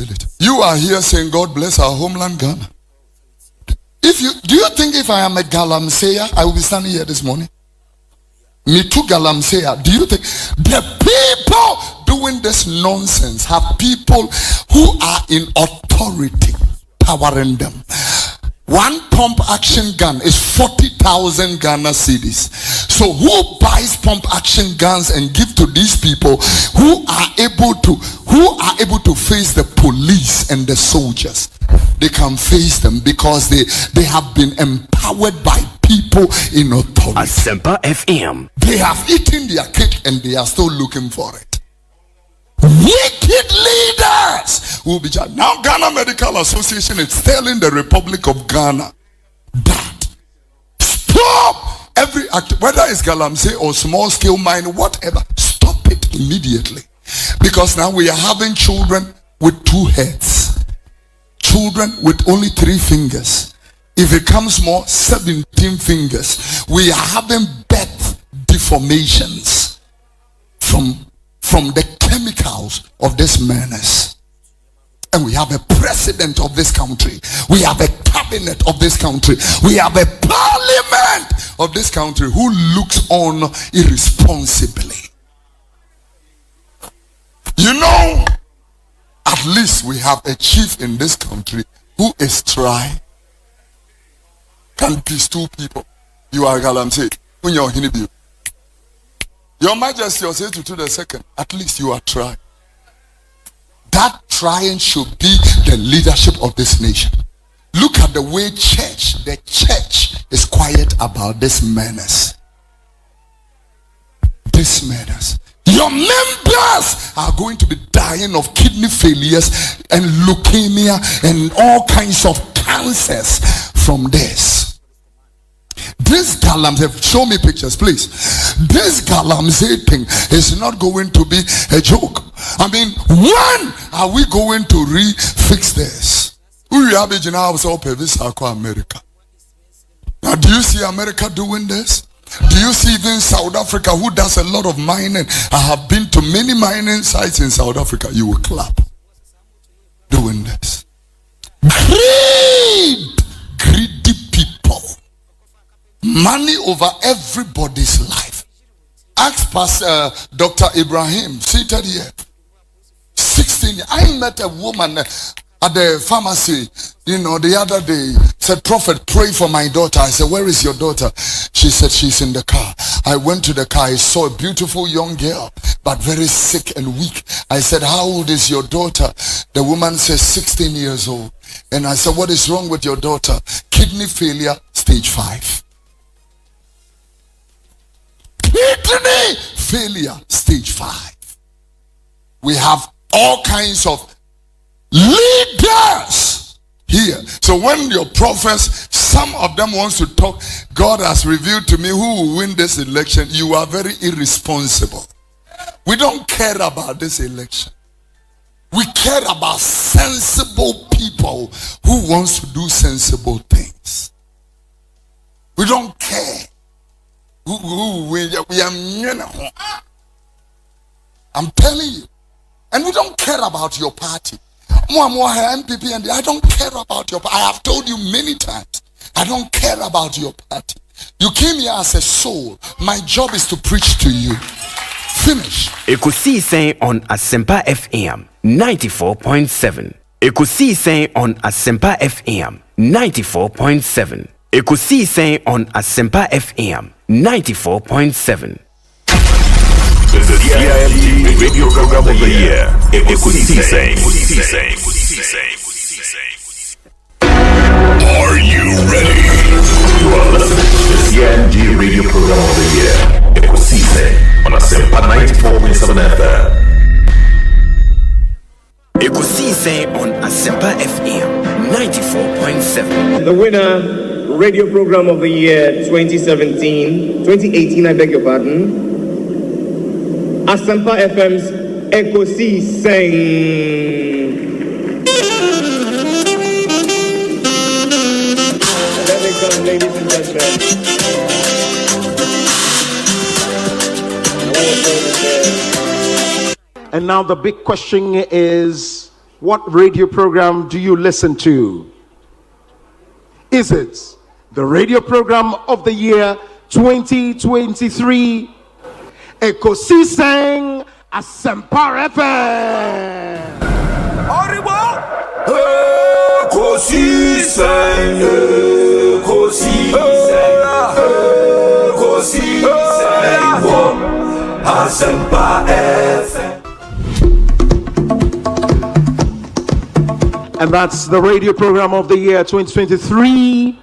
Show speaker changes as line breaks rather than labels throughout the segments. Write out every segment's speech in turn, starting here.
responsibility. You are here saying, God bless our homeland, Ghana. Do you think if I am a Galamsea, I will be standing here this morning? Me too, Galamsea. Do you think the people doing this nonsense have people who are in authority powering them? One pump action gun is 40,000 Ghana cedis. So who buys pump action guns and give to these people who are able to face the police and the soldiers? They can face them because they have been empowered by people in authority.
Asempa FM.
They have eaten their cake and they are still looking for it. Wicked leaders will be judged. Now Ghana Medical Association is telling the Republic of Ghana that stop every act, whether it's Galamsey or small scale mine, whatever, stop it immediately. Because now we are having children with 2 heads, children with only 3 fingers. If it comes more, 17 fingers. We are having birth deformations from the chemicals of this menace. And we have a president of this country. We have a cabinet of this country. We have a parliament of this country who looks on irresponsibly. You know, at least we have a chief in this country who is trying. Can peace 2 people. You are Galamsey. Your Majesty, or say to the second, at least you are trying. That trying should be the leadership of this nation. Look at the way the church is quiet about this menace. This menace. Your members are going to be dying of kidney failures and leukemia and all kinds of cancers from this. This Galamsey, show me pictures please. This Galamsey thing is not going to be a joke. I mean, when are we going to fix this? America. Now, do you see America doing this? Do you see even South Africa, who does a lot of mining? I have been to many mining sites in South Africa. You will clap. Doing this. Greedy people. Money over everybody's life. Ask Pastor Dr. Ibrahim, seated here. 16. I met a woman at the pharmacy, the other day. Said, Prophet, pray for my daughter. I said, where is your daughter? She said, she's in the car. I went to the car. I saw a beautiful young girl, but very sick and weak. I said, how old is your daughter? The woman says 16 years old. And I said, what is wrong with your daughter? Kidney failure, stage 5. Kidney failure, stage 5. We have all kinds of leaders here. So when your prophets, some of them wants to talk, God has revealed to me who will win this election. You are very irresponsible. We don't care about this election. We care about sensible people who wants to do sensible things. We don't care. I'm telling you. And we don't care about your party. MPP, and I don't care about your party. I have told you many times. I don't care about your party. You came here as a soul. My job is to preach to you. Finish.
Ekosiisen On Asempa FM 94.7. Ekosiisen On Asempa FM 94.7. Ekosiisen On Asempa FM 94.7.
The CIMT Radio Program of the Year. Ekosiisen. Are you ready? You are listening to the CIMT Radio Program of the Year. Ekosiisen on Asempa 94.7 FM.
Ekosiisen On Asempa FM 94.7.
The winner, Radio Program of the Year 2018, I beg your pardon. Asempa FM's Ekosiisen. Let me come, ladies and gentlemen.
And now the big question is, What radio program do you listen to? Is it the radio program of the year 2023? Ekosiisen Asempa FM.
Ekosiisen On Asempa FM.
And that's the radio program of the year 2023.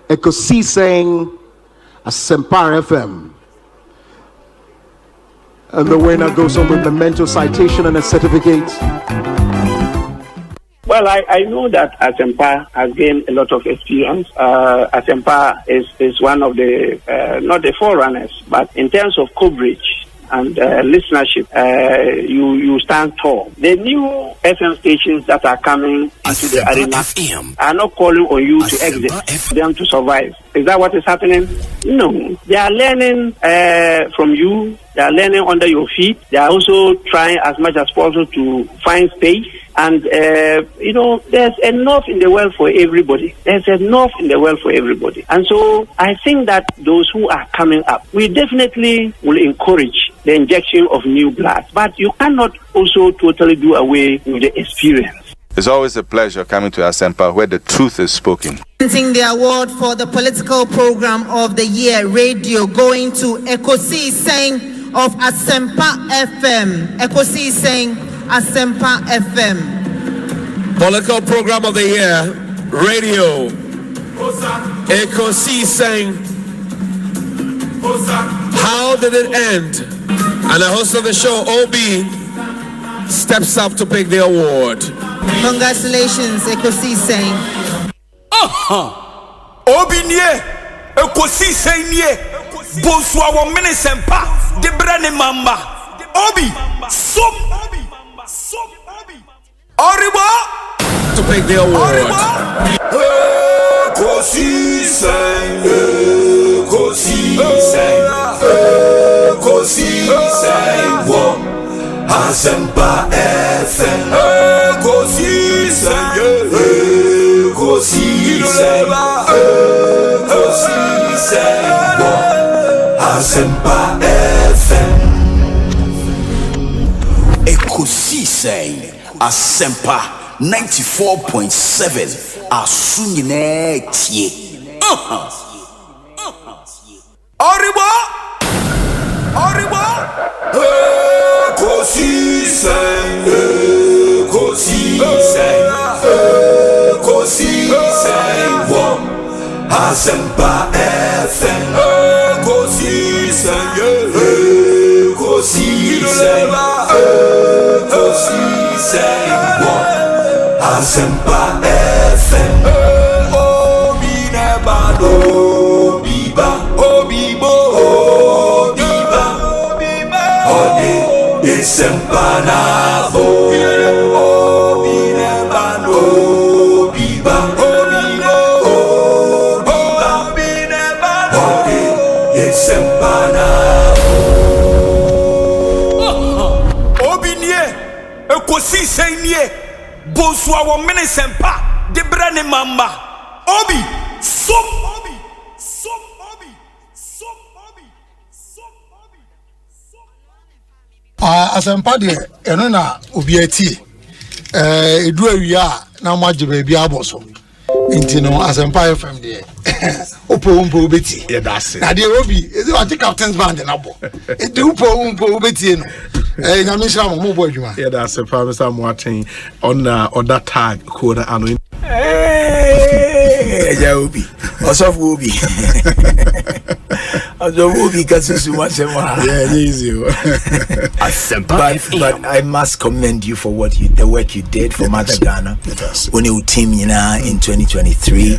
Ekosiisen Asempa FM. And the winner goes on with the mental citation and a certificate.
Well, I know that Asempa has gained a lot of experience. Asempa is one of the, not the forerunners, but in terms of coverage and listenership, you stand tall. The new FM stations that are coming into the arena are not calling on you to exit, them to survive. Is that what is happening? No. They are learning from you. They are learning under your feet. They are also trying as much as possible to find space. And, there's enough in the world for everybody. There's enough in the world for everybody. And so I think that those who are coming up, we definitely will encourage the injection of new blood. But you cannot also totally do away with the experience.
It's always a pleasure coming to Asempa where the truth is spoken.
The award for the political program of the year radio going to Ekosiisen of Asempa FM. Ekosiisen Asempa FM.
Political program of the year radio Ekosiisen. How did it end? And the host of the show, OB, steps up to pick the award.
Congratulations, Ekosiisen.
Obinye, Ekosiisen ye, Bonsu Omanhene sempa, de brane mamba. Obi, som, Oribo,
to pick the award.
Ekosiisen On Asempa FM. Ekosiisen On Asempa FM. Ekosiisen Asempa 94.7 Asunyine tie.
Oribo,
Ekosiisen On Asempa FM. Ekosiisen On Asempa FM. Sempanabo Binebano Biba Binebano Sempanabo
Obinye, Ekosiisen ye, Bonsu Omanhene sempa, de brane mamba. Obi, som.
Asempa de eno na obi ati edu awia na maje ba bia aboso nti no Asempa FM de opo obeti
yeah, that's it.
na de obi is it captain's band na bo e de opo obeti no nyame shira mo bo adwuma
yeah, that's it. Mr. Martin on that tag code ano
yeah, Obi. Also Obi. Obi kasusu masema.
Yeah, easy.
But I must commend you for the work you did for Mother Ghana. When you team in 2023.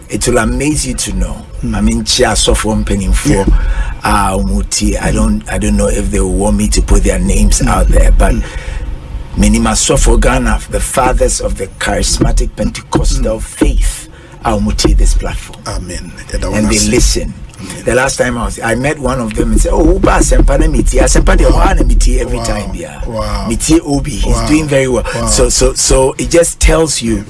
It will amaze you to know. I mean, chia software penning for Umuti. I don't know if they will want me to put their names out there, but Minima for Ghana, the fathers of the charismatic Pentecostal faith, Umuti this platform.
Amen.
And they listen. The last time I met one of them and said, "Oh, Uba Asempa na miti. Asempa de Omanhene miti every time, yeah.
Wow.
Miti Obi, he's doing very well.
Wow.
So it just tells you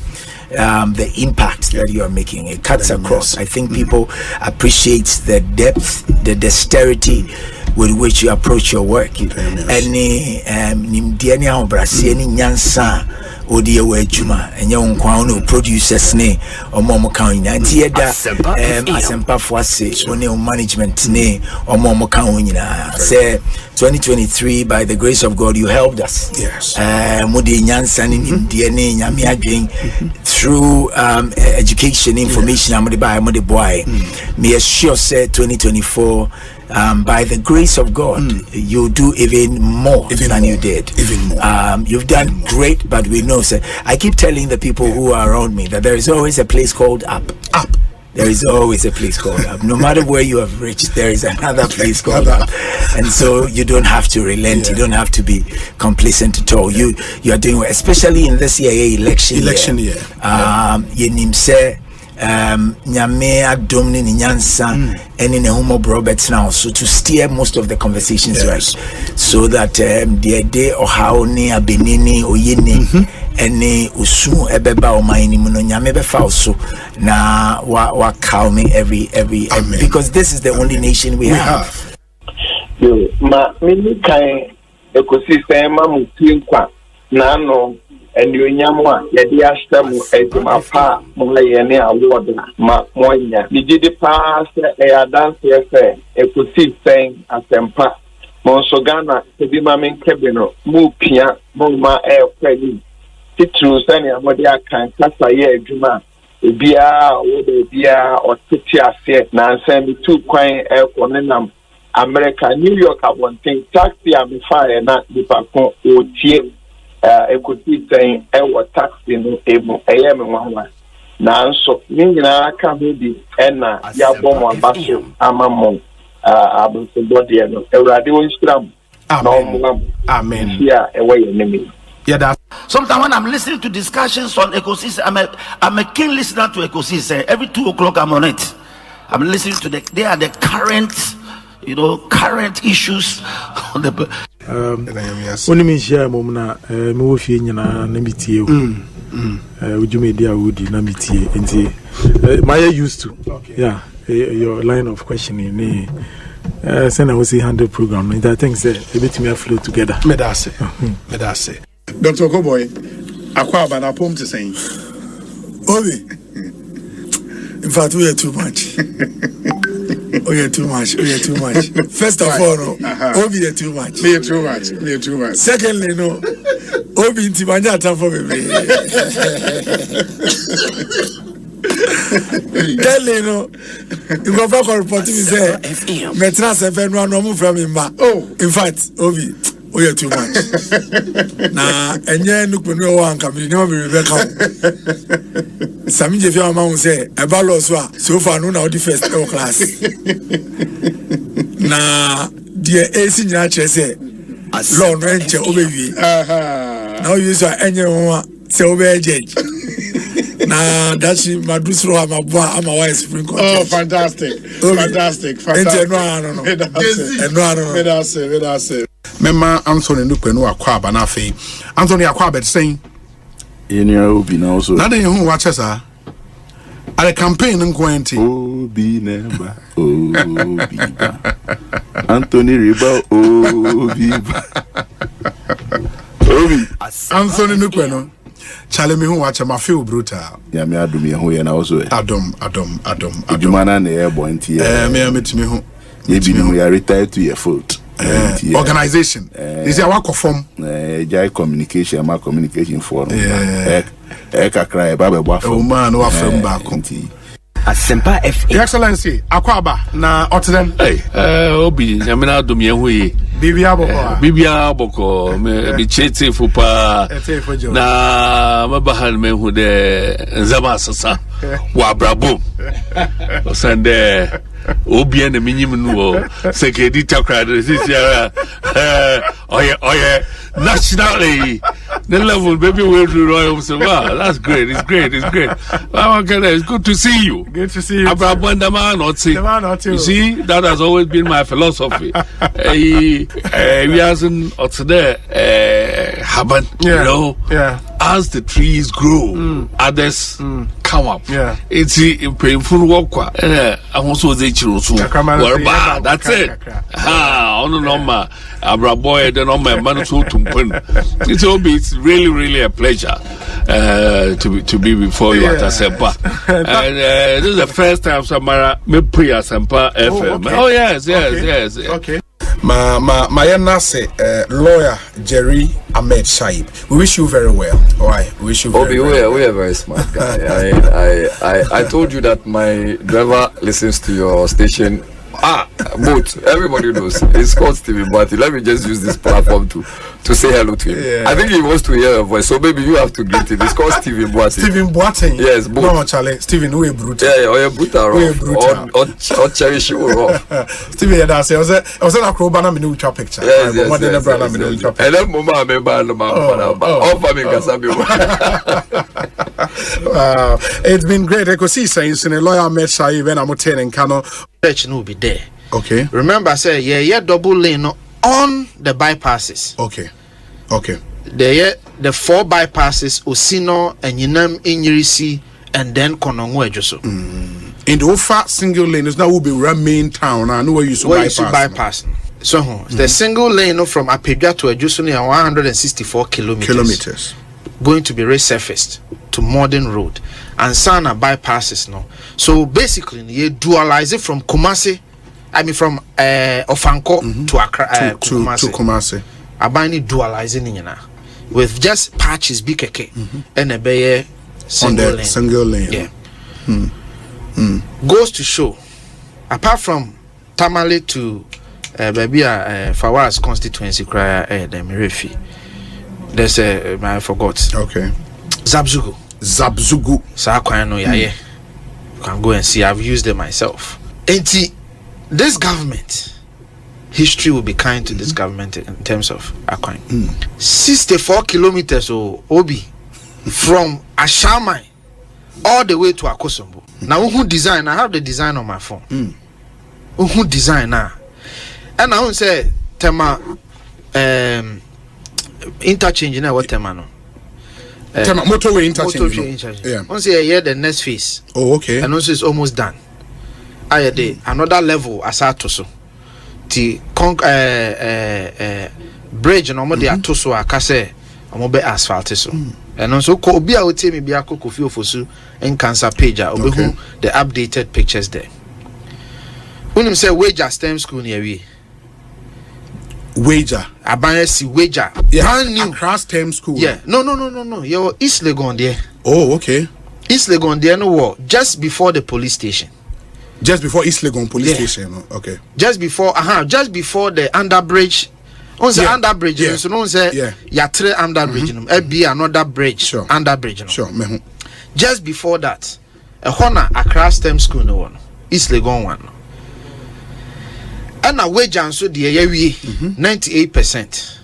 the impact that you are making. It cuts across. I think people appreciate the depth, the dexterity with which you approach your work. Any nimdiani obrasi any nyansa odi ewe juma enye nkwa ono producers ne omo kan nyina nti eda Asempa foase one management ne omo kan nyina say 2023 by the grace of God you helped us.
Yes.
Modi nyansa ne nimdiani nyame adwen through education information amode by amode boy me assure say 2024 by the grace of God, you do even more than you did.
Even more.
You've done great, but we know, sir. I keep telling the people who are around me that there is always a place called up.
Up.
There is always a place called up. No matter where you have reached, there is another place called up. And so you don't have to relent. You don't have to be complacent at all. You are doing well, especially in this year election year. Yenim say nyame adom ne nyansa ene ne homo Roberts now so to steer most of the conversations right so that the day or how ne abenini oyene ene usu ebeba omanhene mu no nyame befa so na wa call me every because this is the only nation we have.
Yo ma mini kai Ekosiisen ma mutinkwa na no enyonyamwa yedi ashtamu ezimapa mulayene award ma monya nigidi pass dance efe Ekosiisen Asempa monsogana edima men kebeno mu pia ma kweli titru sani amode akan kasa ye adwuma ebia wo bia otiti ase na nsem tu kwan ekonenam America New York abonten taxi amfire na dipako otie Ekosiisen ewo taxi no ebu eyeme nwa na nso nyina aka hobi ena ya bomo abaso amamo abonso body no Ewurade won stram amen ya ewe yenemi.
Yeah, that. Sometimes when I'm listening to discussions on Ekosiisen, I'm a keen listener to Ekosiisen. Every 2 o'clock I'm on it. I'm listening to they are the current issues on the
only me share momna me wo fie nyina na mitie o ujumedia wudi na mitie nti my used to your line of questioning me send I was handle program and I think say a bit me flow together
me da say Dr. Koboy Kwabena pom to saying
Obi in fact we are too much. Oh, you're too much. First of all, Obi, you're too much.
Me too much.
Secondly, no, Obi inti manja for me. Thirdly, no, you go back and report to me say, Metra seven one no move from him back. Oh, in fact, Obi, oh, you're too much. Nah, and then look when we want come, never be Rebecca. Sami je fi ama say eba lo so far no na the first class na die AC nyina che say law no enche obewie now you say enye ho say obeje na dashi madusro amaboa ama wa spring court.
Oh, fantastic.
No.
Mema Anthony Nukwenu Kwabena afi Anthony Kwabena saying
Any Obi now also.
Now then, who watches her? At a campaign in Quentin.
Obi never. Anthony Riba. Obi.
Anthony Nukwenu. Charlie me who watch my feel brutal.
Yeah, me adum ye who ye na also.
Adum.
Jumana na airborne tea.
Me to me who.
Ye be no ya retired to your foot.
Organization. Is there work form?
Jai communication, my communication forum. Eka cry baba bwa.
Oh man, wa from back.
Asempa FM.
Your Excellency, Akwaba na Otten.
Hey, Obi, nyamena adum ye hu Bibia boko me chete fupa na mabahal me hu de nzaba sasa wa brabo. Sande Obi and the minimum security takra this year. Oh yeah, nationally the level baby will do royal. So wow, that's great. It's great. It's good to see you.
Good to see you.
You see, that has always been my philosophy. We hasn't there happen, you know.
Yeah.
As the trees grow, others come up.
Yeah.
It's painful work. I also say that's it. On the number, Abra boy, the number man so it's really a pleasure to be before you at Asempa. And this is the first time Samara me pre Asempa FM.
Okay.
Oh yes.
Okay.
My nase lawyer Jerry Ahmed Shaib. We wish you very well. All right, we wish you very well.
We are very smart guy. I told you that my driver listens to your station. Both everybody knows it's called Stephen Boateng. Let me just use this platform to say hello to him.
Yeah.
I think he wants to hear your voice, so maybe you have to greet him. It's called Stephen Boateng.
Stephen Boateng.
Yes, both.
No, Charlie. Stephen, we brutal.
Yeah, or brutal, or cherish you rough.
Stephen, yeah, that's it. I was in a Kwabena me picture.
Yes.
And
then Mama
Wow, it's been great. Ekosiisen in a lawyer met Shaib and I'm telling Kano.
Church no be there.
Okay.
Remember, say yeah, double lane on the bypasses.
Okay.
The 4 bypasses, Osino and Yinam Inyirisi, and then Konongo Ejoso.
In the offer single lane, it's now will be main town. I know where you
bypass. So the single lane from Apedja to Ejoso near 164 kilometers. Going to be resurfaced to modern road and Sana bypasses no. So basically you dualize it from Kumasi, from Ofanko to Accra to
Kumasi.
Abani dualizing in with just patches BKK and a bay
single lane.
Yeah. Goes to show apart from Tamale to Fawas constituency cry the Mirefi. There's I forgot.
Okay.
Zabzugu.
Sakwano
You can go and see. I've used it myself. This government, history will be kind to this government in terms of Akwan. 64 kilometers Obi from Ashamai all the way to Akosombo. Now who design? I have the design on my phone. Who design now? And I won't say Tema interchange now what Tema no.
Motorway interchange.
Yeah. Once a year the next phase.
Oh, okay.
And also it's almost done. I day another level asatoso. The bridge no more the atoso akase omo be asphalt so. And also ko obi a wotie me bia kofi ofosu en cancer page obehu the updated pictures there. Unim say wager STEM school near we.
Wager.
Abanesi wager.
Yeah. Brand new across STEM school.
Yeah. No. Your East Legon there.
Oh, okay.
East Legon there no just before the police station.
Just before East Legon police station. Okay.
Just before the underbridge. On the underbridge, so no say yatre underbridge no. Be another bridge. Underbridge no.
Sure.
Just before that, a Hona across STEM school no one. East Legon one. And a wage and so the 98%.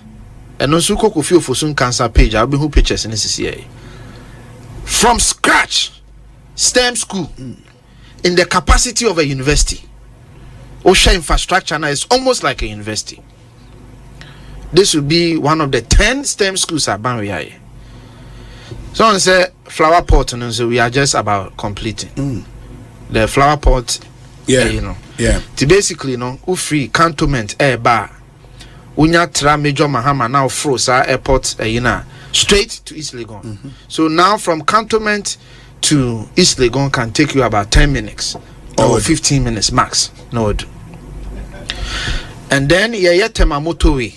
And also Kofi for soon cancer page. I'll be who pictures in this year. From scratch, STEM school in the capacity of a university. OSHA infrastructure now is almost like a university. This will be one of the 10 STEM schools at Banwiyai. Someone say flower pot, and so we are just about completing the flower pot.
Yeah.
Basically, free cantonment bar. Unya tra Major Mahama now froze airport straight to East Legon. So now from cantonment to East Legon can take you about 10 minutes or 15 minutes max. And then Tema motorway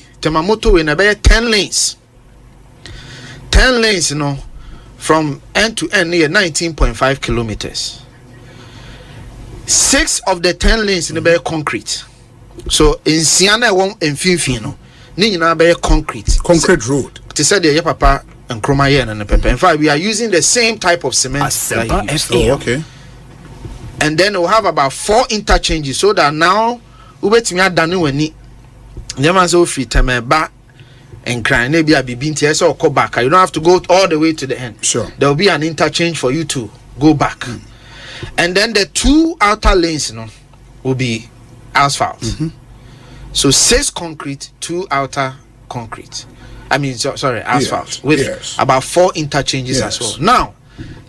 na be 10 lanes. 10 lanes, from end to end near 19.5 kilometers. 6 of the 10 lanes in the concrete. So in Siana won in Finfino, Nina be concrete
road.
To say the papa and Chromayen and the pepper. In fact, we are using the same type of cement.
Oh, okay.
and then we'll have about 4 interchanges, so that now we wait me at Danu when it. The man so free time back and crying. Maybe I'll be being here, so go back. You don't have to go all the way to the end.
Sure.
There will be an interchange for you to go back, and then the 2 outer lanes, will be asphalt. So 6 concrete, 2 outer concrete. I mean, sorry, asphalt with about 4 interchanges as well. Now,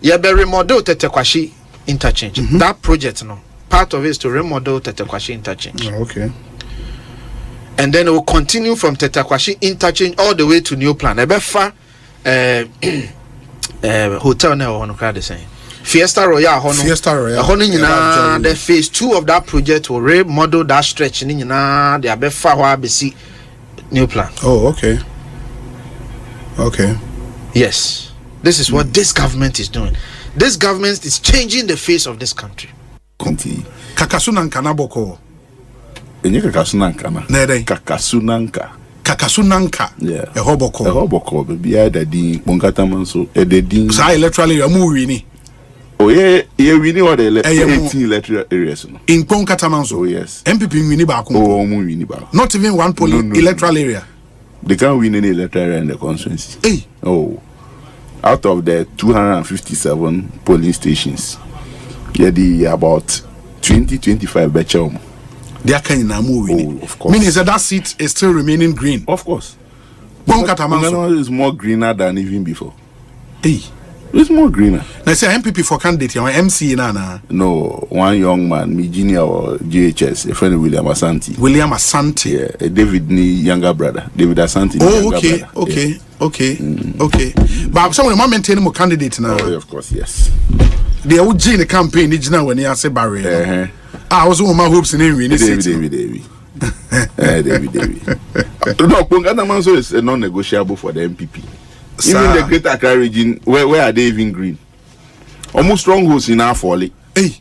you be remodel Tetekwashi interchange. That project, part of it is to remodel Tetekwashi interchange.
Okay.
And then it will continue from Tetekwashi interchange all the way to New Plan. Ebefa hotel now on the same. Fiesta Royale. The phase 2 of that project will remodel that stretch in the Abefa New Plan.
Oh, okay. Okay.
Yes. This is what this government is doing. This government is changing the face of this country.
Kakasunanka naboko.
Enye kakasunanka na.
Nede.
Kakasunanka. Yeah. Ehoboko. Baby, I daddy. Bongata manso. Ededin.
So I literally amu ni.
Oh yeah, we know what the 18 electoral areas.
In Bongata manso.
Oh yes.
MPP wini ba.
Oh, wini ba.
Not even one electoral area.
They can't win any electoral area in the constituency.
Hey.
Oh. Out of the 257 polling stations, the about 20-25 betcha.
They are kind of moving.
Oh, of course.
Meaning that seat is still remaining green.
Of course. Bongata is more greener than even before.
Hey.
It's more greener.
Now say MPP for candidate or MC na.
No, one young man, me junior or GHS, a friend of William Asante.
William Asante.
Yeah, David ni younger brother. David Asante.
Oh, okay, brother. Okay, yeah. Okay. But someone want maintain more candidate now.
Oh, of course, yes.
They are in the campaign. It's now when they say barrier. I was one of my hopes in winning.
David. No, Bongata Manso is non-negotiable for the MPP. Even the Greater Accra region, where are they even green? Almost strongholds in our folly.
Hey.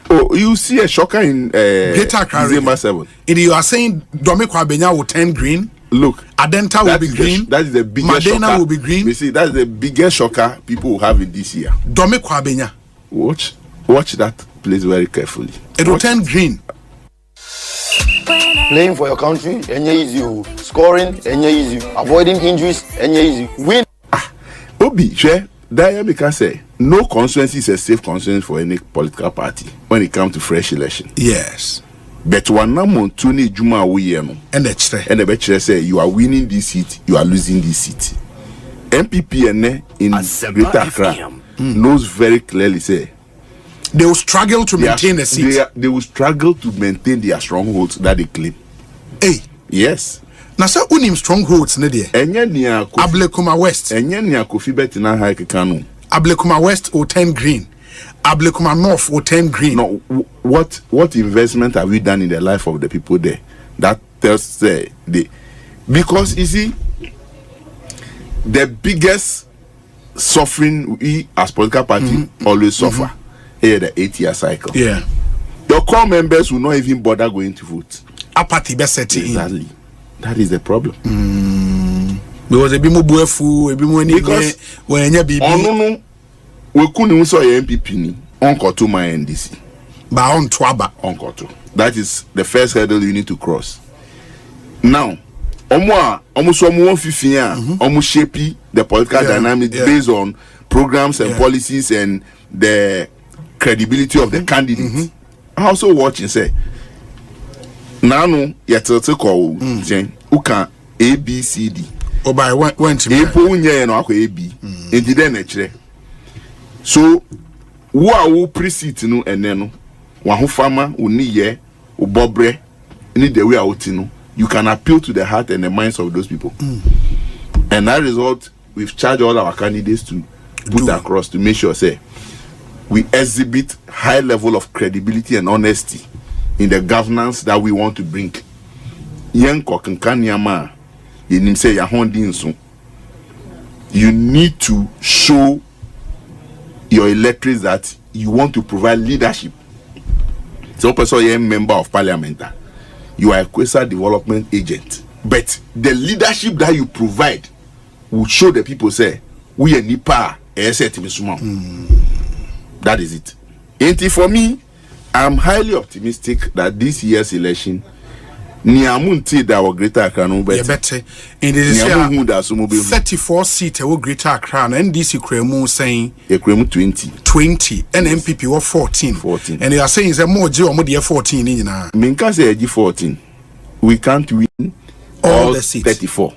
Oh, you see a shocker in
Greater Accra
December 7.
And you are saying Kwabena will turn green?
Look,
Adenta will be green.
That is the biggest
Madena
shocker.
Will be green.
You see, that's the biggest shocker people will have in this year.
Kwabena.
Watch that place very carefully.
It will turn green.
Playing for your country, easy. Scoring, easy. Avoiding injuries, easy. Win.
Obi, Diamika say no constituency is a safe constituency for any political party when it comes to fresh election.
Yes.
But one number Tony Juma Wiyeno
and the
betcha say you are winning this seat, you are losing this seat. MPP in Greater Accra knows very clearly say
they will struggle to maintain the seat.
They will struggle to maintain their strongholds that they claim.
Hey.
Yes.
Now, sir, unim strongholds, Nadia. Ablekuma West.
Kofi Betina Haikano.
Ablekuma West or 10 green. Ablekuma North or 10 green.
No, what investment have we done in the life of the people there? That tells because you see, the biggest suffering we as political party always suffer. Here the 8-year cycle.
Yeah.
Your core members will not even bother going to vote.
Apathy best setting.
Exactly. That is the problem.
Because when you be
we couldn't saw MPP ni Uncle to my NDC.
But on Twaba.
Uncle to. That is the first hurdle you need to cross. Now, almost 150 almost shaping the political dynamic based on programs and policies and the credibility of the candidates. I also watch and say, Nano yet call who can ABCD.
Oh, by when to
AB into the nature. So, who are who precede no and then one who farmer who need ye who bobre need the way out you can appeal to the heart and the minds of those people. And that result, we've charged all our candidates to put across to make sure say we exhibit high level of credibility and honesty in the governance that we want to bring. You need to show your electors that you want to provide leadership. So, person, you're a member of parliament. You are a Kwesa development agent. But the leadership that you provide will show the people say, we are Nipa, that is it. And for me, I'm highly optimistic that this year's election, Niamunti that our Greater Accra no better.
In the 34 seat our Greater Accra and NDC Kremu saying
Kremu 20
and MPP were 14 and they are saying is more G or more 14 in
Minka say G14. We can't win all the seats 34.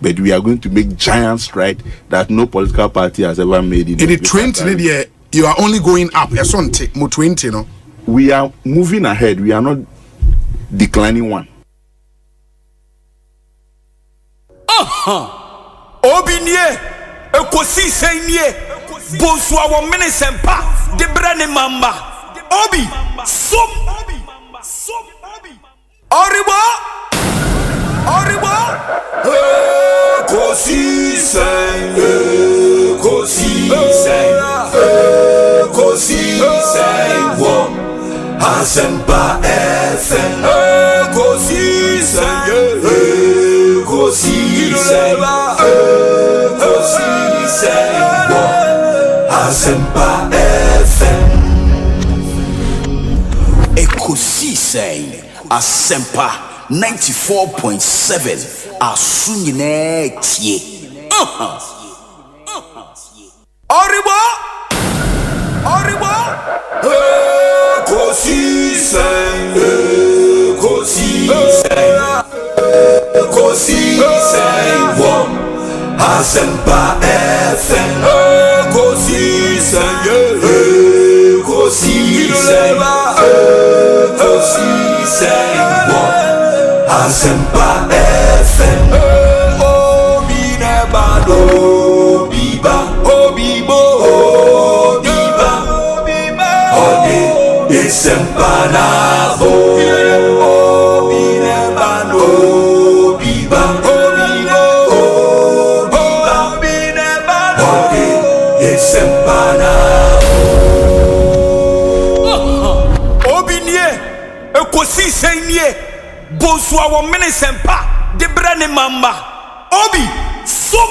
But we are going to make giant stride that no political party has ever made in
the 20 you are only going up. Asante, mo 20 no.
We are moving ahead. We are not declining one.
Obinye, Ekosiisen nie, Bonsu Omanhene sempa, de brane mamba. Obi, som, Oribo, Ekosiisen, wo, Asempa FM, Ekosiisen, wo, Asempa FM.
Ekosiisen Asempa 94.7 Asunyine tie.
Oribo, Ekosiisen, wo, Asempa FM, Ekosiisen, wo, Asempa FM. Obiba, Ode, Isempanabo, Ekosiisen nie, Bonsu Omanhene sempa, de brane mamba. Obi, som.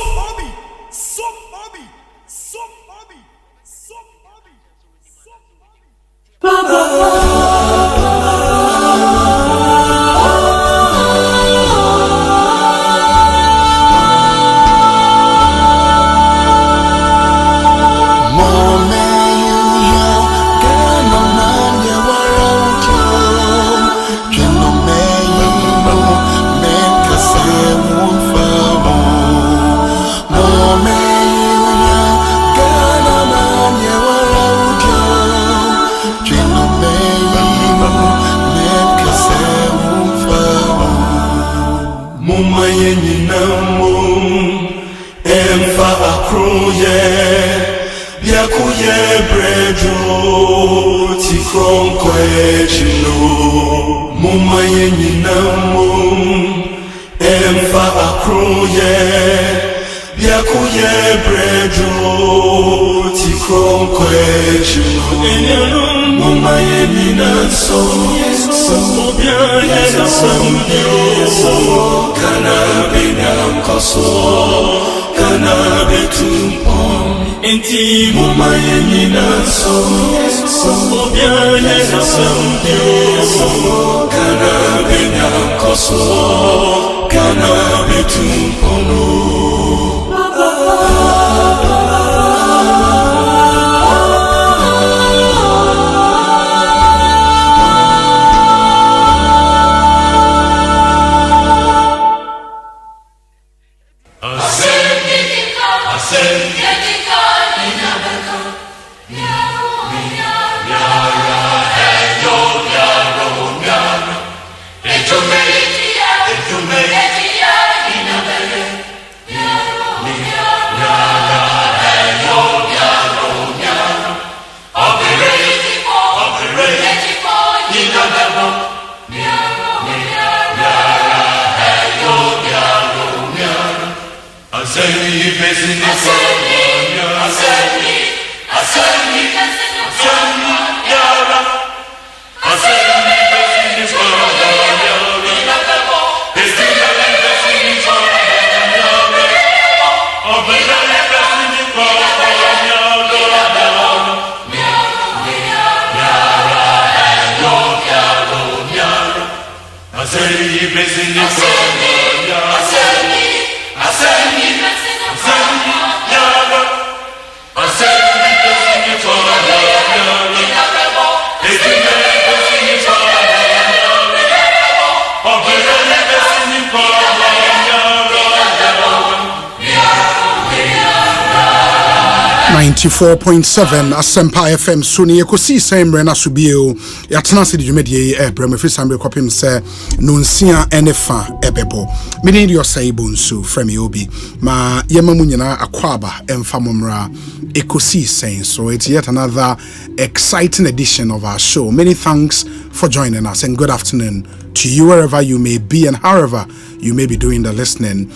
Asempa FM Suni Ekosiisen Mrena Subio Yatena se djumedie brem fi sambe kwapem se nonsia enefa ebebo mede ndi Osei Bonsu frame obi ma yema mu nyina akwaba emfa momra Ekosiisen. So it's yet another exciting edition of our show. Many thanks for joining us and good afternoon to you wherever you may be and however you may be doing the listening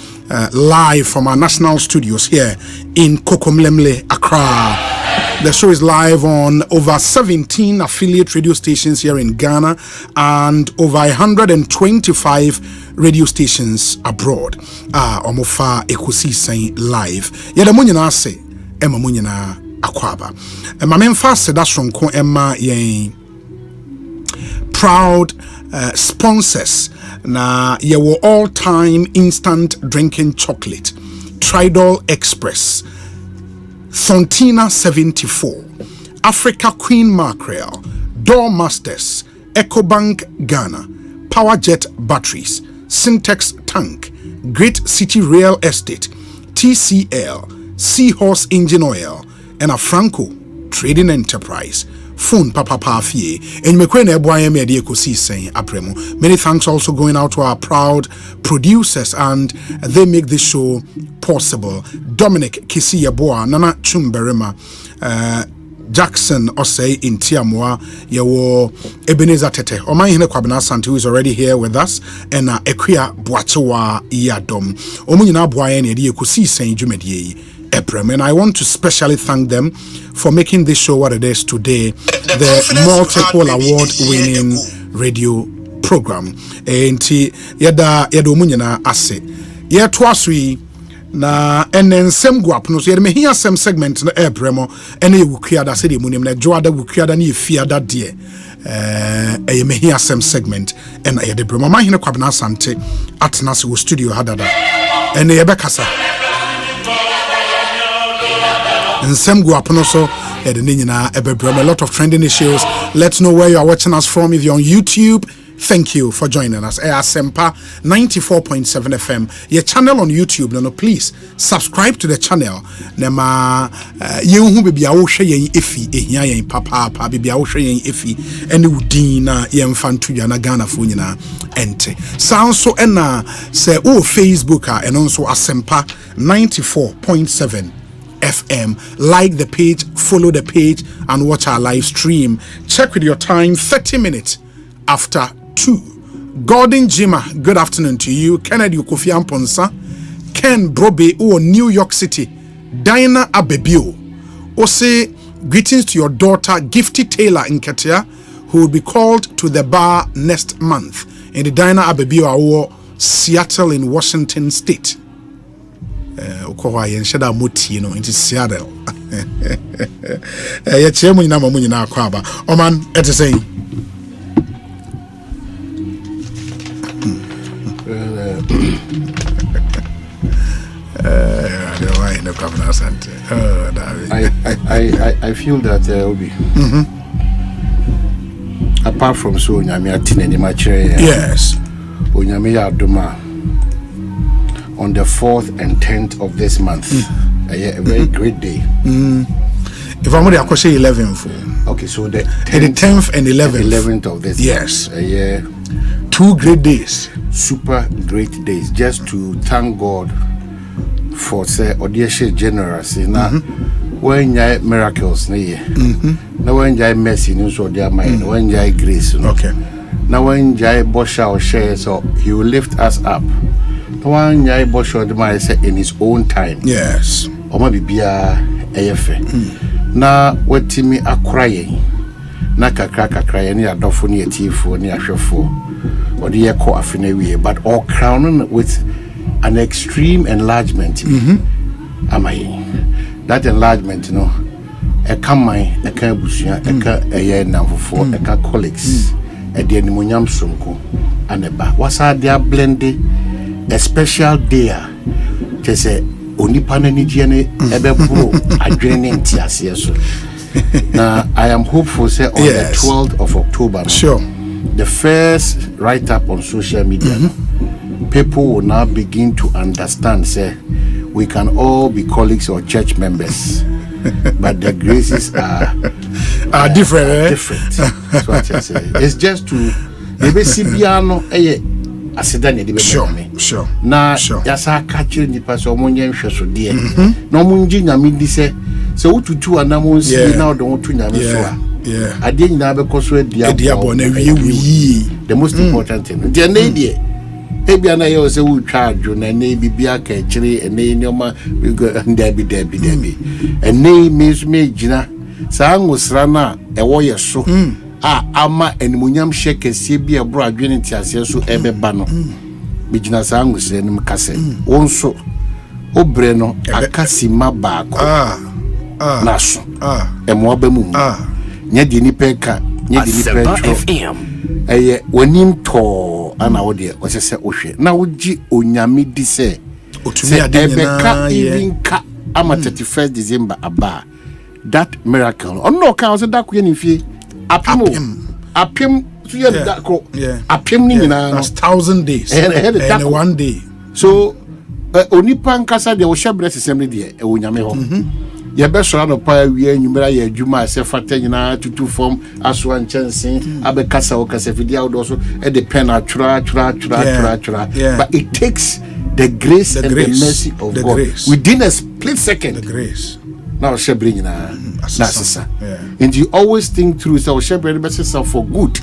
live from our national studios here in Kokomlemle, Accra. The show is live on over 17 affiliate radio stations here in Ghana and over 125 radio stations abroad. Omofa Ekosiisen live. Yada munyina ase Emma munyina akwaba. Emma memfa se da sonko Emma yen proud sponsors na yewo all-time instant drinking chocolate Tridol Express, Fontina 74, Africa Queen Mackerel, Door Masters, EcoBank Ghana, PowerJet Batteries, Syntex Tank, Great City Real Estate, TCL, Seahorse Engine Oil, and a Franco Trading Enterprise. Phone Papa Pafie and Mekwene Boye Media Ekosiisen Apremo. Many thanks also going out to our proud producers, and they make this show possible. Dominic Kisiya Boa, Nana Chumberema, Jackson Osei in Tiamwa, Yawo Ebenezer Tete, Omanhene Kwabena Asante, who is already here with us, and Ekwia Boachewa Iyadom. Omunyina Boye Media Ekosiisen Jumedie. And I want to specially thank them for making this show what it is today, the multiple award-winning radio program. And yada umunyana ase. Ye twasui na enen sem guap no so ye me hia sem segment na ebremo ene wukuada se de munim na joada wukuada na efiada de ye me hia sem segment ena ye de bremo Omanhene Kwabena Asante atena se wo studio hadada ene ye bekasa and some go up also a lot of trending issues. Let's know where you are watching us from. If you're on YouTube, thank you for joining us. Asempa 94.7 FM. Your channel on YouTube, no, please subscribe to the channel. Nema you who be awoshe yen efi ehia yen papa be awoshe yen efi ene udina yen fantu ya na Ghana fo nyina ente. Sound so ena say Facebook and also Asempa 94.7 FM. Like the page, follow the page, and watch our live stream. Check with your time, 30 minutes after 2. Gordon Jima, good afternoon to you. Kennedy Kofi Amponsa, Ken Brobe, New York City, Dinah Abebio. Osei, greetings to your daughter, Gifty Taylor in Ketia, who will be called to the bar next month. In the Dinah Abebio, Seattle in Washington State. Ukowa yenshada muti into Seattle. Yechemu nyina mamu nyina akwaba. Oman ete saying.
I feel that Obi. Apart from so nyame atine ni machire.
Yes.
Onyame ya adoma. On the 4th and 10th of this month. A very great day.
If I'm going to say 11th.
Okay, so the
10th and 11th.
11th of this
yes.
month.
2 great days.
Super great days. Just to thank God for say audience generous. When you miracles, now when you mercy, no so their mind. When you grace,
okay.
Now when you bosh our share, so He will lift us up. One yai bosho de ma say in His own time.
Yes.
Oma bibia eyefe. Na wetimi akraye. Na kakra ye ni adofo ni atifo ni ahwefo. Odi ye ko afine wie, but all crowning with an extreme enlargement. Amaye. That enlargement, you know, e kamai, e kan busua, e ka eye namfofo, e ka colleagues, e de animonyam sonko. aneba wasa dia blended a special day just say onipa na nigye ne ebebro adwene ntiase so. Now I am hopeful say on the 12th of October the first write up on social media people will now begin to understand say we can all be colleagues or church members but the graces are
different.
Different. That's what I say. It's just to maybe Sibiano asidane de be
sure
na yasa catch ni paso omonye nhwe so de na omunji nyame di se wotutu anamo nsi na odo wotu nyame so a ade nyina be koso adiabo
na wiyi
the most important thing the na die ebia na ye se wutwa adwo na na bibia ka kire ene nyoma dabi ene me gina sa ngosra na ewo ye so ama enimunyam shekesie bi ebro adwene ntiase so ebeba no bigina sa ngosra nim kase wonso obre no akasi mabako naso emo abamu nya di ni peka nya di ni petro eye wonim to ana wo de o sese ohwe na wogi onyame di se otumi ade nyina even ka ama 31st December aba that miracle no kan so da ko ni fie apem so ye da ko apem ni nyina
that's 1000 days and one day
so onipa nkasa de wo hyebre sesem de e onyame ho ye be so no pa wi anyumra ye adwuma se fata nyina tutu form aso anchensen abekasa wo kasa fidia wo do so e de pen atwra but it takes the grace and the mercy of God within a split second.
The grace
now shebre nyina nasesa and you always think through so shebre be say for good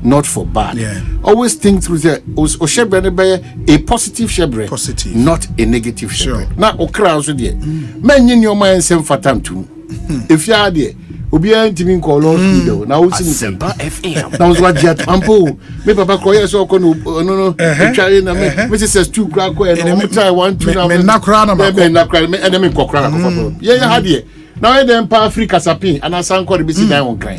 not for bad always think through the o shebre be a positive shebre not a negative shebre na okra so de manyi ni o man sem fatam tu if you are there obi antimi call on na o ti
Asempa FM
na so agia tampo me papa ko yes o ko no try na me say two kra ko e no try 1 2 na
me na kra na
me enemy ko kra na ko ye ha de na we dem pa Africa sapin ana san ko de bisi dan won kran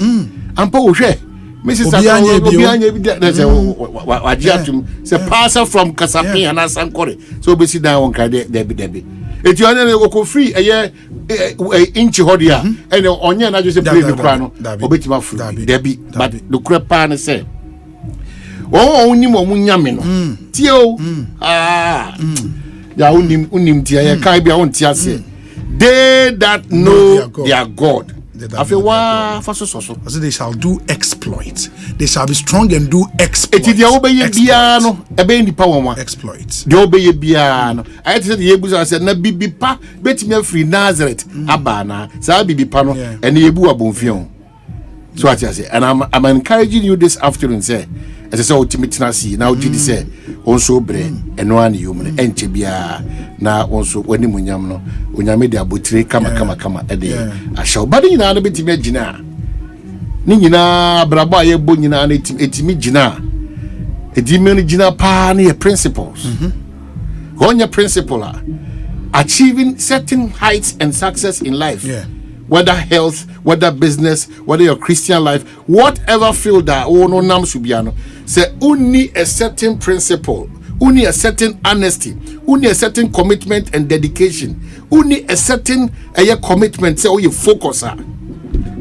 ampa wo hwe Mrs. Obianye bi de say wagia tum say pass from Kasapin ana san ko so bisi dan won kran de bi eti onye go free eye inchi hodia ene onye na just play the crano obetima free debi but the crepa ne say onim omunyame no tie o ya unim tie ya kai bia won tie ase they that know their God afewa faso so
they shall do exploits. They shall be strong and do exploits.
Eti dia obeye bia no ebe ni pa won
exploits.
Dia obeye bia no I say the yebu say na bibi pa betimi afri Nazareth abana sa bibi pa no ene yebu abonfion. So what I say and I'm encouraging you this afternoon say as I say ultimate see now gidi say onso bre eno an yum enche bia na onso wani munyam no onyame de abotire kama ede ahya bade nyina na betimi agina ni nyina brabo aye bo nyina na etimi gina edimi gina pa na principles gonya principle achieving certain heights and success in life whether health, whether business, whether your Christian life, whatever field that no nam subiano say only a certain principle, only a certain honesty, only a certain commitment and dedication, only a certain commitment say you focus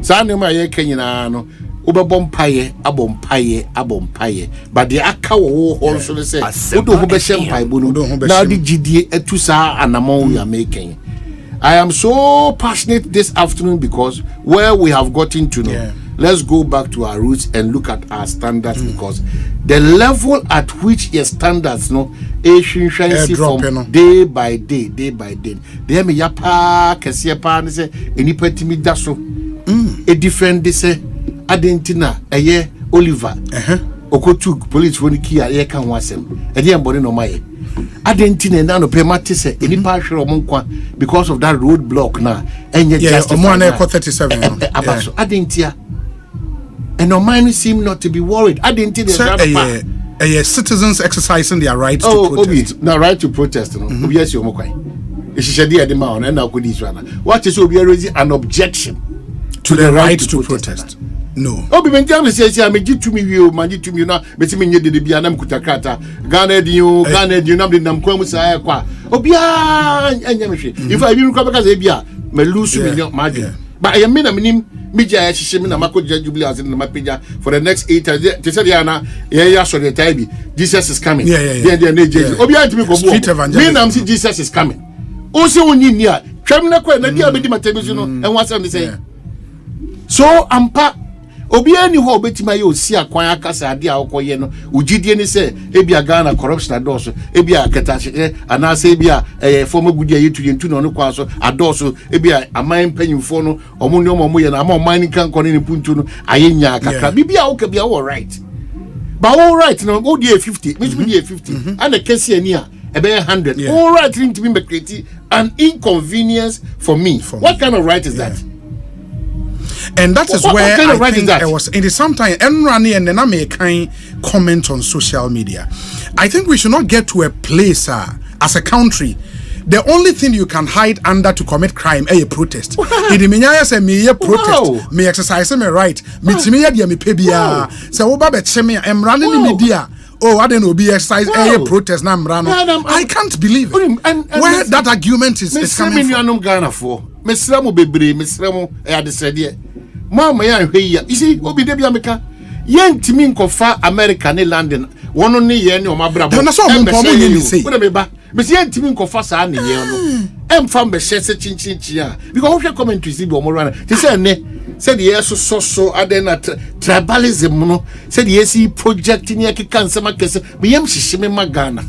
sa na ma ye kanyina no obebompaye abompaye but the aka wo also say odo ho be shempai bunu na di gidie etusa anamon we are making. I am so passionate this afternoon because where we have gotten to know, let's go back to our roots and look at our standards because the level at which your standards from day by day. They me yapa kese pa ne se enipa timi da so a different they say Adentina eye Oliver okotu police woni ki a ye kan wasem e dey embody no maye Adentina na no pemate se enipa hwere omonkwa because of that road block na enye just
Omanhene 37
abaso Adentia and no man seem not to be worried. Adentina
citizens exercising their right to protest.
No right to protest no obi asi omokwan e hihede e de ma on na akodi so ana what is obi raise an objection
to the right to protest. No.
Obi Benjamin says, I'm a G to me, you, my G to me now, but me did the Bianam Kutakata, Ghana, you, number them Quamusaya qua. Obia, and Yamishi. If I didn't come because Abia, may lose you, Margin. But I mean, Mija Shimina Mako Jubilees in the Mapija for the next 8 years. Tessariana, sorry, Taibi. Jesus is coming. Obia to me go. I'm see Jesus is coming. Also, when you near, Tramina Quen, and the television, and what's on the say. So, Ampa. Obia ni ho betima ye osi akwan akasa ade a okoye ugidie ni se ebia Ghana corruption adoso ebia aketache anase ebia former gudia yetu yentu no kwa so adoso ebia aman panyimfo no omo ne omo ye na ama oman kan kone ni puntu no ayenya akaka bibia wo ka bia wo right but all right no go dey 50 me dey 50 and the case ani a ebe 100 all right to be create an inconvenience for me. What kind of right is that?
And that is where I think I was in the sometime Enrani and then I make kind comment on social media. I think we should not get to a place as a country. The only thing you can hide under to commit crime is a protest. It means say me protest, me exercise my right, me timi dia me pebia. So oba be cheme Enrani ni media. Oh, I don't know, be exercise a protest na mrano. I can't believe it. And where that argument is coming from.
Ghana for. Mesramo bebre, mesramo adesede. Mama ya hwe you see obi de bia meka yentimi nkofa America ne London wono ne ye ne o mabra bo
na so mo mpo mo ni say
wo de me ba me say yentimi nkofa sa ne ye no emfa mbe hye se chinchinchi a because wo hwe commentaries bi o mo rana they say ne said yes so adena tribalism no said yes project ni akika nsema kese me yam hyehyeme magana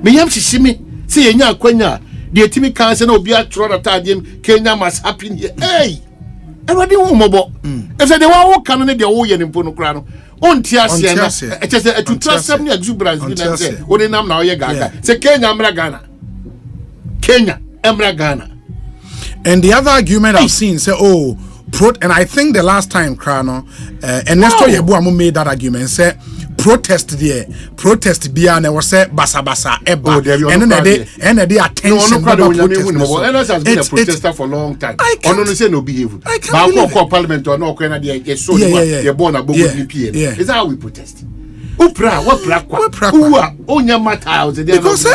me yam hyehyeme say yenya akwanya de etimi kan se na obi atro na tadiem Kenya must happen hey everybody mobo if they want can ne de wo ye nimpo no kra no onti ase na e say to trust some exuberance bi na say wo nam na wo ye gaga say Kenya amra Ghana
and the other argument I've seen say and I think the last time Krano Ernesto Yebuamu made that argument say protest bia na was say basa eba and they attention
Enos has been a protester for a long time ono no say no behave ba parliament or no kwena dey so you born abogo DP is that how we protest what pra onya matter
because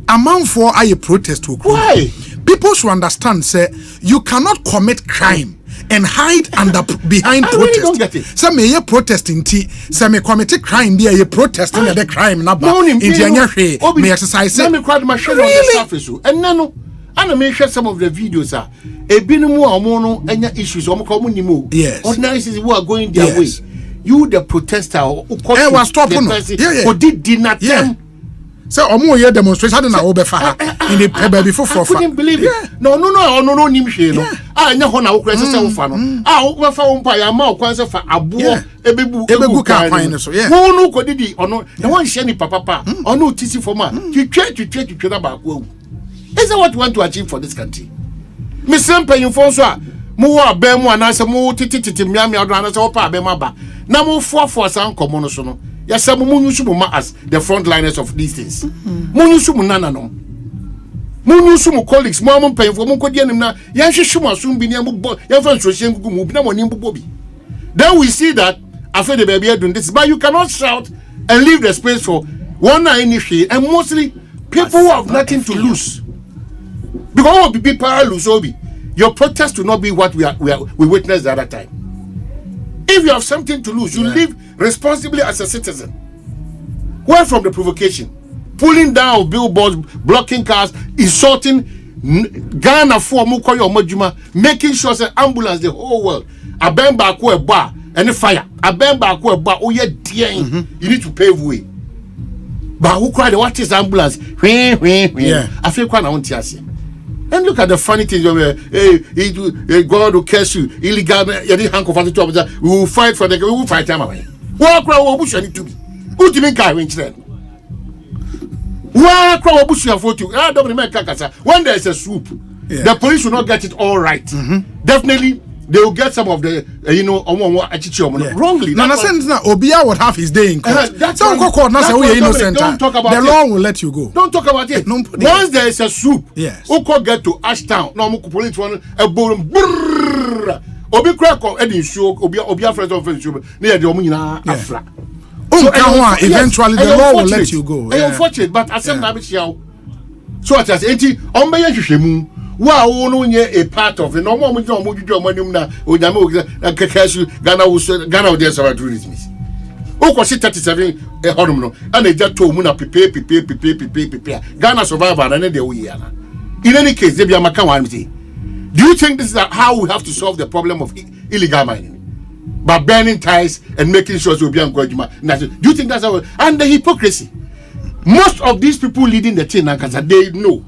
amount for a protest why people should understand say you cannot commit crime and hide behind protest.
Don't get it.
Some may protesting some may commit crime be a protesting the crime na ba in the may exercise
let me crowd my show on the surface and no and I share some of the videos e binu omo no enya issues omo ko mo nimo ordinary citizens who are going their way you the protester
was stopping
who did dinner
so omo ye demonstration na obefa in the pebe before for
I couldn't believe it no nimhwe no anya ho na wo kura sese wo fa no wo fa wo mpa ya ma okwan se fa abo ebebu
ka kwan so
wo no ko didi ono na won hye ni papa ono tisi for ma twetwe na ba ko is that what you want to achieve for this country me sempa yinfo so a mo wo aban mu anase mo tititi miamia do anase wo pa aban ma ba na mo fo san komo no so no yes, some munyusumu as the frontliners of these things. Munyusumu nana no. Munyusumu colleagues, mama pay for Munkodian na Yanshuma soon be near Yan Bobi. Then we see that after the baby doing this, but you cannot shout and leave the space for one initiate and mostly people who have nothing to lose. Because people lose obi. Your protest will not be what we witnessed the other time. If you have something to lose, you live responsibly as a citizen. Where from the provocation? Pulling down billboards, blocking cars, insulting Ghana for Mukoyo Mojuma, making sure that ambulance the whole world. Abemba ko eba and fire. Abemba ko eba oh yeah you need to pave way. But who cried what is ambulance? I feel quite on and look at the funny things God will curse you. Illegal, we will fight for we will fight time away. Walk around bush need to be. Who do you mean winch then? Walk around bush for you. I don't remember Kakasa. When there is a swoop, the police will not get it all right. Definitely they will get some of the wrongly.
No sense now. Obia would have his day in court. Don't talk about the law will let you go.
Don't talk about it. Once there is a swoop, who could get to Ashtown? No, police want a boom. obi crack Eddie show, Obia friends of friends, near the Omina Afra.
Eventually the law will let you go.
Unfortunate, but Asempa so what I say, Ombeya Shemu. Wow, only a part of it. No more Ghana will just have tourism. Oh, was it 37 a hormone and they just told Muna prepare. Ghana survivor and then they will. In any case, they be a Macawanity. Do you think this is how we have to solve the problem of illegal mining? By burning ties and making sure we'll be on Gojima. Do you think that's how? And the hypocrisy. Most of these people leading the chain, they know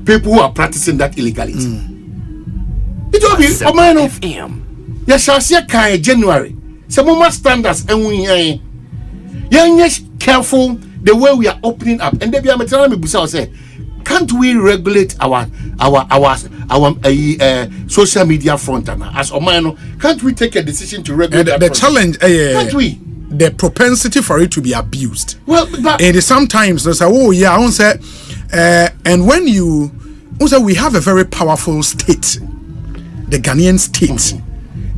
people who are practicing that illegality. It will be Omano. Yes, I see a January. Some more standards and we yes careful the way we are opening up. And then we are telling me say, can't we regulate our social media front as Omano? Can't we take a decision to regulate
the challenge?
Can't we?
The propensity for it to be abused.
Well, but
it is sometimes they say, oh yeah, I won't say, and when you also we have a very powerful state, the Ghanaian state,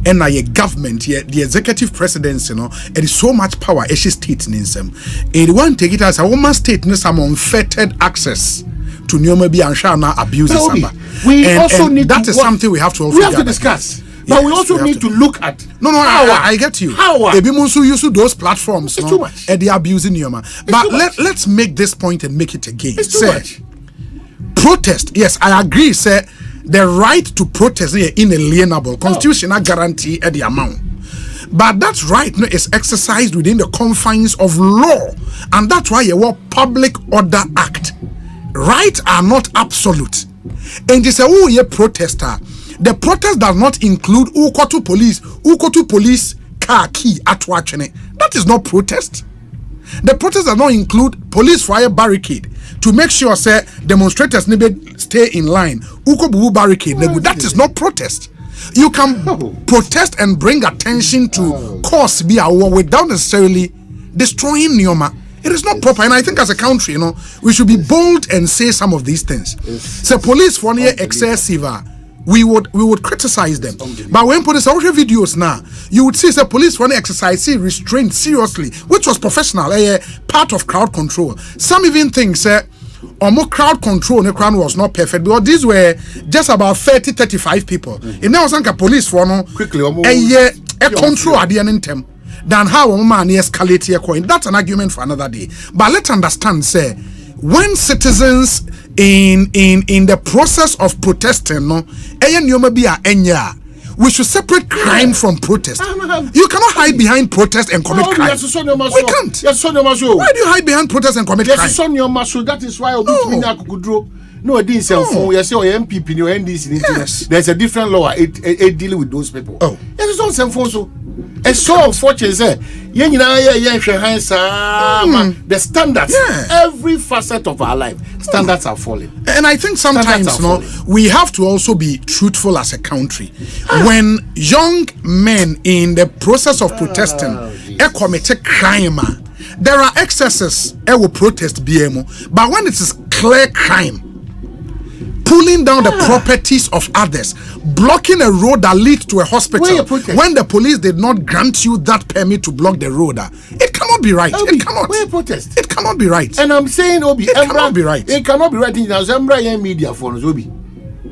and a government, the executive presidency, it is so much power. It's state in some. It won't take it as a woman state no some unfettered access to Nyomabi and Shana abuse.
We also need
that is something we have to also
discuss. But we also need to look at
I get you.
How
Ebimunsu use those platforms.
It's too much.
And they are abusing Nyoma. But let's make this point and make it again.
It's too much.
Protest. Yes, I agree. Say the right to protest is inalienable. Constitutional guarantee at the amount. But that right is exercised within the confines of law. And that's why you want Public Order Act. Rights are not absolute. And they say, oh, you're protester. The protest does not include uko to police car key at watching. That is not protest. The protest does not include police fire barricade to make sure say demonstrators need stay in line. Uko bubu barricade. That is not protest. You can protest and bring attention to cause be a war without necessarily destroying Nyoma. It is not proper, and I think as a country, we should be bold and say some of these things. Say police for near excessive. We would criticize them. But when police are videos now, you would see the police when exercise restraint seriously, which was professional, part of crowd control. Some even think more crowd control the crowd was not perfect because these were just about 30-35 people. And now some police for quickly control at the end of than how a man escalate your coin. That's an argument for another day. But let's understand, when citizens in the process of protesting, we should separate crime from protest. You cannot hide behind protest and commit crime. We can't. Why do you hide behind protest and commit crime?
That is why no, it didn't say you say MPP or NDC. There's a different law. It dealing with those people. Oh, yes, it's not so. It's so unfortunate. The standards, every facet of our life, standards are falling.
And I think sometimes, we have to also be truthful as a country. When young men in the process of protesting commit a crime, there are excesses. Will protest BMO, but when it is clear crime, pulling down the properties of others, blocking a road that leads to a hospital when the police did not grant you that permit to block the road, it cannot be right. It cannot.
Protest.
It cannot be right.
And I'm saying, Obi,
it cannot be right.
It cannot be right in Zambia media for us, Obi.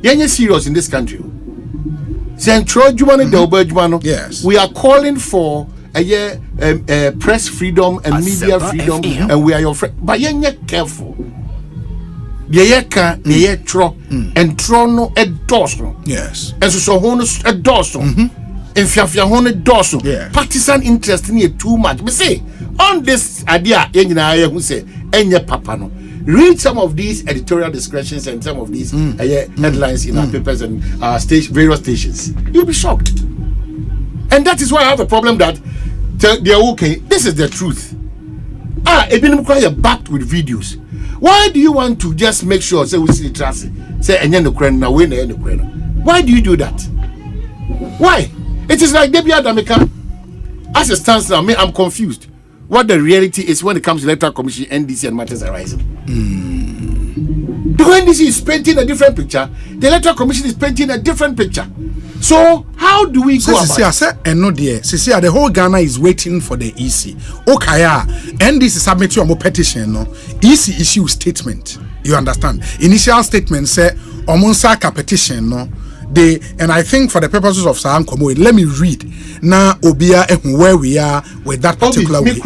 You're serious in this country. Yes. We are calling for press freedom and media freedom, and we are your friend. But you're careful. And trono a dorsal.
Yes.
And so honest a dorsal. And Fiafia honed dorsal. Partisan interest in it too much. But say, on this idea, who say, Enya Papano. Read some of these editorial discretions and some of these headlines in our papers and various stations. You'll be shocked. And that is why I have a problem that they're okay. This is the truth. It didn't require backed with videos. Why do you want to just make sure say we see the trust say why do you do that? Why? It is like Debbie Adameka. As it stands now, I'm confused. What the reality is when it comes to electoral commission, NDC and matters arising. The NDC is painting a different picture. The electoral commission is painting a different picture. So how do we go about
it? The whole Ghana is waiting for the EC. Okay, and this is submitting a petition. No, EC issue statement. You understand? Initial statement say omunsaka petition. No, and I think for the purposes of Saham Komo, let me read now obia where we are with that particular way.
Me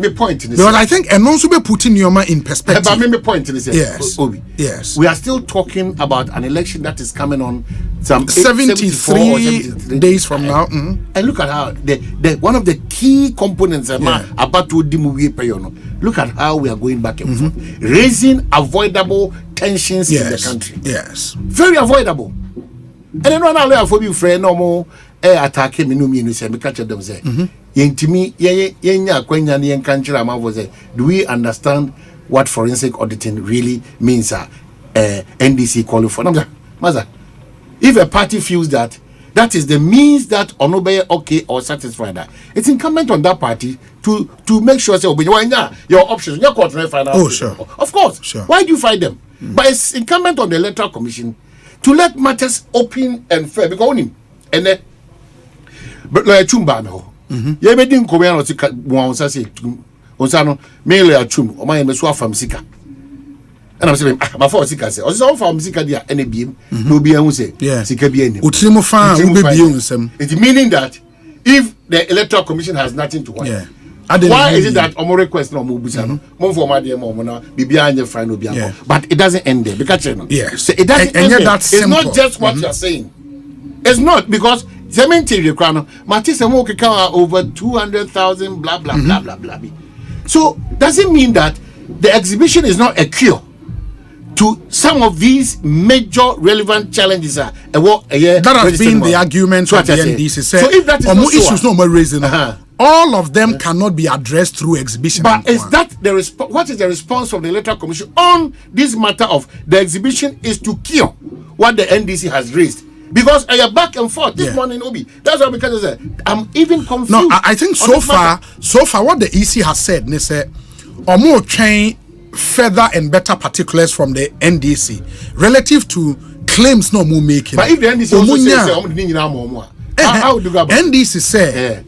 point in this.
Because I think and also be putting Yoma in perspective.
Me point in this.
Yes.
Obi.
Yes.
We are still talking about an election that is coming on some
73 days from now. Mm-hmm.
And look at how the one of the key components about to look at how we are going back and forth, raising avoidable tensions in the country.
Yes.
Very avoidable. And then one hour for you friend no more attack me no me say me catch them say yentimi yenya kwenya ne yankanchira amavo say do we understand what forensic auditing really means NDC calling for maza if a party feels that that is the means that onobe okay or satisfied that it's incumbent on that party to make sure say your options your court final.
Oh sure,
of course,
sure.
Why do you fight them? But it's incumbent on the electoral commission to let matters open and fair because on him and then but like chumba no ye be din ko no tika won sa say onsano me le achum o man me so afam sika and I'm saying my for sika say o so afam sika dia ene biem no bia hu say sika bia ni
utrimo fa wo be biem nsem
it meaning that if the electoral commission has nothing to work why is it that omo request no mo busa no mo for ma de mo na bibia anye fine no bia but it doesn't end there because so it doesn't end there. It's not just what you are saying. It's not because cemetery crown matisa mo keka over 200,000 blah blah blah blah blah. So does it mean that the exhibition is not a cure to some of these major relevant challenges that
has been the argument of the NDC.
So if that is not
issues no more raising all of them cannot be addressed through exhibition.
But is that the what is the response from the electoral commission on this matter of the exhibition is to cure what the NDC has raised? Because I am back and forth this morning, Obi. That's why because I said I'm even confused.
No, I think so far what the EC has said, they say more train further and better particulars from the NDC relative to claims no more making.
But if the NDC also says how do you go
NDC say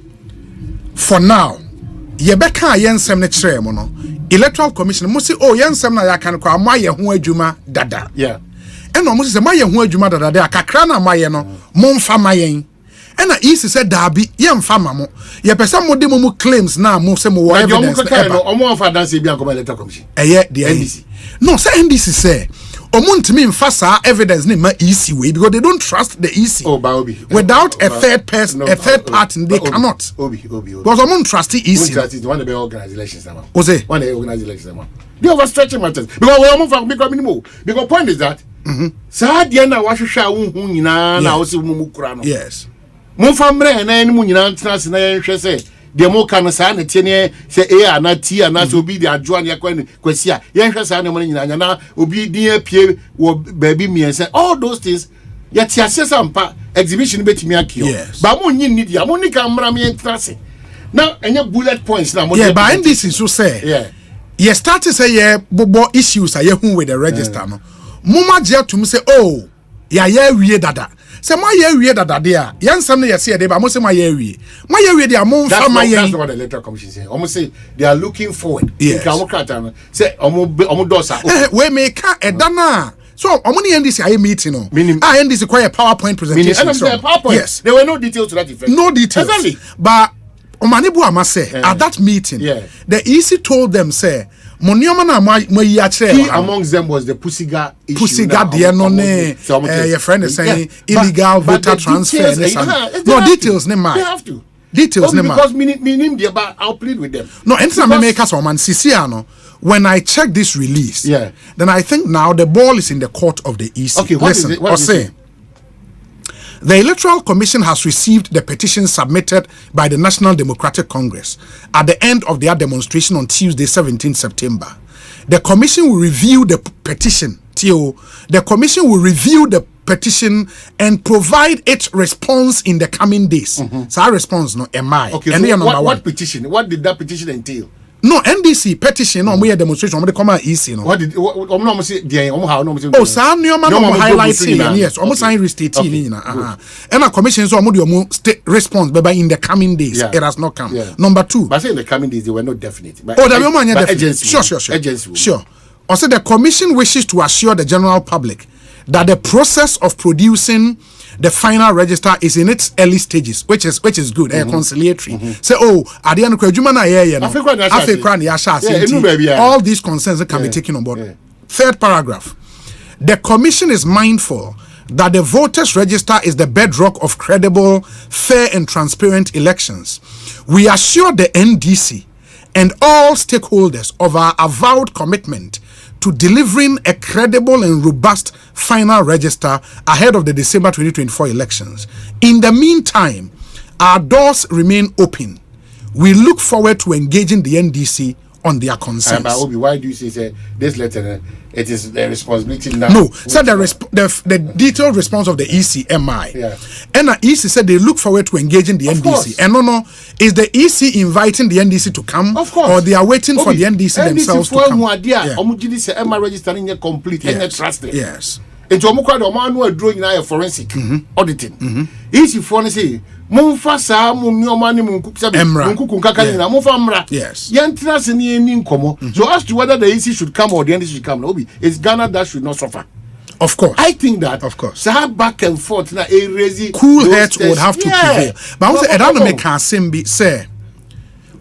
for now yebeka yensem ne kire mo no electoral commission mo say yensem na ya kan kwa ma ye ho adwuma dada eno mo say ma ye ho adwuma dada de akakra na ma ye no mo mfa ma yen ena isi say dabi ye mfa ma mo ye pese mo de mo claims na mo say mo evidence
no omo mfa dance bi an electoral commission
the NDC no say NDC say omuntimi mfa sa evidence ne ma EC way because they don't trust the EC. Without a third person, a third party, they cannot. Because omun trust the EC.
The one that organize elections now.
Osei.
One that organize elections now. They overstretching matters because we omun for because minimum. Because point is that sa dia na wahwehwa wo hu nyina na wo se mu kura no.
Yes.
Mo famre na ene mu nyina ntena se na yenhwe se de mo kan sa na tie ne se na ti na so obi de adwoa ne kwasi a yenhwe sa na mo nyina nya na obi din apie wo baby miense all those things yet sampa exhibition betimi akio ba mo nyin ni dia mo ni kan mra me ntena se na enye bullet points na mo
but NDC so say ye start to say ye bobo issues are ye hu with the register no mo ma je atum say ya wie dada say ma ya wie dada de a yansam ne yesi de ba mo say ma ya wie de a mo mfa ma
that's what the electoral commission say almost say they are looking forward say omo dosa
we make edana so omo ni NDC aye meeting no NDC quite a PowerPoint presentation
yes there were no details to that effect
no details exactly but Omanibu Amase at that meeting the EC told them say Monioma na key
amongst them was the Pusiga issue.
Pusiga de no ne your friend is saying illegal voter transfer. No details ne ma.
They have to.
Details ne ma.
Because minim dey but I'll plead with them.
No, anytime I make us man Sisiano when I check this release, then I think now the ball is in the court of the EC.
Okay,
listen, Osei. The Electoral Commission has received the petition submitted by the National Democratic Congress at the end of their demonstration on Tuesday, 17 September. The Commission will review the petition. The Commission will review the petition and provide its response in the coming days. So our response, no, am I?
Okay, so what petition? What did that petition entail?
No, NDC petition no more demonstration. They come out easy. No.
What did say?
Oh, some new man highlighting. Yes, almost sign restating. And a commission so state response, but in the coming days, it has not come. Number 2.
But in the coming days, they were not definite.
Oh, the woman definite. Sure. Also, the commission wishes to assure the general public that the process of producing the final register is in its early stages, which is good, conciliatory. Say, at the end of the all these concerns can be taken on board. Third paragraph. The commission is mindful that the voters' register is the bedrock of credible, fair, and transparent elections. We assure the NDC and all stakeholders of our avowed commitment to delivering a credible and robust final register ahead of the December 2024 elections. In the meantime, our doors remain open. We look forward to engaging the NDC on their concerns.
But Obi, why do you say this letter? It is the responsibility now.
No, said the detailed response of the ECMI. And the EC said they look forward to engaging the NDC. And no, is the EC inviting the NDC to come?
Of course.
Or they are waiting for the NDC themselves to come?
NDC registering complete and trusted.
Yes.
It's almost the man who are drawing now forensic auditing. Easy for say. Mumfasa munyomani munkukunkaka mumfamra.
Yes.
Yantrasi ni nkomo. So as to whether the EC should come or the NDC should come, it's Ghana that should not suffer.
Of course.
I think that.
Of course.
So have back and forth na a raising
cool heads would have to prevail. But I don't make Asempa say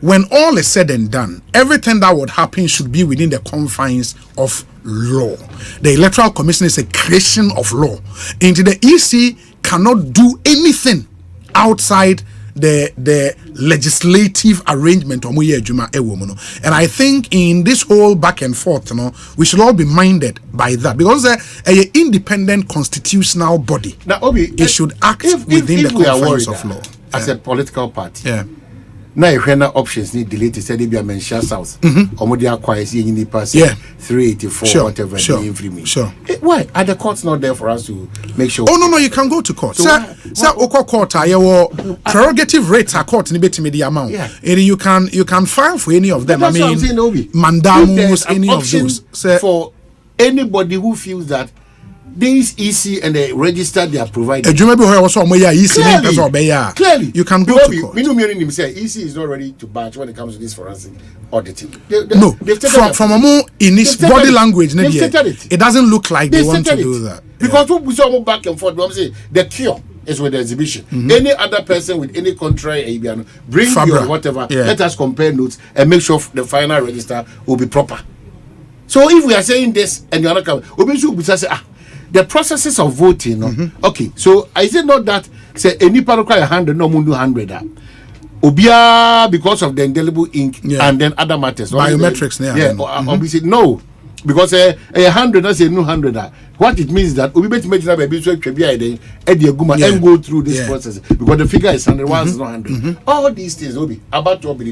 when all is said and done, everything that would happen should be within the confines of law. The Electoral Commission is a creation of law. And the EC cannot do anything outside the legislative arrangement. And I think in this whole back and forth, we should all be minded by that, because an independent constitutional body,
now, Obi,
it should act within the confines of law.
As a political party.
Yeah.
Now, if options need deleted, say they be a mention south. Or they acquire in the past 384, whatever.
Sure.
Why are the courts not there for us to make sure?
Oh no, you can go to court. Sir, court prerogative rates are court in the amount. And you can file for any of them.
But I mean,
mandamus, any of those.
For anybody who feels that this EC and the register they are providing.
Clearly, you can go to court.
EC is not ready to batch when it comes to this forensic auditing.
From in its body language, it doesn't look like they want to do that.
Because we saw back and forth, the cure is with the exhibition. Any other person with any contrary bring your whatever, let us compare notes and make sure the final register will be proper. So if we are saying this and the other coming, we should say, the processes of voting, okay, so is it not that say any part require 100, no mundu 100 Obia because of the indelible ink and then other matters.
Biometrics,
we said no. Because 100 that's a new 100. What it means is that we better make sure and go through this process because the figure is 100, one is not 100. All these things will be about to be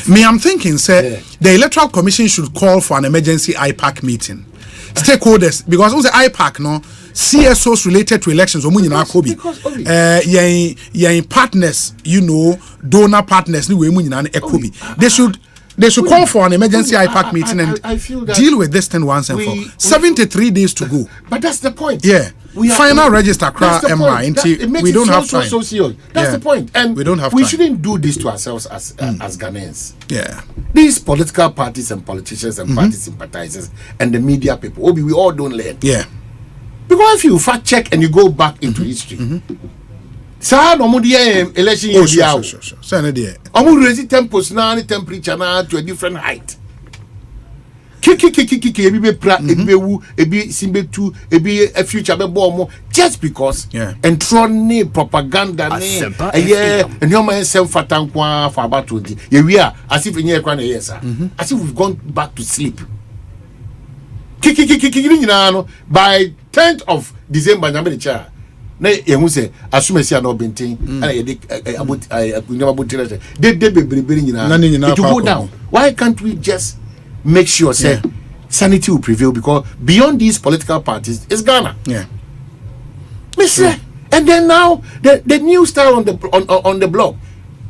Me, I'm thinking, sir, the Electoral Commission should call for an emergency IPAC meeting. Stakeholders, because also IPAC, CSOs related to elections, partners, donor partners, they should call for an emergency IPAC meeting and deal with this thing once and for 73 days to go.
But that's the point.
Final register, we don't have time.
That's the point. And
we don't have
we
time.
shouldn't do this to ourselves as Ghanaians. These political parties and politicians and party sympathizers and the media people, we all don't learn. Because if you fact check and you go back into history, election raise tempos now temperature now to a different height. Just because and throwing propaganda and your man self for about 20 we are as if in year as if we've gone back to sleep. By 10th of December, na you say assume say no bintin they go down. Why can't we just make sure say sanity will prevail, because beyond these political parties is Ghana. And then now the new style on the block,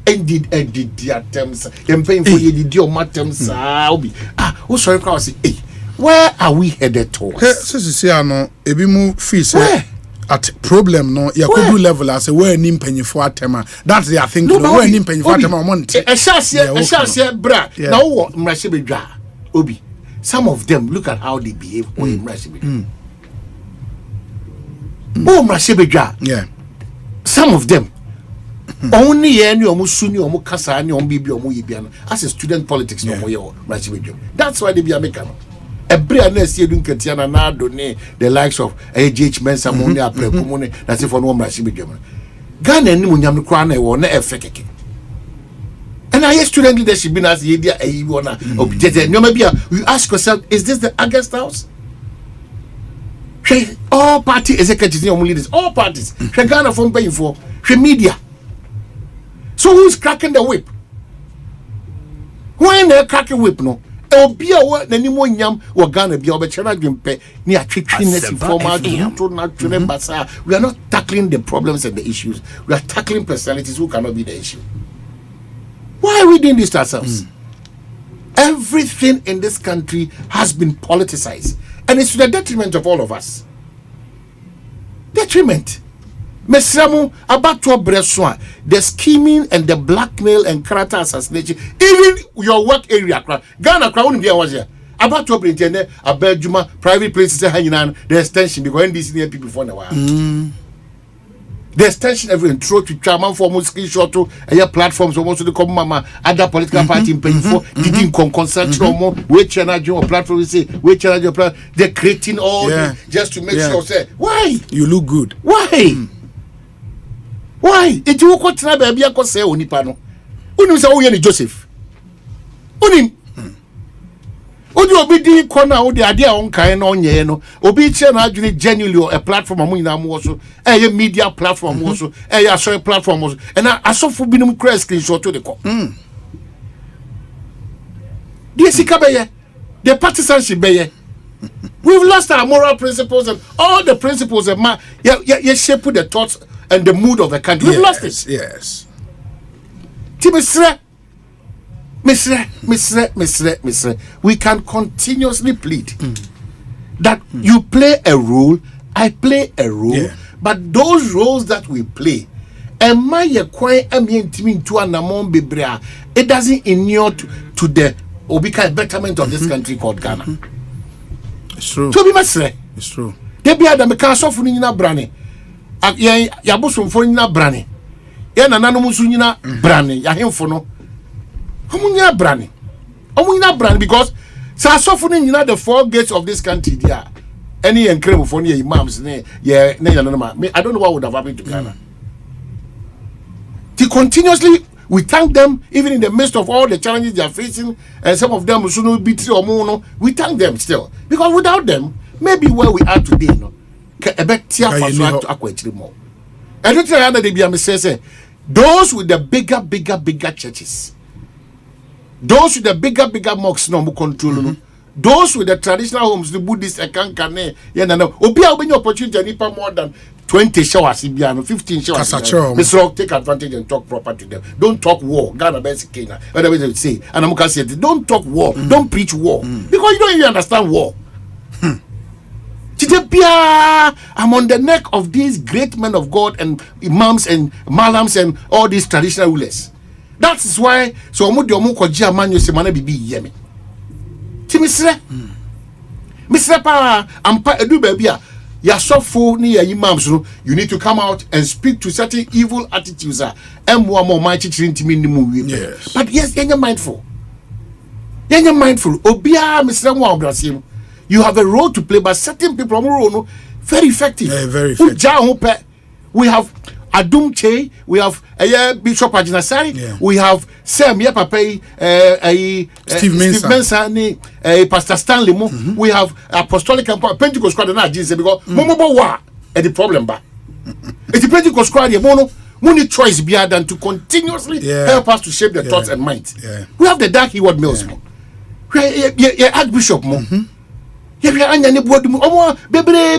ended the attempts. I'm paying for you the attempts. Oh, sorry, I say, hey, where are we headed towards?
So no, ebi mu free say at problem no ya could do level as a where nim penny for atema. That's the thing. No, where nim penny for atema month.
A shall bra. Now what Mrashibedra Obi. Some of them look at how they behave when Mrashibedra. Oh, Mrashibedra.
Yeah.
Some of them. Only any omusuni omukasa any ombibi omuyibiano as a student politics no moyo Mrashibedra. That's why they be American. Every next year doing Katiana na donate the likes of AGH Mensa money aprekumone that's for no Mrashibedra. Ghana ni munyam kwa na e wo na efekeke. And I hear student leadership been as the idea you wanna object. No, maybe you ask yourself, is this the August House? All party executives, leaders, all parties. Ghana from paying for media. So who's cracking the whip? When they crack a whip, no? Be a word, any more yam or Ghana be over China Gimpe near Trickness informal. We are not tackling the problems and the issues. We are tackling personalities who cannot be the issue. Why are we doing this to ourselves? Everything in this country has been politicized, and it's to the detriment of all of us. Detriment. Mesramu about to Breswa, the scheming and the blackmail and character assassination, even your work area. Ghana crowd be was here. About to bring a Belgium private places hanging on the extension because NDC people for a while. The extension everyone throw to chairman for screenshot to a platforms almost to the common mama other political party paying for didn't consent no more which channel platform say which channel your plan they're creating all just to make sure say why
you look good
why it will go to baby I say onipa no unu say wo Joseph uni Odi obi di corner odi ade a onkan na onye no obi che na adwene genuinely a platform amu nyina mo so media platform mo so sorry platform mo so and asofo binum crash screenshot to the call the sika beye the partisanship beye we've lost our moral principles and all the principles of man shape the thoughts and the mood of the country. We've lost it.
Yes.
Mr. We can continuously plead that you play a role, I play a role, but those roles that we play, it doesn't inure to the betterment of this country called Ghana.
It's true.
It's true. They be Adam Castle for Nina Brani. Yabusum for Nina Brani. Yana Nanomusunina Brani, Yahimfono. Omunya brand because so suffering the four gates of this country there. Any incredible for your imams I don't know what would have happened to Ghana. Continuously we thank them even in the midst of all the challenges they are facing, and some of them should be we thank them still because without them maybe where we are today a better more. And those with the bigger churches, those with the bigger mosques no control those with the traditional homes the Buddhist akankane obi a obenya opportunity nipa more than 20 showers 15 showers Mr. take advantage and talk proper to them. Don't talk war. Ghana basic Kenya whatever they say and I'm say don't talk war, don't preach war because you don't even understand war. I'm on the neck of these great men of God and imams and malams and all these traditional rulers. That is why so omu koja man you say man bibi yemi. Ti misre pa ampa edu baby a ya sofo ni ya imams no you need to come out and speak to certain evil attitudes emwa mo man chichiri ntimi nimu wi. But yes you're mindful obia misre mo obrasem you have a role to play but certain people no very effective.
Very effective.
We have Adum Che, we have Bishop Ajinasari, we have Sam Papa,
Steve
Mensa, Pastor Stanley Mo, we have Apostolic and Pentecost Squad and Jesus because Momo Wa at the problem ba. It's the Pentecost Squad mono money choice beyond than to continuously help us to shape the thoughts and minds. We have the Dark Heward Mills Mo. Archbishop Mo. Bebre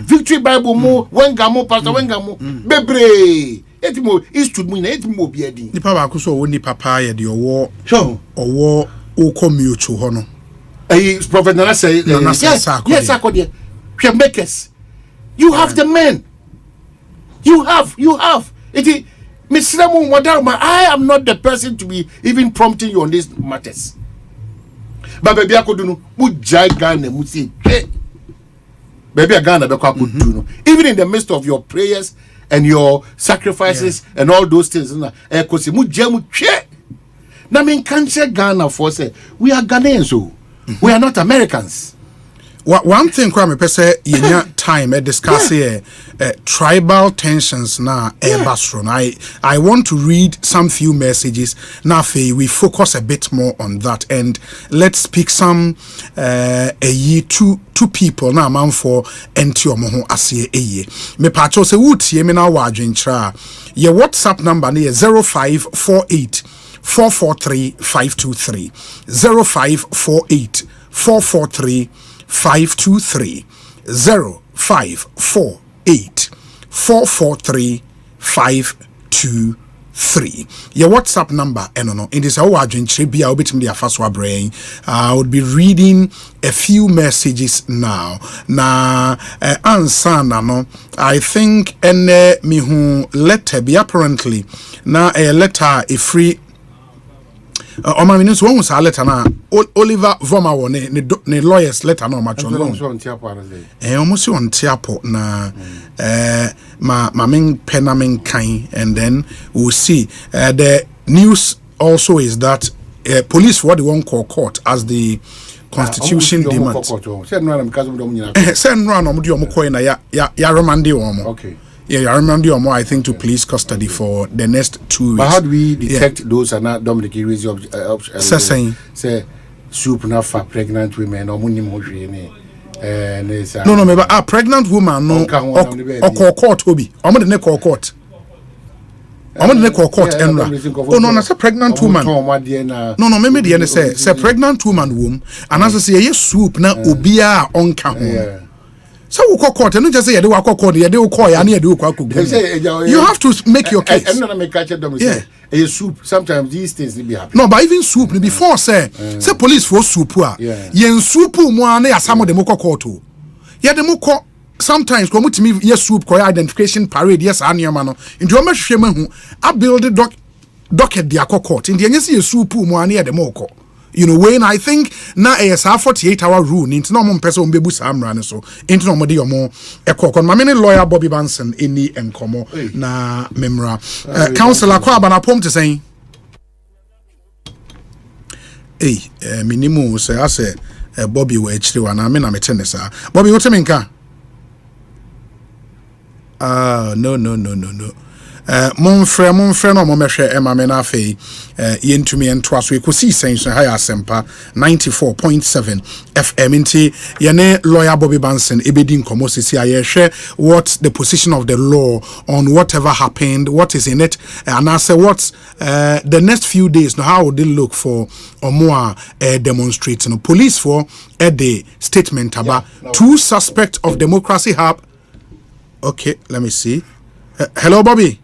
Victory Bible mo Wengamo Pastor Wengamo Bebre etimo institute mu na etimo obi adi
nipa ba ko so wo nipa pa ye de owo o mutual ho no
prophet Nana say yes akode hwe makers you have the men you have it Mr. Madam, I am not the person to be even prompting you on these matters. But baby, I could do no. Ghana, baby, Ghana, even in the midst of your prayers and your sacrifices and all those things, na mean, can't say Ghana for say we are Ghanaians, we are not Americans.
One thing kwame pese yenya time discuss here tribal tensions na basron. I want to read some few messages now. We focus a bit more on that and let's pick some two people na man for enti omo ho ase eye me pacho se wutie me na wadwen kra ye WhatsApp number na 0548 443 523 0548 443 523 0548 443 523. Your WhatsApp number, no. In this hour, I would be reading a few messages now. Answer no. I think me who letter be apparently na a letter a free. Minutes one was a letter na Oliver Voma ne lawyers letter no match on almost on tiapo na ma main penamin kind and then we'll see the news also is that police what they won't call court as the constitution demands send run okay. Yeah, I remember you more, I think, to police custody for the next 2 weeks.
But how do we detect those are not Dominic reason of
saying
say soup enough for pregnant women or money more
no, maybe a pregnant woman no or court Obi. I'm the neck or court. I'm the neck or court oh no, that's a pregnant woman. No, maybe the end say pregnant woman womb and as I say yes soup na obia on count. So we call court and just say you call court, you call you have to make your case.
I'm not make catch them. Yeah, a soup. Sometimes these things be happen.
No, but even soup before say police for soup. Yen soup mo na some of them call court. Yeah, them call sometimes come to me yes soup call identification parade yes aniama no. Into o mehwehwe hu I build the docket dia court. In the yes soup mo na dem call. You know, when I think na a 48-hour rule into no more person be busamran so into no more more a my many lawyer Bobby Banson in the encomo na memra councillor Kwabena pom to say minimum say I say Bobby we actually one I mean I'm a tennis Bobby what you mean ka no Monfrey no momehwe emamena afei yentumi entwa so Ekosiisen so high Asempa 94.7 FM inti yene lawyer Bobby Banson ebedi nkomo sisi ayehwe what the position of the law on whatever happened, what is in it, and I say what's the next few days now how would they look for or more demonstrating police for the statement about two suspects of Democracy Hub. Okay, let me see. Hello Bobby.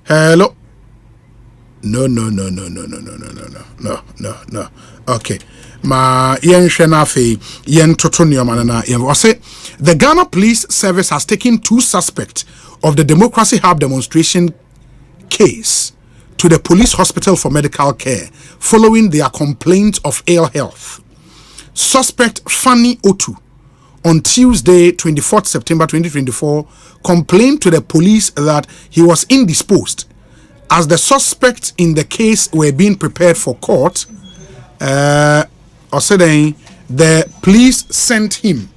Hello. No. Okay. Ma yen shenafe yen totonio manana yen wase. The Ghana Police Service has taken two suspects of the Democracy Hub demonstration case to the police hospital for medical care following their complaint of ill health. Suspect Fanny Otu on Tuesday, 24th September 2024, complained to the police that he was indisposed. As the suspects in the case were being prepared for court, the police sent him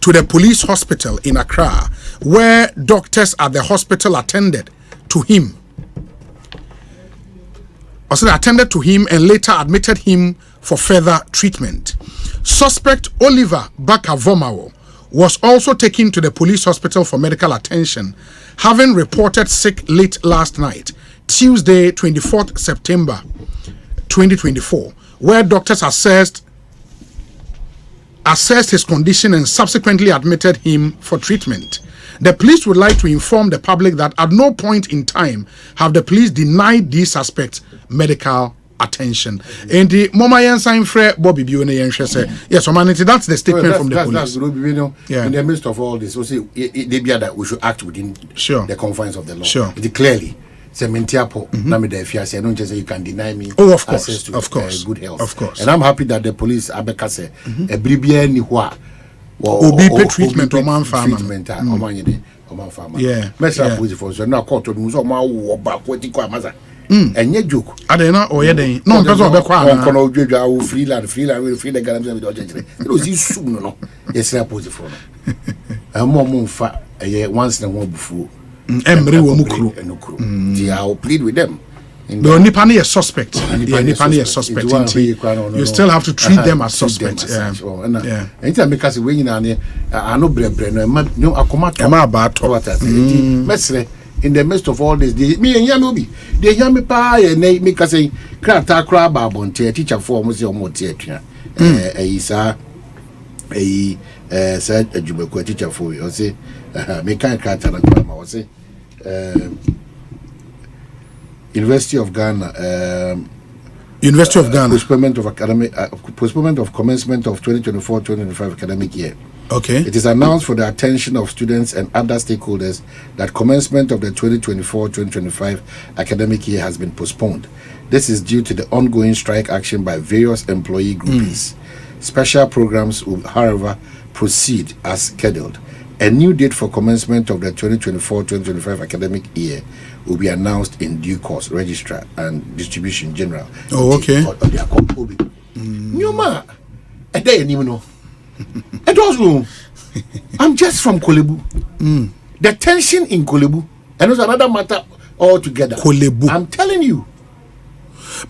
to the police hospital in Accra, where doctors at the hospital attended to him. Attended to him and later admitted him for further treatment. Suspect Oliver Bakavomawo was also taken to the police hospital for medical attention, having reported sick late last night, Tuesday, 24th September 2024, where doctors assessed his condition and subsequently admitted him for treatment. The police would like to inform the public that at no point in time have the police denied these suspects medical attention. In the Momayan sign Fred Bobby Bune yes, humanity, that's the statement from the police.
In the midst of all this, we say that we should act within the confines of the law.
Sure.
Clearly. I don't just say you can deny me
access
to good health.
Of course.
And I'm happy that the police abekase a bribia ni hwa
obi treatment or man farmer. Yeah.
Mesa police for so na court no so ma wo ba kwati kwa maza. Enye joke.
Adena oyeden. No person obekwa
na. Kono odwedwa wo free the galam be do jejere. It was isu no. Yes na police for no. Mo mfa once na one bufu.
Emre wo mukru.
I will plead with them.
The Nipani is suspect. Nipani is suspect. You still have to treat them as suspect.
Anytime because we I know bre no akoma
bad
mesre in the midst of all this me and Yamobi they hear me pa me say krata kra ba bonte teacher for mo say o mo tie atua isa said Jubeko teacher for you say me kan krata na kra ma say University of Ghana postponement of commencement of 2024-2025 academic year.
Okay.
It is announced for the attention of students and other stakeholders that commencement of the 2024-2025 academic year has been postponed. This is due to the ongoing strike action by various employee groupings. Special programs will, however, proceed as scheduled. A new date for commencement of the 2024-2025 academic year will be announced in due course. Registrar and Distribution General.
Oh, okay.
Nyoma, a day you know. It was I'm just from Kolebu. The tension in Kolebu, and it's another matter altogether.
Kolebu.
I'm telling you.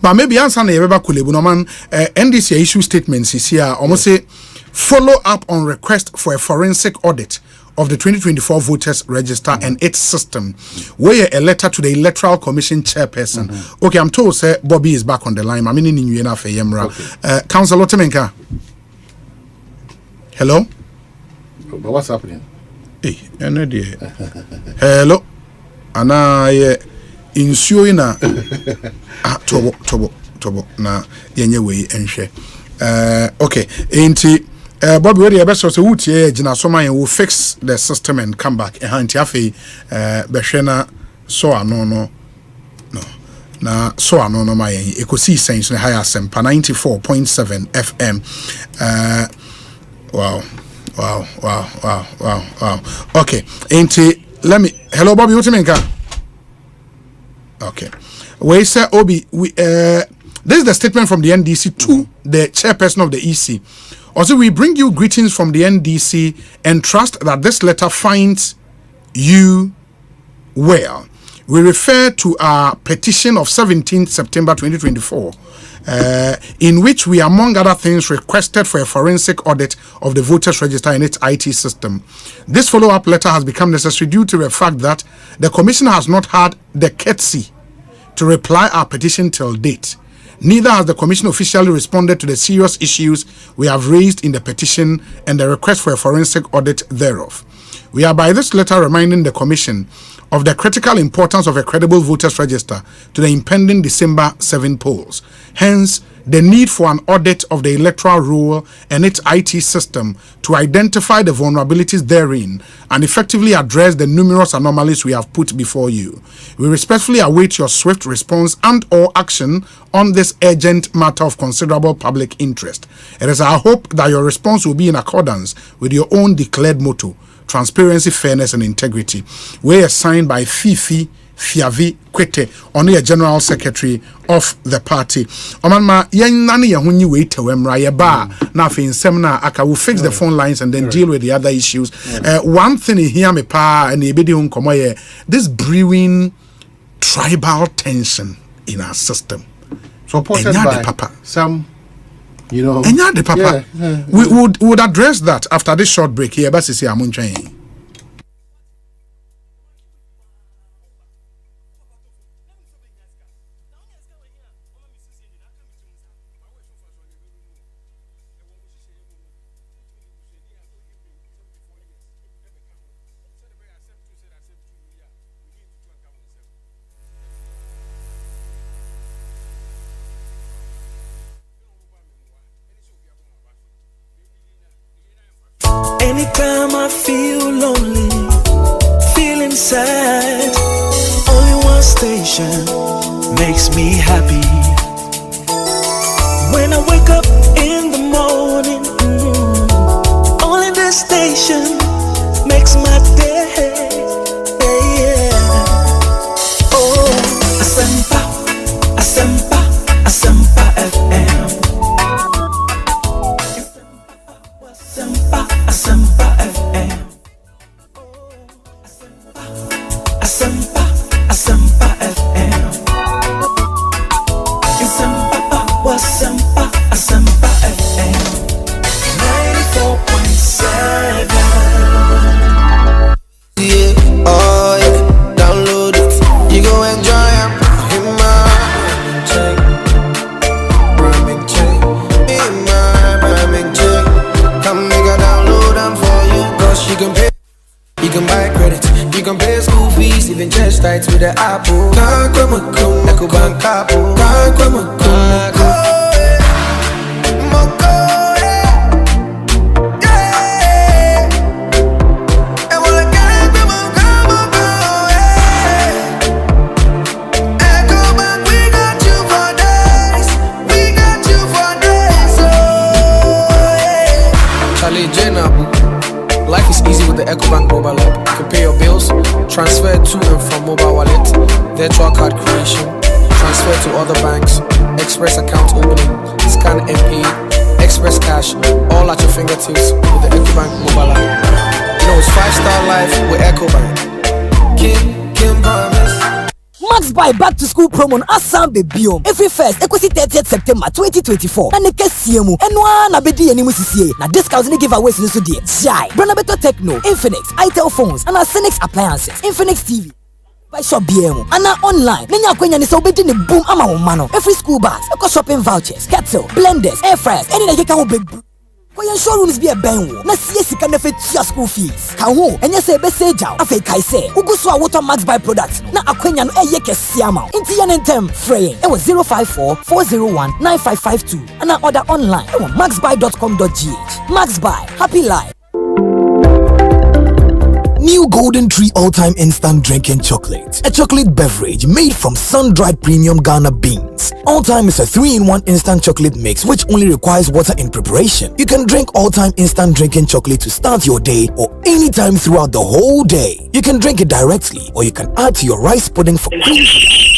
But maybe answer na yeba Kolebu no man. NDC issue statements is here. Almost say follow up on request for a forensic audit of the 2024 voters register and its system, where a letter to the Electoral Commission chairperson. Okay, I'm told sir Bobby is back on the line. I mean in Yena for Yemra. Councillor Temenka. Hello?
But what's happening?
Hey, hello. Ana insuo ina tobo na yenye we enhwe. Okay, enti Bobby, where the best so wutie gina so man will fix the system and come back. Anti afi behwe so ano na so ano no my Ekosiisen so high Asempa 94.7 FM. Wow. Okay, let me. Hello, Bobby. What do you mean? Okay. We say Obi. This is the statement from the NDC to the chairperson of the EC. Also, we bring you greetings from the NDC and trust that this letter finds you well. We refer to our petition of 17th September 2024, in which we, among other things, requested for a forensic audit of the voters register and its IT system. This follow-up letter has become necessary due to the fact that the Commission has not had the courtesy to reply our petition till date. Neither has the Commission officially responded to the serious issues we have raised in the petition and the request for a forensic audit thereof. We are by this letter reminding the Commission of the critical importance of a credible voters register to the impending December 7 polls. Hence, the need for an audit of the electoral roll and its IT system to identify the vulnerabilities therein and effectively address the numerous anomalies we have put before you. We respectfully await your swift response and or action on this urgent matter of considerable public interest. It is our hope that your response will be in accordance with your own declared motto: transparency, fairness, and integrity. We are signed by Fifi Fiavi Kwete, only a general secretary of the party. Omanma yen nani ya hunyi wait wemra ye ba na fe nsem aka will fix the phone lines and then deal with the other issues. One thing here me pa and ebedi hun komo ye this brewing tribal tension in our system.
Supported by some, you know.
Enya de papa. We would address that after this short break here. But see amunchen.
Anytime I feel lonely, feeling sad, only one station makes me happy. When I wake up in the morning, only this station makes my day. Yeah. Oh, Asempa, Asempa, Asempa FM. Asempa, Asempa FM. Asempa, Asempa FM. Asempa, Asempa FM. 94.7.
Yeah, oh yeah, download it. You go enjoy it. In my check, Birmingham check. In my Birmingham check. Come make a download them for you. Cause you can pay, you can buy credit, you can pay school fees, even chest tights with the Apple. Can't come and come, Echo Bank Apple. Can't come and come. Life is easy with the EcoBank mobile app. You can pay your bills, transfer to and from mobile wallet, virtual card creation, transfer to other banks, express account opening, scan and pay, express cash, all at your fingertips with the EcoBank mobile app. You know it's 5-star life with EcoBank. Kim promise.
Max buy back to school promo on Asante Biom. Every first, Ekosi 30th September 2024. And the Kesiemu. And one abedi any musicie. Now discounts and giveaways in the studio. Jai. Branabeto Techno, Infinix, Itel phones, and Asenix appliances. Infinix TV. By shop BM. And now online. Nenya kwenya ni obedi ni boom ama umano. Every school bus. Eko shopping vouchers. Kettle, blenders, air fryers. Any na keka ho big. Kwa your showrooms be a benwo. Na CS can fit your school fees. Ka ho, enye se be say jaw. Afa kai say, ugu so water Max buy products. Na akwenya no eye kesi ama. Inti yan entem fraying. It was 054-401-9552. And now order online. It was maxbuy.com.gh. Max Buy. Happy life. New Golden Tree All-Time Instant Drinking Chocolate. A chocolate beverage made from sun-dried premium Ghana beans. All-Time is a 3-in-1 instant chocolate mix which only requires water in preparation. You can drink All-Time Instant Drinking Chocolate to start your day or anytime throughout the whole day. You can drink it directly or you can add to your rice pudding for cream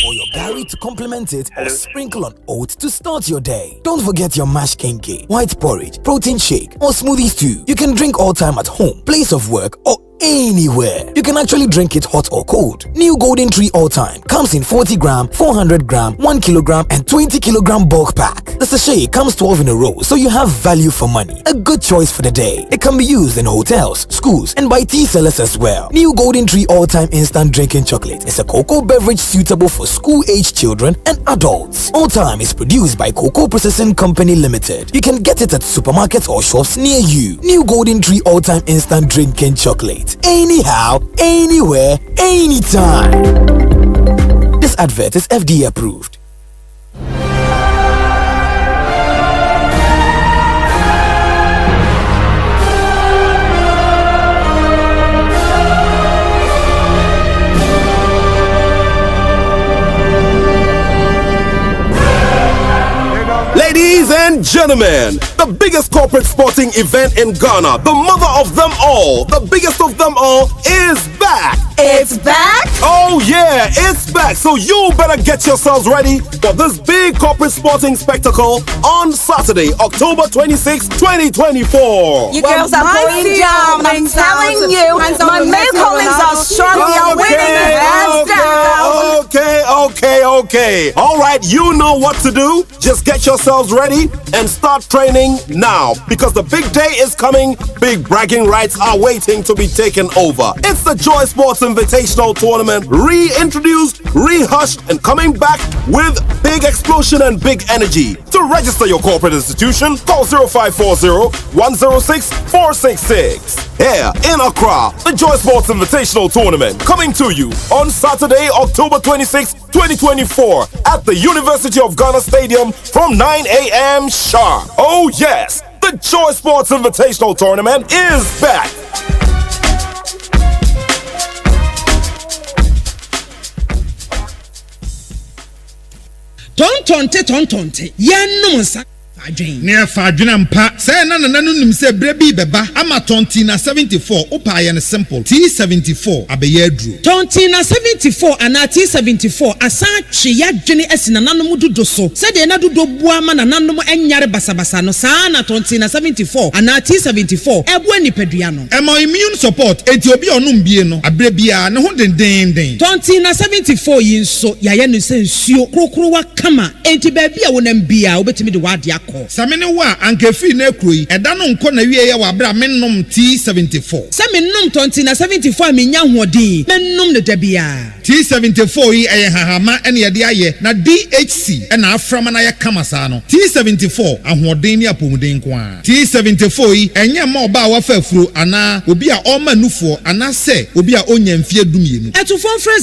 or your berry to complement it or sprinkle on oats to start your day. Don't forget your mashed kenke, white porridge, protein shake or smoothies too. You can drink All-Time at home, place of work or anywhere. You can actually drink it hot or cold. New Golden Tree All-Time comes in 40 gram, 400 gram, 1 kilogram and 20 kilogram bulk pack. The sachet comes 12 in a row, so you have value for money. A good choice for the day. It can be used in hotels, schools and by tea sellers as well. New Golden Tree All-Time Instant Drinking Chocolate is a cocoa beverage suitable for school-aged children and adults. All-Time is produced by Cocoa Processing Company Limited. You can get it at supermarkets or shops near you. New Golden Tree All-Time Instant Drinking Chocolate. Anyhow, anywhere, anytime. This advert is FDA approved.
Ladies and gentlemen, the biggest corporate sporting event in Ghana, the mother of them all, the biggest of them all, is back.
It's back?
Oh yeah, it's back. So you better get yourselves ready for this big corporate sporting spectacle on Saturday, October 26, 2024.
You girls are going down. I'm telling you, my male colleagues are strong. We are winning hands down.
Okay. All right, you know what to do. Just get yourselves ready and start training now because the big day is coming. Big bragging rights are waiting to be taken over. It's the Joy Sports Invitational Tournament, reintroduced, rehushed, and coming back with big explosion and big energy. To register your corporate institution, call 0540-106-466. Here in Accra, the Joy Sports Invitational Tournament coming to you on Saturday, October 26, 2024 at the University of Ghana Stadium from 9 a.m. sharp. Oh yes! The Joy Sports Invitational Tournament is back.
Tontonte. Yanumsa. Near Fadjuna Mpa, say Nananum say Brebi Beba, Ama Tontina 74, Opa and simple T74, Abeyedru. Tontina 74 and T74, Asanchi Yajini Esinanamudu doso, said the Nadu Buaman and Nanum and Yare Basabasano, Sana Tontina 74 and T74, Ebweni Pedriano. And my immune support, Ethiopia Numbieno, Abrebia, no one den. Tontina 74 yin so Yayanu says you Krokruwa Kama, Etibaby, I wouldn't be out to me the Wadiako. Samene wa ankefi na kroi eda no nko na wie ya wa bra mennom T74 Samennom tontina 74 menya hoɔden mennom ne dabia T74 yi ɛyɛ hahama ɛne yɛde ayɛ na DHC ɛna aframa na yɛ kama saa no T74 ahoɔden ne apɔmuden ko a T74 yi ɛnyɛ ma ɔba a wafa afuro ana obi a ɔma nufoɔ ana sɛ obi a onya mfie dumienu ɛtufon frɛ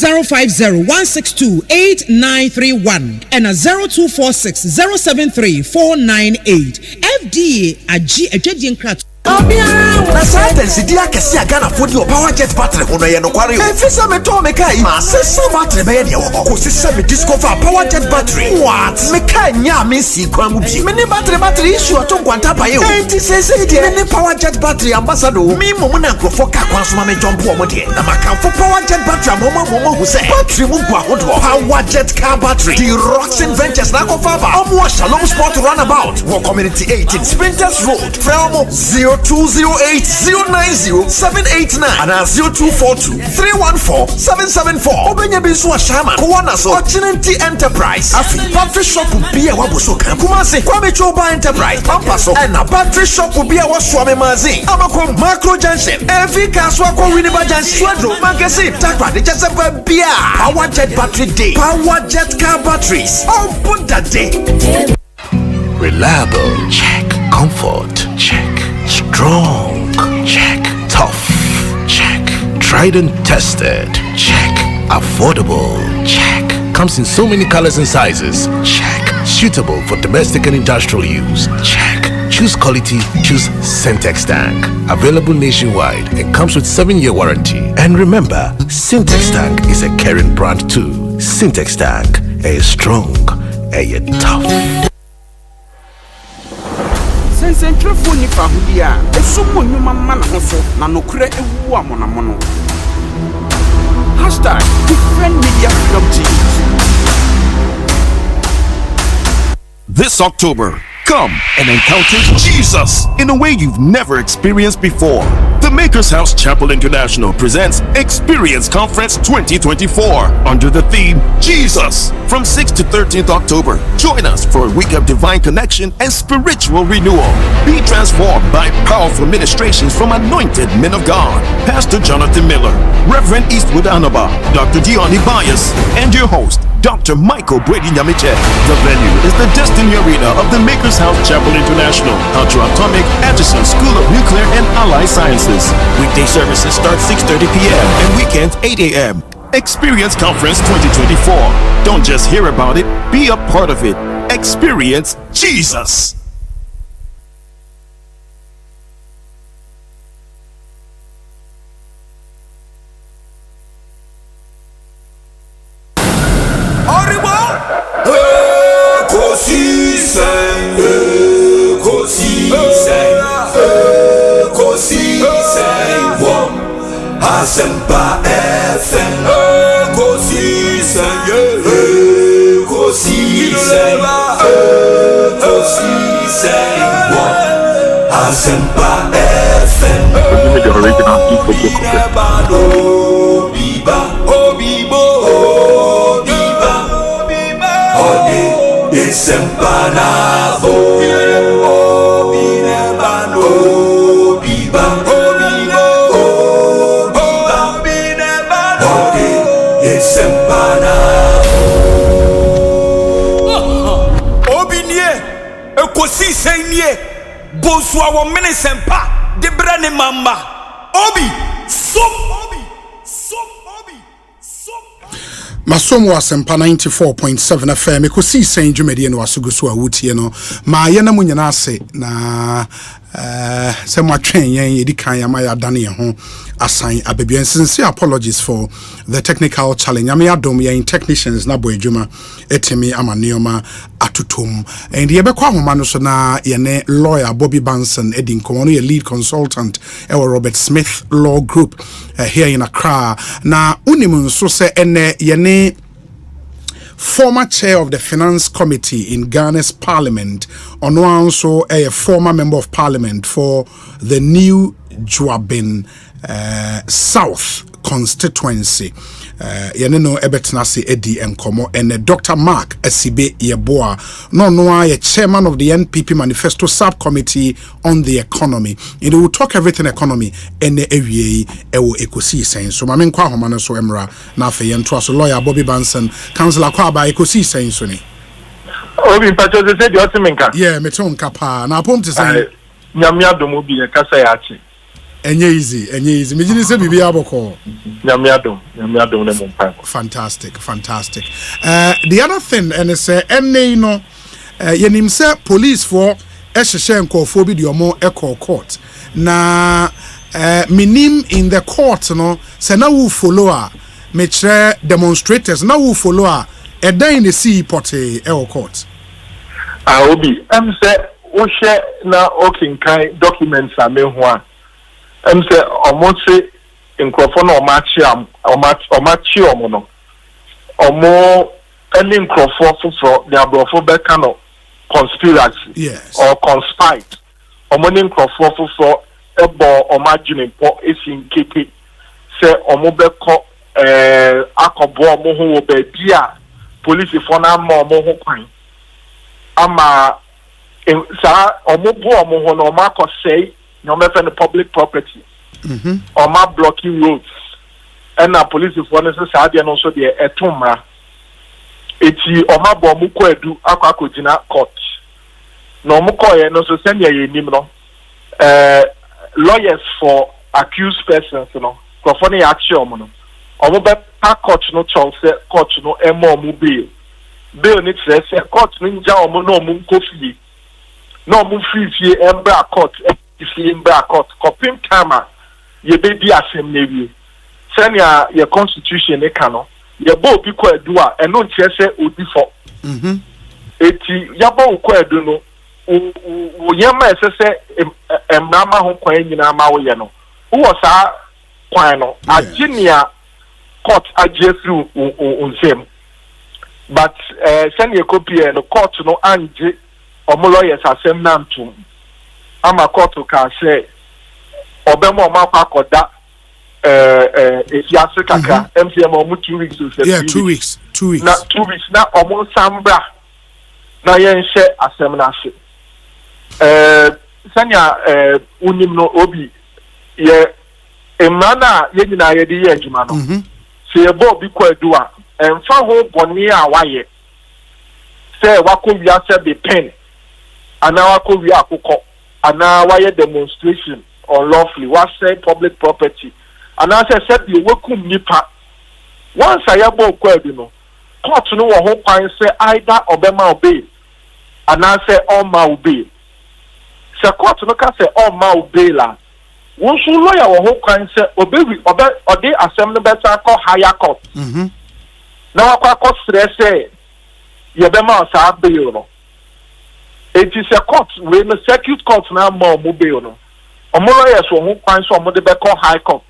050-162-8931 ɛna 0246-073-49 FDA Aji Ejedi Nkrat.
Na science dia kesi agana fodi o power jet battery hono ye no kware o efisa me to me kai ma sesa battery be ye de wo ko sesa me discover power jet battery what me kai nya me si kwan mu bi me ne battery issue to kwanta pa ye o enti sesa de me ne power jet battery ambassador me mo na nkrofo ka kwan so ma me jump o mo de na makamfo power jet battery mo hu se battery mu gwa hodo power jet car battery the Roxin Ventures na ko fa ba omo Shalom Sport runabout wo community 18 Sprinters Road from 0208-090-789 and 0242-314-774. Obenya Bisu Shaman, Kuwana so Ochinenti Enterprise. Afi, battery shop will be a wabuso Kumasi, Kwame Choba Enterprise, Pampaso, and a battery shop will be a waswame mazi. Amako Macro Junction, every Kaswako Winiba Junction, Swedro, Magazine, Takra, the Chesapeake Bia, Power Jet Battery Day, Power Jet Car Batteries. Oh, put that day.
Reliable, check. Comfort, check. Strong, check. Tough, check. Tried and tested, check. Affordable, check. Comes in so many colors and sizes, check. Suitable for domestic and industrial use, check. Choose quality, choose Syntex Tank. Available nationwide and comes with 7-year warranty. And remember, Syntex Tank is a caring brand too. Syntex Tank, a strong, a tough.
Sentrefo ni fa hudia esumo nyuma mana hoso na nokure ewu amonamono #different media freedom teams.
This October, come and encounter Jesus in a way you've never experienced before. The Maker's House Chapel International presents Experience Conference 2024 under the theme Jesus. From 6th to 13th October, join us for a week of divine connection and spiritual renewal. Be transformed by powerful ministrations from anointed men of God, Pastor Jonathan Miller, Reverend Eastwood Anaba, Dr. Dion Ibayas, and your host, Dr. Michael Brady Nyamiche. The venue is the Destiny Arena of the Maker's House Chapel International, Ultra-Atomic Atchison School of Nuclear and Allied Sciences. Weekday services start 6:30 p.m. and weekends 8 a.m. Experience Conference 2024. Don't just hear about it, be a part of it. Experience Jesus.
Asempa FM, Ekosiisen, Ekosiisen, Asempa FM. Ekosiisen ye Bonsu Omanhene sempa de brane mamba obi som
Masomo Asempa 94.7 FM Ekosiisen dwumadi no asuguso a wutie no ma ye na munyana ase na se mwatwen yen edikan ya ma ya dane ho asan abebian sincere apologies for the technical challenge. Am ya dom yen technicians na boy dwuma etimi amaneoma atutum and ye bekwa homa no so na ye ne lawyer Bobby Banson edin komo no ye lead consultant ewa Robert Smith Law Group here in Accra na unimu nso se ene ye ne former chair of the Finance Committee in Ghana's Parliament, and also a former member of Parliament for the new Kwabena South constituency. Yeneno ebetenase edi enkomo and Dr. Mark Asibe Yeboah, no chairman of the NPP manifesto subcommittee on the economy. And we will talk everything economy and ewie ewo Ekosiisen. So mamen kwa homano so emra na fe yentwa so lawyer Bobby Banson, councillor Kwaba Ekosiisen so ni.
Obi mpacho se di otimenka.
Yeah, meton kapa na apom te say
nyamia domo bi e kasa ya chi.
Enye easy. Mijini se bibi aboko.
Nyamiadom ne mumpa.
Fantastic. The other thing and say enne no yenim say police for ehhehye nkofo bi de omo echo court. Na minim in the court no say na wo follow a me kire demonstrators na wo follow a edan ne see porte court.
Obi am say wo hye na okinkan documents a me ho a say almost in Crofona or Machi no. Or any Crofo for the Abrofo kind conspiracy.
Yes.
Or conspired. Or money Crofo for a ball or margin is in Kiki. Say or Mobeko Akobo Moho Bedia police for now more Moho Ama in Sa or Mobo Moho no Marco say no matter the public property. Or my blocking roads. And the police for necessary and also the etumra. Eti or my bomuko edu akakojina court. No muko no so send ye nimno. Lawyers for accused persons no. Kofoni action no. Or be court no chance court no emo mu bail. Bail ni say court ninja omo no mu kofi. No mu free embra court. If you in court, copying camera, ye baby assembly. Send your constitution, a canon. Your boat be quite do and no chess would be for. Eti yabo quite do no. Yama say, Mama home coin in a mawayano. Who was our quino? A junior court I just through on same. But send your copy and the court no anji or more lawyers are same name to. Ama court can say obemo mapa koda if you ask kaka MCM omu 2 weeks to say
2 weeks
na 2 weeks na omu sambra na yen she asem na se sanya unim no obi ye emana ye nyina ye de ye adwuma no se ye bo bi kwa adu a emfa ho boni a waye se wako wi ase be pen ana wako wi akokọ ana why demonstration unlawfully what say public property and I said the wakum nipa once I have both kwadu no court no wo ho kwan say either obema obey and I say all ma obey say court no ka say all ma obey la won so lawyer wo ho kwan say obey ode assembly better call higher court na wakwa court say ye bema sa bail no. It is a court when a circuit court now more mobile no. Lawyers who find some of the call high court.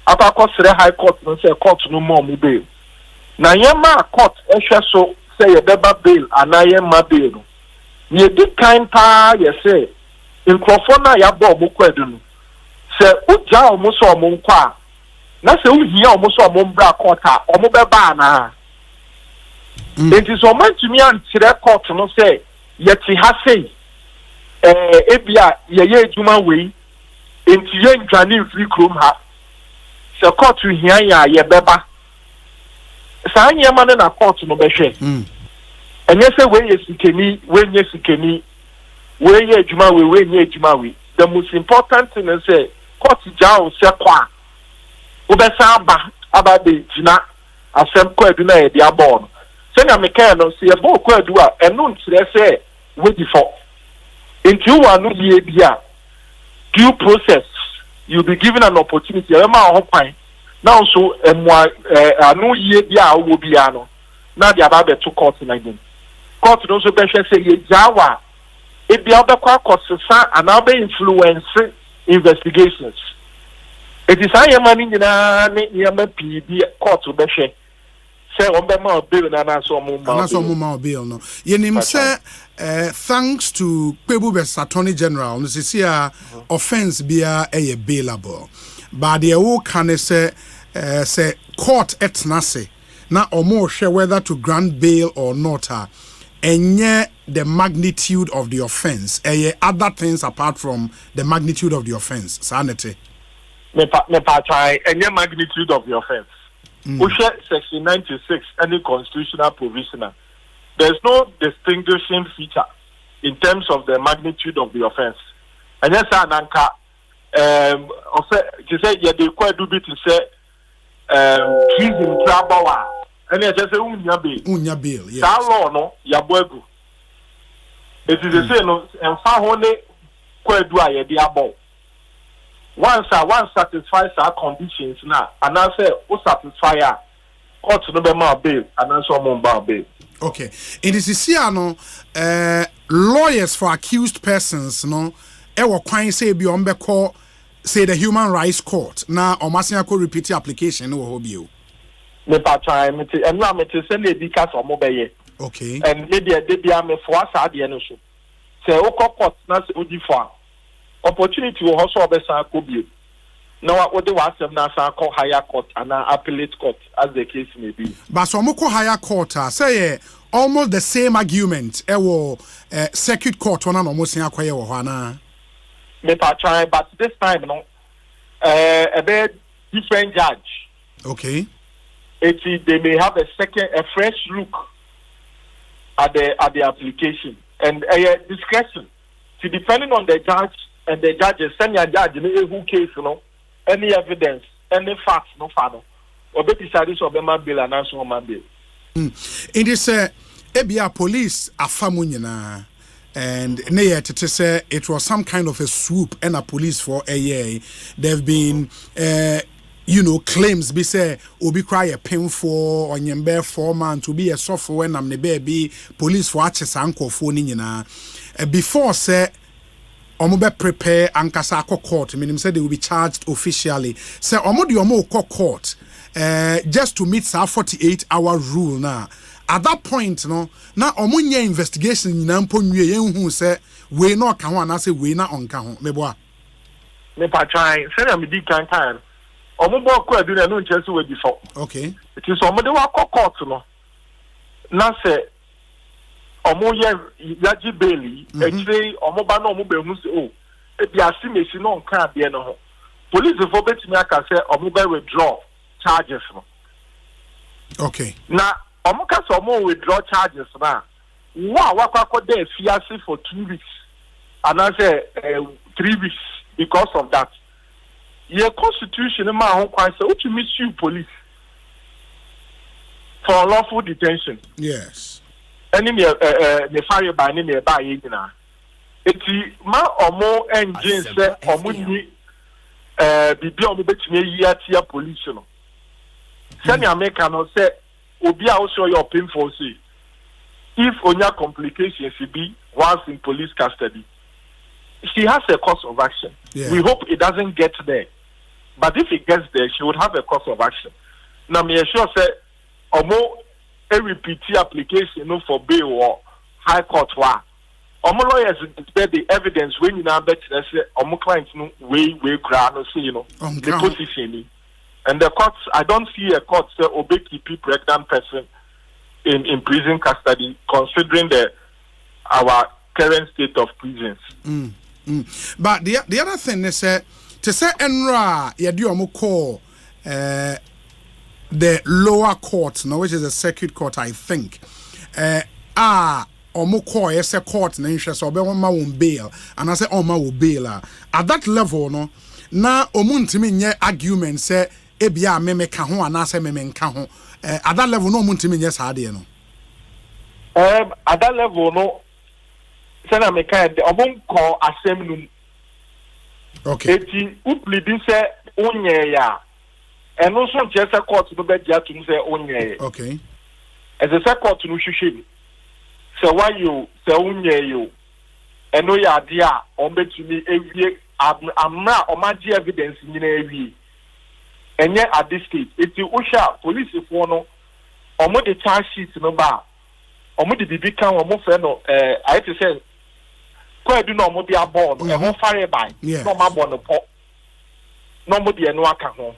After court say high court and say court no more mobile. Now yema court so say a beba bail and I am my bail. Ye did kind pa ye say in Crofona ya bo mukwedu. Say uja almost or munkwa. Na say uhi almost or mumbra courta or mubeba na. It is a man to me and court no say yeti ha sei ebia ye adwuma wei enti ye ntwane free chrome ha se court hia ya ye beba sa anya ma na court no behwe enye se we ye sikeni we nye sikeni we ye adwuma we nye adwuma we the most important thing is say court jaw se kwa obesa aba de jina asem Kwabena e dia born say na me kan no say e bo Kwadu a eno ntire say we di for into one no ye bia due process you'll be given an opportunity e ma ho kwan now so anu ye bia wo bia no na dia ba be to court na again court no so be hwe say ye jawa e bia obekwa kosesa and now be influence investigations. It is I am in the PB court to be share. Say on the mouth bill and answer
more bill. No, Yenim say, thanks to Kwabena Attorney General, this is here offense be a bailable. But the whole can say court et nase na or more share whether to grant bail or not. And yet the magnitude of the offense, other things apart from the magnitude of the offense. Sanity.
Me try any magnitude of the offense. Section 96, any constitutional provisional. There's no distinguishing feature in terms of the magnitude of the offense. And yes, Ananka, to say, yeah, they quite do bit to say, treason trouble. And I just say,
Unya bill, yes.
That law, no, Yabuegu. It is the same, and Fahone, Kwabena, yeah, the above. Once satisfies our conditions now, and I say, who satisfy our court no be my bail, and I saw more bail.
Okay. It is here, no, lawyers for accused persons, no, ewa kwan say be on be call, say the Human Rights Court. Now, Omasia could repeat the application, no, hope you. Me
try, and now me send the because of mobile.
Okay.
And maybe me for us at the end of the show. Say, court, not the farm. Opportunity will also be some could be. Now, what the was now call higher court and appellate court, as the case may be.
But some higher court, say almost the same argument. Circuit court one almost in acquire one.
Me try, but this time, no, a bit different judge.
Okay.
They may have a fresh look at the application and discretion. So depending on the judge. And the judges send your judge in who case, you know, any evidence, any facts, no father. Or better decided of my bill and answer my bill.
It is a police afamunyana, and to say it was some kind of a swoop and a police for a year. There have been claims be say obi cry a pen for or nyembe 4 months to be a software and the baby police for access uncle phone before say omo be prepare ankasa court meaning say they will be charged officially say omo di omo court just to meet our 48-hour rule now at that point no na omo nya investigation nyina mpo nwie yenhu say we no ka ho na say we na onka ho meboa
me pa try say na me di kan omo bo Kwabena no nche so we before
okay
it is omo de wa court no na say omo ye yaji bailey actually omo ba no omo be hu say oh e bia simesi no nka ade no ho police for betimi aka say omo be withdraw charges no
okay
na omo ka say omo withdraw charges na wa kwakọ dey fiase for 2 weeks and I say 3 weeks because of that your constitution ma ho kwan say what you miss you police for unlawful detention
yes
any the fire by any nearby yina. Eti ma omo engine say omo ni bibi omo betime yia police no. Say me America no say obi a also your painful say if onya complications be once in police custody she has a course of action. Yeah. We hope it doesn't get there. But if it gets there she would have a course of action. Now me sure say omo a repeat application for bail or high court wa. Omo lawyers get the evidence when you now bet say omo clients no way cry no say the position. And the courts I don't see a court say obey keep pregnant person in prison custody considering our current state of prisons.
But the other thing is to say enra ye do omo call the lower court, now which is the circuit court, I think. Omo call yes a court na interest obe ma won bail, and I say oma wo bail. At that level, no, na omo ntimi nye argument say ebia me ka ho anase me nka ho at that level no muntimi nye saa de no
at that level no sana me ka de obon ko asem num
okay
eti uplidi se onye ya eno so nche se court no be dia tum se onye
okay
as a court no hwehwe se wayo se onye yo eno ya de a ombetumi ewie amra omaji evidence nyina ewie enye at this stage eti usha police for no omo de charge sheet no ba omo de bibi kan omo fe no I to say kwadu no omo de abon no e ho fare by no ma bon no po no mo de eno aka ho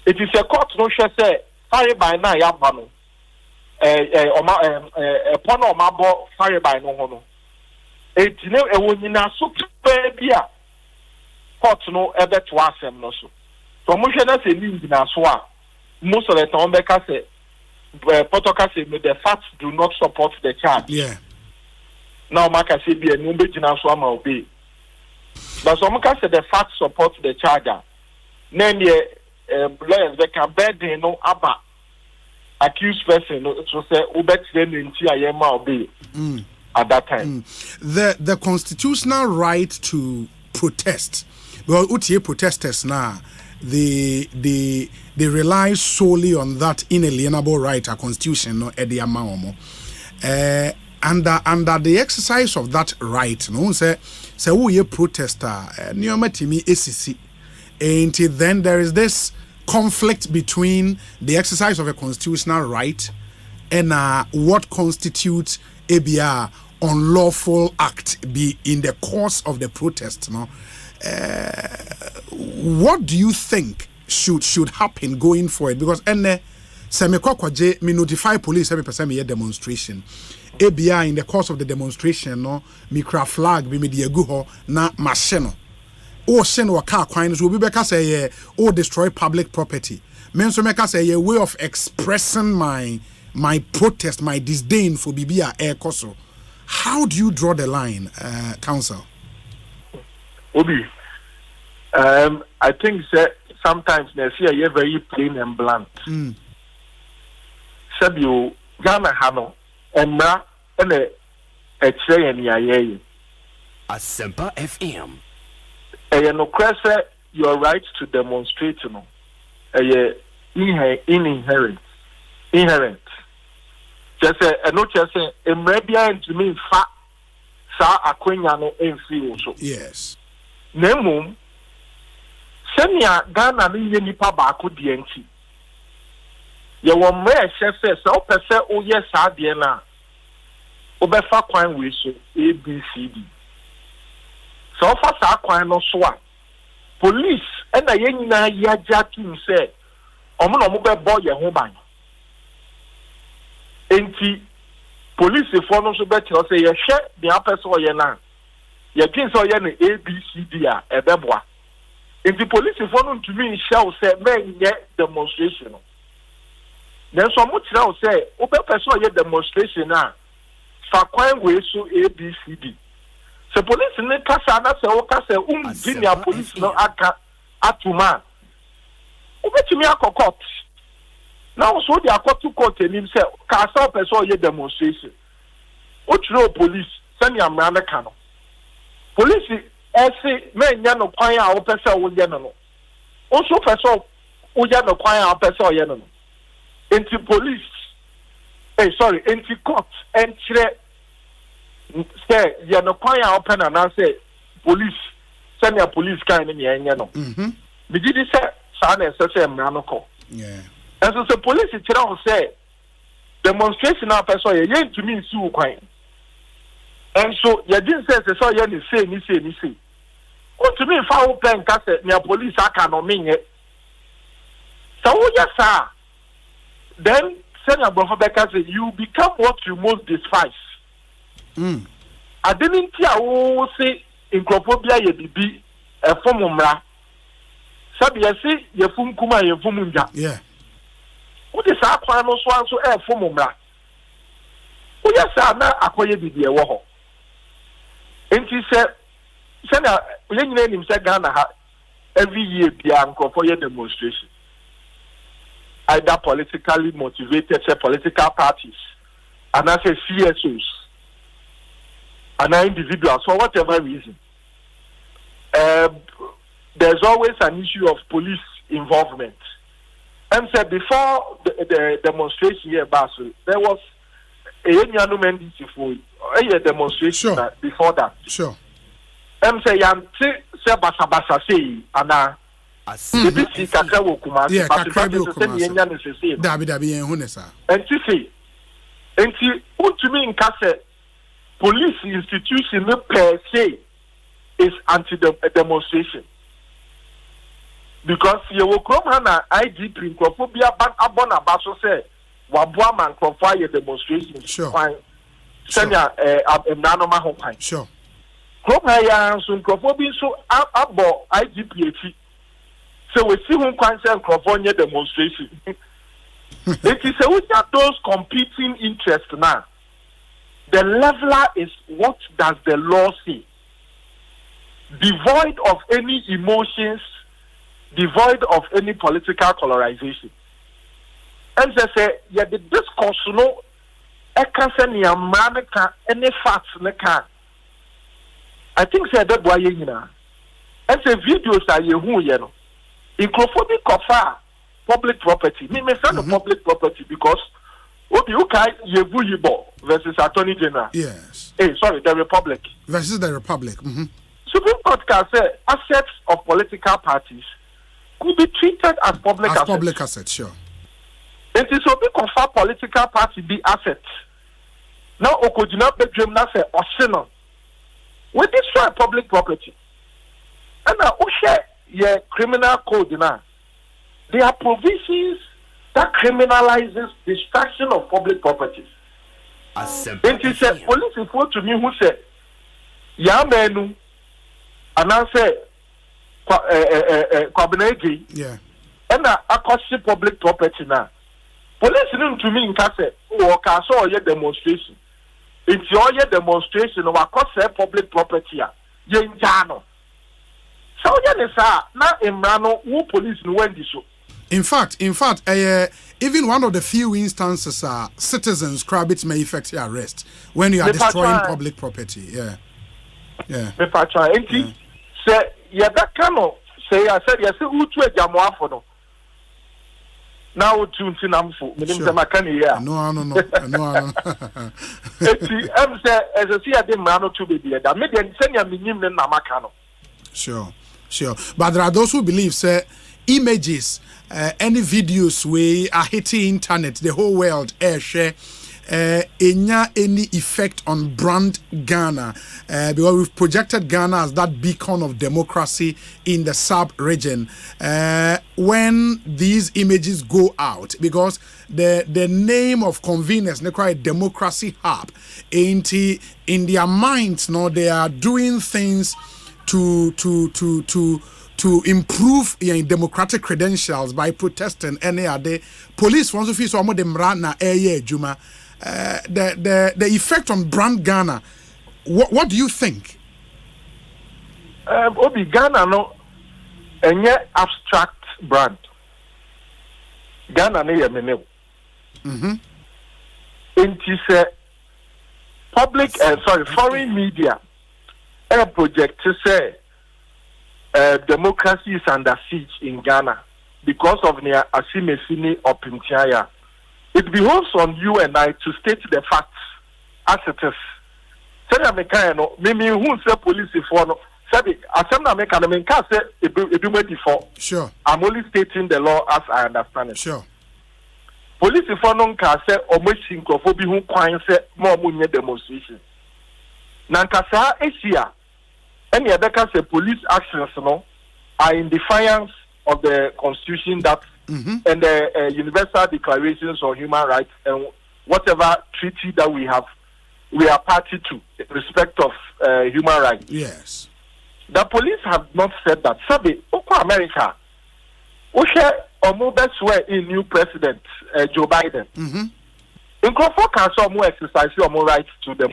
eti se court no hwe say fare by na ya ba no po no ma bo fare by no ho no eti ne e wonyina so pe bia court no ebe to asem no so so mo hwe na se ni ngina so a most of the time be ka say protocol say the facts do not support the charge.
Yeah.
Now maka say be no be gina so ama obey. But some can say the facts support the charger. Then the lawyers they can bear the no aba accused person to say ubet them into ayema obey. At that time.
The constitutional right to protest. Well, UTA protesters now they rely solely on that inalienable right, a constitution, no ediamaomo. Under the exercise of that right, no say who ye protester, neomatimi ACC. Until then there is this conflict between the exercise of a constitutional right and what constitutes ABR unlawful act be in the course of the protest, no. What do you think should happen going forward? Because me notify police every person me demonstration. ABI in the course of the demonstration, no, me craft flag be me diaguho na machine. Or send or car coins will be because say or destroy public property. Men so make say a way of expressing my protest, my disdain for Bibia air koso. How do you draw the line, counsel?
Obi, I think that sometimes they see a very plain and blunt. Sabio Ghana Hano and na and a tray and yaye.
Asempa FM.
No question your right to demonstrate no. Inherent. Just a no just a maybe to me fa sa akwenya no emfi so.
Yes.
Nemum senia Ghana ni ye nipa ba ko de anti ye wo mre hye se o pese o ye sa de na o be fa kwan we so ABCD so fa sa kwan no so a police e na ye nyina ya jatum se omo no mo be bo ye ho ban enti police for no so be tell say ye hye de apese o ye na ye tin so ye no ABCD a ebeboa enti police for no to me show say men ye demonstration then so mo tira say o be person ye demonstration a fa kwan we so ABCD so police ne kasa na say o kasa junior police no aka atuma o be timi akokot now so dey akotu court enim say kasa person ye demonstration o tiro police send am na ka no police ese men nya no kwan a wo pese wo ye no o so pese wo ye no kwan a wo pese wo ye no enti police enti court enchire say ye no kwan a wo pe na say police send your police kan ni ye nya no me di say sa na say mra no ko
yeah
and so police tira ho say demonstration na pese ye to me nsi wo kwan. And so you didn't say so you say ni. What to me if I open cassette near police I can mean it. So yes sir. Then Senator Bobeka said you become what you most despise. I didn't hear say in Kwabena ye bibi e fomumra. Sabi ya say ye fum kuma ye fumunja.
Yeah.
What is that kwan no so e fomumra. O yes sir na akoye bibi e wo ho. Enti say na yenye nim say Ghana ha every year bia nkofo ye demonstration either politically motivated, say political parties, and I say CSOs, and individuals for whatever reason. There's always an issue of police involvement. And so before the demonstration here, Basel, there was a demonstration before that.
Sure.
And say basa say ana BBC kakra wo Kumasi.
Yeah, kakra wo Kumasi. Dabi hunesa.
And ultimately in case police institution per se is anti-demonstration. Because you will come hana IGP Nkrophobia ban abona baso say wabua man Nkrophobia demonstration.
Sure.
Fine. Senya emnanoma ho kwan.
Sure.
Nkrophobia so Nkrophobia so abo IGP efi. So we see who kwan say Nkrophobia demonstration. It is those competing interests now. The leveler is what does the law say? Devoid of any emotions, devoid of any political colorization. And they say, yeah, the discourse, no, I can't say any facts, I think say that boy, you know. And say videos are you know. Inclophobic of public property. Me say the public property because you can't Yebu versus Attorney General.
Yes.
Hey, sorry, the Republic.
Versus the Republic.
Supreme Court can say assets of political parties could be treated as public assets.
Public assets, sure.
It is so big of political party be assets. Now, Okojina bedroom na say Osino. We destroy public property. And now, your criminal code now. There are provisions that criminalizes destruction of public properties. It is a police report to me who said, Yamenu, and I say, Kwabena,
yeah,
and I cost public property now. Police to me in Kase, or Kaso or your demonstration. It's your demonstration of a cost public property. Yenjano. So, Yanesa, now Imrano, who police no when this show.
In fact, even one of the few instances are citizens credits may effect your arrest when you are destroying public property. Yeah.
Say, that cano say I said yes, who to a jamoafono. Now to Tinamfu, Minister Macani.
No.
I'm say as a see I didn't man to be there. That made them send your minimum Namakano.
Sure. But there are those who believe say images, any videos we are hitting internet, the whole world share any effect on brand Ghana because we've projected Ghana as that beacon of democracy in the sub-region. When these images go out, because the name of convenience, they call it democracy hub, in their minds, they are doing things to improve democratic credentials by protesting any other police once feel so them na juma the effect on brand Ghana. What do you think?
Obi Ghana no any abstract brand. Ghana no yemene. It is public foreign media project to say democracy is under siege in Ghana because of near asimesini opintiaya. It behoves on you and I to state the facts as it is. Say America no, me who say police for no. Say Asempa America no me can say it before.
Sure.
I'm only stating the law as I understand it.
Sure.
Police for no can say omoshi nkofo who kwan say more munye demonstration. Nankasa Asia. Any other say police actions are in defiance of the Constitution that and the Universal Declarations on Human Rights and whatever treaty that we are party to in respect of human rights.
Yes.
The police have not said that. Sabi, Oko America, Osei best way in new president Joe Biden. In Crawford Council, more exercise more rights to them.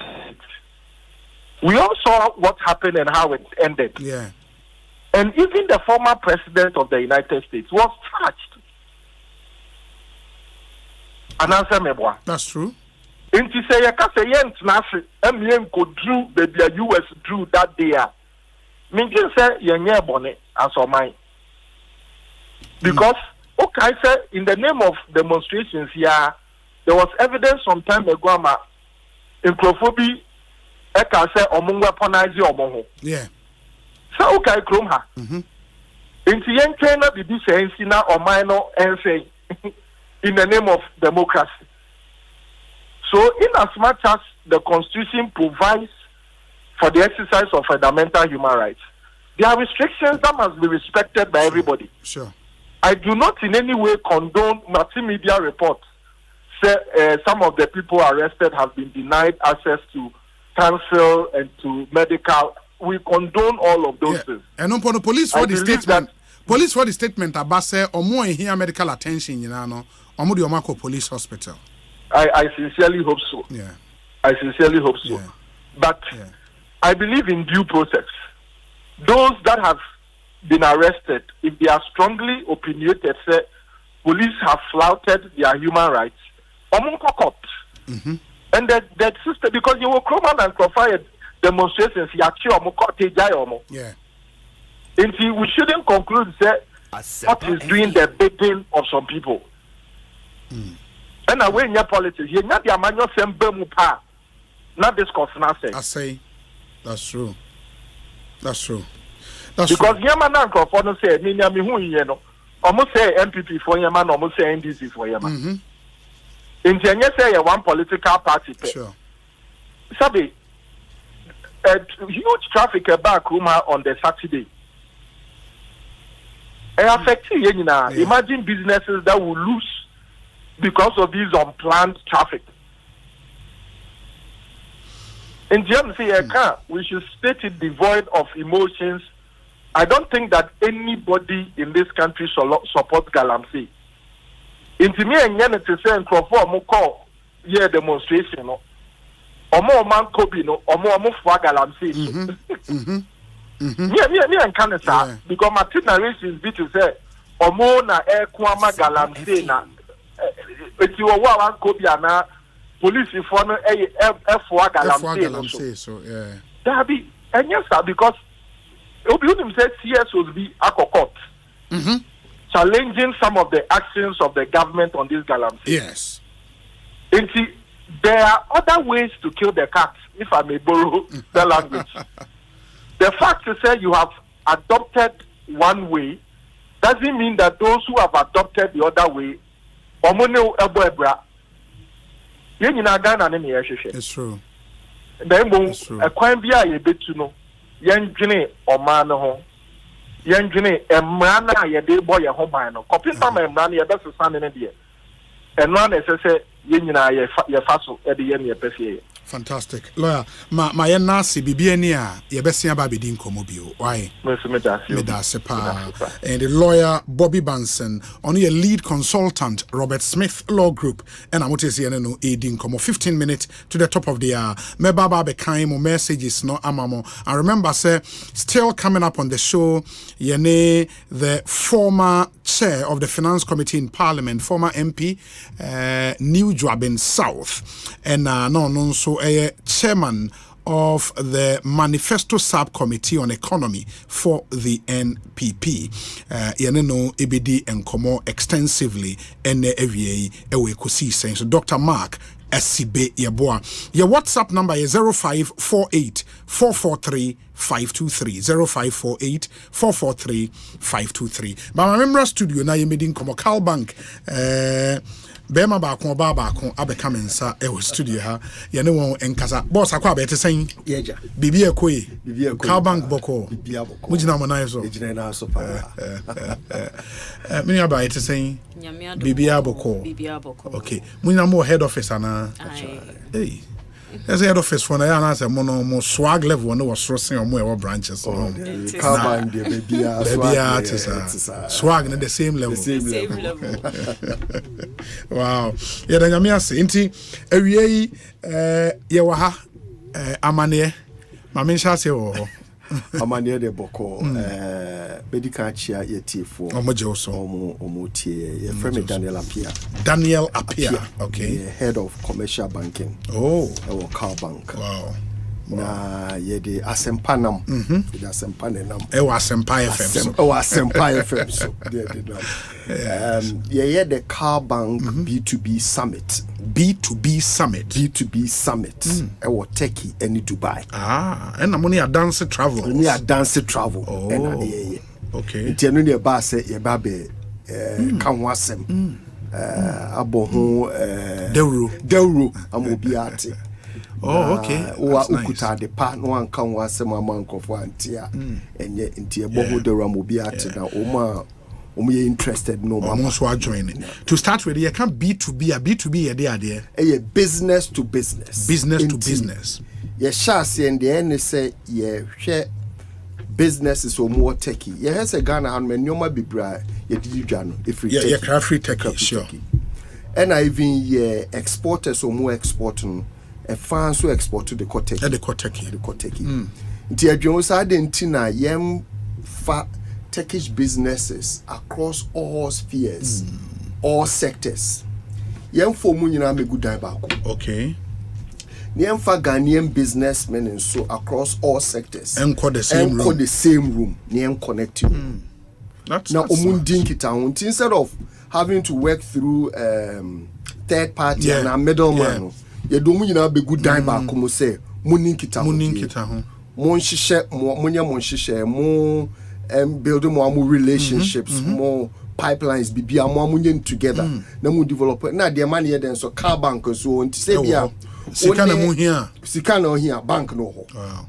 We all saw what happened and how it ended.
Yeah.
And even the former president of the United States was charged. And answer me, boy.
That's true.
Inti say you can say yent nafi emien ko drew baby US drew that day. Me just say yenye bone as o mine. Because okay, say in the name of demonstrations here, there was evidence some time ago ama incrophobia e can say omo weaponize omo ho.
Yeah.
So okay krom ha. Inti yen na bibi say na o mine no ense in the name of democracy. So, in as much as the Constitution provides for the exercise of fundamental human rights, there are restrictions that must be respected by everybody.
Sure.
I do not in any way condone multimedia reports. Say, some of the people arrested have been denied access to counsel and to medical. We condone all of those things.
And on the police for the statement. Police for the statement about say omo here medical attention, you know, omo the Omako Police Hospital.
I sincerely hope so.
Yeah.
I sincerely hope so. Yeah. But I believe in due process. Those that have been arrested, if they are strongly opinionated, say police have flouted their human rights, and that system, because you will come and provide demonstrations,
yeah.
And we shouldn't conclude that what is doing the bidding of some people. And away in your politics, you're not the manual sembemupa, not discuss nothing.
I say, that's true. That's true.
That's because Yamana Crawford say, Minyami who you know, almost say MPP for Yaman, almost say NDC for Yaman. In Jenya say one political party.
Sure.
Sabi, huge traffic back room on the Saturday. And affecting imagine businesses that will lose because of these unplanned traffic. In GMC, we should state it devoid of emotions. I don't think that anybody in this country supports Galamsey. In me and Yen to say and call yeah demonstration no. Omo man Kobe no omo for Galamsey. Me and Canada because my narration is to say omo na Kwama Galamsey na. If you are Kobe na police for no F4 Galamsey
so yeah.
That be and yes sir because Obiunim said CS will be a court. Challenging some of the actions of the government on this Galamsey.
Yes.
And see, there are other ways to kill the cat, if I may borrow the language. The fact to say you have adopted one way doesn't mean that those who have adopted the other way,
it's true.
Then, a crime be a bit to know. Yangine or man home. Yangine a man, a day boy a home man. Copy some a man, that's a son in a dear. And one as I say, your fossil at the end of the
fantastic. Lawyer, my nasi bibiania, your bestia babidin comobio. Why? Medasepa. And the lawyer Bobby Banson, only a lead consultant, Robert Smith Law Group, and I'm to say no aiding como 15 minutes to the top of the hour. Me baba be kind messages no amamo. And remember, sir, still coming up on the show, Yene, the former chair of the Finance Committee in Parliament, former MP, New Joabin South, and no so a chairman of the manifesto subcommittee on economy for the NPP. Yeneno EBD and Komo extensively and Ekosiisen. So Dr. Mark SCB Yeboa. Your WhatsApp number is 0548 443 523 0548 443 523. But my member studio now you made in Komo Cal Bank. Bema ba ko abeka mensa e wo studio ha ye ne won enkasa boss akwa be te sen
yeja
bibi ekoyi Cal Bank boko
bibi aboko
mujina mo na so
ejina na so pa
mini aba te sen bibi aboko okay mujina mo head office ana hey as head office for na ya na say mo swag level no was sourcing or more branches
Cal Bank dey baby
swag na the same level wow yeah da nyame ase nti awie ye wa ha amane ma me nhyase wo
amane de boko medical chia yetifo
omojeoso
omotie ye frame Daniel Apia
okay,
head of commercial banking
or
car bank.
Wow.
Na ye de Asempa nam de Asempa nam
Asempa FM
Asempa FM so ye the car bank B2B summit Turkey and Dubai
and na money a dance travel okay
ntenu ne ba say ye ba be kan ho asem abohu dewro amobiate.
Okay.
That's nice. Ukuta de pa no anka ho asem amankofo antia enye ntie bohu de ramobiate na ye interested no
mama so join it. To start with, you can B2B ye there
a business to business ye shas and the end say ye share businesses so more techy ye has a Ghana and men nyoma bibra ye didijano if
ye craft free techy sure
and I even ye exporters so more exporting a fan so export to the Koteki nti adwon sa dentina yem fa Turkish businesses across all spheres, all sectors. Yem for munyina me good die back.
Okay.
Yem for Ghanaian businessmen and so across all sectors.
Enco the
same room. Yem connect you.
That's
now kita instead of having to work through third party and a middleman. Ye do munyina be good die back como say muninki mo building more relationships, more pipelines, be more together. No more develop. Now the money then so car bank so on to say Sikana here bank no.
Wow.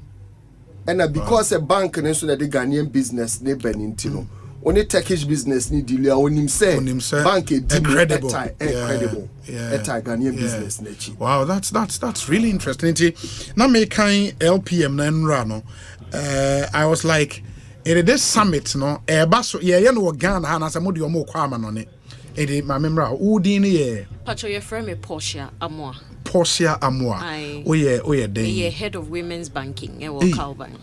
And because a bank and so that the Ghanaian business ne benintino. Only Turkish business need deal on him say bank incredible. Ghanaian business nature.
Wow, that's really interesting. Now make LPM na nrano. I was like this summit no so ye no Ghana and as a modi omo kwa ma no ne e ma memra udi ne ye
pacho your friend me Portia Amoa
oye den
ye head of women's banking e wo Cal
Bank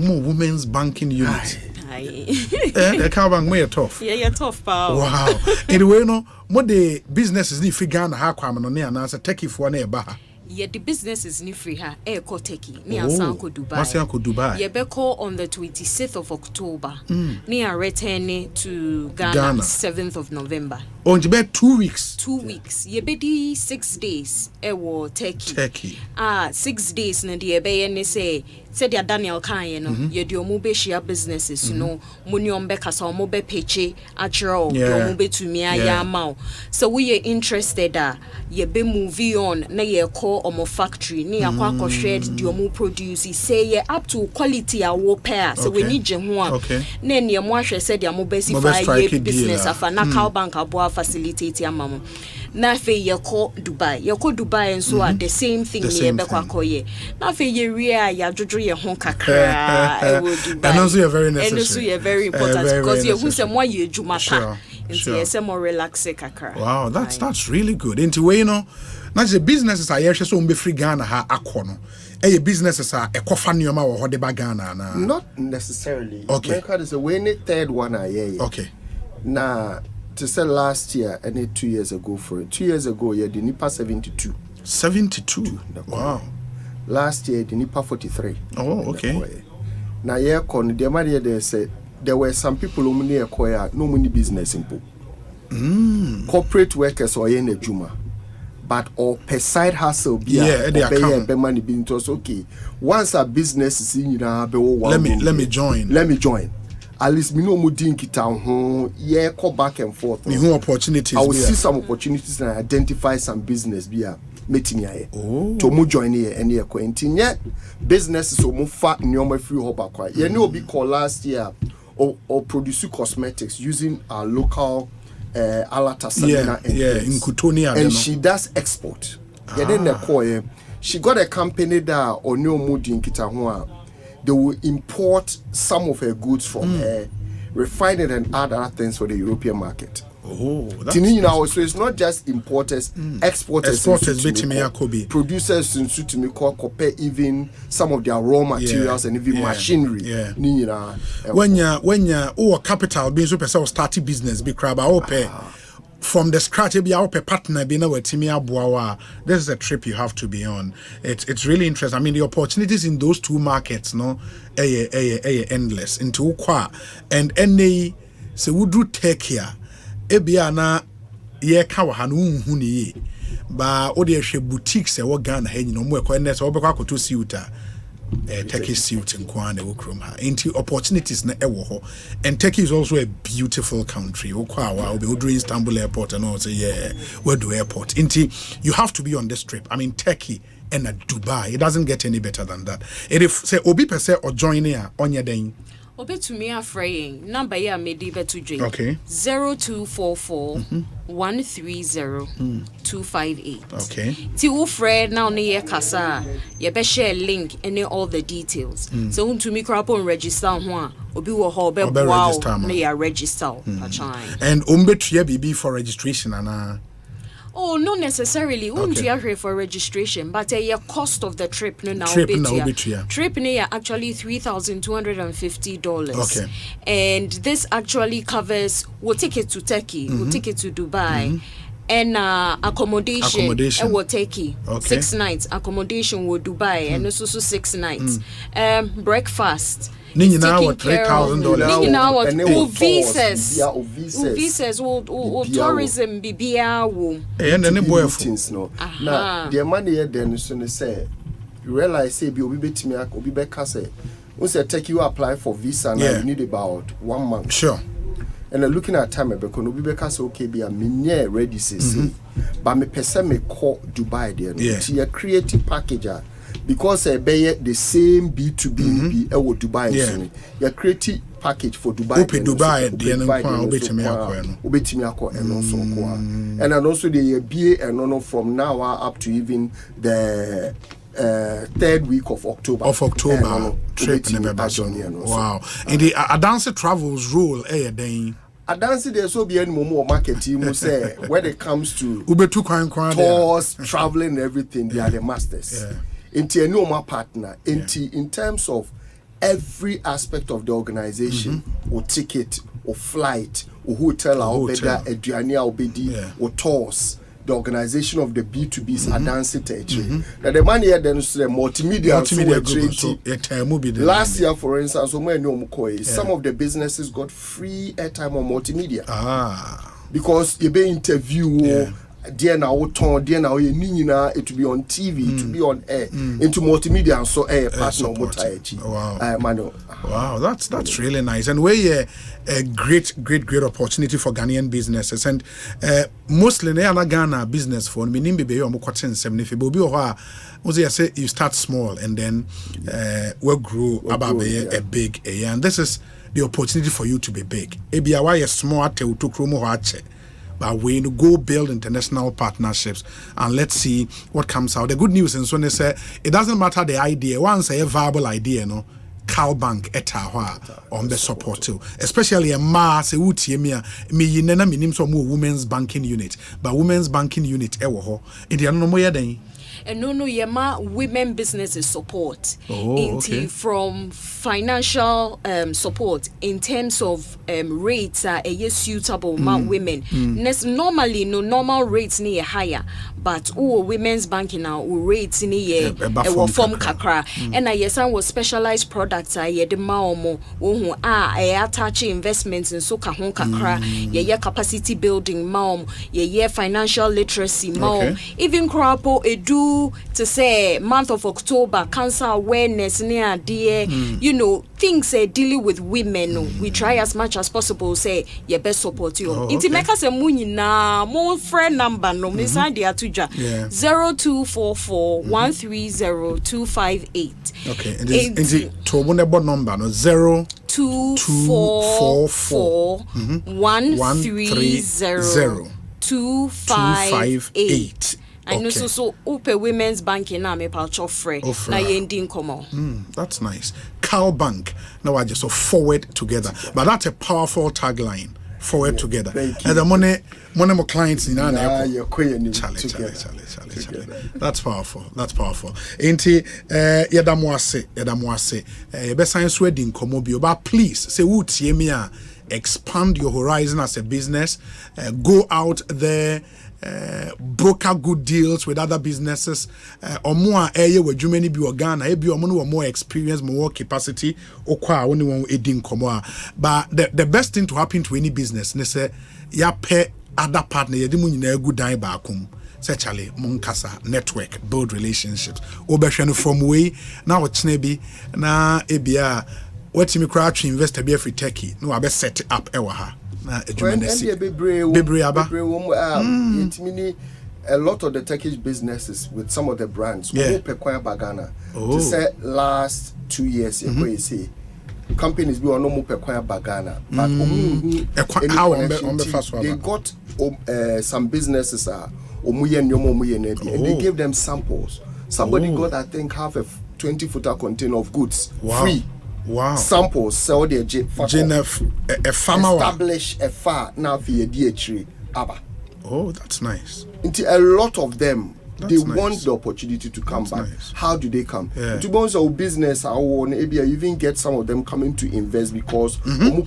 mo women's banking unit the Cal Bank me tough
yeah tough pa
wow anyway no mo the businesses ni free Ghana ha kwa ma no ne ana as techie fo na e ba ha.
Yeah, the business is ni free ha Turkey ni Asante
Dubai.
Yeah, be call on the 26th of October. Ni are returning to Ghana 7th of November.
On be 2 weeks.
2 weeks. Ye be di 6 days Turkey. 6 days na di be ye say said ya Daniel kan ye no ye di omo be share businesses no money on be kasa omo be peche achro di omo be tumi aya ma. So we are interested ye be movie on na ye call omo factory ni akwa share di omo produce say ye up to quality a wo pair so we need je ho a na ne mo ahwe said ya mo be si fa ye business afa na Cal Bank abo facilitate amamo na fe ye call Dubai and so the same thing ye be kwa koye na fe ye ria ya jojo ye ho kakra e wo Dubai
and also you're very necessary
and also you're very important because you who say mo ye juma pa into ye say more relax kakra.
Wow, that's really good. Into way na the businesses are here so be free Ghana ha akono businesses are ekofa nioma wo hode ba Ghana na
not necessarily.
Okay,
because it's a way third one
okay
na to say last year and 2 years ago for it. 2 years ago yeah the Nipa 72
wow.
Last year the Nipa 43
okay
now yeah con the money they said there were some people who near koya no money business simple corporate workers or in a juma but or per side hustle be money being told okay once a business is in
let me join
at least me no mo din kita ho yeah call back and forth
me who opportunities
I will see some opportunities and identify some business bia meeting here to mo join here and here ko ntinye business so mo fa nyoma free ho ba kwa ye ne obi call last year or produce cosmetics using our local Alata Sabina
in Kutonia
and she does export she got a company that or no mood in Kitahua. They will import some of her goods from her, refine it and add other things for the European market. Oh, that's so it's not just importers, exporters producers in compare even some of their raw materials and even machinery.
When you capital being super starting business be crab from the scratch be our partner be now this is a trip you have to be on. It's really interesting. I mean the opportunities in those two markets endless into kwa and any so would do take here ebia na ye ka wa hanu hu ni ba o de hwe boutiques e wo Ghana ha nyino mo e ko ne so obekwa akoto suita Turkey suit in Kwana Ukruma into opportunities na ewo ho. And Turkey is also a beautiful country. Okwawa obi odru Istanbul airport and also where do airport. You have to be on this trip. I mean Turkey and Dubai. It doesn't get any better than that. If say obi per se or join here on your day.
Obi to me afraying number ya medi betu drink.
Okay.
0244 130 258.
Okay.
Ti wo frɛ now ne ye kasa ye be share link and all the details. So unto me crap on register ho a obi wo ho be wow ne ya register
and umbetua bibi for registration ana.
Oh, not necessarily. Okay. For registration, but a cost of the trip no now. Trip actually $3,250.
Okay.
And this actually covers. We'll take it to Turkey. We'll take it to Dubai. And accommodation. We'll take it 6 nights. Accommodation will Dubai and also 6 nights. Breakfast.
$3,000
visas tourism bibia wo
and meetings no na the money here then so say you realize say bi obi betimi obi be ka say we say take you apply for visa now you need about 1 month.
Sure.
And looking at time because obi be ka say okay be a me ready say but me person me call Dubai there no a creative package because the same B2B Dubai your creative package for Dubai and also the BA and from now up to even the 3rd week of October.
Trip in the wow. And the Asante travels rule
Adansi there so be any more marketing mu say when it comes to tours, traveling and everything they are the masters. Into a normal partner, in terms of every aspect of the organization, or ticket, or flight, or hotel, or beda, eduania, or bedi, or tours, the organization of the B2Bs Adansi territory. Now the money here then is the multimedia group. Last year, for instance, some of the businesses got free airtime on multimedia. Because you be interview. Dear now, it will be on TV, it will be on air, into multimedia, and so air partner.
Wow, that's really nice, and we're a great opportunity for Ghanaian businesses, and mostly na Ghana business for me. Nimbe yo mo kwaten 70 bobi ho a say you start small and then we'll grow about a big and this is the opportunity for you to be big. Ebia why small at to kromo ho ache. But we go build international partnerships and let's see what comes out. The good news is when they say it doesn't matter the idea. Once a viable idea, no, Calbank etahwa on the support too. Especially a mass me nena minim so more women's banking unit. But women's banking unit ewo in the no more then.
And no yema women businesses support from financial support in terms of rates are suitable ma women. Normally normal rates near higher, but women's banking now rates in a form kakra and was specialized products the maomo attaching investments in so kahon kakra capacity building maom financial literacy maom even crapo edu to say month of October cancer awareness near dear things dealing with women we try as much as possible say your best support you it make us a na more friend number no me send dia tuja 0244 130 258
okay and this to one number no
0244 130 258 I know so open women's banking na me palcho free na yendin komo.
That's nice. Cal Bank. Now I just so forward together. But that's a powerful tagline. forward together. And the money more clients in our Charlie. That's powerful. Ain't Yadamwase, best science wedding comobio, but please say would Yemia expand your horizon as a business, go out there. Broker good deals with other businesses or more area where you many be organ be more experience, more capacity or qua only one eating comma. But the best thing to happen to any business say ya pay other partner you good die back Charlie Monkasa network build relationships Obeshanu from way now it's nebi na ebia what me crouch investor be free techie no I be set it up ewa
a lot of the Turkish businesses with some of the brands Bagana to say last 2 years you say companies be on no Bagana but they got some businesses and they gave them samples. Somebody got I think half a 20-footer container of goods free. Wow. Samples sell their a farmer establish a far now for a DHA Abba.
Oh, that's nice.
Into a lot of them they want the opportunity to come back. How do they come? To Bonsu business maybe you even get some of them coming to invest because and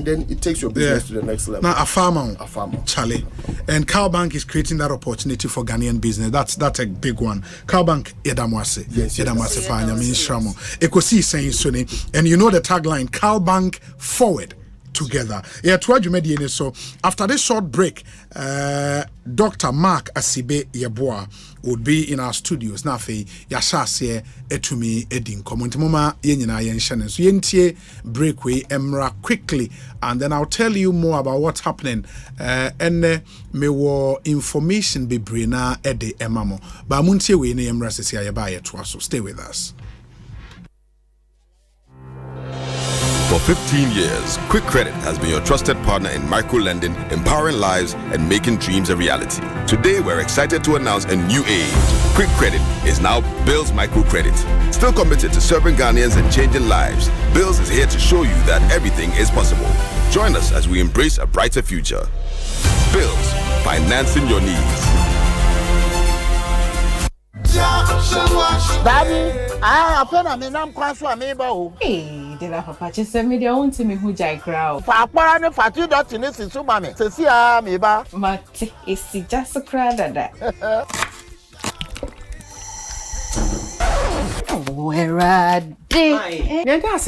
then it takes your business to the next level.
Now a farmer. Charlie. And Cowbank is creating that opportunity for Ghanaian business. That's a big one. Cowbank Edamwase. Edamwase Panya means Shramo. Ekosiisen Suni. And you know the tagline, Cowbank forward. Together. Yeah, so after this short break, Dr. Mark Asibe Yeboah would be in our studios. Now, Yashase Etumi Edin Komuntimoma Yenina Yenshanen. So Yentie breakway Emra quickly, and then I'll tell you more about what's happening. And me wo information be brina ede emamo. But Muntie we ne Emra Sisi Ayabaye Twa. So stay with us.
For 15 years, Quick Credit has been your trusted partner in micro-lending, empowering lives and making dreams a reality. Today, we're excited to announce a new age. Quick Credit is now Bills Microcredit. Still committed to serving Ghanaians and changing lives, Bills is here to show you that everything is possible. Join us as we embrace a brighter future. Bills, financing your needs.
Daddy, I feel I'm in Hey, de la papa, just send me the own to me who jai crowd. Papa, no fatu dot in this is so mammy. To see me ba. But it's just a crowd that. Where are they?
Gas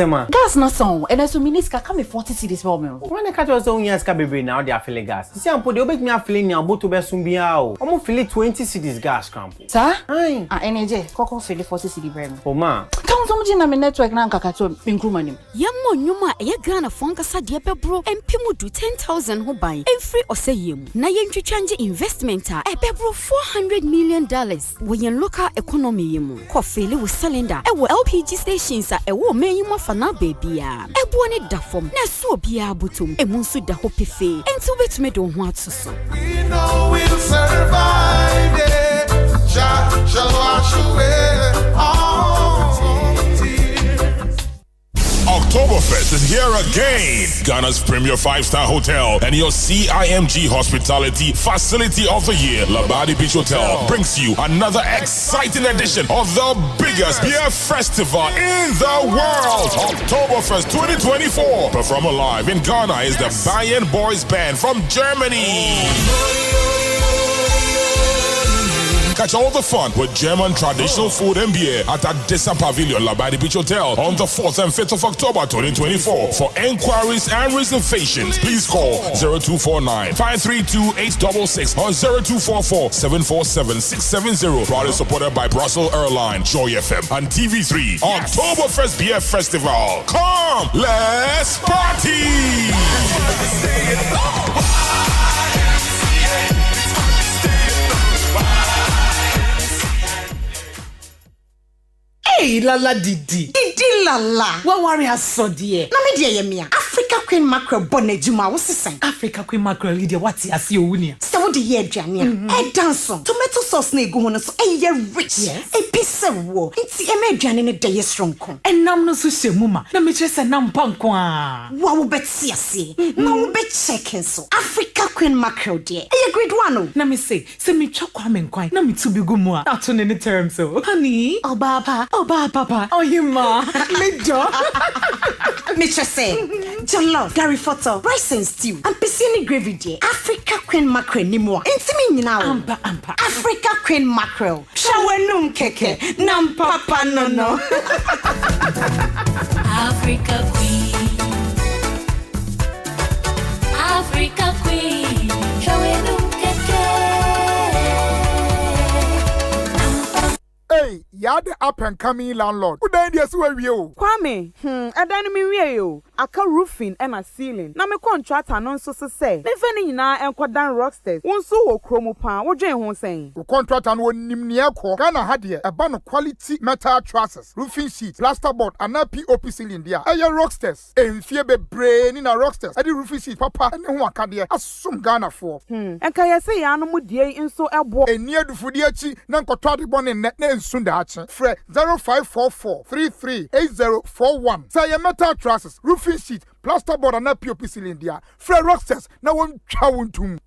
not so, and as Miniska come 40 cities for me.
When the cat was on years cabin now, they are filling gas. See, I'm putting me a filling now, but to be soon be out. I'm filling 20 cities gas camp.
Sir? Aye. Energy, Coco filling 40 city brand.
Oh, ma.
Come some gin and network now, Kakato, Pinkrumani.
Yammo, Numa, a grana fonka sadia bro, and Pimu do 10,000 who buy, and free or say you. Nayan to change investment, a pebro $400 million. When you look at economy, coffee with cylinder, a LPG stations are a woman you want for now, baby. A bonnet da from, na so be a butum, a monsu da hope fee, and so bet me don't want to so.
We know we'll survive it. Shall wash away all tears.
Oktoberfest is here again. Ghana's premier 5-star hotel and your CIMG hospitality facility of the year, Labadi Beach Hotel, brings you another exciting edition of the biggest beer festival in the world. Oktoberfest 2024. Performer live in Ghana is the Bayern Boys Band from Germany. Catch all the fun with German traditional food and beer at Adessa Pavilion, Labadi Beach Hotel on the 4th and 5th of October 2024. For enquiries and reservations, please call 0249-532-866 or 0244-747-670. Proudly supported by Brussels Airline, Joy FM, and TV3. Oktoberfest Beer Festival. Come, let's party!
Hey, lala didi lala. What worry has so dear? Na me dear yemia. Africa Queen Mackerel bonnet juma was the Africa Queen Mackerel leader what you unia. So the year jania. A dance tomato sauce ne go on so a rich. Yes. A pese wo. Nti eme aduane ne de yesronko. Enam no so hyemu ma. Na me kire se nam panko a. Wa wo beti ase. Na wo be check so. Africa Queen Mackerel de. E grade 1 o. Na me say me twa kwa me nkwan. Na me tu bi gu mu a. Ato ne term so. Honey, oba papa. Oh you ma. Me do. Me kire se. Jollof, Gary Photo, rice and stew. And piscine gravy de. Africa Queen Mackerel ni mo. Inti me nyina o. Ampa. Africa Queen Mackerel. Shawenum keke. Nam papa no.
Africa Queen. Africa Queen. Shawenum keke.
Hey, you're the up and coming landlord. Who died yes where you?
Kwame, I don't mean you. Aka roofing and a ceiling. Na me contract anon so say. Ne fani na enkodan rocksters. Wonso wo kromo pan. Wo dwen ho sen.
Wo contract an won nimne ekọ. Ghana ha de e ba no quality metal trusses, roofing sheet, plasterboard and POP ceiling dia. Eye rocksters. Enfie bebre ni na rocksters. E di roofing sheet papa ne ho aka de asum Ghana for.
Enka ye say ya no mu die nso ebo.
Eni adufudi achi na nkoto ade bone ne nsu da achi. Fre 0544 338041. Say ye metal trusses, roofing sheet, plasterboard and POP ceiling dia. Fre rocksters na won twa wontum.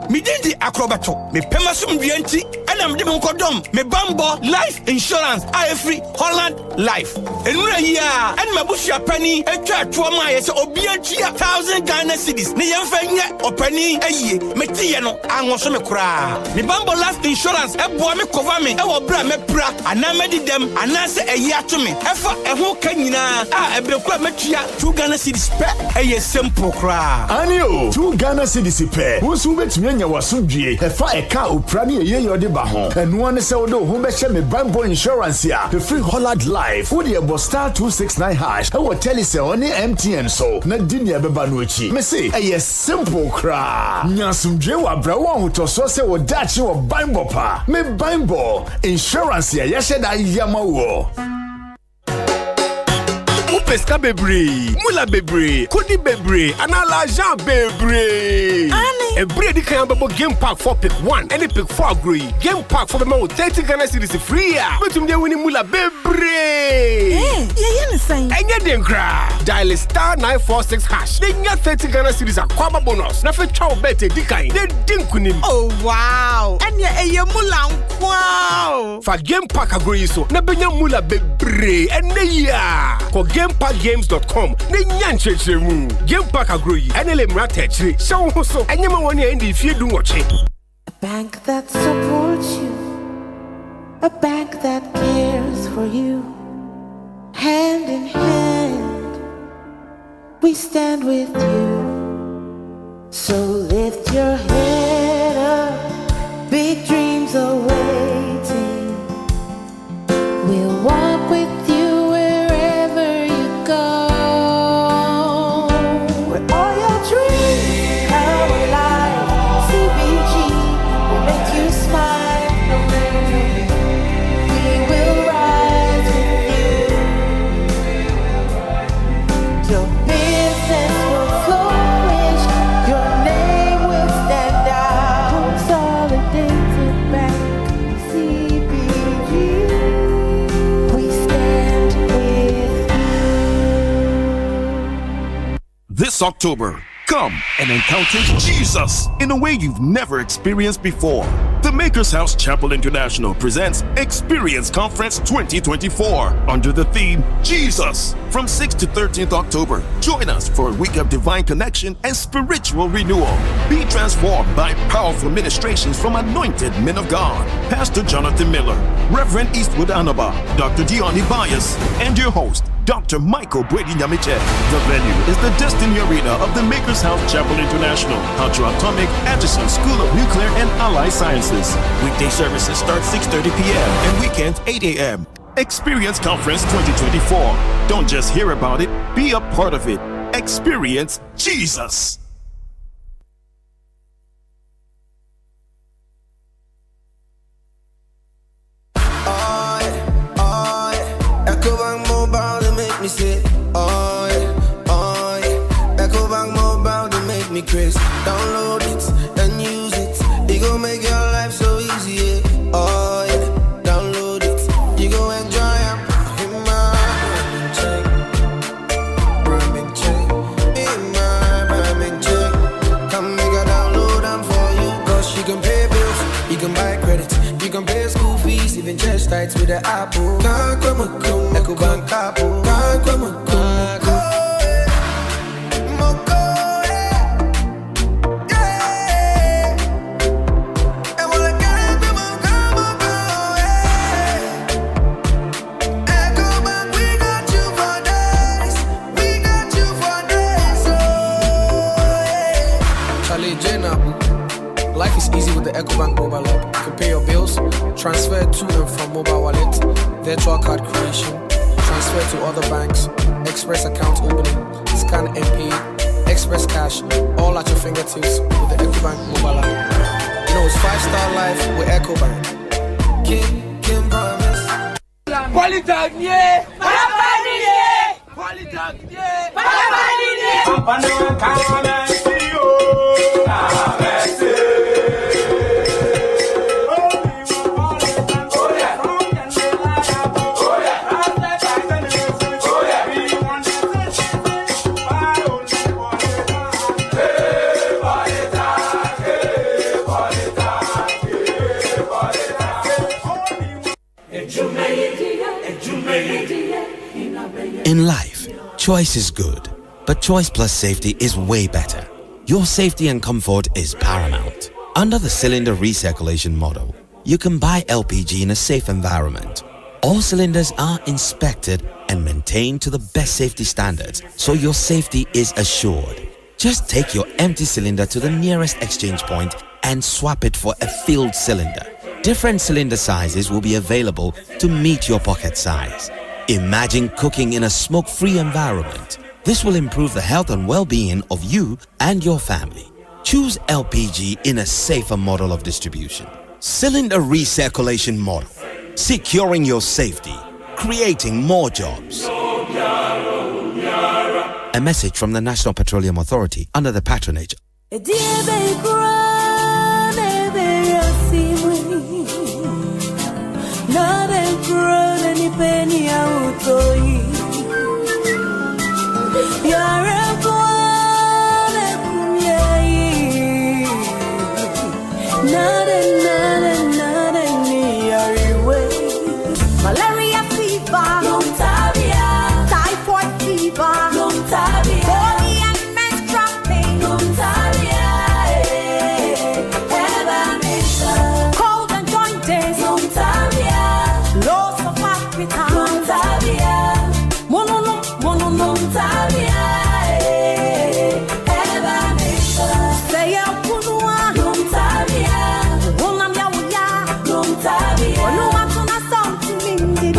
Me dindi acrobato. Me pema sum bianti. And I'm dem kodom. Me bambo life insurance. I free Holland life. Enura ya. And my bush penny. E twa twoma ye se obianti 1,000 Ghana cedis. Ne yemfa nya opani eye. Me tie no anwoso me kura. Me bambo life insurance. E boa me cover me. E wo bra me pra. Ana me di dem. Ana se eye ato me. E fa e ho ka nyina. E be kwa me tua 2 Ghana cedis pe. Eye simple kura.
Anio 2 Ghana cedis pe. Betumi anya wasudwie efa eka opra ne ye yode ba ho enu ane se wodo ho be hye me bambo insurance ya the free Holland life wo de star 269 hash e wo telise on MTN so na dini ebeba no achi me say e simple kra nyasumdwe wa bra wo hotoso se wo dachi wo bambo pa me bambo insurance ya ye hye da yama wo Pesca bebre, mula bebre, kodi bebre, anala jan bebre. A bready can have a game pack for pick 1, any pick 4 agree. Game pack for the more 30 Ghana cedis free. But you may win mula bebre.
Yeah, saying.
And yet then cry. Dial star 946 hash. Then you 30 Ghana cedis a kwaba bonus. Na fe chow bete dikai. They dinkunim.
Oh wow. And yeah, mula wow.
For game pack agree so. Na benya mula bebre. And ya. For game GamePackGames.com. Ne nyancheche mu. Game Pack agree. Enele mrate chiri. Show so. Enyama wani endi if you do watch it.
A bank that supports you. A bank that cares for you. Hand in hand, we stand with you. So lift your head up. Big dreams are waiting. We'll walk with you.
This October, come and encounter Jesus in a way you've never experienced before. The Maker's House Chapel International presents Experience Conference 2024 under the theme Jesus. From 6th to 13th October, join us for a week of divine connection and spiritual renewal. Be transformed by powerful ministrations from anointed men of God. Pastor Jonathan Miller, Reverend Eastwood Anaba, Dr. Dion Bias, and your host, Dr. Michael Brady Nyamiche. The venue is the Destiny Arena of the Maker's House Chapel International, Atomic Anderson School of Nuclear and Allied Sciences. Weekday services start 6:30 p.m. and weekends 8 a.m. Experience Conference 2024. Don't just hear about it, be a part of it. Experience Jesus.
Say, oh yeah, Ecobank Mobile to make me crazy. Download it and use it. It gon' make your life so easy. Yeah. Oh yeah, download it. You tight with the apple. Ecobank apple.
Life is easy with the Ecobank mobile app. You can pay your bills, transfer to and from mobile wallet, virtual card creation, transfer to other banks, express account opening, scan and pay, express cash, all at your fingertips with the Ecobank mobile app. You know, it's 5-star life with Ecobank. Kim promise.
Quality, yeah! Quality,
In life, choice is good, but choice plus safety is way better. Your safety and comfort is paramount. Under the cylinder recirculation model, you can buy LPG in a safe environment. All cylinders are inspected and maintained to the best safety standards, so your safety is assured. Just take your empty cylinder to the nearest exchange point and swap it for a filled cylinder. Different cylinder sizes will be available to meet your pocket size. Imagine cooking in a smoke-free environment. This will improve the health and well-being of you and your family. Choose LPG in a safer model of distribution. Cylinder recirculation model. Securing your safety. Creating more jobs. A message from the National Petroleum Authority under the patronage.
Malaria fever, typhoid fever, body and menstrual pain, cold and jaundice, loss of appetite, mono, say a punua, unam ya, onuma tuna something in the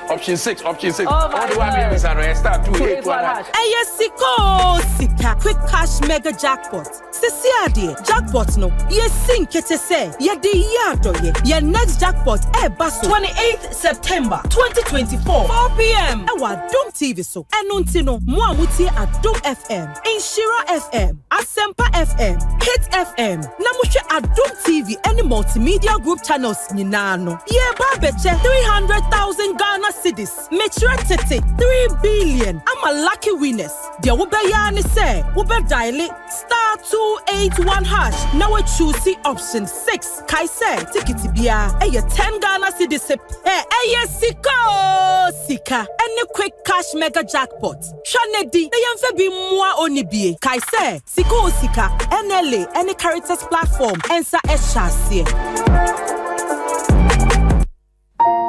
Option 6. All the way start 281.
Sika quick cash mega jackpot. Sesiade jackpot no. Ye sink it say. Ye de yado ye. Ye next jackpot baso 28th September 2024 4 p.m. Ewa Dom TV so. Enuntino muamuti at Dom FM, Inshira FM, Asempa FM, Hit FM. Namushe at Dom TV any multimedia group channels ninano. Ye babeche 300,000 Ghana cedis. Mature tete 3 billion. I'm a lucky winners. Dia ube yani say ube dial it *281#. Now we choose option 6. Kai say ticket bia. Eye 10 Ghana cedis pe. Eye sika. Any quick cash mega jackpot. Shanedi. They yamfe bi mwa onibie. Kai say sika. NLA any characters platform. Ensa eshase.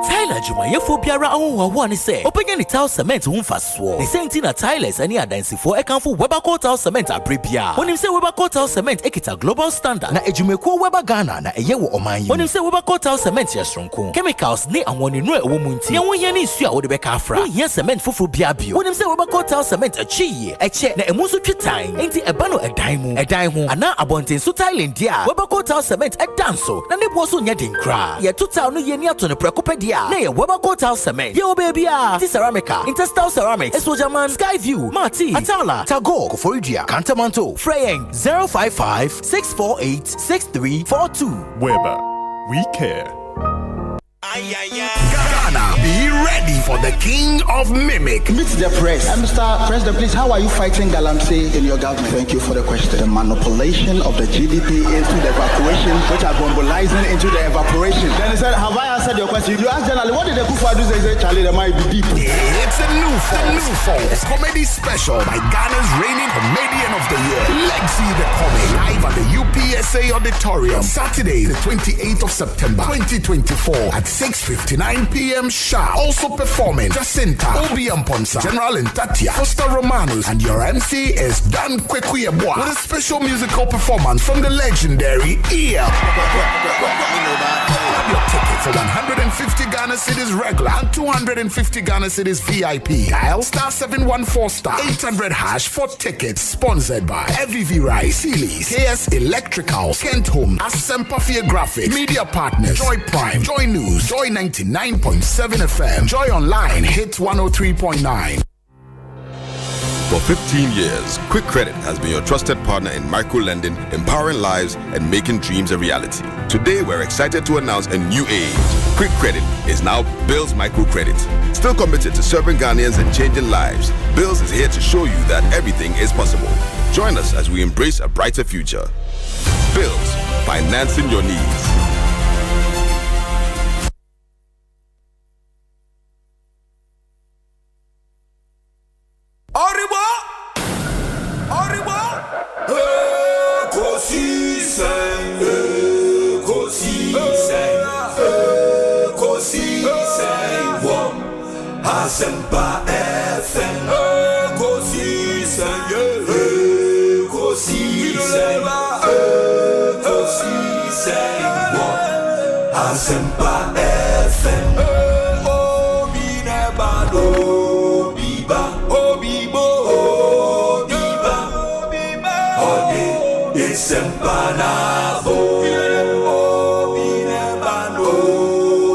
Tyler Juma yefo biara awon ne say openye ni tile cement wonfa so. The same thing na Tylers any adansifo ekanfo Weber tile cement abrebia. Onim say Weber tile cement ekita global standard na ejumeko Weber Ghana na eye wo oman yi. Onim say Weber tile cement yesronko. Chemicals ne awon nu ewo munti. Ye won ye ni su a wo de beka afra. Won ye cement foforo bia bio. Onim say Weber tile cement achiye eche na emu so twetan. Enti eba no edan mu. Edan ho ana abonten so tile ndia. Weber tile cement edanso na ne bo so nya den kra. Ye total no ye ni ato ne prekopedia. Na ye Weber tile cement. Yo baby ti ceramica, Interstyle ceramics, Esojaman, Skyview, Marti, Atala, Tagore, Koforidia, Cantamanto, Freyeng, 055-648-6342.
Weber. we care.
Ghana, be ready for the king of mimic.
Meet the press. Mr. President, please, how are you fighting galamsey in your government? Thank you for the question. The manipulation of the GDP into the evacuation, which are mobilizing into the evaporation. Then he said, have I answered your question? You asked generally, what did the Kufa do? They said, Charlie, there might be deep.
It's a new Falls comedy special by Ghana's reigning comedian of the year, Lexi the Comic, live at the UPSA Auditorium, Saturday, the 28th of September, 2024 at 6:59 p.m. sharp. Also performing Jacinta, Obi Amponsa, General Intatia, Foster Romanus, and your MC is Dan Kwekuyeboa with a special musical performance from the legendary EA. Grab your ticket for 150 Ghana cedis regular and 250 Ghana cedis VIP. Dial *714*800# for tickets. Sponsored by FVV Rice, Sealy's, KS Electrical, Kent Home, Asempa Graphics, Media Partners, Joy Prime, Joy News, Joy 99.7 FM, Joy Online, Hit 103.9.
For 15 years, Quick Credit has been your trusted partner in micro-lending, empowering lives, and making dreams a reality. Today, we're excited to announce a new age. Quick Credit is now Bills Microcredit. Still committed to serving Ghanaians and changing lives, Bills is here to show you that everything is possible. Join us as we embrace a brighter future. Bills, financing your needs.
Asempa FM, Ekosiisen, Ekosiisen, Ekosiisen, Asempa FM. Obi nebalo, Obiba, Obibo, Obiba, Ode Asempa nabo. Obi nebalo,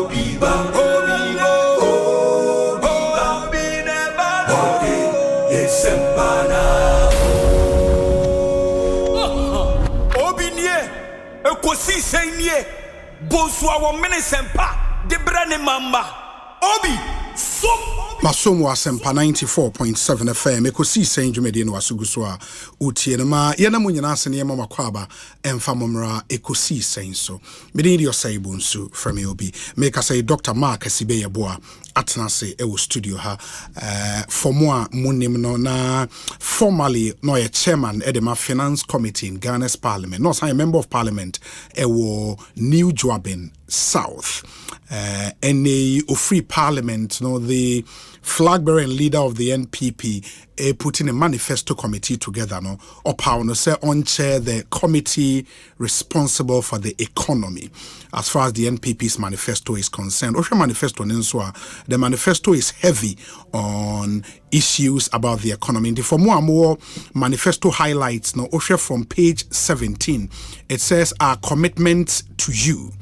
Obiba, Obibo.
Ekosiisen ye Bonsu awo Asempa de brane mamba Obi som
Masomo Asempa 94.7 FM Ekosiisen dwumedi no asuguso a utie no ma ye na munyina asene mama kwaba emfa momra Ekosiisen so mede ndi Osei Bonsu from Obi make say Dr. Mark Asibe Yeboa atenase ewo studio ha for more munim no na formally no a chairman edema finance committee in Ghana's parliament no say a member of parliament ewo New Joabin South any free parliament no the flag bearer and leader of the NPP putting a manifesto committee together no or no say on chair the committee responsible for the economy as far as the NPP's manifesto is concerned. The manifesto is heavy on issues about the economy. For more and more manifesto highlights no from page 17 it says our commitment to you.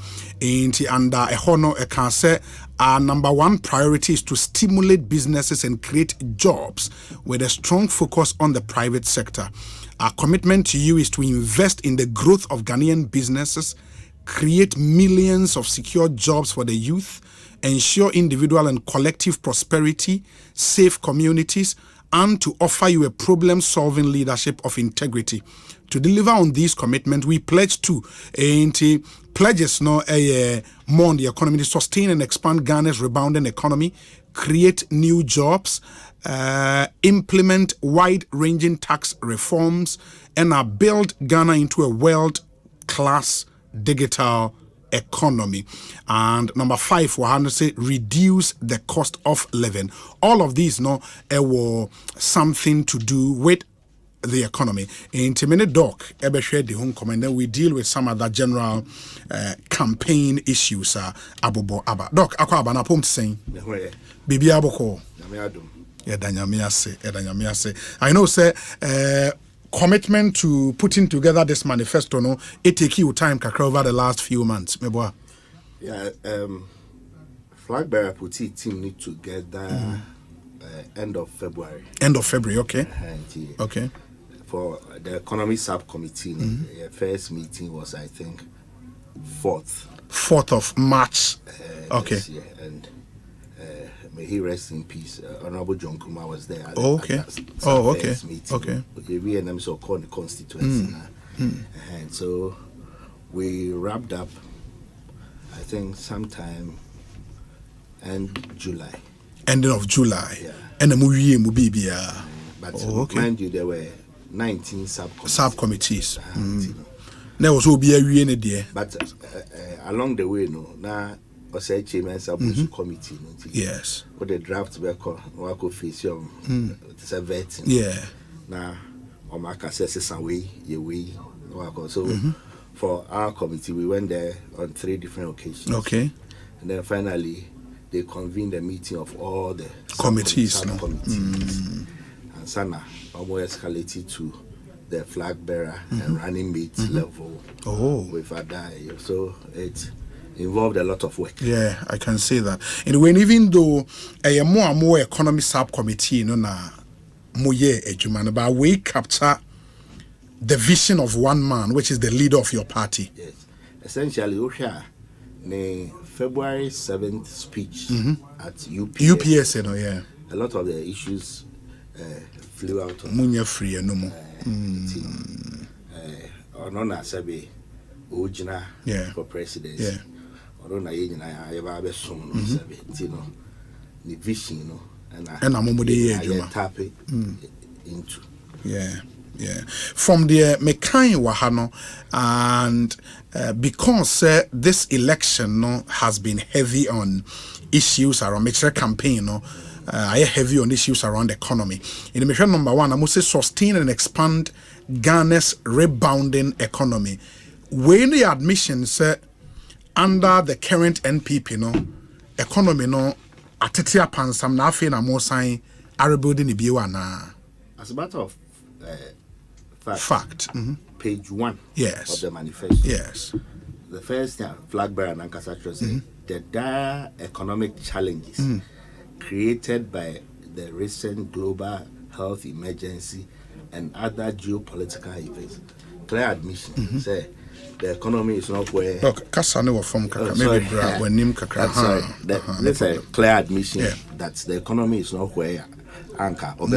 And a honor a can say our number one priority is to stimulate businesses and create jobs with a strong focus on the private sector. Our commitment to you is to invest in the growth of Ghanaian businesses, create millions of secure jobs for the youth, ensure individual and collective prosperity, save communities, and to offer you a problem-solving leadership of integrity. To deliver on these commitments, we pledge to pledges more on the economy to sustain and expand Ghana's rebounding economy, create new jobs, implement wide-ranging tax reforms, and build Ghana into a world-class digital economy. And number 5, we say reduce the cost of living. All of these were something to do with the economy. In minute doc, the home comment, then we deal with some other general campaign issues. Abobo Aba. Doc, Akwaba na pom saying. Bibi Aboko. I know, sir, commitment to putting together this manifesto, no, it take you time kakra over the last few months.
Yeah, flag bearer put it team need together end of February.
End of February, okay. Okay.
For the economy subcommittee, the first meeting was, I think, 4th
4th of March. Okay.
This year, and may he rest in peace. Honorable John Kuma was there.
Okay. Okay.
We and them so called the constituency. And so we wrapped up, I think, sometime end July.
Ending of July. Yeah. And the movie Mubibia.
But mind you, there were 19
subcommittees. There was be a there.
But along the way, now Osei chairman Bonsu committee.
Yes.
What the draft record, Wako face it's a vetting.
Yeah.
Now, Omaka says it's away, Wako. So for our committee, we went there on 3 different occasions.
Okay.
And then finally, they convened a meeting of all the
committees.
And Sana almost escalated to the flag bearer and running mate level with Adai. So it involved a lot of work.
Yeah, I can say that. And when even though a more and more economy subcommittee, but we capture the vision of one man, which is the leader of your party.
Yes. Essentially, the February 7th speech at
UPS, yeah.
A lot of the issues flew out of
Munya free no more.
Onona Sabe Ujina for presidency.
Yeah.
Orona Yina Ayabe Sum no Sabe Tino the vision and I tap it into.
Yeah. Yeah, from the Mekai Wahano, and because this election has been heavy on issues around major campaign, heavy on issues around the economy. In the mission number 1, I must say sustain and expand Ghana's rebounding economy. When the admissions under the current NPP, economy atetia pansam na afi na mo sign are rebuilding the biwana.
As a matter of
fact.
Page 1
of
the manifesto.
Yes.
The first flag bearer and Ankasa said the dire economic challenges created by the recent global health emergency and other geopolitical events. Clear admission. Say the economy is not where.
Look, Kasane from Kaka. Maybe when Nim Kaka.
Let's say clear admission that the economy is not where. Anka or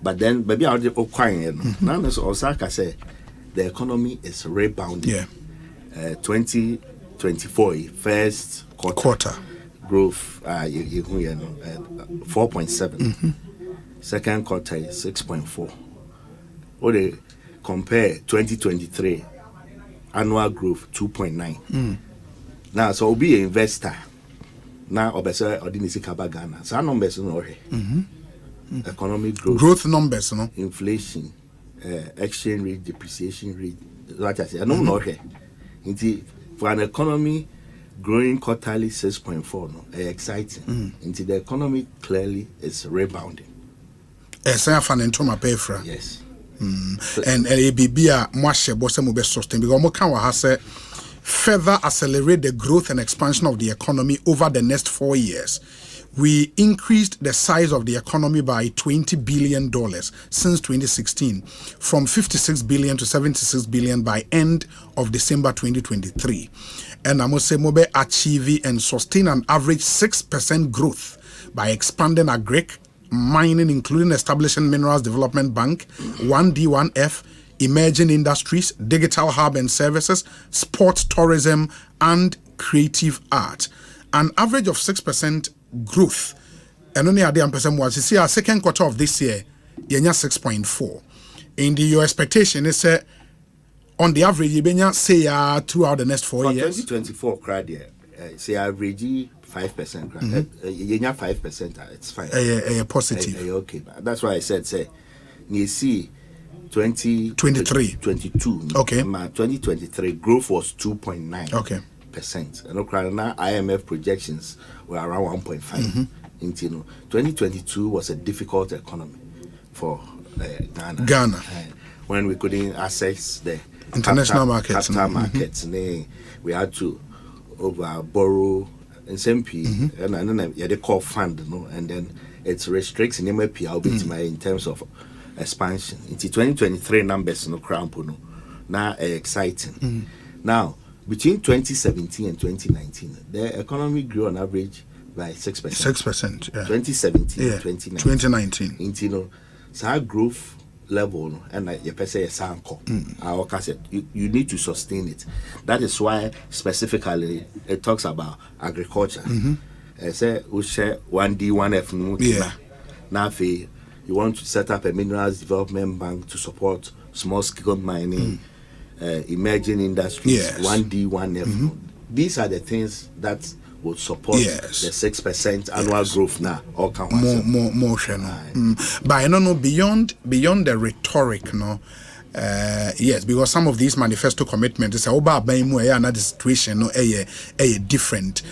but then baby out the Okwan now Mr. Osaka say the economy is rebounding. 2024 first quarter growth 4.7 second quarter is 6.4. Or they compare 2023 annual growth 2.9. Now so be an investor. Now, obesa ordinary Ghana. So numbers no economic growth
numbers no
inflation, exchange rate depreciation rate. Like I say, I don't know here. For an economy growing quarterly 6.4, exciting. Into the economy clearly is rebounding.
Yes. And ABB mwashe bose mo be sustain because mo kan wa ha say further accelerate the growth and expansion of the economy over the next 4 years. We increased the size of the economy by $20 billion since 2016, from 56 billion to 76 billion by end of December 2023. And I must say, Mobe achieve and sustain an average 6% growth by expanding agric, mining, including establishing Minerals Development Bank, 1D1F, emerging industries, digital hub and services, sports, tourism, and creative art. An average of 6% growth. And only at the percent was you see our second quarter of this year, yenya 6.4. In your expectation is on the average, you benya say throughout the next 4 years.
2024 crowd say average 5%. Yenya 5%. It's fine.
Positive.
Okay, that's why I said say you see.
2023
22
okay
2023 growth was 2.9
okay
percent and now IMF projections were around 1.5 into 2022 was a difficult economy for Ghana when we couldn't access the
international markets
we had to borrow in SMP and then they call fund and then it restricts in in terms of expansion. Into 2023 numbers no cramp no now exciting. Now between 2017 and 2019, the economy grew on average by 6%.
6%. Yeah.
2017,
Yeah.
2019. You know, so growth level and like your person you need to sustain it. That is why specifically it talks about agriculture. Say we share 1D 1F.
Yeah.
Now you want to set up a minerals development bank to support small scale mining, emerging industries.
Yes.
1D 1F. These are the things that would support the 6% annual growth now. All
more but I don't know beyond the rhetoric, no. Yes, because some of these manifesto commitments say another situation no different.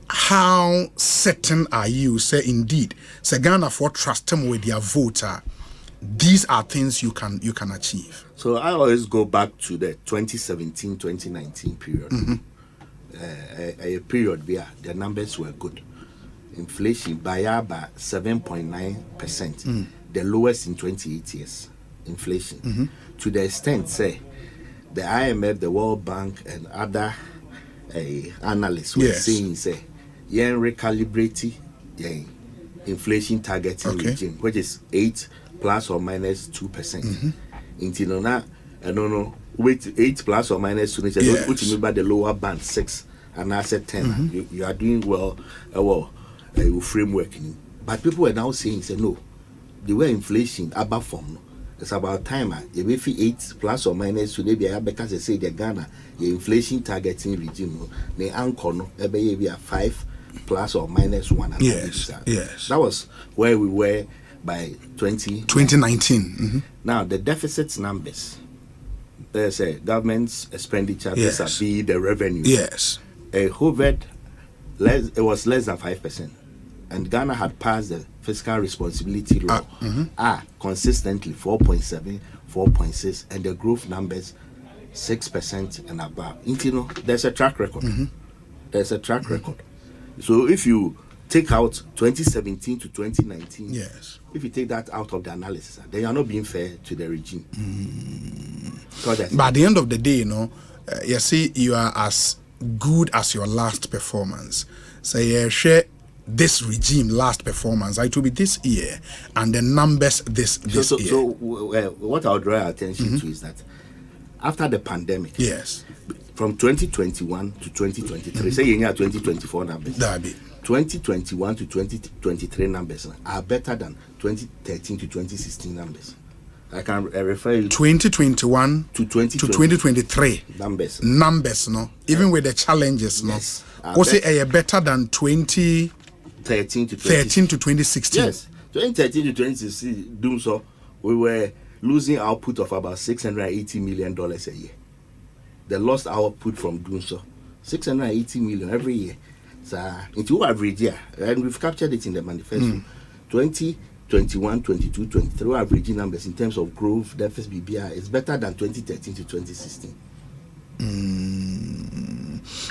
How certain are you? Say indeed, say Ghana for trust them with their voter. These are things you can achieve.
So I always go back to the 2017-2019 period. A period where the numbers were good. Inflation by 7.9%, the lowest in 28 years. Inflation to the extent, say, the IMF, the World Bank, and other analysts were saying, say, recalibrate inflation targeting regime, which is 8 plus or minus 2%. Until now, I don't know. With 8 plus or minus 2, which mean by the lower band 6 and I said 10. You are doing well, framework. But people are now saying, say no, the way inflation above form. It's about time. If 8 plus or minus 2, maybe because they say the Ghana, the inflation targeting regime, the anchor no, maybe 5 plus or minus 1.
Yes.
That was where we were by
2019.
Now the deficit numbers. There's a government's expenditure, vis-a-vis the revenue.
Yes.
It was less than 5%. And Ghana had passed the fiscal responsibility law consistently 4.7, 4.6, and the growth numbers 6% and above. You know, there's a track record. There's a track record. So if you take out 2017 to 2019, if you take that out of the analysis, then you are not being fair to the regime.
But at the end of the day, you know, you see, you are as good as your last performance. So you share this regime last performance. It will be this year, and the numbers this year.
So what I'll draw attention to is that after the pandemic, from 2021 to 2023, say you have 2024 numbers. 2021 to 2023 numbers are better than 2013 to 2016 numbers. I can refer you
2021 to 2023
numbers,
no, even with the challenges, no. Was it better than 2013 to 2016?
Yes, 2013 to 2016, doing so, we were losing output of about $680 million a year. The lost output from doing so, $680 million every year. So into average year, and we've captured it in the manifesto. 2021, 22, 23 average numbers in terms of growth, deficit BBI is better than 2013 to 2016.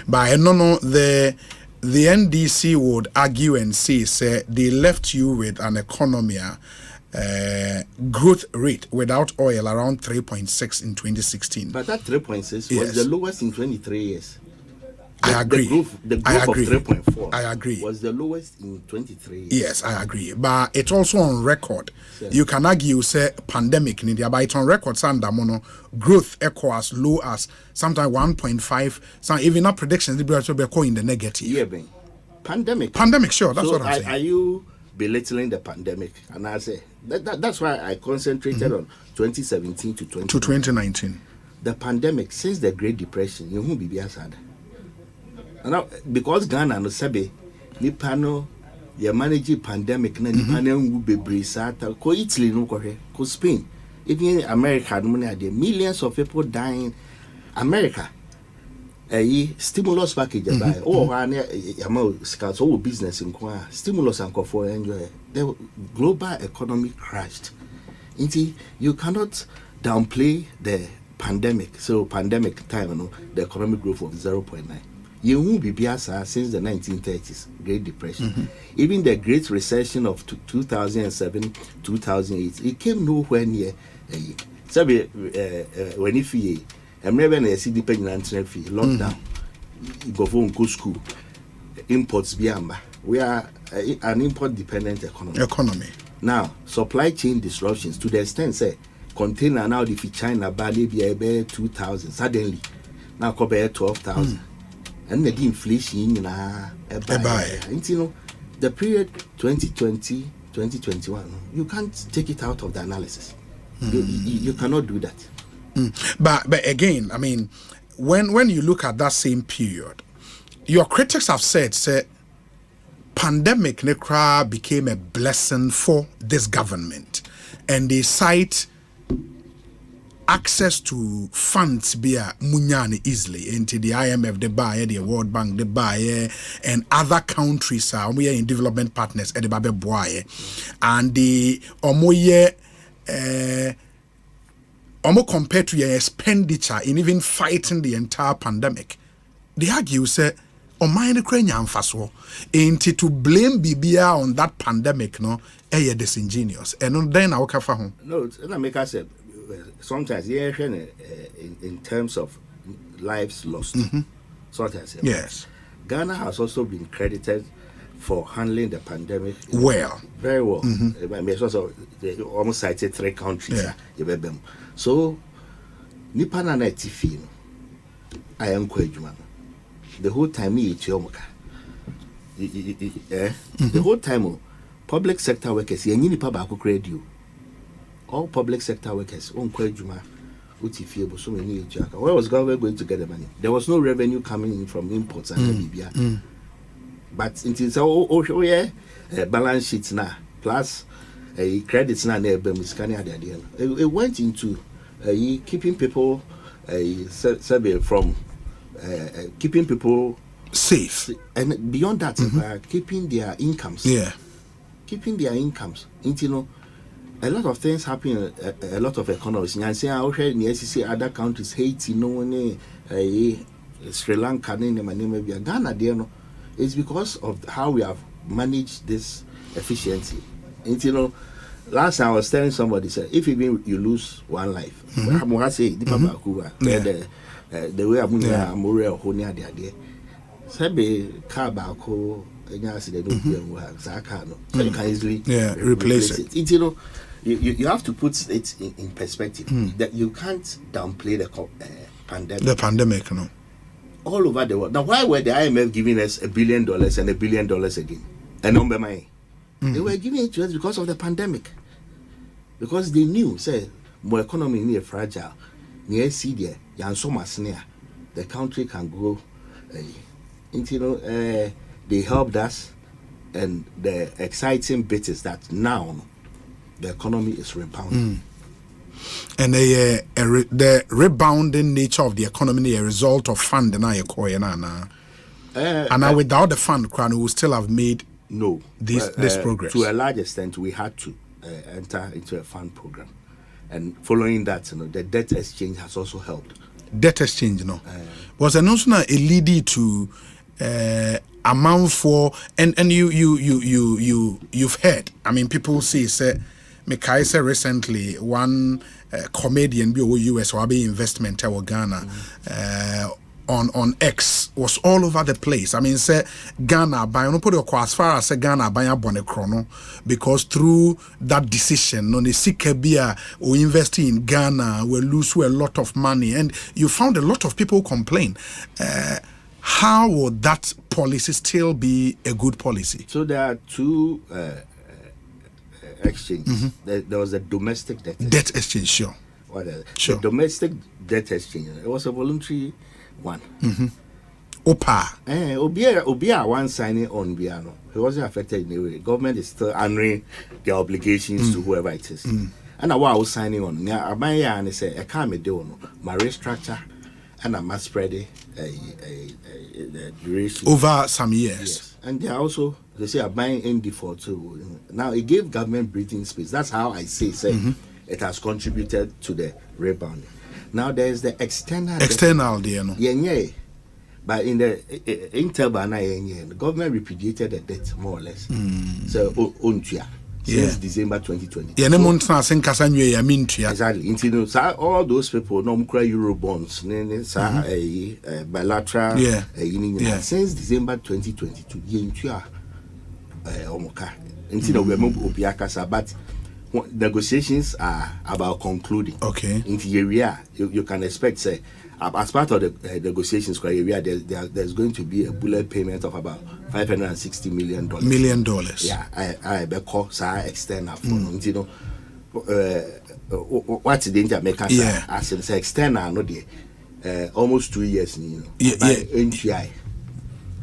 But I don't know, the NDC would argue and say they left you with an economy growth rate without oil around 3.6 in 2016.
But that 3.6 was the lowest in 23 years.
I agree.
The growth of 3.4
I agree.
Was the lowest in 23 years.
Yes, I agree. But it's also on record. Yes. You can argue, say, pandemic in India, but it's on record, mono growth echo as low as sometimes 1.5, some even up predictions, they will be in the negative.
Yeah, Ben. Pandemic,
sure, that's what I'm saying.
Are you belittling the pandemic? And I say, that's why I concentrated on 2017 to
2019.
The pandemic, since the Great Depression, you won't be sad. Now, because Ghana no sabe nipa no you manage pandemic na nipa na ngu bebre sata ko Italy no ko Spain, even America no na there millions of people dying. America stimulus package by business in stimulus and for enjoy. The global economy crashed. You cannot downplay the pandemic. So pandemic time, the economic growth was 0.9. You won't be biasa since the 1930s, Great Depression. Even the Great Recession of 2007, 2008, it came nowhere near. So when if I'm never going to see dependent fee lockdown. You go for school. Imports biamba. We are an import dependent economy. Now, supply chain disruptions to the extent say container now if China barely be about 2,000 suddenly now cover 12,000 and the inflation you know the period 2020 2021 you can't take it out of the analysis. You cannot do that.
But again, I mean, when you look at that same period, your critics have said, say, pandemic nekra became a blessing for this government, and they cite access to funds via munyani easily into the IMF, the buyer, the World Bank, the buyer, and other countries are we are in development partners at the Babe Boye, and the omoye almost compared to your expenditure in even fighting the entire pandemic. They argue say Omanhene Krenya Mfaso ain't to blame Bibia on that pandemic, no, disingenuous. And then I'll cover home.
No, let me say sometimes in terms of lives lost. Sometimes
yes.
Ghana has also been credited for handling the pandemic
well.
Very well. They almost cited 3 countries. Yeah. So Nipa na tifi no I am Kwabena. The whole time the whole time public sector workers nipa ba akokra dio. All public sector workers on Kwabena utifi so many where was government going to get the money? There was no revenue coming in from imports and Libya. But it is balance sheets now plus credits now it went into keeping people from keeping people
safe,
and beyond that keeping their incomes. Keeping their incomes. You know, a lot of things happen in a lot of economies. And say other countries, Haiti, Sri Lanka, Ghana, it's because of how we have managed this efficiency. And you know, last time I was telling somebody, said if even you lose one life, the way I'm more honia there. Sabe car bako any accident so you can easily
replace it.
You know, you have to put it in perspective that you can't downplay the pandemic.
The pandemic, no.
All over the world. Now, why were the IMF giving us $1 billion and $1 billion again? A number money. They were giving it to us because of the pandemic. Because they knew, say, more economy near fragile. Near see there, the country can grow. You know, they helped us, and the exciting bit is that now the economy is rebounding.
And the rebounding nature of the economy a result of fund and now without the fund, we will still have made this progress.
To a large extent, we had to enter into a fund program, and following that, you know, the debt exchange has also helped.
Debt exchange, no, was announced a lead to amount for and you've heard. I mean, people say. Mekai say recently one comedian be US or be investment or Ghana on X was all over the place. I mean, say Ghana buy no put your as far as say Ghana buy a bonnet chrono because through that decision, no the Sikebia or invest in Ghana will lose a lot of money, and you found a lot of people complain. How would that policy still be a good policy?
So there are two exchanges. There was a domestic debt
exchange. Sure.
The domestic debt exchange. It was a voluntary one.
Opa.
Obia one signing on Biano. He wasn't affected in any way. Government is still honoring their obligations to whoever it is. And I was signing on. Now, I say I can't do my restructure and I must spread the duration
over some years.
Yes. And they are also, they say, are buying in default too. Now it gave government breathing space. That's how I say it has contributed to the rebound. Now there is the external
there, no?
Yeah. But in the Intel the government repudiated the debt more or less. So untia. since December 2020. Exactly. So all those people no cry Euro bonds, bilateral, since December 2022. But negotiations are about concluding.
Okay.
In the area, you can expect, say, as part of the negotiations, there's going to be a bullet payment of about $560 million. Yeah, I because I external for what's the Jamaican as it's external, no, almost 2 years, NTI.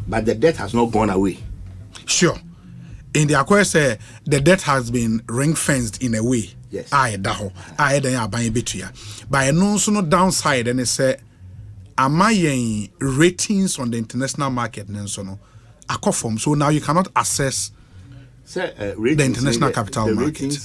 But the debt has not gone away.
Sure. In the accord, say the debt has been ring fenced in a way.
Yes.
By a no downside, and it say, am I ratings on the international market? So now you cannot access the international capital market.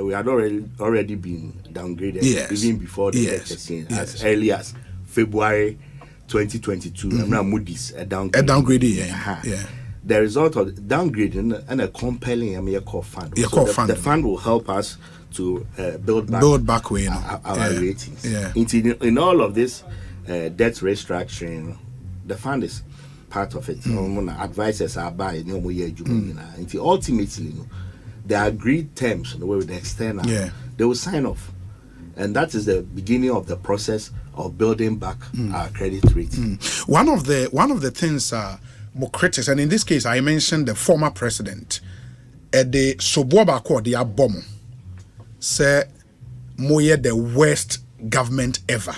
We had already been downgraded even before the debt exchange, as early as February 2022. Moody's downgraded. The result of downgrading and a compelling core fund. The fund will help us to build back our ratings. In all of this debt restructuring, the fund is part of it. Advisors are buying. Ultimately, the agreed terms with the external, they will sign off, and that is the beginning of the process of building back our credit rating.
One of the things. More critics, and in this case, I mentioned the former president, the Soboba Accord, the Abomo, say Moye the worst government ever,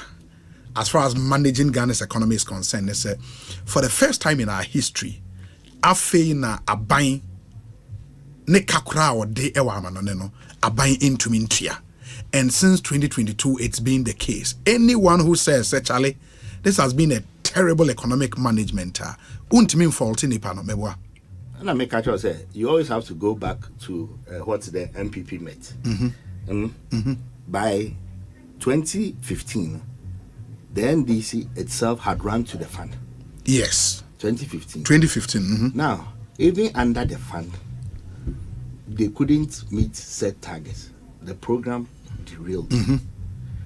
as far as managing Ghana's economy is concerned. They say, for the first time in our history, Afeina Abain ne kakura or de ewa manoneno Abain into Mintia, and since 2022, it's been the case. Anyone who says, Charlie, this has been a terrible economic management. And
I make actually say you always have to go back to what the MPP met. By 2015, the NDC itself had run to the fund.
Yes.
2015. Now, even under the fund, they couldn't meet set targets. The program derailed.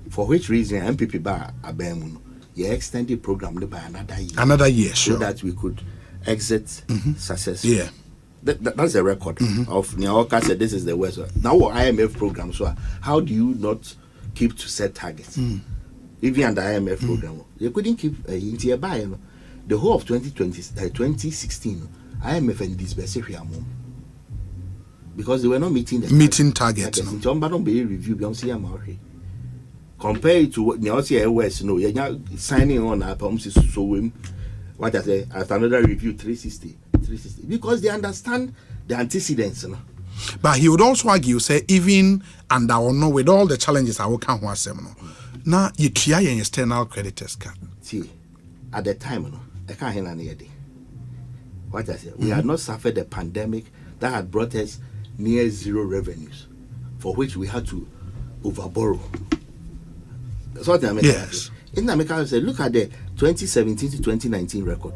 For which reason MPP bar Abemuno. Extended program by another year,
sure,
so that we could exit successfully.
Yeah,
that's a record of Nyaoka said this is the worst. Now IMF program, so how do you not keep to set targets? Even under IMF program, you couldn't keep into buy. The whole of 2016, IMF and this because they were not meeting the
targets.
Compare it to what the West, you're signing on our promises so what I say after another review 360 because they understand the antecedents.
But he would also argue, say, even and I will know with all the challenges I will come now you try an external creditors can
see at the time I can't hear any day. What I say, we had not suffered a pandemic that had brought us near zero revenues, for which we had to overborrow. That's what America
yes.
In America, said, look at the 2017 to 2019 record.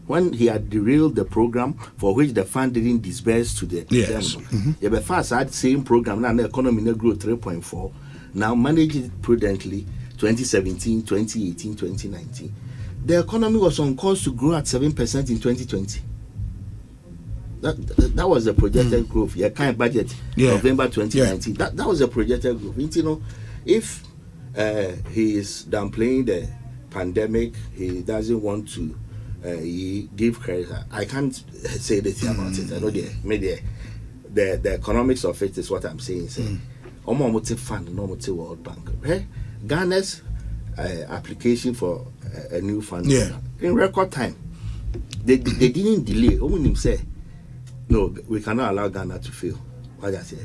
When he had derailed the program for which the fund didn't disburse to the the first had same program now the economy grew 3.4. Now manage it prudently 2017, 2018, 2019. The economy was on course to grow at 7% in 2020. That was the projected growth. Your kind of budget November 2019. That was the projected growth. If he is downplaying the pandemic, he doesn't want to give credit. I can't say anything about it. I know the economics of it is what I'm saying. Omo fund, no World Bank. Ghana's application for a new fund in record time. They didn't delay. Omo say, no, we cannot allow Ghana to fail. What I say,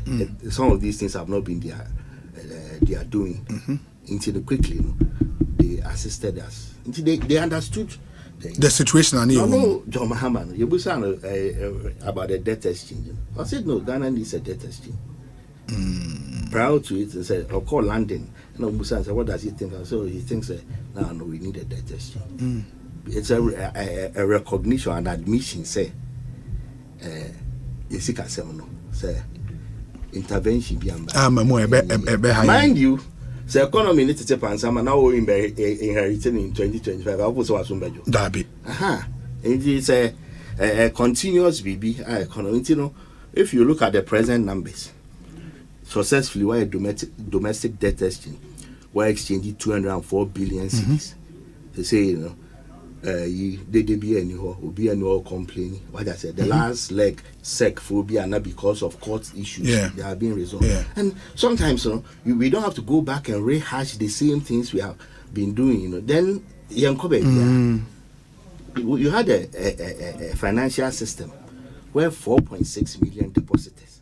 some of these things have not been their doing. Until quickly, they assisted us. Until they understood
the situation.
No, John Mahama, you was about the debt exchange. I said no, Ghana needs a debt exchange. Prior to it, I said, I'll call London. And Musa said, what does he think? So he thinks, no, we need a debt exchange. It's a recognition and admission, say, say intervention be
mind
you. The economy needs to take on some now inherited in 2025. I was also bejo.
Dabi.
It is a continuous BB economy. You know, if you look at the present numbers, successfully why domestic debt exchange, we're exchanging 204 billion cedis. They say, you know, they be anyhow, will be anyhow complaining. What I said, the last leg sec phobia not because of court issues. They are being resolved. And sometimes, you know, we don't have to go back and rehash the same things we have been doing. You know, then you had a financial system where 4.6 million depositors,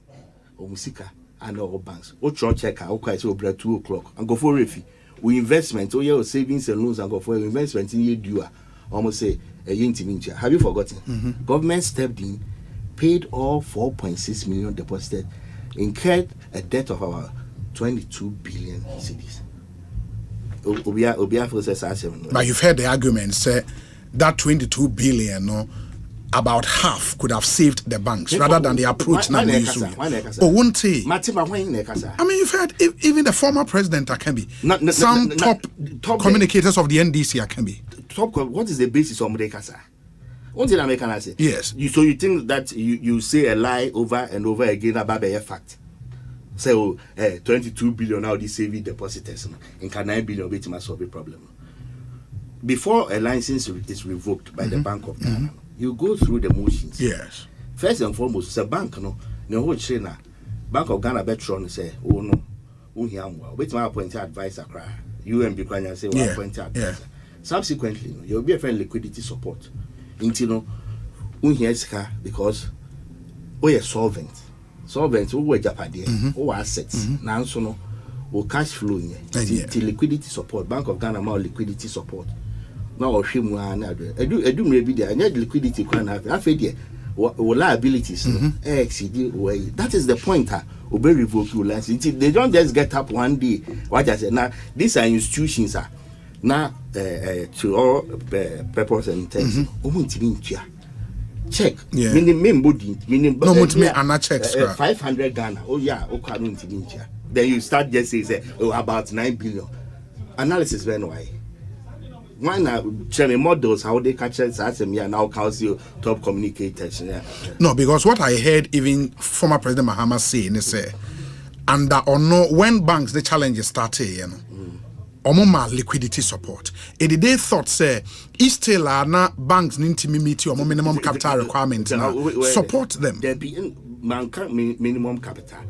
Omusika, and all banks, or check out, okay, so 2 o'clock, and go for refi. We investment, your savings and loans, and go for investment in your dua. Almost say a intimate. Have you forgotten? Government stepped in, paid all 4.6 million deposited, incurred a debt of about 22 billion cedis.
But you've heard the argument say that 22 billion, no, about half could have saved the banks rather than the approach now. Oh, won't he? I mean, you've heard even the former president Akembi, some top communicators of the NDC Akembi.
What is the basis of Mudekasa? What did I say?
Yes.
So you think that you say a lie over and over again about a fact? So 22 billion now the saving depositors in 9 billion bit must solve a problem. Before a license is revoked by the Bank of Ghana, you go through the motions.
Yes.
First and foremost, it's a bank, no whole trainer. Bank of Ghana Betron say, oh no, wait my appointed advisor cry. UMB Kwanya say, appointed advisor. Subsequently, you'll be a friend liquidity support. Until because we are solvent, we Japadi, or assets, now so no, or cash flow, till liquidity support, Bank of Ghana more liquidity support. Now or him one I do maybe there, and yet liquidity can have liabilities exceed way. That is the point. Obey revoke your license. They don't just get up one day. What I said now, these are institutions now to all purpose and intents. Check. Meaning main body. Meaning
no checks.
500 Ghana. Oh yeah. Okay. Then you start just say about 9 billion. Analysis when why? Why not tell me models how they catch us as a now calls you top communicators?
No, because what I heard even former President Mahama say, they say, and or no, when banks the challenges started, you know, omoma liquidity support. And they thought say, is still na banks need to meet your minimum capital requirements now. Support them.
There be minimum capital.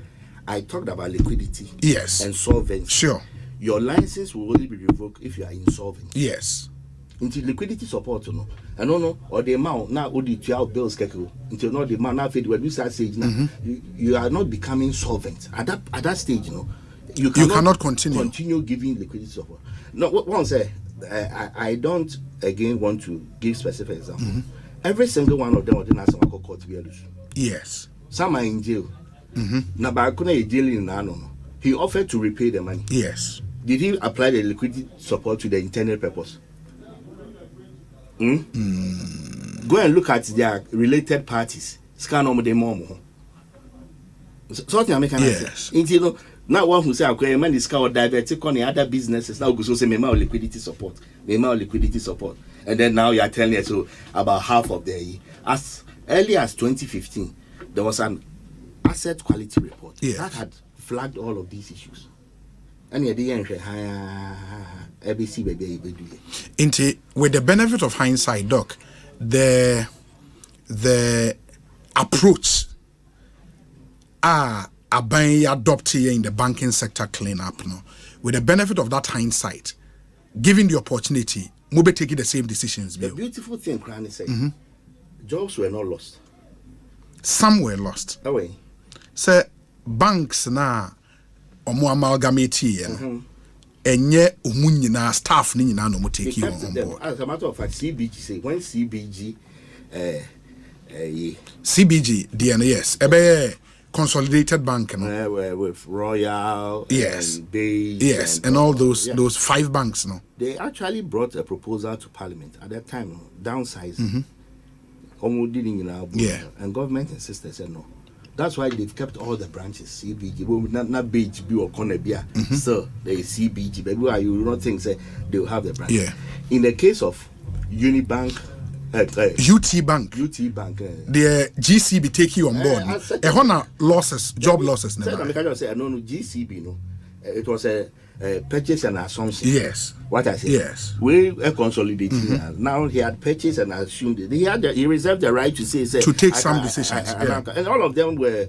I talked about liquidity.
Yes.
And solvency.
Sure.
Your license will only be revoked if you are insolvent.
Yes.
Until liquidity support, no. And no, or the amount now, or the 12 bills, until not the amount now, when you start saying now, you are not becoming solvent. At that stage, you
cannot continue
giving liquidity support. No, one say, I don't again want to give specific example. Every single one of them will not some court to be able.
Yes.
Some are in jail. Now, but I couldn't jail in no. He offered to repay the money.
Yes.
Did he apply the liquidity support to the intended purpose? Go and look at their related parties. Scan on the mom. Something I make an answer. Now one who say okay, man is or diverted on the other businesses now go so say me liquidity support. Liquidity support. And then now you are telling us about half of the as early as 2015, there was an asset quality report that had flagged all of these issues. And with
the benefit of hindsight, Doc, the approach adopted in the banking sector cleanup, no, with the benefit of that hindsight, given the opportunity, we be taking the same decisions.
The beautiful thing, Kran said, jobs were not lost.
Some were lost.
Away.
So banks na omo amalgamate enye omu nyina staff ni nyina no mo take you on board.
As a matter of fact, CBG say when CBG
DNS ebe consolidated bank no
with Royal
and
Bay
and all those 5 banks no.
They actually brought a proposal to Parliament at that time, downsizing. And government insisted said no. That's why they've kept all the branches. CBG, well, not BHB or Conabia. So there is CBG. But why you not think say they will have the branch?
Yeah.
In the case of Unibank,
UT Bank, the GCB take you on board. Losses, job losses.
I know GCB. No, it was a purchase and assumption.
Yes.
What I said.
Yes.
We are consolidating. Now he had purchased and assumed it. He reserved the right to say
to take some decisions.
And all of them were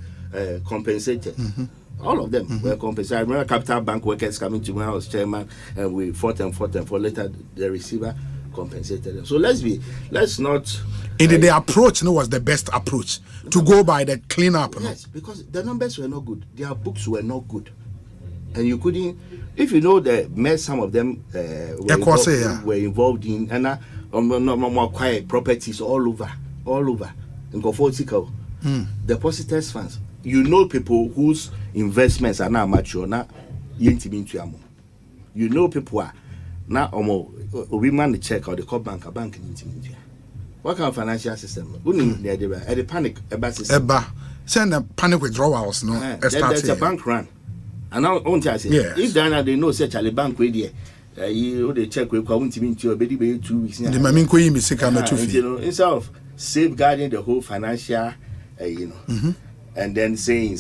compensated. All of them were compensated. I remember Capital Bank workers coming to me. I was chairman, and we fought and for later the receiver compensated them. So let's not.
The approach was the best approach to go by the cleanup.
Yes, because the numbers were not good. Their books were not good. And you couldn't, if you know the mess some of them were involved in, and more quiet properties all over. In Kofotikal, depositors funds. You know people whose investments are now mature. Now, you know people are now we man the check or the call bank a bank in what kind of financial system? The panic
send a panic withdrawals. No,
there's a bank run. And now, if they know such a bank with you, they check with Kwabena to your baby 2 weeks. Instead of safeguarding the whole financial, and then saying,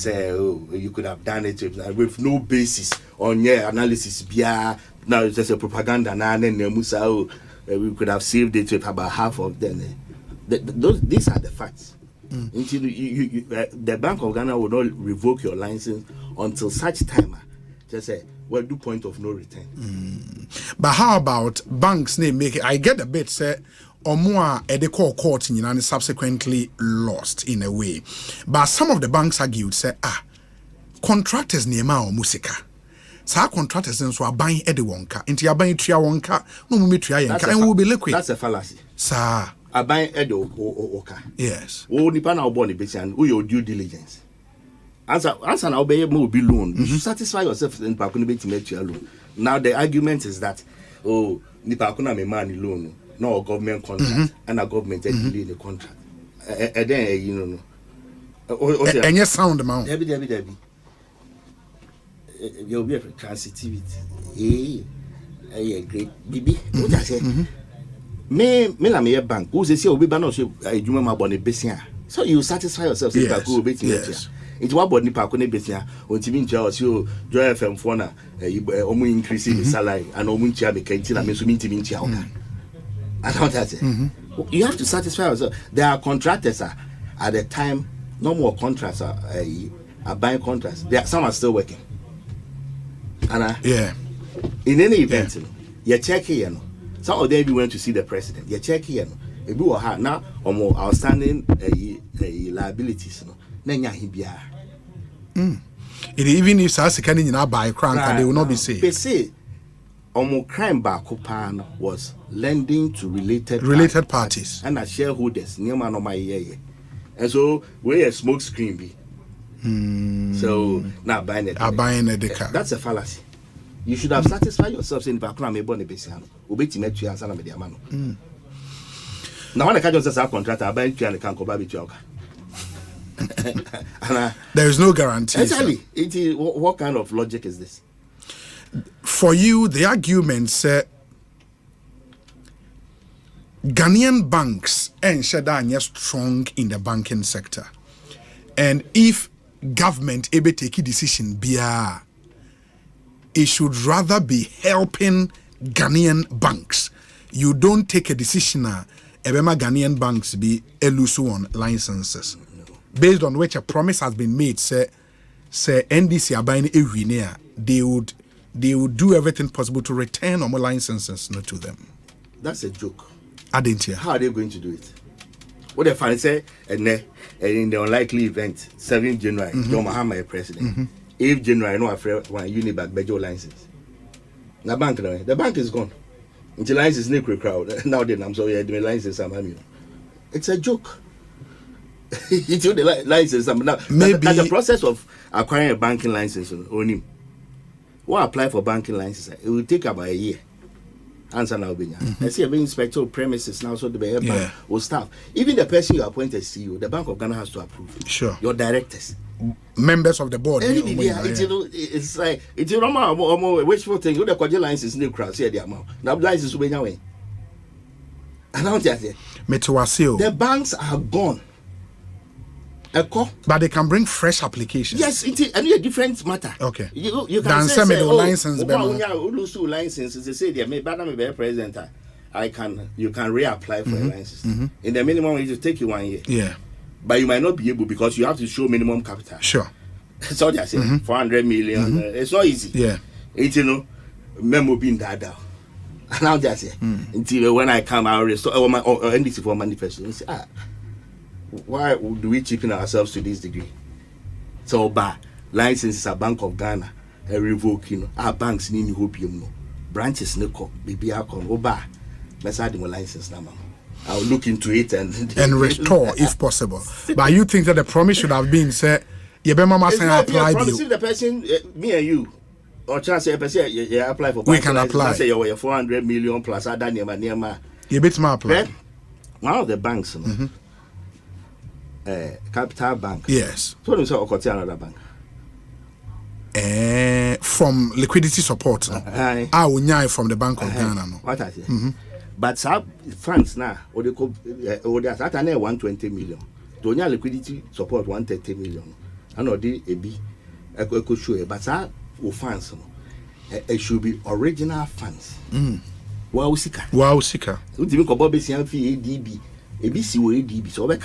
you could have done it with no basis on your analysis. Now it's just a propaganda. We could have saved it with about half of them. These are the facts. Until the Bank of Ghana will not revoke your license until such time. Just say, well, do point of no return.
But how about banks? I get a bit say, or more at the court and subsequently lost in a way. But some of the banks argued say, contractors near or musika. So contractors are buying Eddie Wonka. Into your buying Tria Wonka, no Mitria, and will be liquid.
That's a fallacy.
Sir.
I buy Edo Oka.
Yes.
Oh, Nipa na oboni besi and your due diligence. Answer now be able be loan. You should satisfy yourself in Nipa couldn't be to your loan. Now the argument is that Nipa couldn't be money loan, no government contract, and a government delay the contract. And then
and yes, sound amount.
Debbie. You'll be a transitivity. Great Bibi. What I say? Me la bank. Who say obi ba na so adwuma ma bone besia. So you satisfy yourself say ba go obeti ntia. It wa body pa ko na besia. Ontimi ntia o so Joy FM for na omu increase the salary and omu ntia be kanti na me so ntimi ntia o ka. I don't say. You have to satisfy yourself. There are contractors at the time no more contracts are buying contracts. Some are still working. And in any event, you check here. Some of them went to see the president. You check here. If you are now more outstanding liabilities,
even if SAS can buy crime, they will not be safe.
They say crime back was lending to related parties and as shareholders near man on my year. And so where a smoke screen be. So now buying it. That's a fallacy. You should have satisfied yourself in background. Now when I catch yourself a contract, I buy you and can't go back with you.
There is no guarantee.
Exactly. What kind of logic is this?
For you, the argument said Ghanaian banks and are strong in the banking sector, and if government able take a decision, it should rather be helping Ghanaian banks. You don't take a decision ebema Ghanaian banks be elusive on licenses. Based on which a promise has been made, say NDC are buying every year, they would do everything possible to return on more licenses to them.
That's a joke.
I didn't hear.
How are they going to do it? What if I say in the unlikely event, 7th January, John Mahama president. 8th January, no afraid one Unibank Bejo license. The bank is gone. Until license is crowd. Now then I'm sorry, the license it's a joke. It's the license. Now, maybe the process of acquiring a banking license on him. Apply for banking license, it will take about a year. Answer now, I see a inspector of premises now, so the bank or staff. Even the person you appoint as CEO, the Bank of Ghana has to approve.
Sure.
Your directors.
Members of the board.
It's like it's a normal wishful thing. You the quadrille license in the crowd, say the amount. Now, license will be away. The banks are gone.
But they can bring fresh applications.
Yes, and a different matter.
Okay.
You can say, license. They say they may be president. You can reapply for a license. In the minimum, it will take you 1 year.
Yeah.
But you might not be able because you have to show minimum capital.
Sure.
That's all they say. 400 million. It's not easy.
Yeah.
It's memo being that down. And now they say until when I come out restore NDC for manifesto. And say, why do we cheapen ourselves to this degree? So licenses are Bank of Ghana revoke, our banks need hopium branches no baby come let's add more license now. I'll look into it and
restore if possible. But you think that the promise should have been said you be mama saying apply
the person me and you or chance a person you apply for
we can apply
say you 400 million plus other near
you bit my apply.
One of the banks Capital Bank.
Yes.
So you say Okoti another bank.
From liquidity support. No? From the Bank of Ghana. No?
What I say. But funds now, or they could, or they are 120 million. To liquidity support 130 million. And or the a could show but that funds. It should be original funds. Wow, sika. You think about ADB. ABC or ADB. So we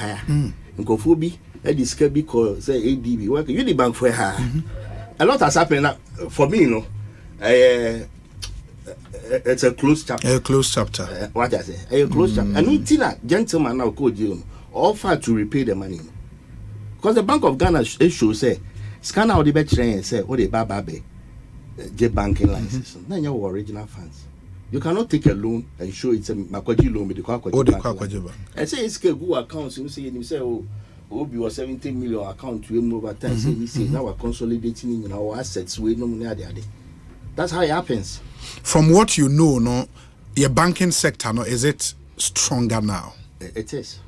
Nkofobi this be called say ADB work you the bank for her. A lot has happened for me, it's a closed chapter. What I say? A closed chapter. And we gentleman now called you offer to repay the money. Because the Bank of Ghana issue say scan out the better and say what the bababe J banking license. Then your original funds. You cannot take a loan and show it's a Makwaji loan with the Kwakwaji bank. I say it's a good account. You say, Obi was 17 million account to him over time. Say, now we're consolidating in our assets. We know that's how it happens.
From what you know, no, your banking sector, no, is it stronger now?
It is.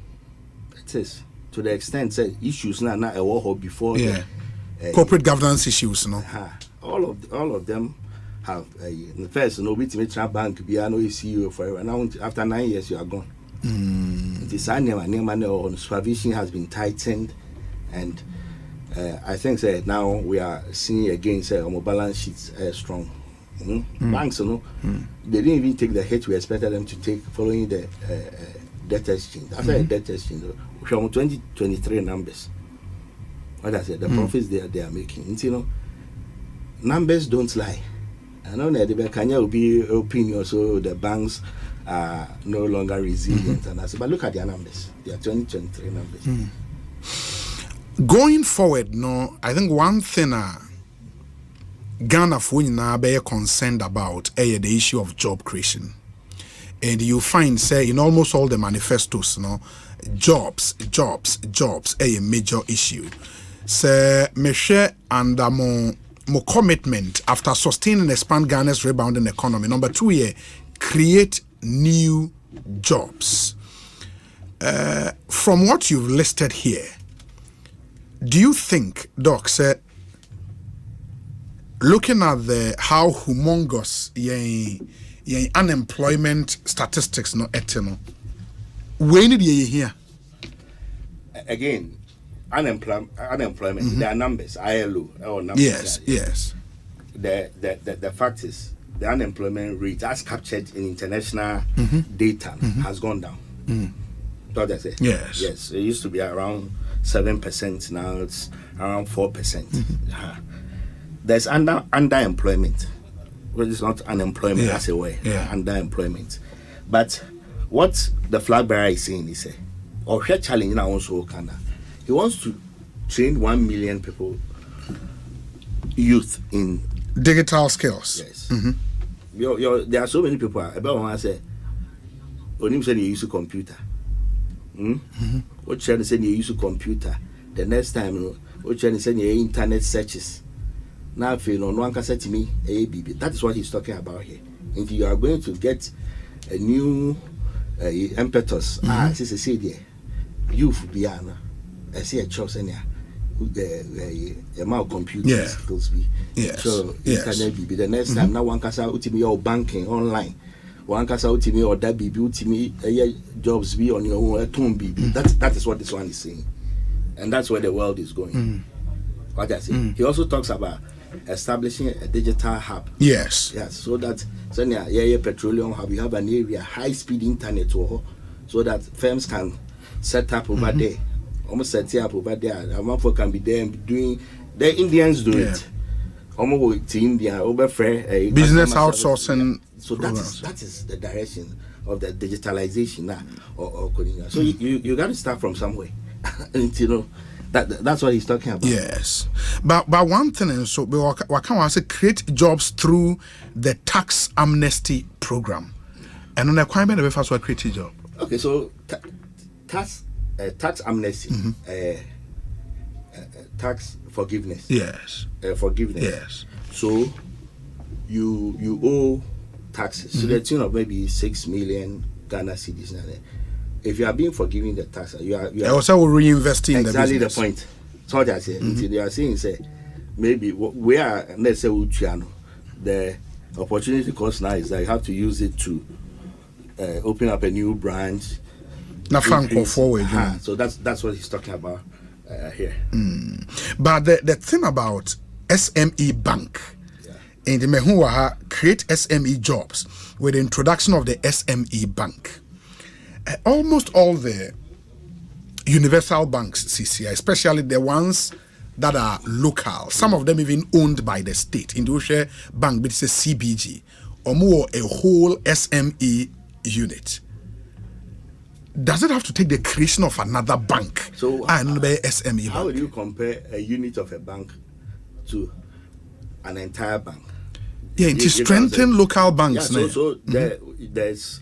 To the extent that issues now a war before.
Yeah. Corporate governance issues, no.
All of them. Have the first no bank be no CEO forever. Now after 9 years you are gone. The supervision has been tightened, and I think that now we are seeing again our balance sheets strong. Banks, they didn't even take the hit we expected them to take following the debt exchange. After the debt exchange, from 2023 numbers, what I said, the profits they are making. Numbers don't lie. I know that the Kenya will be opinion, so the banks are no longer resilient. And I said, but look at their numbers. Their 2023 numbers.
Going forward, no, I think one thing Ghana for now be concerned about the issue of job creation. And you find, say, in almost all the manifestos, no, jobs, a major issue. Say, Meshe and more commitment after sustaining and expand Ghana's rebounding economy. Number 2, create new jobs. From what you've listed here, do you think, Doc, looking at how humongous your unemployment statistics no eternal, when did you hear?
Again, unemployment. There are numbers. ILO or numbers.
Yes.
The fact is the unemployment rate as captured in international data has gone down. What I say? Yes. It used to be around 7%. Now it's around 4%. There's underemployment, which is not unemployment as a way. Underemployment. But what the flag bearer is saying is a challenge now also Canada. He wants to train 1 million people, youth in
digital skills.
Yes. There are so many people. About one say, when you say you use a computer, what trying to say you use a computer. The next time, what trying to say your internet searches. Now, if you know, no one can say to me, ABB. That is what he's talking about here. If you are going to get a new impetus, say there, youth biana, I see a choice any the amount of computer skills be. So internet be the next time now one kasa ultimate or banking online. One kasa ultimate or that be ultimate jobs be on your own tone be. That is what this one is saying. And that's where the world is going. What I say. He also talks about establishing a digital hub.
Yes,
so that petroleum hub, you have an area high speed internet so that firms can set up over there. Almost set up over there. Amafo can be there and doing. The Indians do it. Almost to India over
business outsourcing.
So that is the direction of the digitalization now. So you got to start from somewhere. And, that's what he's talking about.
Yes, but one thing is so what can I say? Create jobs through the tax amnesty program, and on the requirement of first create a job.
Okay, so tax amnesty, tax forgiveness.
Yes,
forgiveness.
Yes.
So you owe taxes. So the tune of maybe 6 million Ghana cedis. If you are being forgiven the tax, you are
also reinvesting in the business.
Exactly the point. So what I say, they are saying say maybe we are let's say the opportunity cost now is that you have to use it to open up a new branch.
Forward.
So that's what he's talking about here.
But the thing about SME Bank in the Mehuaha create SME jobs with the introduction of the SME Bank. Almost all the universal banks, CCI, especially the ones that are local, some of them even owned by the state. In the Osei Bank, but it's a CBG, or more a whole SME unit. Does it have to take the creation of another bank?
So
SME bank?
How would you compare a unit of a bank to an entire bank?
Yeah, to strengthen local banks.
Yeah, so there's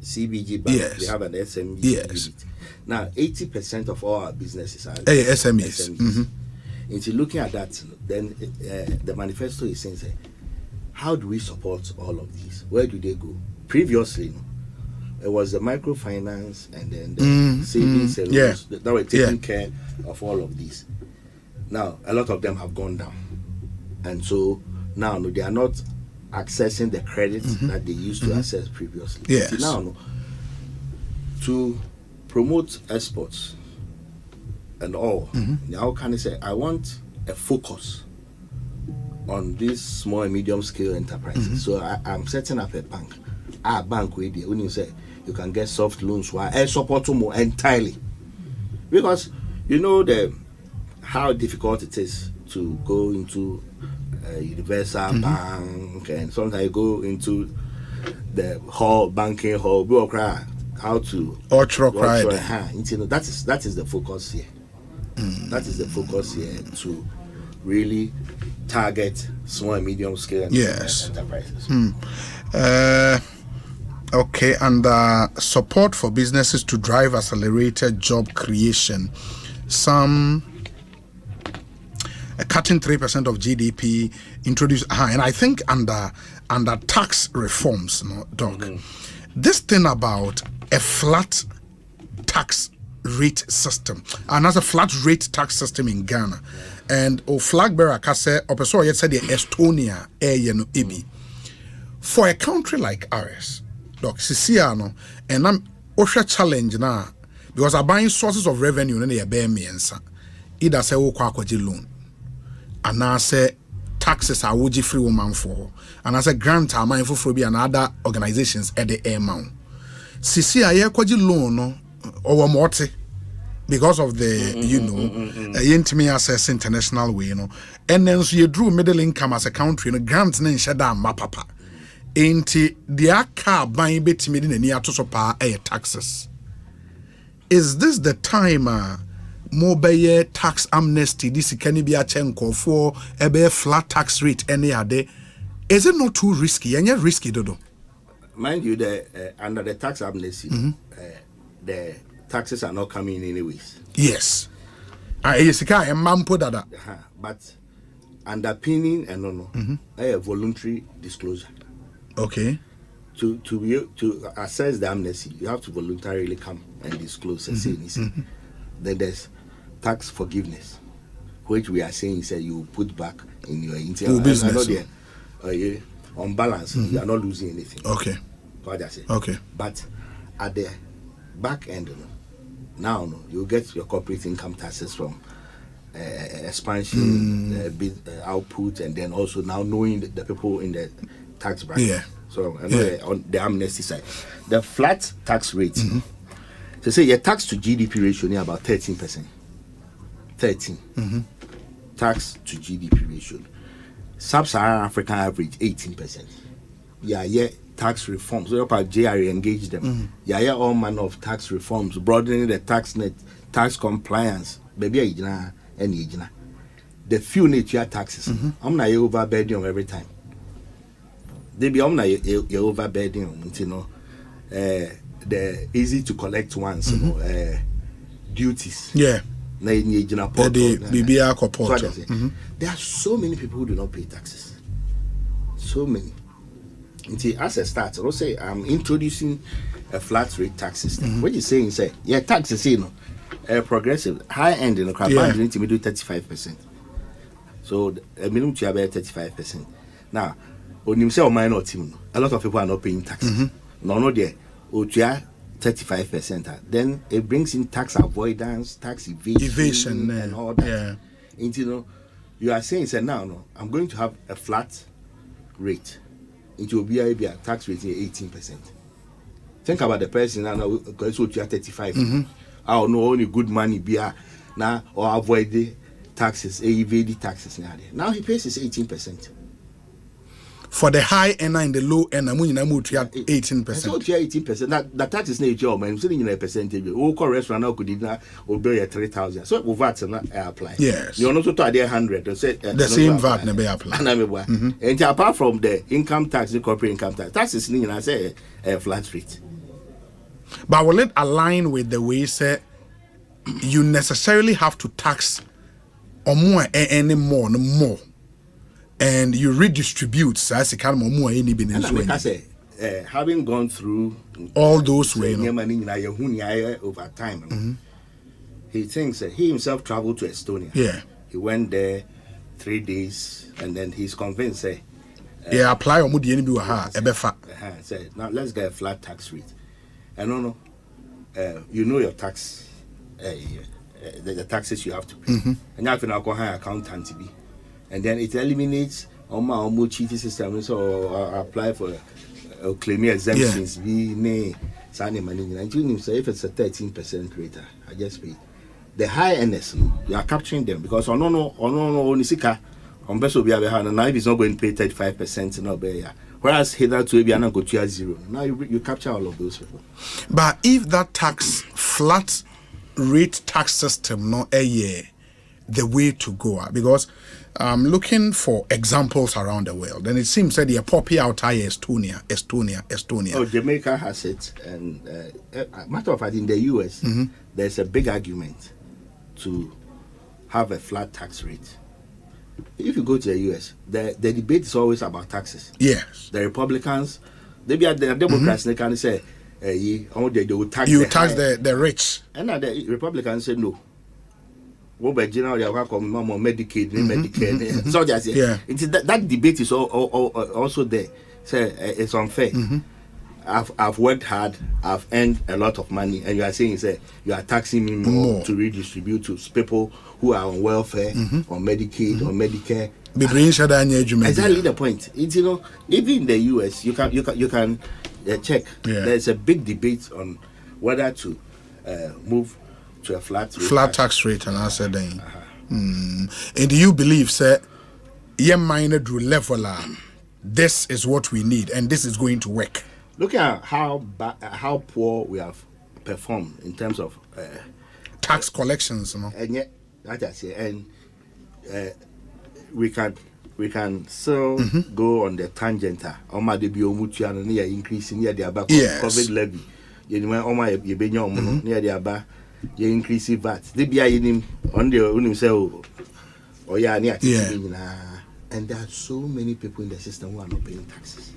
CBG bank.
Yes.
They have an SME.
Yes.
Unit. Now, 80% of all our businesses are
SMEs.
Into looking at that, then the manifesto is saying, how do we support all of these? Where do they go? Previously, it was the microfinance and then the savings and loans that were taking care of all of these. Now, a lot of them have gone down. And so now they are not accessing the credit that they used to access previously.
Yes.
Now, to promote exports and all, now can I say, I want a focus on these small and medium scale enterprises. So I'm setting up a bank. Our bank with you, when you say you can get soft loans, I support more entirely. Because you know how difficult it is to go into a universal bank, and sometimes you go into the banking hall, how to that is the focus here. That is the focus here, to really target small and medium scale enterprises.
Okay, and support for businesses to drive accelerated job creation. Some cutting 3% of GDP, introduce, and I think under tax reforms, Doc, this thing about a flat tax rate system, and as a flat rate tax system in Ghana, and flag bearer kase opeso yet said Estonia ebi for a country like ours, Doc, Siciano, and I'm Osha challenge now because I'm buying sources of revenue and they bear me and either say okwaji loan. And I say taxes are would free woman for, and I say grant are mindful for be and other organizations at the air mount. Sisi aye kwaji loan or morte because of the intimate access international way, and then so you drew middle income as a country, grants name shada mapapa. Ain't the car buying bit made in a near to sopa taxes. Is this the time mobile tax amnesty this can be a chenko for a flat tax rate any other? Is it not too risky? And yet risky, Dodo.
Mind you, under the tax amnesty, the taxes are not coming in anyways.
Yes. But
underpinning and a voluntary disclosure.
Okay.
To assess the amnesty, you have to voluntarily come and disclose and say Then there's tax forgiveness, which we are saying is that you put back in your internal
business.
On balance, you are not losing anything.
Okay.
What I say.
Okay.
But at the back end, now you get your corporate income taxes from expansion, output, and then also now knowing the people in the tax bracket.
Yeah.
So on the amnesty side, the flat tax rate. So say your tax to GDP ratio near about 13%. 13. Tax to GDP ratio. Sub-Saharan African average 18%. Yeah, tax reforms. So JRA engage them. Yeah, all manner of tax reforms, broadening the tax net, tax compliance. Baby, the few nature taxes. I'm not overburdening every time. They be you're overburdening, the easy to collect ones, duties.
Yeah.
There are so many people who do not pay taxes. So many. As a start, I'll say I'm introducing a flat rate tax system. What you're saying is, taxes, progressive, high end in the crowd, you need to do 35%. So a minimum to about 35%. Now, when you say a lot of people are not paying taxes. No, there. 35%. Then it brings in tax avoidance, tax evasion and all that.
Yeah.
And you are saying, now, I'm going to have a flat rate. It will be a tax rate 18%. Think about the person now, because you are 35. I don't know only good money be now or avoid the taxes, evade the taxes now he pays his 18%.
For the high end and the low end, I'm 18%.
So 18%. That tax is not your man. I'm saying in a percentage. All restaurant now could not obey 3,000. So VAT not apply.
Yes.
You're not to 100. The
same VAT never apply.
And apart from the income tax, the corporate income tax is I say a flat rate.
But will it align with the way say you necessarily have to tax or more any more no more? And you redistribute as a kind of more any business.
Having gone through
all those ways
over time, he thinks that he himself traveled to Estonia.
Yeah,
he went there 3 days, and then he's convinced.
Apply on the enemy
said now let's get a flat tax rate. And you know your tax, the taxes you have to pay, and you have to go hire accountant to be. And then it eliminates almost cheating system. So apply for claim exemptions. If it's a 13% rate, I just pay. The high enders, you are capturing them because now if it's not going to pay 35%, no bear. Whereas hitherto we are not going to 0. Now you capture all of those people.
But if that flat rate tax system not a year, the way to go, because I'm looking for examples around the world, and it seems that they are popping out Estonia.
Oh, Jamaica has it, and matter of fact, in the US, there's a big argument to have a flat tax rate. If you go to the US, the debate is always about taxes.
Yes,
the Republicans, the Democrats, they can say, they will tax
the rich,
and the Republicans say no. Generally, Medicaid, Medicare. So just that debate is also there. So it's unfair. I've worked hard. I've earned a lot of money, and you are saying you are taxing me more to redistribute to people who are on welfare, on Medicaid, on Medicare. Exactly the point. It's, even in the US, you can check. There's a big debate on whether to move to a flat
tax rate, and I said, and do you believe, sir, minor drew level? This is what we need, and this is going to work.
Look at how poor we have performed in terms of
tax collections,
and yet, like I say, and we can still go on the tangent. Increasing near the COVID levy. Near the you increase VAT. They be on the and there are so many people in the system who are not paying taxes.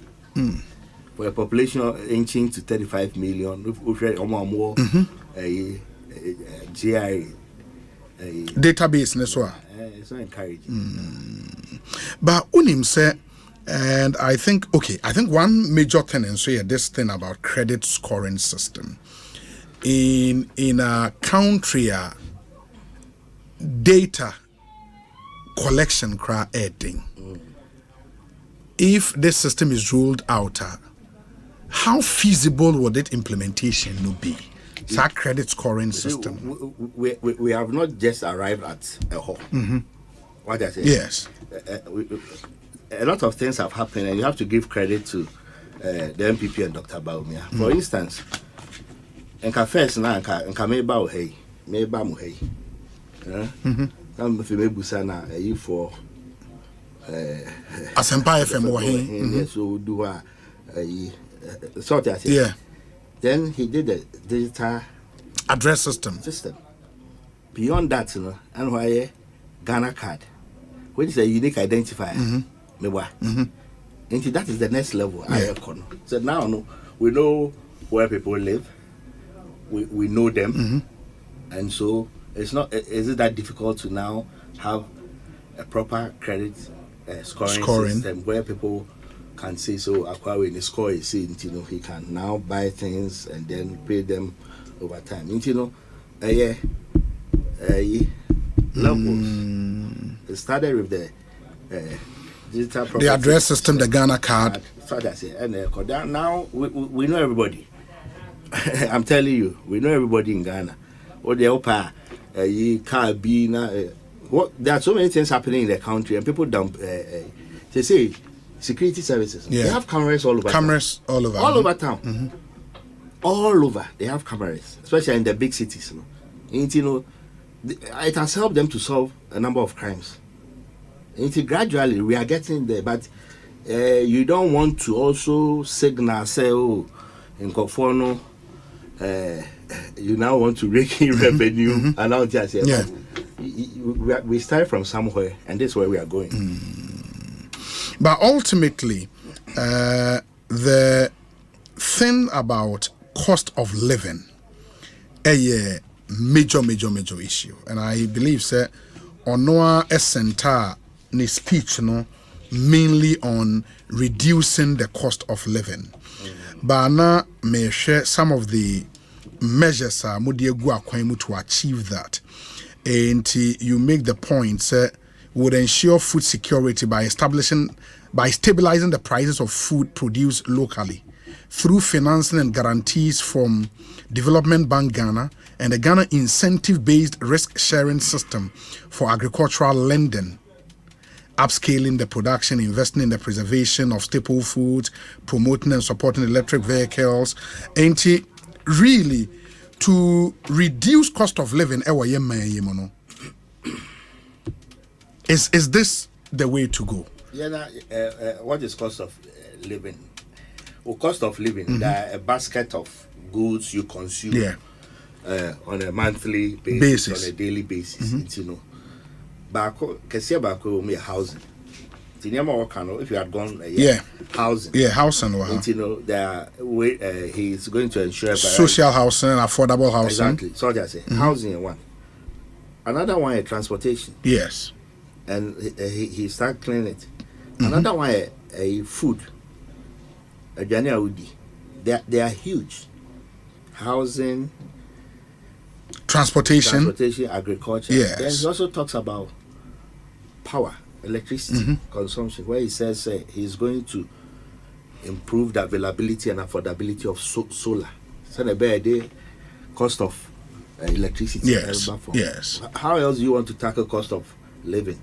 For a population inching to 35 million, we've read more GI
database as well.
It's not encouraging.
But unim say, and I think one major thing and so this thing about credit scoring system in a country data collection cra adding. If this system is rolled out, how feasible would its implementation be? It's a credit scoring system.
We have not just arrived at a whole. What I say?
Yes.
A lot of things have happened, and you have to give credit to the MPP and Dr. Baumia. For instance, enka first na enka meba o hey, meba mo hey. Fi mebusa na for
Asempa FM o hey.
So do sort of thing.
Yeah.
Then he did the digital
address system.
Beyond that, and why Ghana card, which is a unique identifier. And that is the next level. So now we know where people live, we know them, and so it's not. Is it that difficult to now have a proper credit scoring system where people can say, so Akwawe in the score is saying, he can now buy things and then pay them over time. Levels. It started with the digital
the address system, the Ghana card.
So that's it. And now we know everybody. I'm telling you, we know everybody in Ghana. Or the upper, there are so many things happening in the country, and people dump. They say security services.
Yeah.
They have cameras all over.
Cameras all over.
All over town. All over, they have cameras, especially in the big cities. It has helped them to solve a number of crimes. Gradually, we are getting there, but you don't want to also signal, say, in Kofono, you now want to rake in revenue, and now just say, we start from somewhere, and this is where we are going.
But ultimately, the thing about cost of living, a major issue, and I believe that Onoa Esenta ni speech mainly on reducing the cost of living. But now may share some of the measures to achieve that. And you make the point that would ensure food security by stabilizing the prices of food produced locally through financing and guarantees from Development Bank Ghana and the Ghana incentive-based risk-sharing system for agricultural lending, upscaling the production, investing in the preservation of staple foods, promoting and supporting electric vehicles, and really to reduce cost of living. Is this the way to go?
What is cost of living? Well, cost of living, there are a basket of goods you consume on a monthly basis, on a daily basis. Housing. If you had gone housing.
Yeah, housing.
He's going to ensure
social housing, affordable housing.
Exactly. So I say housing one. Another one is transportation.
Yes.
And he started cleaning it. Another one is food. They are huge. Housing,
transportation,
agriculture.
Yes.
Then he also talks about power, electricity consumption, where he says he's going to improve the availability and affordability of solar. So the cost of electricity.
Yes.
How else do you want to tackle cost of living?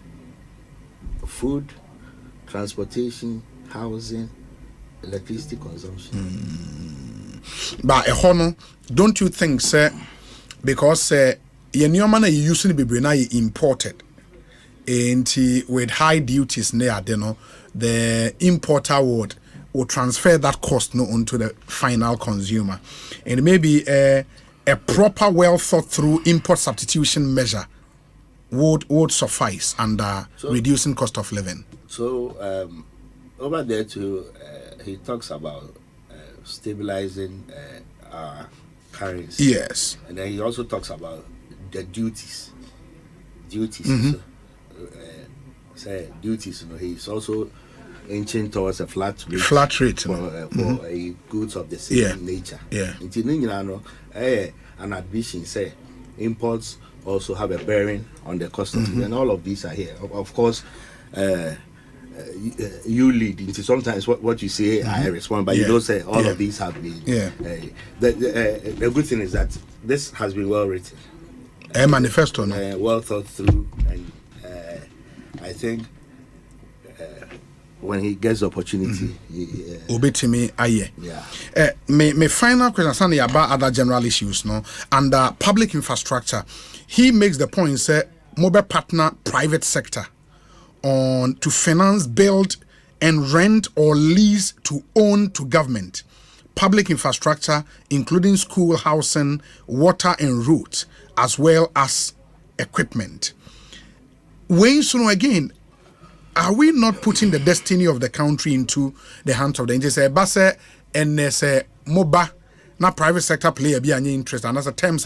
Food, transportation, housing, electricity consumption.
But don't you think, sir, because your new man you using to be imported, and with high duties near the importer will transfer that cost onto the final consumer, and maybe a proper, well thought through import substitution measure would suffice under reducing cost of living.
So over there too, he talks about stabilizing our currency.
Yes.
And then he also talks about the duties.
Mm-hmm.
So, duties. He's also inching towards a flat rate.
Mm-hmm.
A goods of the same nature.
Yeah.
An addition say imports also have a bearing on the cost of it, and all of these are here. Of course, you lead into sometimes what you say I respond, but you don't say all of these have been. The good thing is that this has been well written,
a manifesto,
well thought through, and I think when he gets the opportunity,
me my final question is about other general issues, no, and public infrastructure. He makes the point, say, mobile partner private sector on to finance, build, and rent or lease to own to government public infrastructure, including school, housing, water, and roads, as well as equipment. When so again, are we not putting the destiny of the country into the hands of the NGC? Basse and say moba na private sector player be any interest, and as a terms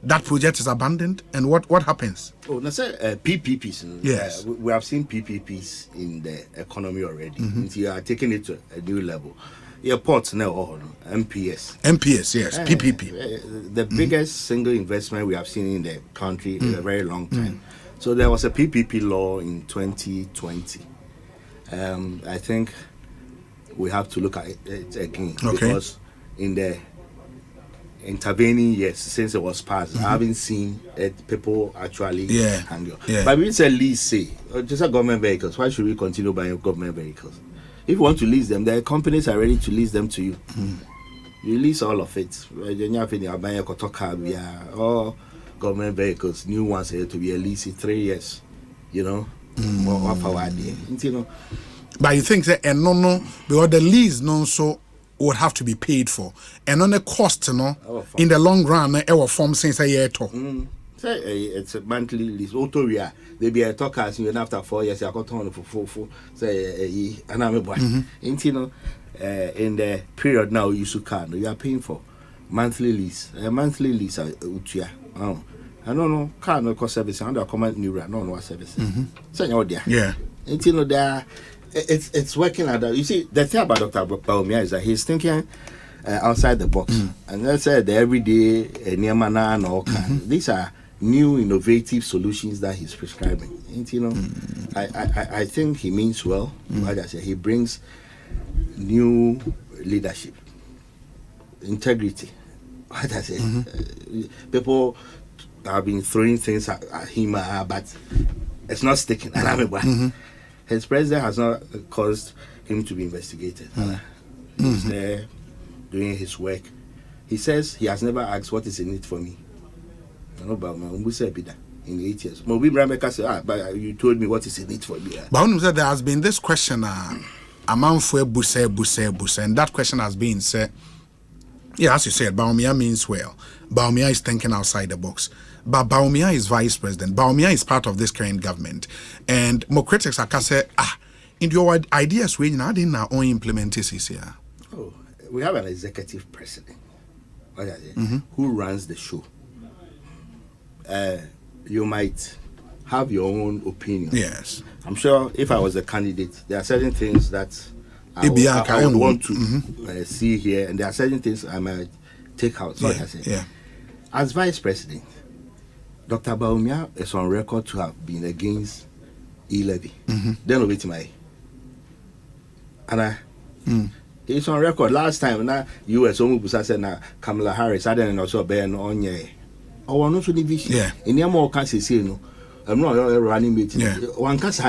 that project is abandoned, and what happens?
Oh, let's say PPPs.
Yes,
we have seen PPPs in the economy already. You are taking it to a new level. Airports now, MPS.
Yes, PPP.
The biggest single investment we have seen in the country in a very long time. So there was a PPP law in 2020. I think we have to look at it again, because in the intervening years since it was passed, I haven't seen people actually handle. But we say lease, just a government vehicles. Why should we continue buying government vehicles? If you want to lease them, the companies are ready to lease them to you. You lease all of it. Or government vehicles, new ones here to be at least 3 years.
But you think that because the lease so would have to be paid for, and on the cost, in the long run, our form since a year to.
It's a monthly lease. They be a talkers, and after 4 years, I got on for say, and I'm a boy. In the period now, you are paying for monthly lease. A monthly lease, I don't know, car no cost service, under command new no service. It's working at that. You see, the thing about Dr. Baumia is that he's thinking outside the box. And that's the everyday Niamana and all kinds. These are new innovative solutions that he's prescribing. I think he means well. Like I said, he brings new leadership, integrity. Like I said, people have been throwing things at him, but it's not sticking. His president has not caused him to be investigated. He's there doing his work. He says he has never asked what is in it for me. I know about my in 8 years. But you told me what is in it for me.
But there has been this question among Buse, and that question has been said. Yeah, as you said, Baumia means well. Baumia is thinking outside the box. But Baumia is vice president. Baumia is part of this current government. And more critics are say, in your ideas, we didn't now only implement this here.
Oh, we have an executive president who runs the show. You might have your own opinion.
Yes.
I'm sure if I was a candidate, there are certain things that I would want to see here, and there are certain things I might take out. So as vice president, Dr. Baumia is on record to have been against e-levy. Then over to my it's on record. Last time now US said na Kamala Harris I didn't also bear no on ye. Or no division. In your more can say no. I'm not running meeting. One can say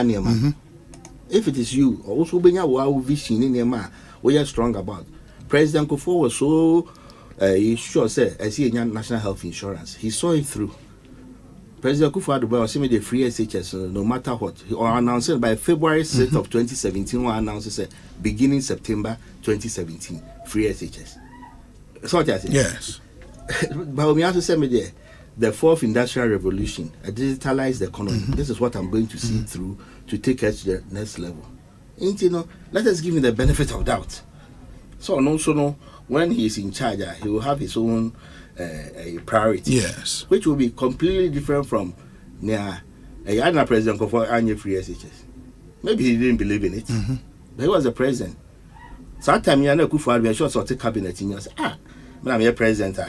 if it is you, also bring a wow vision in your man, we are strong about. President Kufuor was so he sure said I see a national health insurance. He saw it through. President Kufuor was saying the free SHS no matter what. He announced it by February 6th of 2017. He announced it beginning September 2017 free SHS. So what I say?
Yes.
But we also said me the fourth industrial revolution, a digitalized economy. This is what I'm going to see through to take us to the next level. You know, let us give him the benefit of doubt. So no, when he is in charge, he will have his own priority.
Yes.
Which will be completely different from a president for any free SHS. Maybe he didn't believe in it. But he was the president. Sometimes you know Kufuor sure sort of cabinet in yours. I'm a president,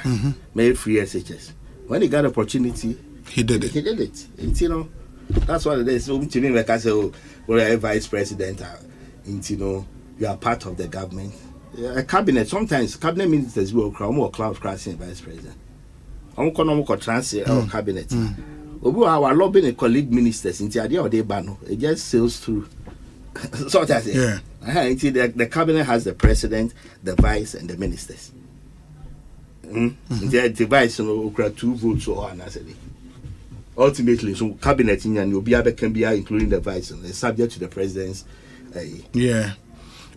made free SHS. When he got the opportunity,
he did it.
He did it. And, you know, that's what it is. So to me, like I say, oh, we're a vice president, and, you know, you are part of the government. A cabinet, sometimes cabinet ministers will cry more cloud crashing vice president. I'm going to translate our cabinet. Our lobbying colleague ministers, in the idea of the ban, it just sails through. So that's it.
Yeah.
The cabinet has the president, the vice, and the ministers. The vice, you know, 2 votes or another. Ultimately, so cabinet and you'll be able can be including the vice, and subject to the president's.
Yeah.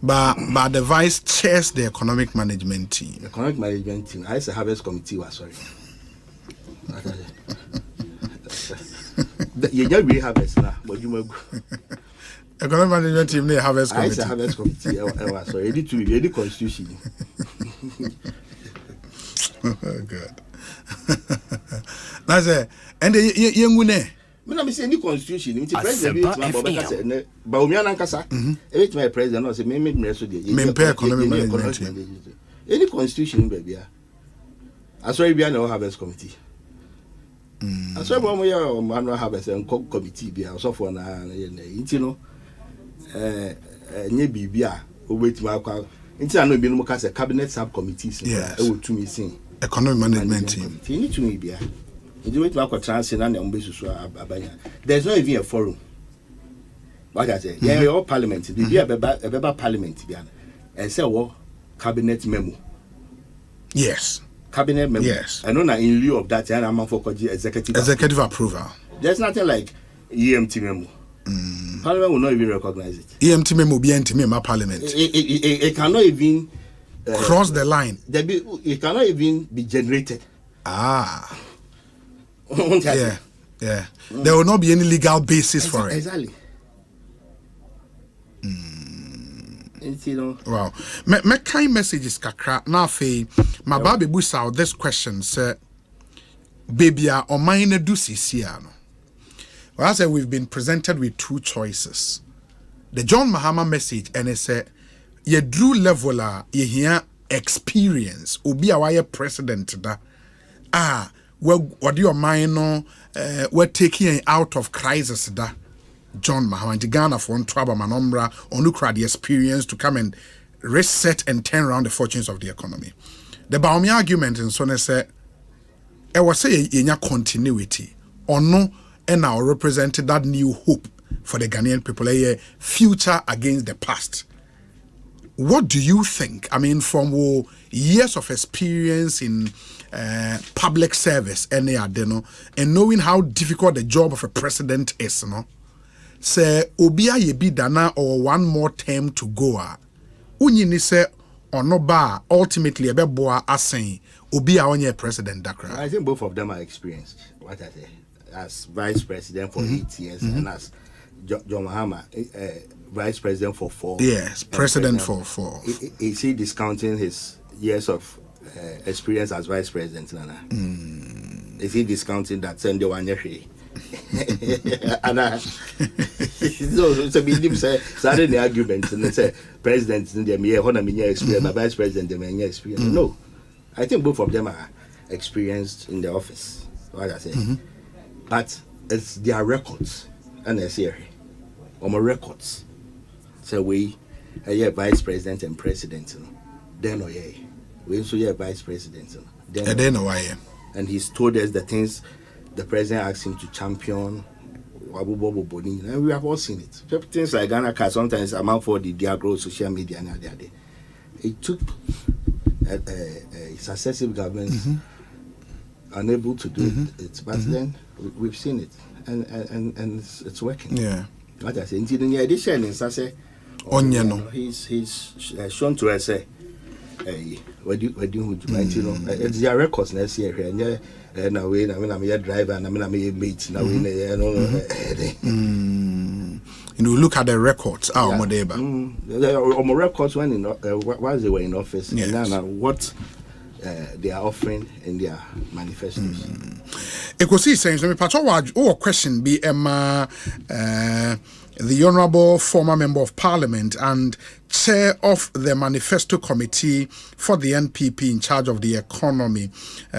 But the vice chairs the economic management team.
The economic management team. I say harvest committee was sorry. You just really harvest now, but you will.
Economic management team, they harvest committee.
I say harvest committee. Sorry, any constitution.
Oh God. That's it. And the young woman.
When I say any constitution, it's president. But we are not kasa. Every my president, I say me
economic management.
Any constitution, baby. I saw you no harvest committee. I saw one way or man harvest and committee be also for na you know. Nye bibia wait my kwa. Inti ano bi no kasa cabinet subcommittees.
Yes.
E wo tumi sin.
Economic management team.
You need to me bia. You wait my transit and abanya. There's not even a forum. What I say? Yeah, your parliament. The be a parliament bia. And say what cabinet memo.
Yes.
Cabinet memo.
Yes.
I know that in lieu of that, I'm for
executive approval.
There's nothing like EMT memo. Parliament will not even recognize it.
EMT memo be anti-memo parliament.
It cannot even
cross the line.
It cannot even be generated.
Yeah. There will not be any legal basis for it.
Exactly. You know.
Wow. My kind message is kakra na fe my baby busa this question say baby Omanhene do sisia no. Well, I said we've been presented with 2 choices. The John Mahama message and it said ye drew level ye hear experience obi a why president da well what do your mind no we're taking out of crisis da John Mahama and Ghana for trouble manombra onukra the experience to come and reset and turn around the fortunes of the economy. The Baumi argument in Sone said I was say in continuity or no and now represented that new hope for the Ghanaian people, a future against the past. What do you think? I mean, from years of experience in public service and knowing how difficult the job of a president is, no? Say obia ye bi dana or one more term to go unyini say ono ba ultimately ebeboa asen obia onye president dakra.
I think both of them are experienced. What I say, as vice president for 8 years and as John Mahama vice president for 4.
Yes, president for 4.
Is he discounting his years of experience as vice president? Is he discounting that send the one year? And so be him say the argument and they say presidents in them here experience, the vice president them experience. No, I think both of them are experienced in the office. What I say, but it's their records and they say on my records. So we vice president and president. Then we also vice president.
Then why?
And he's told us the things the president asked him to champion, and we have all seen it. Things like Ghana can sometimes amount for the growth social media and the other. It took a successive governments unable to do it, but then we've seen it, and it's working.
Yeah.
What I say, in the addition, he's shown to us what do you it's their records next year and and I'm a driver and I'm a mate now
look at the records.
The records when while they were in office,
yes.
And now what they are offering in their manifestos.
Ekosiisen, let me patch our question be the Honourable former Member of Parliament and Chair of the Manifesto Committee for the NPP in charge of the economy,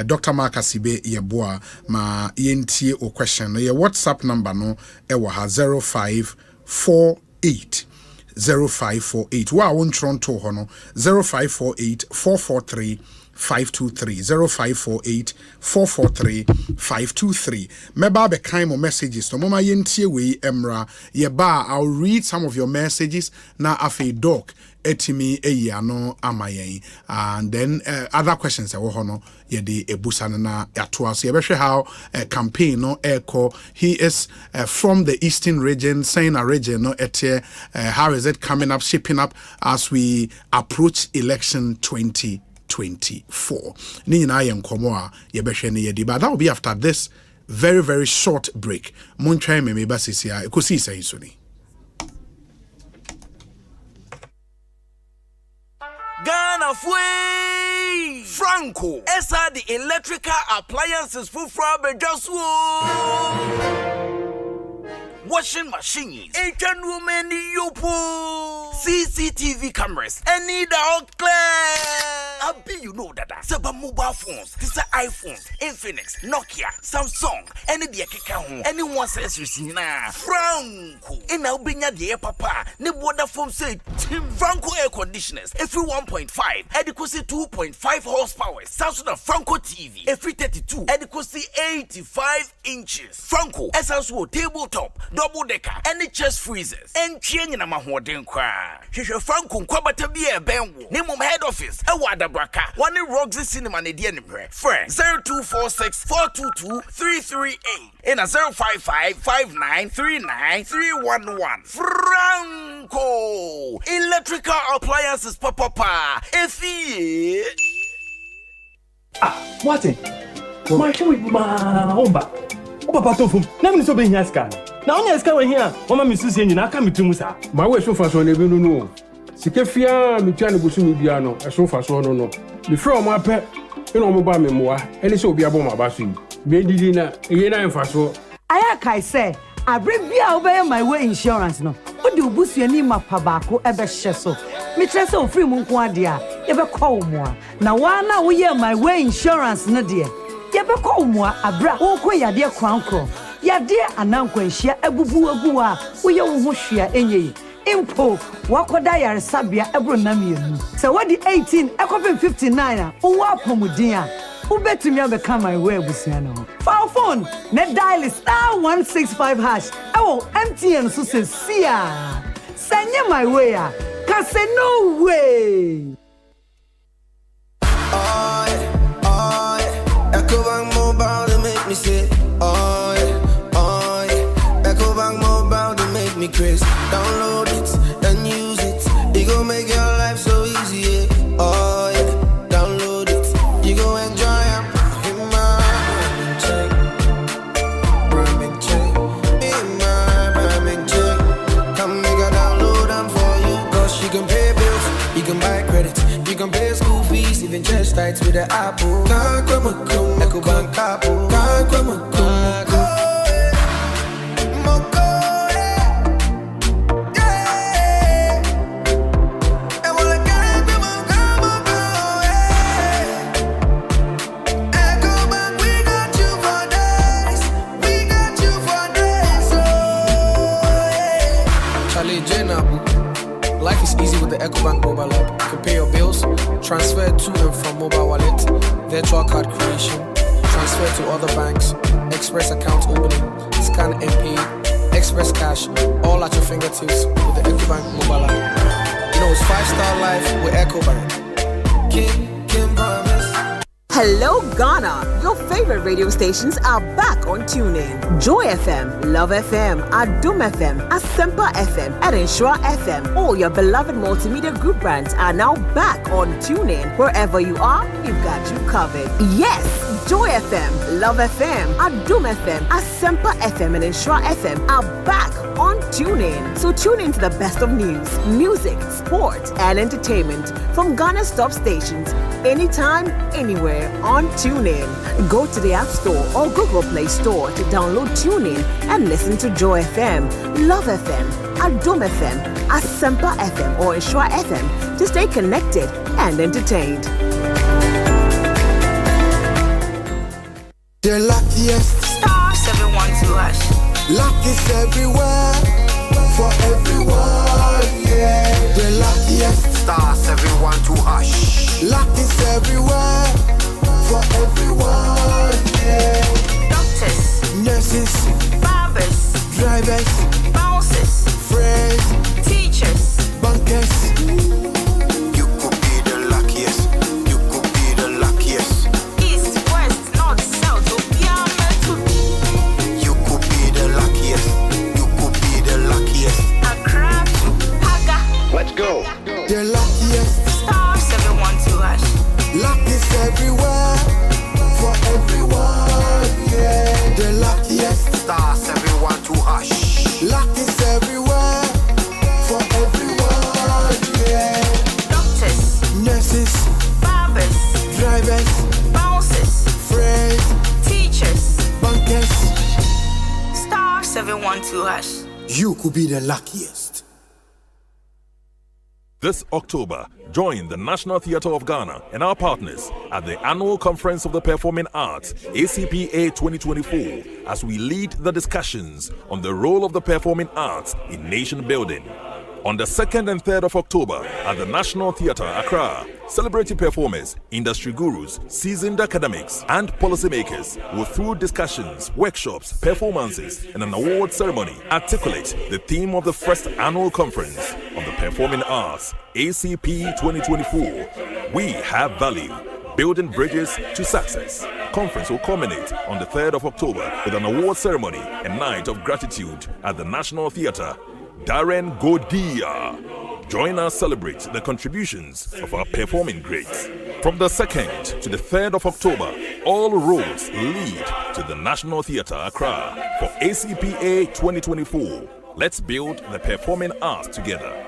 Dr. Mark Asibe Yeboah, ma yentie o question. Your WhatsApp number no ewa 0548 0548. Wa won Toronto hono 0548 443 523 0548 443 523. Meba be kind of messages. No mama yentie we emra yeba. I'll read some of your messages na afi doc etimi eyano amayen, and then other questions that hono yedi ebusana na yatoa. So yebehwe how campaign no echo. He is from the eastern region, saying a region no etie. How is it coming up, shaping up as we approach election 2024. But that will be after this very, very short break.
Ghana Fui Franco Esa the electrical appliances for just washing machines, Asian women yopo, CCTV cameras, any dog clear. I be you know that. Seba mobile phones, this are iPhones, Infinix, Nokia, Samsung, any the account, anyone says you na Franco. In Albania the papa, ne water foam say Franco air conditioners, every 1.5, adequacy 2.5 horsepower, Samsung Franco TV, every 32, adequacy 85 inches. Franco, essential tabletop, double decker, any chest freezers, and chain in a mahoden cry. Franco Kwabena be a benwo. Name of head office, a wada braka, one in Roxy Cinema Nedian friend 0246 422 338 in a 055 5939 311. Franco electrical appliances papa. If he
what it? My show with my home back. Papa tofu. Na me so be here scan. Na onya scan here. Mama me susie nyina aka metumu sa.
My way so far so na ebinu no. Sikefia metua ne busu mi bia no. So far so no no. Me from apɛ ina omo ba me moa. Eni se obi abo ma ba so yi. Me didi na eye na enfa so.
Aya kai say abrebia obey my way insurance no. Wo de obusu ani mapa baako ebe hye so. Me kyerɛ sɛ ofiri mu nko ade a yebe kɔ wo a. Na wa na wo ye my way insurance no de. Yebe kɔ wo a abra wo kɔ yade krankro. Yade anankwanhia abubu agu a wo ye wo ho hwea enye. Impo wakoda yare sabia ebro namienu. Se wadi 18 ekopin 59 a wo apomudin a wo betumi abeka my way abusia no. For phone ne dial *165# ewo MTN so se sia. Sanye my way a ka say no way.
Ecobank mobile to make me say Ecobank mobile to make me crazy. Download it and use it. It gon' make your life so easy. Yeah. Download it. You gon' enjoy it. In my Ramen check. In my Ramen check. Come make a download them for you. Cause you can pay bills, you can buy credit, you can pay school fees, even church tights with the Apple. Ecobank Apple.
Life is easy with the Ecobank mobile app. You can pay your bills, transfer to and from mobile wallet, virtual card creation, transfer to other banks, express account opening, scan and pay, express cash, all at your fingertips with the Ecobank mobile app. You know it's 5-star life with Ecobank. Kim promise.
Hello Ghana, your favorite radio stations are back on TuneIn. Joy FM, Love FM, Adum FM, Asempa FM, and Ensure FM. All your beloved multimedia group brands are now back on TuneIn. Wherever you are, we've got you covered. Yes, Joy FM, Love FM, Adum FM, Asempa FM, and Ensure FM are back on TuneIn. So tune in to the best of news, music, sport, and entertainment from Ghana's top stations anytime, anywhere on TuneIn. Go to the App Store or Google Play Store to download TuneIn and listen to Joy FM, Love FM, Adum FM, Asempa FM, or Ensure FM to stay connected and entertained.
The luckiest
star 712 hash.
Luck is everywhere for everyone, yeah. The luckiest
star 712 hash.
Luck is everywhere for everyone, yeah.
Doctors,
nurses,
barbers,
drivers,
bouncers,
friends,
teachers,
bankers.
You could be the luckiest. You could be the luckiest.
East, west, north, south,
you could be the luckiest. You could be the luckiest.
Accra to Haga.
Let's go.
The luckiest
star 712 hash.
Luck is everywhere for everyone, yeah. The luckiest
star 712 hash.
Luck is everywhere for everyone, yeah.
Doctors,
nurses,
barbers,
drivers,
bouncers,
friends,
teachers,
bankers.
Star 712 hash.
You could be the luckiest.
This October, join the National Theatre of Ghana and our partners at the Annual Conference of the Performing Arts, ACPA 2024, as we lead the discussions on the role of the performing arts in nation building. On the 2nd and 3rd of October at the National Theatre, Accra, celebrity performers, industry gurus, seasoned academics, and policymakers will, through discussions, workshops, performances, and an award ceremony, articulate the theme of the first annual conference of the Performing Arts, ACP 2024. We have value, building bridges to success. Conference will culminate on the 3rd of October with an award ceremony and night of gratitude at the National Theatre. Darren Godia. Join us celebrate the contributions of our performing greats. From the 2nd to the 3rd of October, all roads lead to the National Theatre Accra for ACPA 2024. Let's build the performing arts together.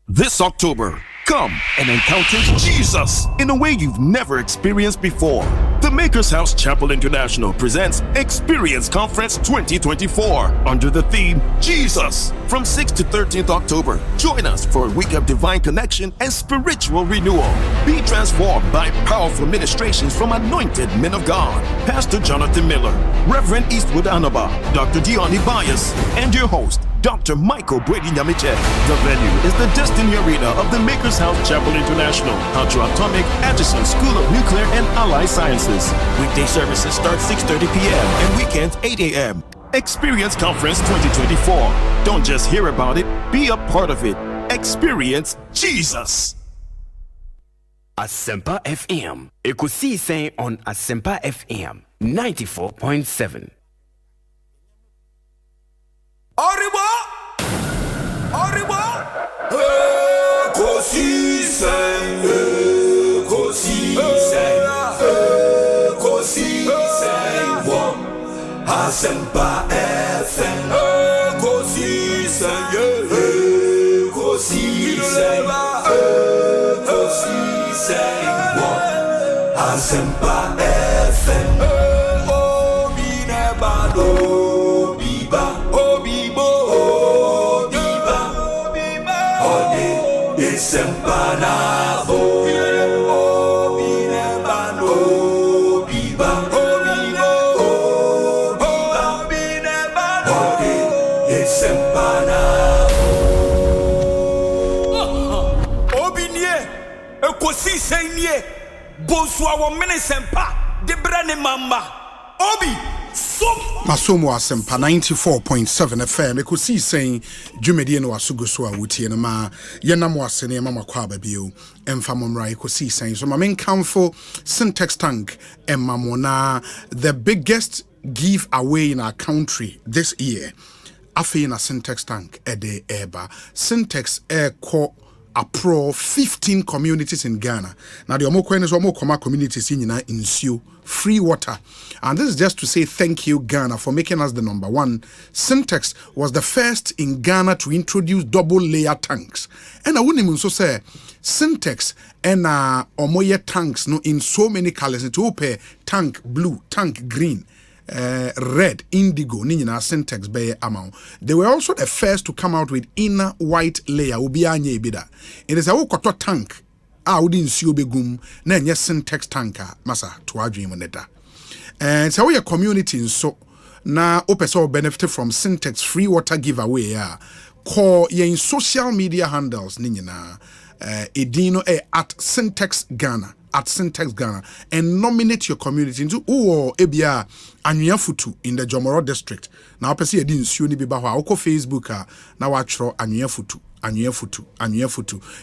This October, come and encounter Jesus in a way you've never experienced before. The Maker's House Chapel International presents Experience Conference 2024 under the theme Jesus. From 6th to 13th October, join us for a week of divine connection and spiritual renewal. Be transformed by powerful ministrations from anointed men of God, Pastor Jonathan Miller, Reverend Eastwood Anaba, Dr. Dion Bias, and your host, Dr. Michael Brady Nyamiche. The venue is the Destiny Arena of the Maker's House Chapel International, Atomic Atchison School of Nuclear and Allied Sciences. Weekday services start 6:30 p.m. and weekends 8 a.m. Experience Conference 2024. Don't just hear about it, be a part of it. Experience Jesus.
Asempa FM. Ekosiisen On Asempa FM 94.7.
Arriba! Ekosiisen, On Asempa FM. Ekosiisen, On Asempa FM. Obi nebado. Asempa Ekosiisen Bonsu Asempa de brane mamba Obi
Masomo Asempa 94.7 FM Ekosiisen dwumedie no asuguso a wotie no ma yenam wasene mama kwa babio emfa momra Ekosiisen so ma menkamfo syntax tank emamona the biggest giveaway in our country this year afei na syntax tank ede eba syntax ko apro 15 communities in Ghana. Now the Omokwen is Omokoma communities in Insio, free water. And this is just to say thank you, Ghana, for making us the number one. Syntex was the first in Ghana to introduce double layer tanks. And I wouldn't even so say Syntex and Omoye tanks no in so many colors. It will pay tank blue, tank green. Red, indigo, Nina Syntex Bay amount. They were also the first to come out with inner white layer. Ubianye bida. It is a wokoto tank. Audi nsuo begum na enye Syntex tanker masa to adwin moneta. And so we a community so na opese benefit from Syntex free water giveaway call ye in social media handles ni nyina edino at Syntex Ghana. At Syntex Ghana and nominate your community into ebia Anyafutu in the Jomoro district. Now pesi edi nsuo ni biba ho akọ Facebook na wachro Anyafutu.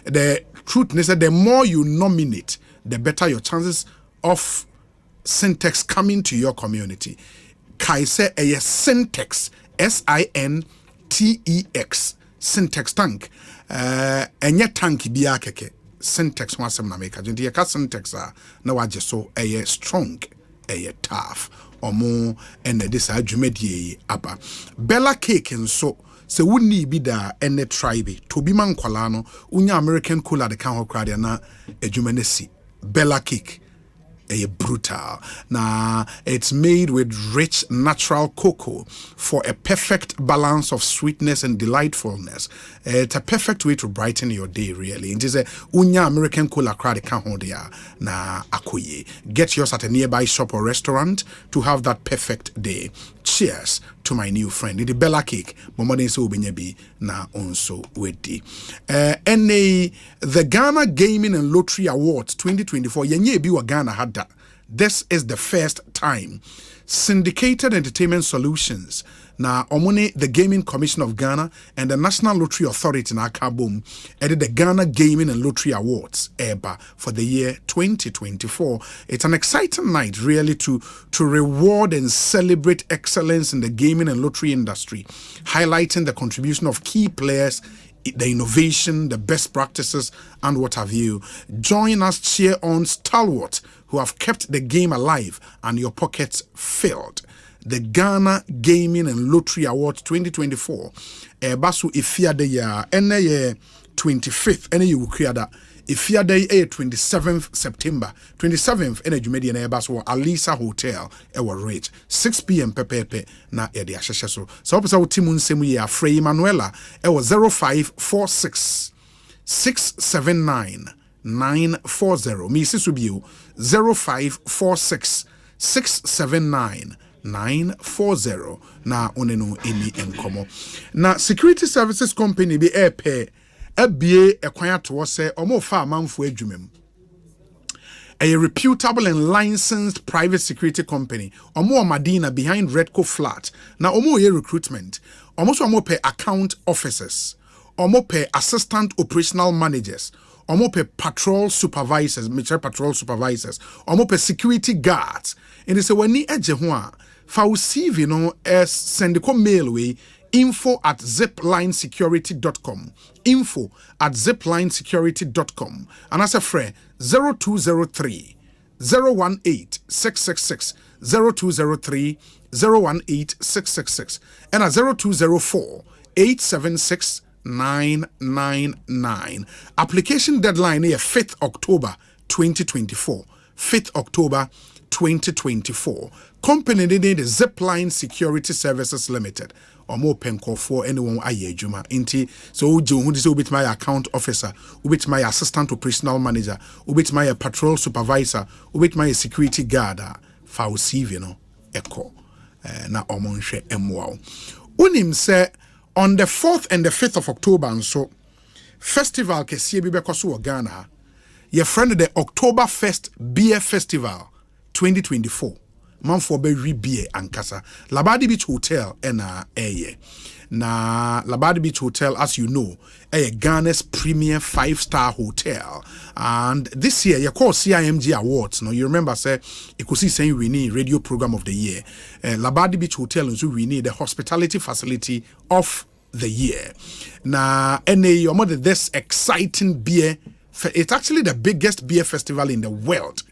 The truth is that the more you nominate, the better your chances of Syntex coming to your community. Kaise a Syntex SINTEX Syntex tank. Enye tank biya keke. Syntex wasem na make agent yeka Syntex na waje so strong tough omo ene this adwumadie aba Bella cake nso se wonni bi da ene tribe to bi man kwala no unya American cola de kan ho krade na adwumanesi Bella cake brutal. Now, it's made with rich natural cocoa for a perfect balance of sweetness and delightfulness. It's a perfect way to brighten your day, really. It is a unya American cola crowd dia na akoye. Get yours at a nearby shop or restaurant to have that perfect day. Cheers to my new friend. The Bella cake, Momodin so benyebi na onso wedi. The Ghana Gaming and Lottery Awards 2024. Yenye bi wa Ghana had that. This is the first time. Syndicated Entertainment Solutions. Now, Omone, the Gaming Commission of Ghana and the National Lottery Authority in Akabum added the Ghana Gaming and Lottery Awards EBA for the year 2024. It's an exciting night, really, to reward and celebrate excellence in the gaming and lottery industry, highlighting the contribution of key players, the innovation, the best practices, and what have you. Join us, cheer on stalwart who have kept the game alive and your pockets filled. The Ghana Gaming and Lottery Awards 2024. Basu Ifiade ya ene ye 25th ene ye ukriada. Ifiade ye 27th September. 27th ene jumedi ene basu Alisa Hotel ewa rate 6 p.m. pepepe na edi asheshe so. Sa opesa utimu nsemu ye Frey Manuela ewa 0546 679 940. Misi subiu 0546 679 940 na oneno eni enkomo na security services company bi epe abie ekwan to se omo fa amanfo adwumem a reputable and licensed private security company omo Madina behind Redco flat na omo ye recruitment omo pay account officers omo pay assistant operational managers omo pay patrol supervisors omo pay security guards and it's a wani eje ho a fa CV no as send the mail way info@ziplinesecurity.com info@ziplinesecurity.com and as a friend 0203 018 666 0203 018 666 and a 0204 876 999. Application deadline is 5th October 2024. 5th October 2024. Company name is Zipline Security Services Limited. Or more penko for anyone aye juma. Inti so who this will be my account officer, will be my assistant operational manager, will be my patrol supervisor, will be my security guard. Fa receive no echo na omonshe emwao. Unim say on the 4th and the 5th of October and so festival kesie bi bekoso Ghana. Your friend the Oktoberfest Beer Festival 2024. Man for be beer ankasa. Labadi Beach Hotel ena eye. Na Labadi Beach Hotel, as you know, Ghana's premier 5-star hotel. And this year, you call CIMG Awards. No, you remember, say, Ekosiisen On Asempa Radio Program of the Year. Labadi Beach Hotel, we need the hospitality facility of the year. Now, this exciting beer, it's actually the biggest beer festival in the world.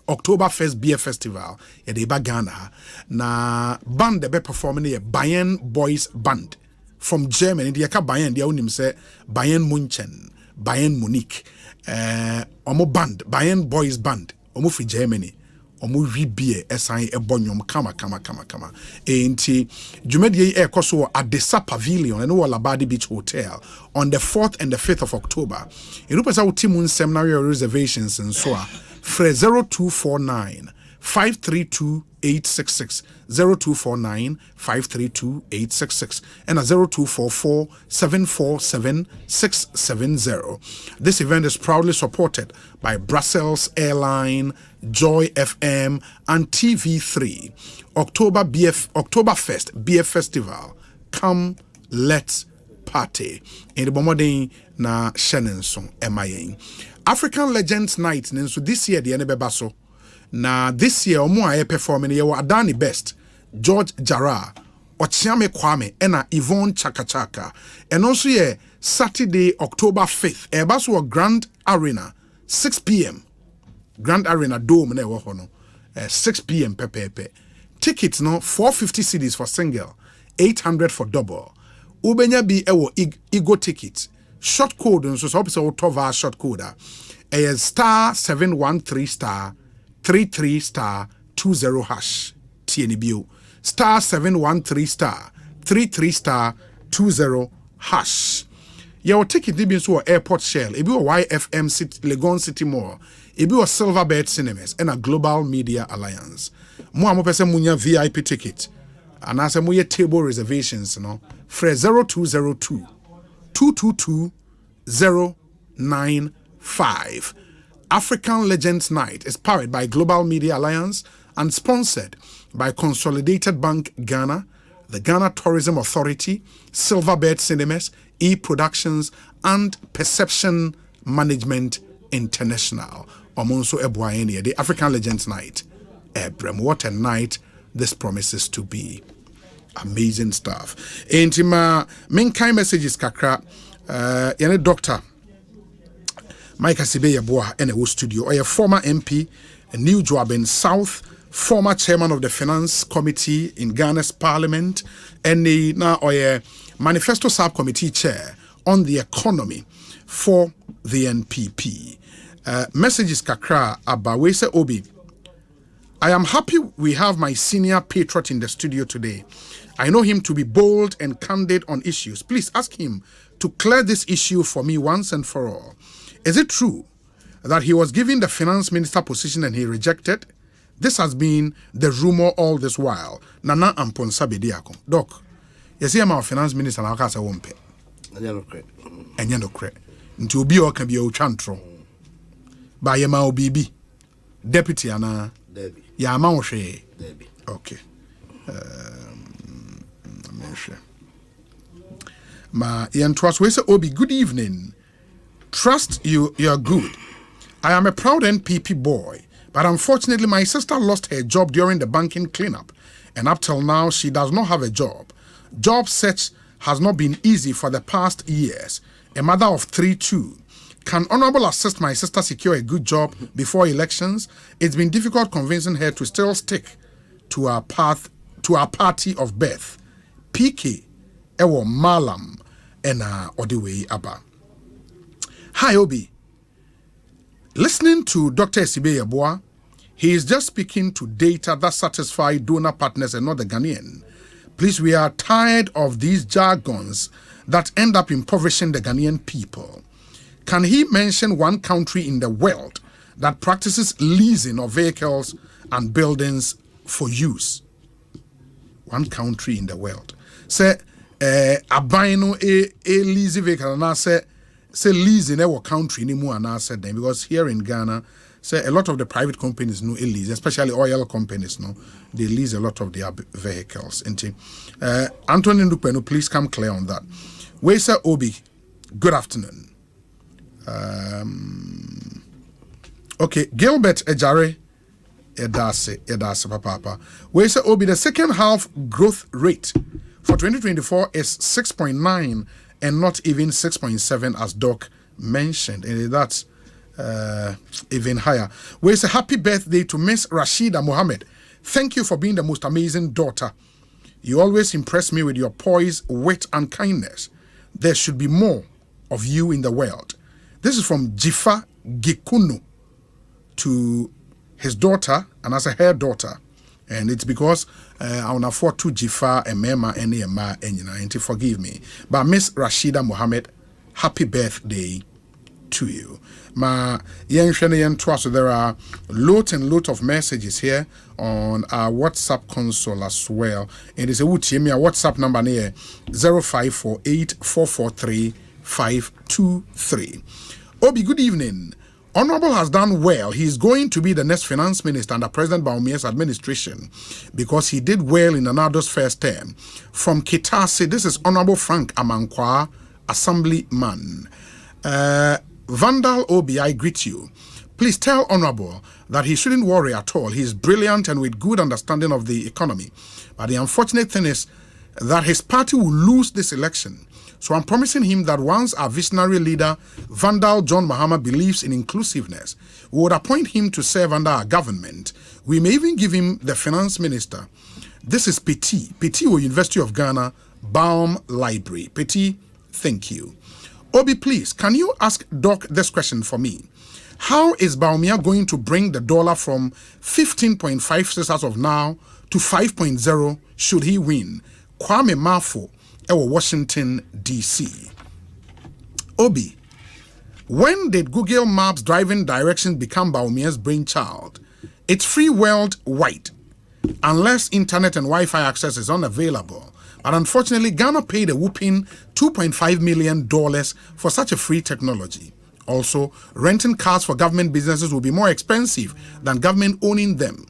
Oktoberfest Beer Festival. Yadeba Ghana. Na band be performing a Bayern Boys Band from Germany. The Yaka Bayern, the own say Bayern Munchen, Bayern Munich. Omo band, Bayern Boys Band. Omo fi Germany. Omo ribie esan ebonyom kama. Enti Jumedie ekoso at the Sa Pavilion and Labadi Beach Hotel on the 4th and the 5th of October. Irupesa utimun seminary reservations and so Fre 0249 532 866 0249 532 866 and a 0244 747 670. This event is proudly supported by Brussels Airline, Joy FM, and TV3. Oktoberfest Beer Festival. Come, let's party. In the Bomodin na Shenenson MIA. African Legends Night, so this year the Enebebaso. Na this year omo aye performing ye Adani Best, George Jara, Ochiame Kwame, ena Yvonne Chaka. And also ye Saturday, October 5th, Ebaso Grand Arena, 6 p.m. Grand Arena Dome ne wo no. 6 p.m. pepe. Tickets no 450 cedis for single, 800 for double. Ubenya bi ewo ego tickets. Short code and so so tova short code star 713 star 33 star 20 hash TNBO star 713 star 33 star 20 hash. Your ticket be so airport shell it be YFM City Legon City Mall it be Silverbird Cinemas and a Global Media Alliance. Mo amopese munya VIP ticket and as a muye table reservations no fre 0202 222-095. African Legends Night is powered by Global Media Alliance and sponsored by Consolidated Bank Ghana, the Ghana Tourism Authority, Silverbird Cinemas, E-Productions, and Perception Management International. Omonso Ebuaeni, the African Legends Night. What a night this promises to be. Amazing stuff. Intima main kind messages kakra yene doctor Mike Asibeya Boa in a studio or a former MP in New Joabin South, former chairman of the Finance Committee in Ghana's Parliament, and now a manifesto subcommittee chair on the economy for the NPP. Messages kakra abawese obi. I am happy we have my senior patriot in the studio today. I know him to be bold and candid on issues. Please ask him to clear this issue for me once and for all. Is it true that he was given the finance minister position and he rejected? This has been the rumor all this while. Nana Amponsa Bediako. Doc, you see I'm our finance minister and I'll say wompe. And you know correct. Until be or can be a chantro. By a mao BB. Deputy Anna.
Debbie.
Ya Debbie. Okay. Ma Yantwas we say Obi, good evening. Trust you're good. I am a proud NPP boy, but unfortunately my sister lost her job during the banking cleanup, and up till now she does not have a job. Job search has not been easy for the past years. A mother of 3 too. Can Honorable assist my sister secure a good job before elections? It's been difficult convincing her to still stick to our path, to our party of birth. PK Ewo Malam Ena Odiwe Abba. Hi Obi. Listening to Dr. Esibe Yeboah, he is just speaking to data that satisfy donor partners and not the Ghanaian. Please, we are tired of these jargons that end up impoverishing the Ghanaian people. Can he mention one country in the world that practices leasing of vehicles and buildings for use? One country in the world. Say, abino a lease vehicle and I say lease in our country anymore and I said them because here in Ghana, say a lot of the private companies no lease, especially oil companies no, they lease a lot of their vehicles. Anthony Ndupeno, please come clear on that. Wesa Obi, good afternoon. Okay, Gilbert Ejare Edase Papa. Wesa Obi, the second half growth rate for 2024 is 6.9 and not even 6.7 as Doc mentioned. And that's even higher. We say happy birthday to Miss Rashida Mohammed. Thank you for being the most amazing daughter. You always impress me with your poise, wit, and kindness. There should be more of you in the world. This is from Jifa Gikuno to his daughter, and as her daughter. And it's because I want to afford to Jifa and Mema and Ema and to forgive me. But Miss Rashida Mohammed, happy birthday to you. Ma so there are lots and lots of messages here on our WhatsApp console as well. And it's a WhatsApp number here 0548443523. Obi, good evening. Honorable has done well. He is going to be the next finance minister under President Baumia's administration because he did well in Anado's first term. From Kitase, this is Honorable Frank Amankwa, Assemblyman. Vandal Obi, I greet you. Please tell Honorable that he shouldn't worry at all. He is brilliant and with good understanding of the economy. But the unfortunate thing is that his party will lose this election. So I'm promising him that once our visionary leader, Vandal John Mahama, believes in inclusiveness, we would appoint him to serve under our government. We may even give him the finance minister. This is Petit University of Ghana, Baum Library. Petit, thank you. Obi, please, can you ask Doc this question for me? How is Baumia going to bring the dollar from 15.56 as of now to 5.0 should he win? Kwame Mafo, Washington, D.C. Obi, when did Google Maps driving directions become Baumia's brainchild? It's free worldwide, unless internet and Wi-Fi access is unavailable. But unfortunately, Ghana paid a whooping $2.5 million for such a free technology. Also, renting cars for government businesses will be more expensive than government owning them,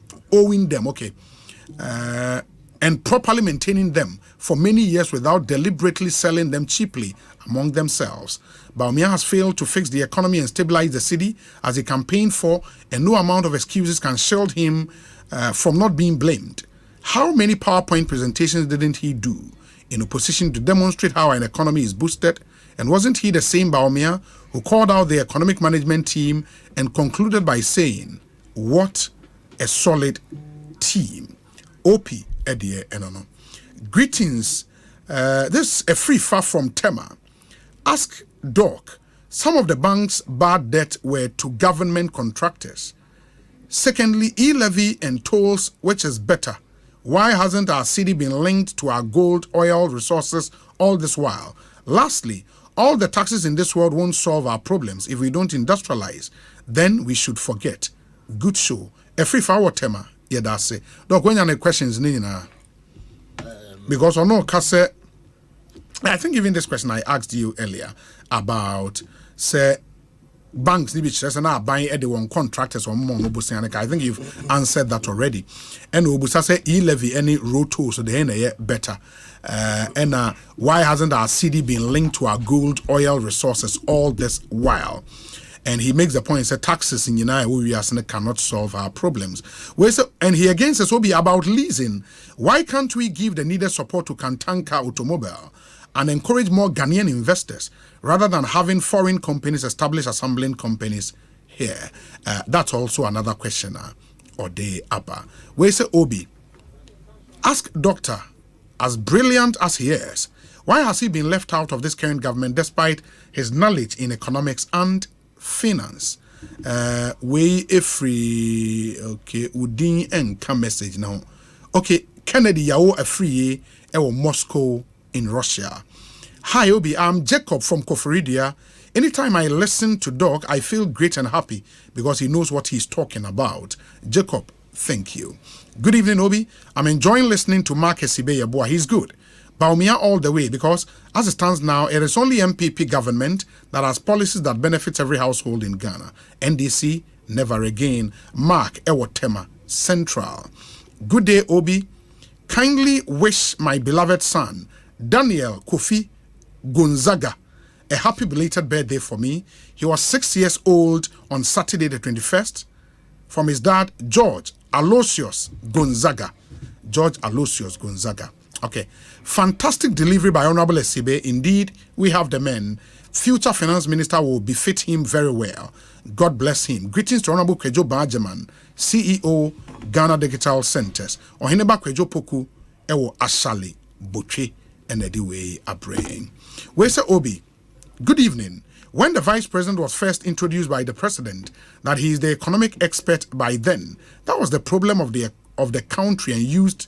and properly maintaining them for many years without deliberately selling them cheaply among themselves. Baumia has failed to fix the economy and stabilize the city as he campaigned for, and no amount of excuses can shield him from not being blamed. How many PowerPoint presentations didn't he do in opposition to demonstrate how an economy is boosted? And wasn't he the same Baumia who called out the economic management team and concluded by saying, "What a solid team." OP Edie Enono. Greetings. This is a free far from Tema. Ask Doc, some of the bank's bad debt were to government contractors. Secondly, e-levy and tolls, which is better. Why hasn't our city been linked to our gold, oil resources all this while? Lastly, all the taxes in this world won't solve our problems if we don't industrialize. Then we should forget. Good show. A free for Tema. Yeah, that's it. Doc, when you have questions, Nina. Because I know, I think even this question I asked you earlier about, say, banks need to now buying anyone contractors or more. I think you've answered that already. And Obusa say e-levy any road tolls so they better. And why hasn't our city been linked to our gold, oil resources all this while? And he makes the point, that taxes in United we cannot solve our problems. And he again says, be about leasing. Why can't we give the needed support to Kantanka Automobile and encourage more Ghanaian investors rather than having foreign companies establish assembling companies here? That's also another question. Or the upper. We say, Obi, ask Doctor, as brilliant as he is, why has he been left out of this current government despite his knowledge in economics and finance? We free Udin and come message now. Okay, Kennedy Yao a free Moscow in Russia. Hi Obi, I'm Jacob from Koforidia. Anytime I listen to Doc, I feel great and happy because he knows what he's talking about. Jacob, thank you. Good evening, Obi. I'm enjoying listening to Mark Esibe Yabua. He's good. Baumia all the way, because as it stands now, it is only MPP government that has policies that benefits every household in Ghana. NDC, never again. Mark Ewotema, Central. Good day, Obi. Kindly wish my beloved son, Daniel Kofi Gonzaga, a happy belated birthday for me. He was 6 years old on Saturday the 21st. From his dad, George Aloysius Gonzaga. George Aloysius Gonzaga. Okay. Fantastic delivery by Honorable Esibe. Indeed, we have the men. Future Finance Minister will befit him very well. God bless him. Greetings to Honorable Kwejo Bajaman, CEO, Ghana Digital Centers. Ohineba Kwejo Poku, Ewo Ashali, Boche, and Ediwe Abraying. Where's Obi? Good evening. When the Vice President was first introduced by the President that he is the economic expert by then, that was the problem of the country and used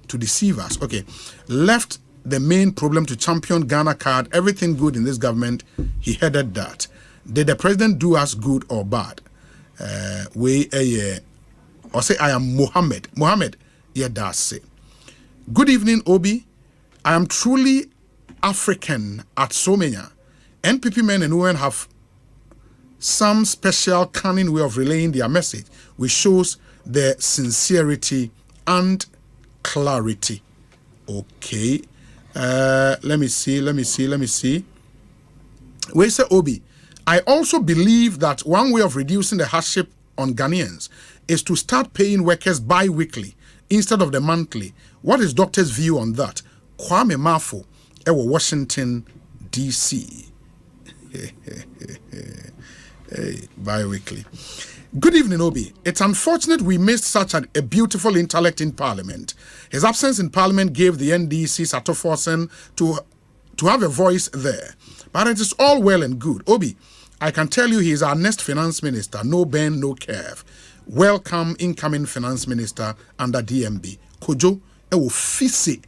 to deceive us. Okay. Left the main problem to champion Ghana card, everything good in this government, he headed that. Did the president do us good or bad? Or say I am Mohammed. Mohammed, yeah, that's say. Good evening, Obi. I am truly African at Somenya. NPP men and women have some special cunning way of relaying their message, which shows their sincerity and clarity. Okay. Let me see. Where say Obi? I also believe that one way of reducing the hardship on Ghanaians is to start paying workers bi-weekly instead of the monthly. What is doctor's view on that? Kwame Mafo, Washington, D.C. Bi-weekly. Good evening, Obi. It's unfortunate we missed such a beautiful intellect in Parliament. His absence in Parliament gave the NDC Sato Forsen to have a voice there. But it is all well and good. Obi, I can tell you he is our next finance minister. No bend, no curve. Welcome, incoming finance minister under DMB. Kojo, ewo fisi,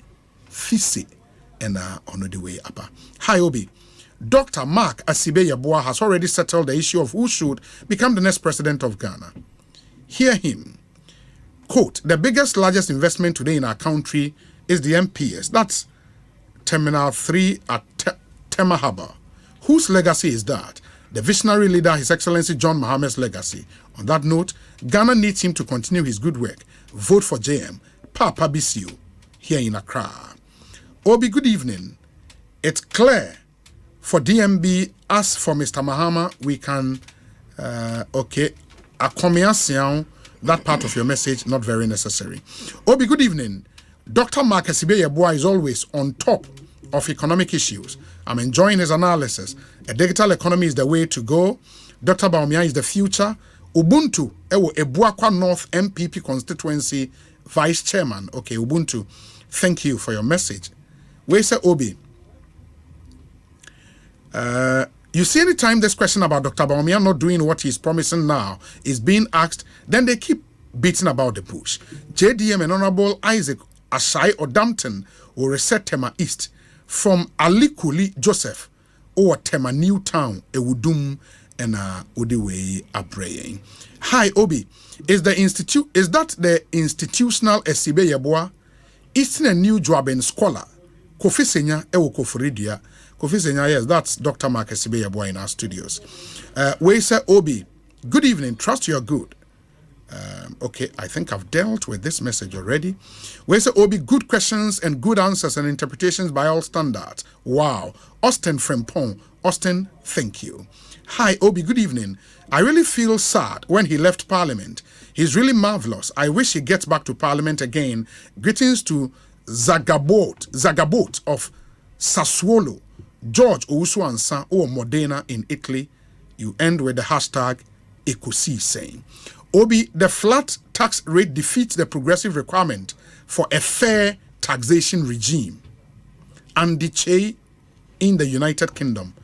and on the way up. Hi, Obi. Dr. Mark Asibe Yeboah has already settled the issue of who should become the next president of Ghana. Hear him. Quote, the largest investment today in our country is the MPS. That's Terminal 3 at Tema Harbour. Whose legacy is that? The visionary leader, His Excellency John Mahamed's legacy. On that note, Ghana needs him to continue his good work. Vote for JM. Papa Bisio, here in Accra. Obi, good evening. It's clear for DMB, as for Mr. Mahama, we can, that part of your message, not very necessary. Obi, good evening. Dr. Mark Asibe Yeboah is always on top of economic issues. I'm enjoying his analysis. A digital economy is the way to go. Dr. Baumia is the future. Ubuntu, Ebuakwa North MPP constituency vice chairman. Okay, Ubuntu, thank you for your message. Where say Obi? You see, anytime this question about Dr. Baumia not doing what he's promising now is being asked, then they keep beating about the bush. JDM and Honorable Isaac Ashai Odampton will reset Tema East from Alikuli Joseph or Tema Newtown, Ewudum, and Udiwe Abraying. Hi, Obi. Is that the institutional Esibe Yeboah? Eastern and New Joaben scholar, Kofi Senya, Ewo Kofuridia. Kofi Senya, yes, that's Dr. Mark Esibe Yeboah in our studios. Weisa Obi, good evening. Trust you're good. Okay, I think I've dealt with this message already. Weisa Obi, good questions and good answers and interpretations by all standards. Wow. Austin Frempong. Austin, thank you. Hi, Obi, good evening. I really feel sad when he left Parliament. He's really marvelous. I wish he gets back to Parliament again. Greetings to Zagabot of Sassuolo, George Owusu-Ansah or Modena in Italy. You end with the hashtag Ekosiisen. Obi, the flat tax rate defeats the progressive requirement for a fair taxation regime. Andy Che in the United Kingdom.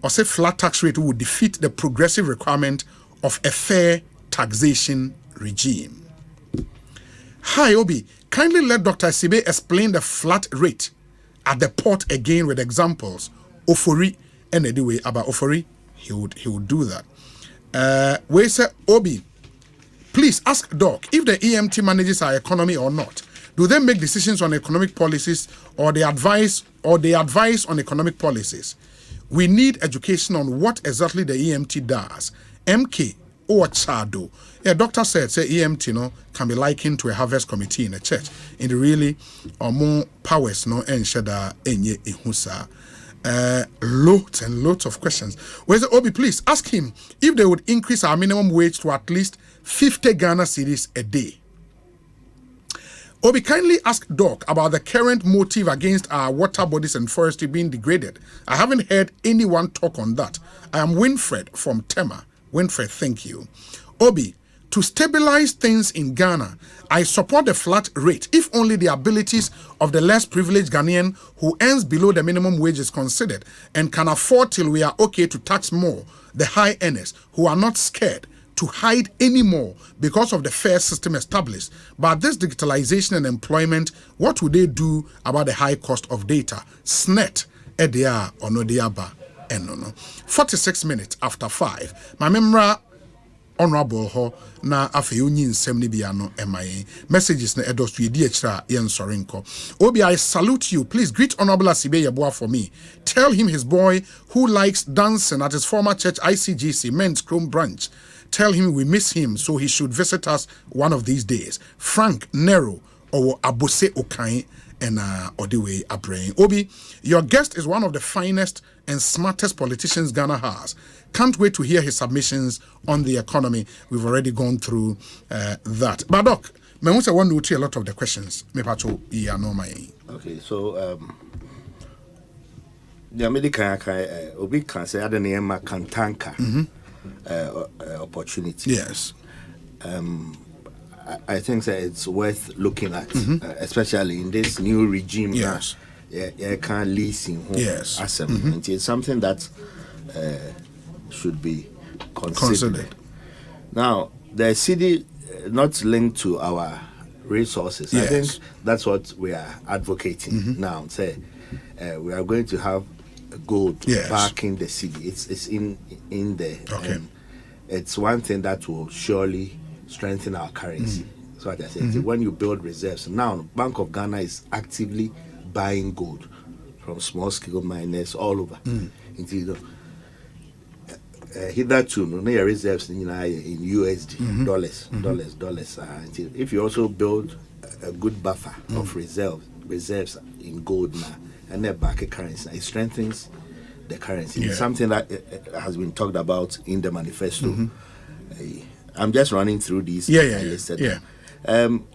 Or say flat tax rate would defeat the progressive requirement of a fair taxation regime. Hi, Obi. Kindly let Dr. Sibe explain the flat rate at the port again with examples. Ofori and anyway about Ofori, he would do that. We say Obi, please ask Doc if the EMT manages our economy or not. Do they make decisions on economic policies or they advise on economic policies? We need education on what exactly the EMT does. MK or Chado. Yeah, doctor said, say EMT can be likened to a harvest committee in a church. In the really or more powers and shada enye ihusa. Loads and loads of questions. Where's the Obi? Please ask him if they would increase our minimum wage to at least 50 Ghana cedis a day. Obi, kindly ask Doc about the current motive against our water bodies and forestry being degraded. I haven't heard anyone talk on that. I am Winfred from Tema. Winfred, thank you. Obi, to stabilize things in Ghana, I support the flat rate if only the abilities of the less privileged Ghanaian who earns below the minimum wage is considered and can afford till we are okay to tax more the high earners who are not scared to hide anymore because of the fair system established. But this digitalization and employment, what would they do about the high cost of data? SNET, Edia, Onodiaba, Enono. 46 minutes after 5. My memory honorable ho na afi onyi nsem ne bia no emaye messages na edos to edi akira yen sorenko. Obi, I salute you. Please greet Honorable Asibe Yeboah for me. Tell him his boy who likes dancing at his former church ICGC Men's Chrome branch. Tell him we miss him, so he should visit us one of these days. Frank Nero or Abose Okai and Odiwe Abrain. Obi, your guest is one of the finest and smartest politicians Ghana has. Can't wait to hear his submissions on the economy. We've already gone through that. But Doc, I want to hear a lot of the questions.
Okay, so the American Obi can say I don't know Kantanka opportunity.
Yes.
I think that it's worth looking at, especially in this new regime.
Yes.
Can't leasing home.
Yes.
Asempa. It's something that should be considered. Now, the city not linked to our resources.
Yes.
I think that's what we are advocating now. Say we are going to have gold back in the city. It's in there.
Okay.
It's one thing that will surely strengthen our currency. So like I said, when you build reserves, now Bank of Ghana is actively buying gold from small scale miners all over. Hitherto, no reserves in USD, dollars. If you also build a good buffer of reserves in gold now, and then back a currency, it strengthens the currency. It's something that has been talked about in the manifesto. I'm just running through these.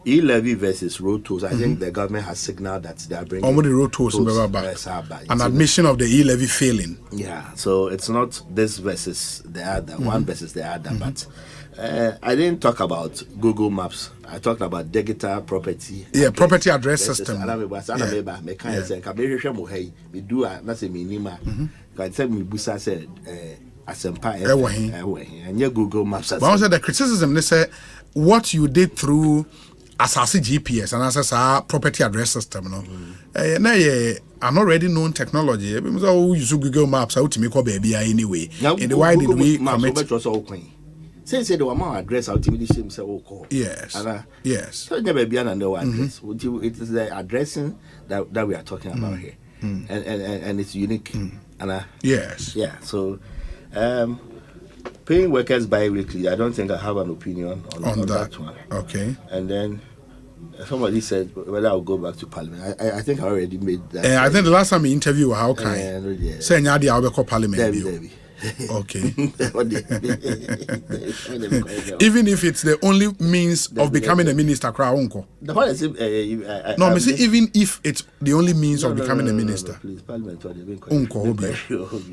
E-levy versus road tolls. I think the government has signaled that they are bringing
the road tolls back. An admission of the e-levy failing.
Yeah, so it's not this versus the other, one versus the other. But I didn't talk about Google Maps. I talked about digital property.
Property address system.
Asempa and your Google Maps.
But also the criticism, they say what you did through Asasi GPS and as property address system. An already known technology. We use Google Maps how to make a baby anyway. And why did we commit?
Since the amount address ultimately seems so called.
Yes. Yes.
So never be another address. It is the addressing that we are talking about here. And it's unique.
Yes.
Yeah. So paying workers bi-weekly, I don't think I have an opinion on that one.
Okay.
And then somebody said whether I'll go back to Parliament. I think I already made that.
I think the last time we interviewed, how can I say I'll be called Parliament?
Debbie.
Okay. Even if it's the only means of becoming a minister,
even
if it's the only means of becoming a minister.
Please, Parliament.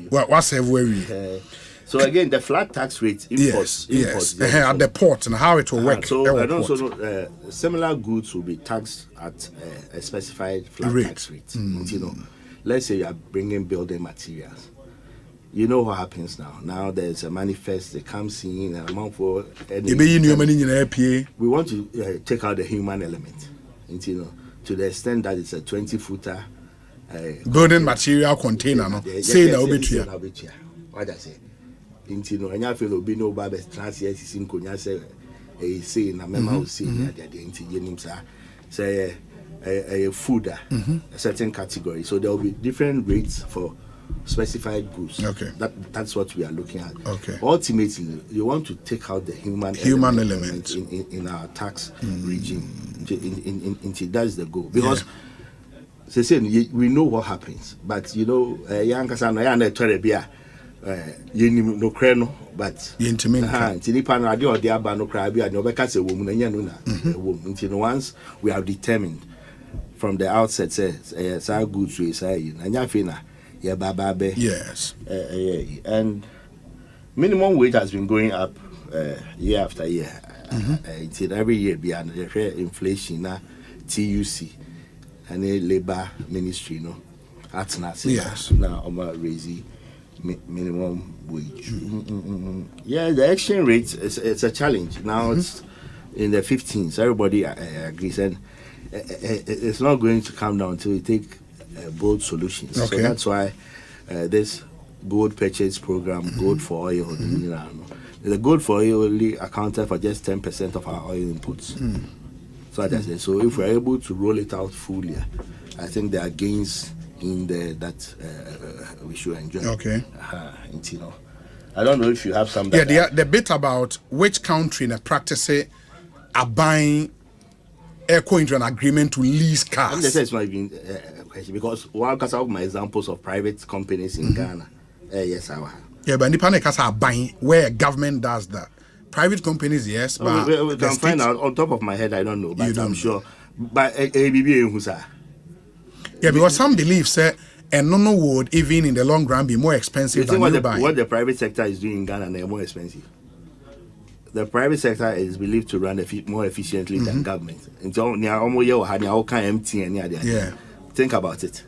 What's everywhere?
So again, the flat tax rate imports
at the port and how it will work.
So I don't know. Similar goods will be taxed at a specified flat tax rate. Let's say you are bringing building materials. You know what happens now. Now there's a manifest that comes in and amount for. We want to take out the human element, to the extent that it's a 20-footer
building material container. Say that
what I say. And you feel be no bad translate in Konya say na mema will say say a food a certain category. So there will be different rates for specified goods.
Okay.
That's what we are looking at.
Okay.
Ultimately, you want to take out the human element in our tax regime. That's the goal. Because we know what happens. But young Kasana yenim no kre no but
yentimin
nipa no ade ode aba no kra bia no beka se wo mu na nya no na wo mu once we have determined from the outset says our goods we say na nya fe na ye baba be
yes
and minimum wage has been going up year after year until every year beyond the inflation na TUC and the labor ministry no atna
yes
now raise minimum wage. Yeah, the exchange rate it's a challenge now. It's in the 15s. Everybody agrees, and it's not going to come down until we take bold solutions.
Okay.
So that's why this gold purchase program, gold for oil, the gold for oil only accounted for just 10% of our oil inputs. So that's it. So if we're able to roll it out fully, I think there are gains in there that we should enjoy.
Okay.
I don't know if you have some.
The bit about which country in a practice are buying go into an agreement to lease cars.
It's not even question because one of my examples of private companies in Ghana. Yes, I have.
Yeah, but Nipane cars are buying where government does that. Private companies, yes, but
we can find out on top of my head. I don't know, but I'm sure. But
yeah, because some believe say and no would even in the long run be more expensive than you buy.
What the private sector is doing in Ghana, they're more expensive. The private sector is believed to run more efficiently than government.
Yeah.
Think about it.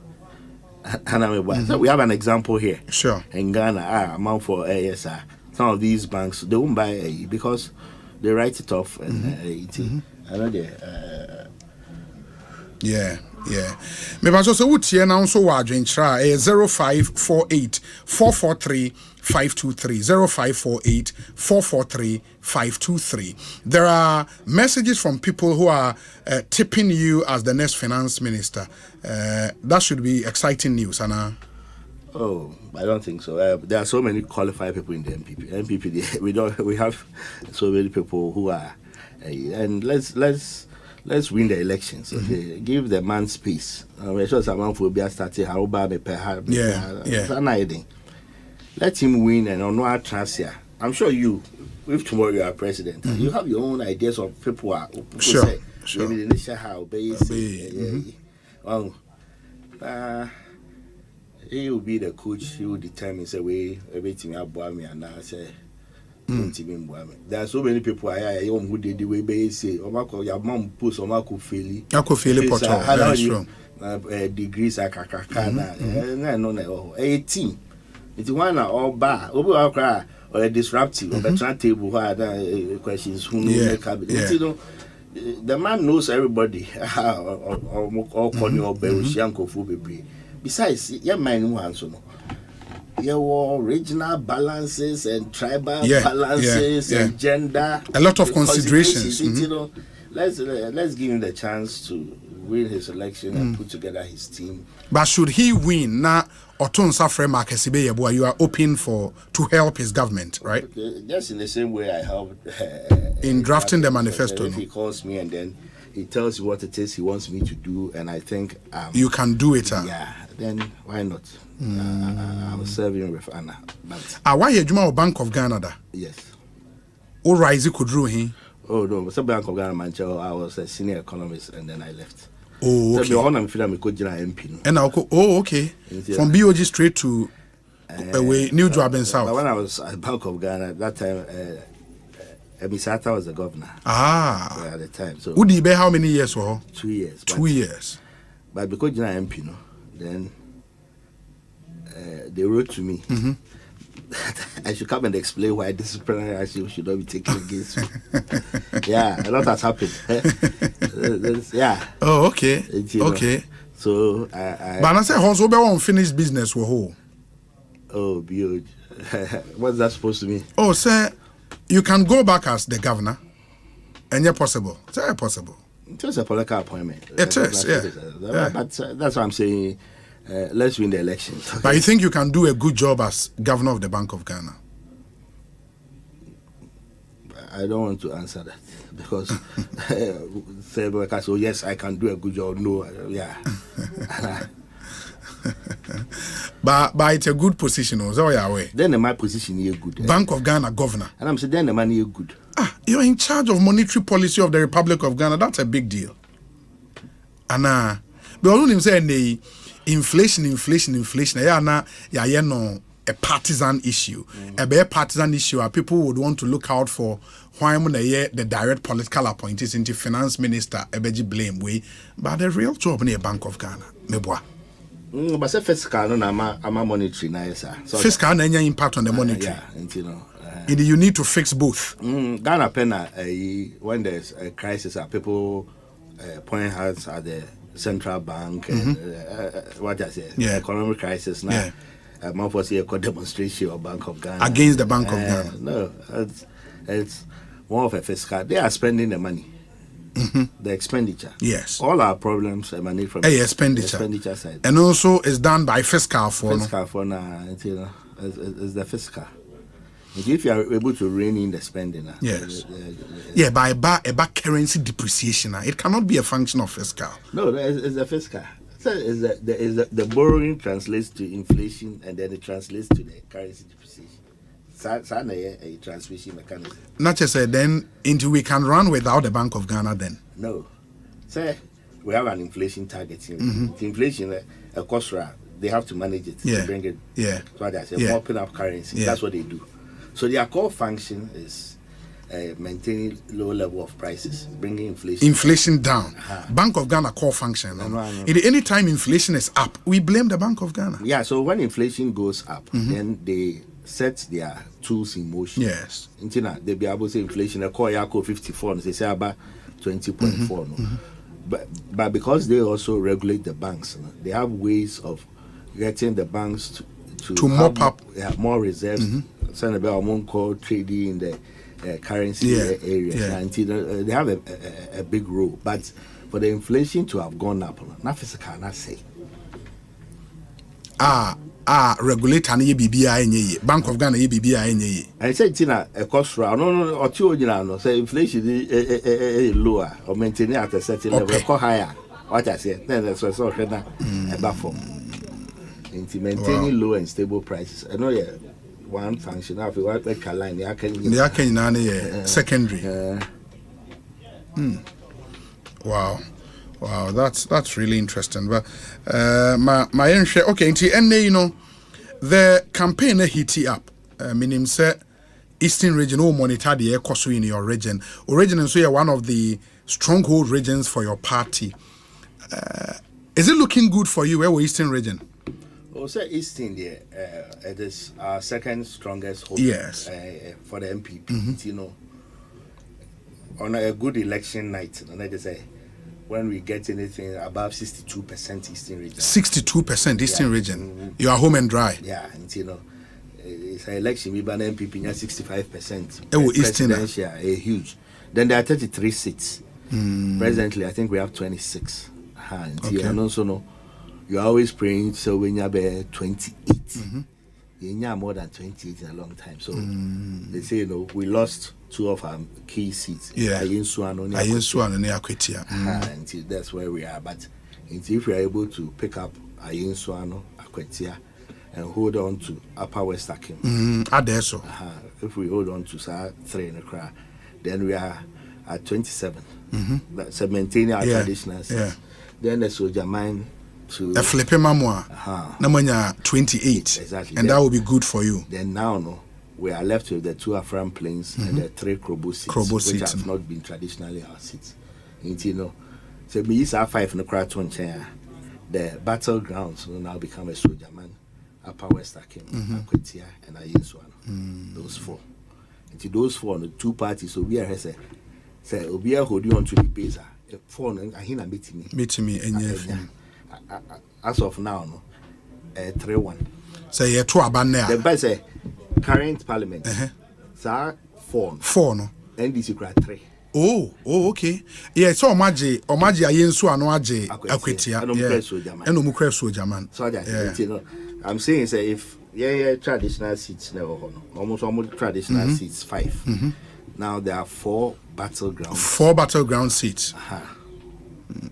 So we have an example here.
Sure.
In Ghana, amount for ASR. Some of these banks they won't buy because they write it off and I know they.
Yeah. Me ba so would here now so wa adwentra 0548 443 523 0548 443 523. There are messages from people who are tipping you as the next finance minister. That should be exciting news, Anna.
Oh, I don't think so. There are so many qualified people in the MPP. We have so many people who are, and let's win the elections. Okay, give the man space. I'm sure someone will be starting. Let him win and on our trust here. I'm sure you, if tomorrow you are president, you have your own ideas of people are
sure.
Maybe the initial how he will be the coach. He will determine the way everything about me and I say. There are so many people who did the way they say, your mom puts on Marco Philly. Degrees are kakakana. 18. It's one all bar, over or disruptive, or the table who questions who know cabinet. You know, the man knows everybody. Or Conny or Berushianko Fubi. Besides, your man who answer. There were regional balances and tribal balances and gender.
A lot of considerations.
You know, let's give him the chance to win his election and put together his team.
But should he win now, you are open to help his government, right?
Just in the same way I helped
in drafting the manifesto.
If he calls me and then he tells you what it is he wants me to do, and I think
you can do it.
Yeah, then why not? I'm serving with Anna.
Why you Juma Bank of Ghana?
Yes.
All rise could do him.
Oh no, it's a Bank of Ghana Manchester. I was a senior economist and then I left.
Oh, okay.
So I'm feeling MP.
And okay. From BOG straight to new job in South.
When I was at Bank of Ghana at that time, Emisata was the governor. At the time. So
would he be how many years for?
2 years.
2 years.
But because you're an MP, then they wrote to me. I should come and explain why disciplinary action should not be taken against me. Yeah, a lot has happened. Yeah.
Oh, okay. Okay.
So
but I say also be unfinished business with who?
Oh, beautiful. What's that supposed to mean?
Oh, sir, you can go back as the governor, and you're possible. It's possible.
It's just a political appointment.
It is, yeah.
But that's what I'm saying. Let's win the elections. Okay?
But you think you can do a good job as governor of the Bank of Ghana?
I don't want to answer that because so yes, I can do a good job. No, yeah.
But it's a good position, so you are aware.
Then my position is good.
Bank of Ghana governor.
And I'm saying then the money is good.
You're in charge of monetary policy of the Republic of Ghana. That's a big deal. And but all him say inflation. Yeah, no, a partisan issue. A bare partisan issue. People would want to look out for why the direct political appointees into finance minister ebeji blame way. But the real job in the Bank of Ghana, meboa.
But say fiscal no ama monetary na sir.
Fiscal na any impact on the monetary. You need to fix both.
Ghana pena when there's a crisis, people point hands at the central bank. What I say, economic crisis now. Man for say a demonstration of Bank of Ghana
against the Bank of Ghana.
No, it's more of a fiscal. They are spending the money. The expenditure.
Yes.
All our problems emanate from
expenditure
side.
And also it's done by fiscal for
now, it's the fiscal. If you are able to rein in the spending,
yes. By currency depreciation, it cannot be a function of fiscal.
No, it's the fiscal. So the borrowing translates to inflation, and then it translates to the currency depreciation. A transmission mechanism.
Not just then into we can run without the Bank of Ghana then.
No. Say we have an inflation target. The inflation cost they have to manage it to bring it. So that's mopping up currency. That's what they do. So their core function is maintaining low level of prices, bringing inflation
down. Bank of Ghana core function. Any time inflation is up, we blame the Bank of Ghana.
Yeah, so when inflation goes up, then they set their tools in motion.
Yes.
They be able to say inflation, a core yako 54, they say about 20.4. But because they also regulate the banks, they have ways of getting the banks to
mop up
more reserves. Send about called trading in the currency area. Until they have a big role. But for the inflation to have gone up, not physical, not say.
Regulator na BBI enye Bank of Ghana BBI enye.
I said Tina a cost no or two no say inflation is lower or maintaining at a certain level or higher. What I say then that's so a buffer. Maintaining low and stable prices. I know one function of what line
secondary. Wow, that's really interesting. But my okay, until the campaign heat up. Meaning say Eastern region will monitor the air in your region. Region and so you're one of the stronghold regions for your party. Is it looking good for you? Where were Eastern region?
Also, Eastern there, it is our second strongest hope.
Yes.
For the MPP. On a good election night, let us say, when we get anything above 62% Eastern region.
62% Eastern region. You are home and dry.
Yeah, and it's an election. We ban MPP 65%.
Presidential,
huge. Then there are 33 seats. Presently, I think we have 26. And also, you are always praying. So when you have 28, you have more than 28 in a long time. So they say, we lost two of our key seats.
Yeah.
Ayinsuano and Akwetia. That's where we are. But if we are able to pick up Ayinsuano, Akwetia, and hold on to Upper West Akim. If we hold on to Sa 3 in the crowd, then we are at 27. That's maintaining our traditional seats. Then the soldier mine to
a flipping mamma. Namanya 28.
Exactly.
And that will be good for you.
Then now we are left with the 2 Afram planes and the 3 Krobo seats, which have not been traditionally our seats. So we use our 5 in the crowd to chair. The battlegrounds will now become a soldier man, Upper West Akim, Akwetia, and Ayinsuano. Those 4. Into those 4, the 2 parties, so we are say we are holding on to the base. 4 and Ahina meeting me. As of now, 3-1.
So you're 2 abandoned.
The best current parliament. 4
no.
NDC crowd 3.
Oh, okay. Yeah, so Omaji Ayinsuano aje Akwetia. And Omukre Sojaman.
So that I'm saying say if traditional seats never almost traditional seats 5. Now there are 4 battleground.
4 battleground seats.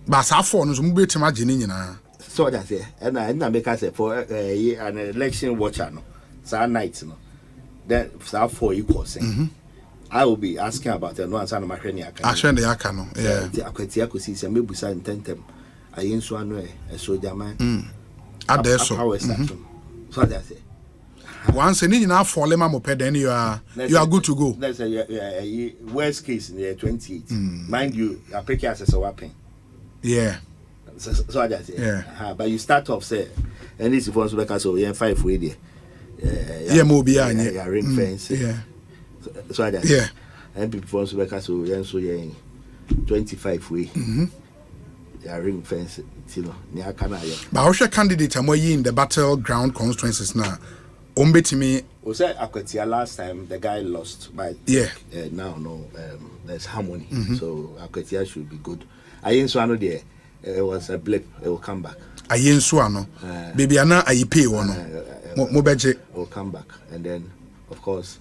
But how 4 no so mbe tima jeni nyina.
So that's it. And I make us say for an election watcher, no, so night, no, then so for you causing. I will be asking about the one son of my friend.
Actually, the Akano, yeah.
The Aquatia some maybe sign tentem. I ain't one way, a soldier man.
At there, so
that's it.
Once a need enough for Lema Moped, then you are good to go.
That's a worst case in the year 28. Mind you, I pick you as a weapon.
Yeah.
So that's it. Yeah. But you start off, say, and this is for us, so you're 5 way there.
Yeah, Mobia,
yeah, ring fence.
Yeah.
So that's
yeah.
And people from Subeca, so you're 25 way. Yeah, ring fence, you know, near Canada.
But how should candidate am in the battleground constituencies now? Ombetimi.
Was that Aquatia last time the guy lost by now there's harmony. So Aquatia should be good. I ain't so there. It was a blip, it will come back.
I ain't so baby Anna I pay one. Mobeje
will come back. And then of course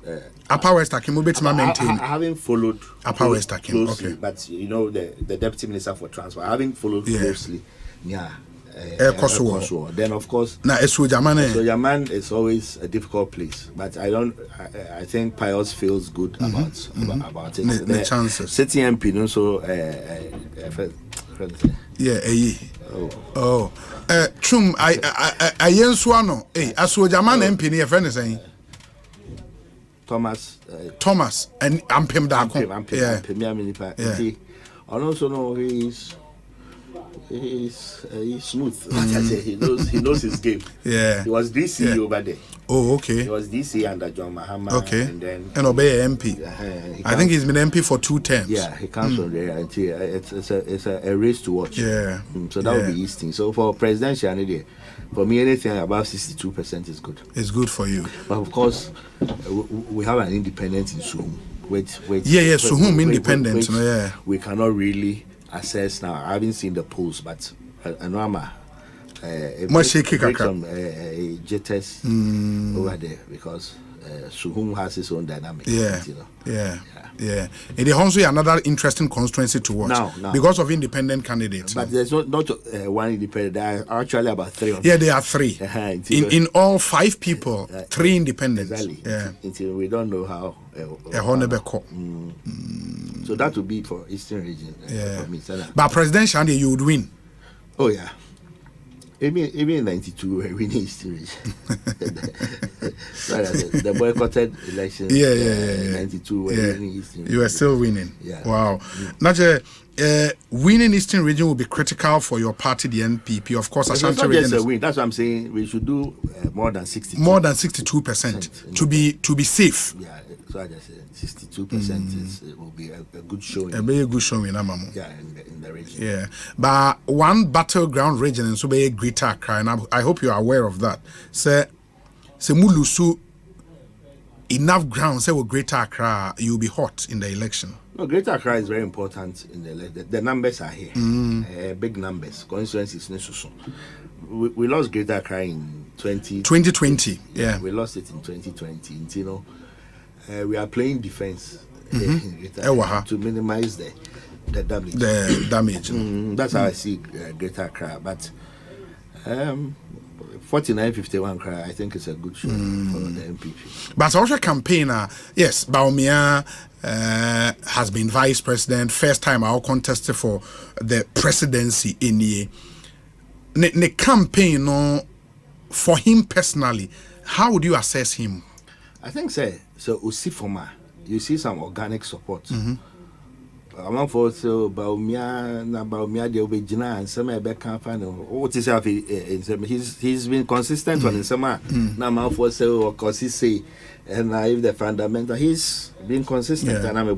Upper West Akim maintain.
I haven't followed
Upper West Akim,
okay. But you know the Deputy Minister for Transport. I haven't followed closely. Yeah.
Ekosiise.
Then of course
Sojaman
is always a difficult place, but I think Pius feels good about it.
The chances.
City MP also
Chum I yensuano Sojaman MP near friend saying Thomas and Ampim Dako.
Yeah. And also know he's smooth. He knows his game.
Yeah.
He was DC over there.
Oh, okay.
He was DC under John Mahama.
Okay.
And then
Obey MP. I think he's been MP for 2 terms.
Yeah, he comes from there. And it's a race to watch.
Yeah.
So that would be his thing. So for presidential, for me, anything above 62% is good.
It's good for you.
But of course, we have an independent in Suhum.
Suhum independent.
We cannot really assess now. I haven't seen the polls, but I know I'm some jitters over there because Suhum has its own dynamic.
Yeah. It is also another interesting constituency to watch now, because of independent candidates.
But there's not one independent. There are actually about 3.
Yeah, there are 3. In all 5 people, 3 independents.
Exactly.
Yeah.
Until we don't know how. So that would be for Eastern region. For me,
but presidential, you would win.
Oh yeah. Even in 92, we're winning Eastern region. The boycotted election. 92, we're winning Eastern region.
You are still winning.
Yeah.
Wow. Not winning Eastern region will be critical for your party, the NPP. Of course,
Asante region. Just a win. That's what I'm saying. We should do more than 62%.
More than 62% to be safe.
Yeah. So I just said 62% will be a good showing.
A very good showing, Amamu.
Yeah, in the region.
Yeah, but one battleground region and so be a Greater Accra, and I hope you are aware of that. Say Mulusu enough ground. Say with Greater Accra, you'll be hot in the election.
No, Greater Accra is very important in the election. The numbers are here, big numbers. Constituency is necessary. We lost Greater Accra in
2020. Yeah,
we lost it in 2020. You know. We are playing defense to minimize the damage.
The damage.
That's how I see Greater Accra. But 49-51 Accra, I think it's a good show for the MPP.
But also campaigner, yes, Baumia has been vice president. First time I'll contest for the presidency in the campaign. For him personally, how would you assess him?
I think so Usifoma, you see some organic support. I'm for so Baumia the Obejina and some campaign. What is he's been consistent on summer. Now for so because he say and if the fundamental he's been consistent and I'm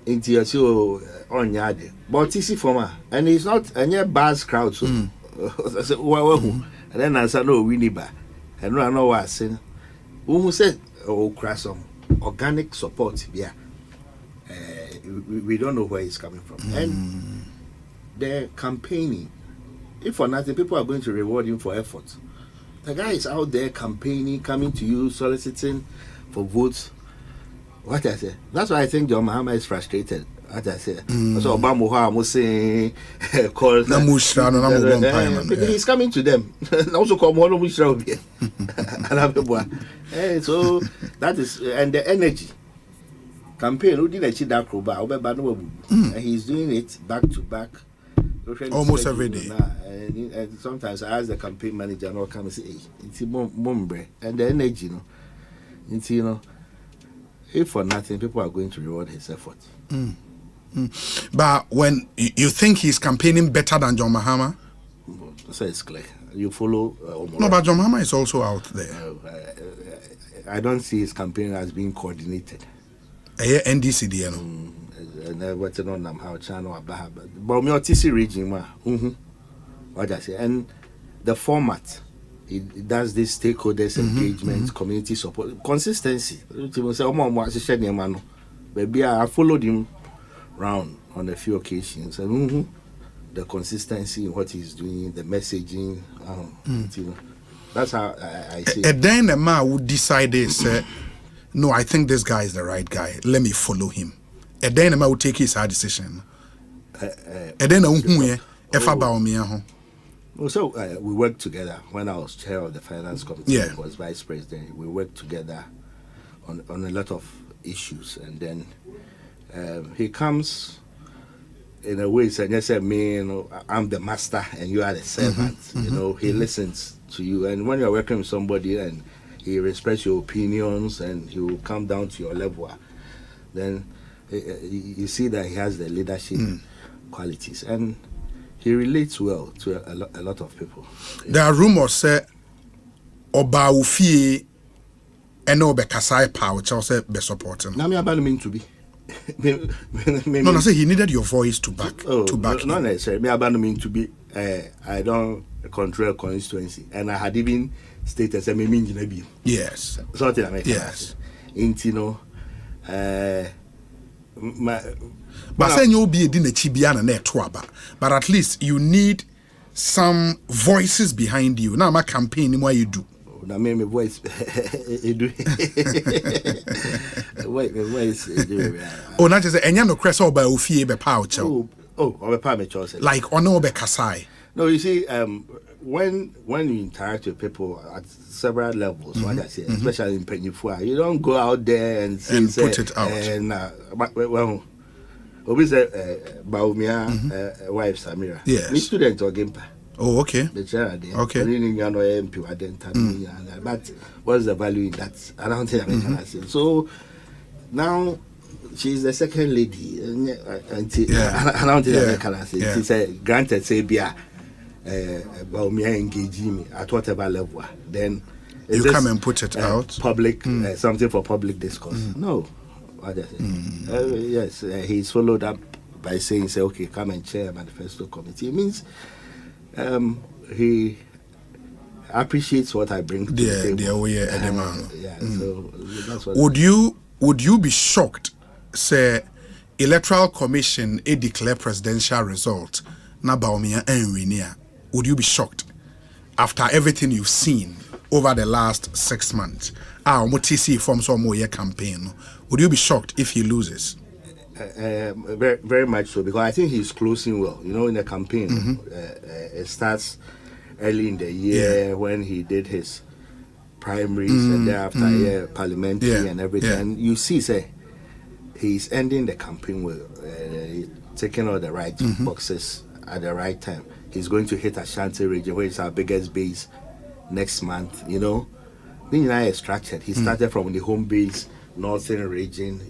into your show on yard. But Usifoma and he's not any bad crowd so and then I said no Winnie and I know what I said. Who said some organic support? Yeah, we don't know where it's coming from. And the campaigning, if for nothing, people are going to reward him for effort. The guy is out there campaigning, coming to you, soliciting for votes. What I say? That's why I think John Mahama is frustrated. As I say, so Obama was saying, call he's coming to them. Also, come on, so that is, and the energy campaign, who did achieve that and he's doing it back to back.
Almost every day.
And sometimes I ask the campaign manager, and I'll come and say, hey, it's Mumbre. And the energy, it's, if for nothing, people are going to reward his effort.
But when you think he's campaigning better than John Mahama?
So it's clear. You follow.
No, but John Mahama is also out there.
I don't see his campaign as being coordinated.
NDCD,
what's on them how channel but me TC region what I say, and the format it does this stakeholders engagement, community support, consistency. Maybe I followed him round on a few occasions, and the consistency in what he's doing, the messaging, that's how I see it.
And then the man would decide this. No, I think this guy is the right guy. Let me follow him. And then I will take his hard decision. And then
so we worked together when I was chair of the finance committee. I was vice president. We worked together on a lot of issues, and then he comes in a way saying, "Yes, me, I'm the master and you are the servant." He listens to you, and when you're working with somebody and he respects your opinions and he will come down to your level, then you see that he has the leadership qualities, and he relates well to a lot of people.
There are rumors say Oba Ufie and Obe Kasai Power say be supporting.
Now me about mean to be.
No, I say he needed your voice to back
not necessarily. Me about mean to be. I don't control constituency, and I had even stated say me mean be.
Yes.
Something I make.
Yes.
But
saying you'll be a dinner chibiana netwaba, but at least you need some voices behind you. Now my campaign, what you do.
Now me voice do. Wait, my voice do.
Oh, not just any no crest over Ufie be pouch.
Oh, over power choice.
Like ono be kasai.
No, you see, when you interact with people at several levels, what I say, especially in Penifua, you don't go out there and
put it out.
And well, always Baumia wife Samira.
Yes.
Me student or Gimpa.
Oh, okay.
The chair there.
Okay.
But what's the value in that? I don't think I can say. So now she's the second lady. I don't think I can say. She said, granted, say, about me engaging me at whatever level, then
you come and put it out
public something for public discourse. No, what I say. Yes, he's followed up by saying, "Say, okay, come and chair a manifesto committee." It means he appreciates what I bring to the table. So that's what.
Would you be shocked, say, Electoral Commission declare presidential result na Baumia and Winia? Would you be shocked after everything you've seen over the last 6 months? TC forms some more campaign. Would you be shocked if he loses?
Very, very much so, because I think he's closing well. In the campaign, it starts early in the year when he did his primaries and thereafter parliamentary and everything. And you see, say, he's ending the campaign with taking all the right boxes at the right time. He's going to hit Asante region, where it's our biggest base next month. Then is structured. He started from the home base, northern region.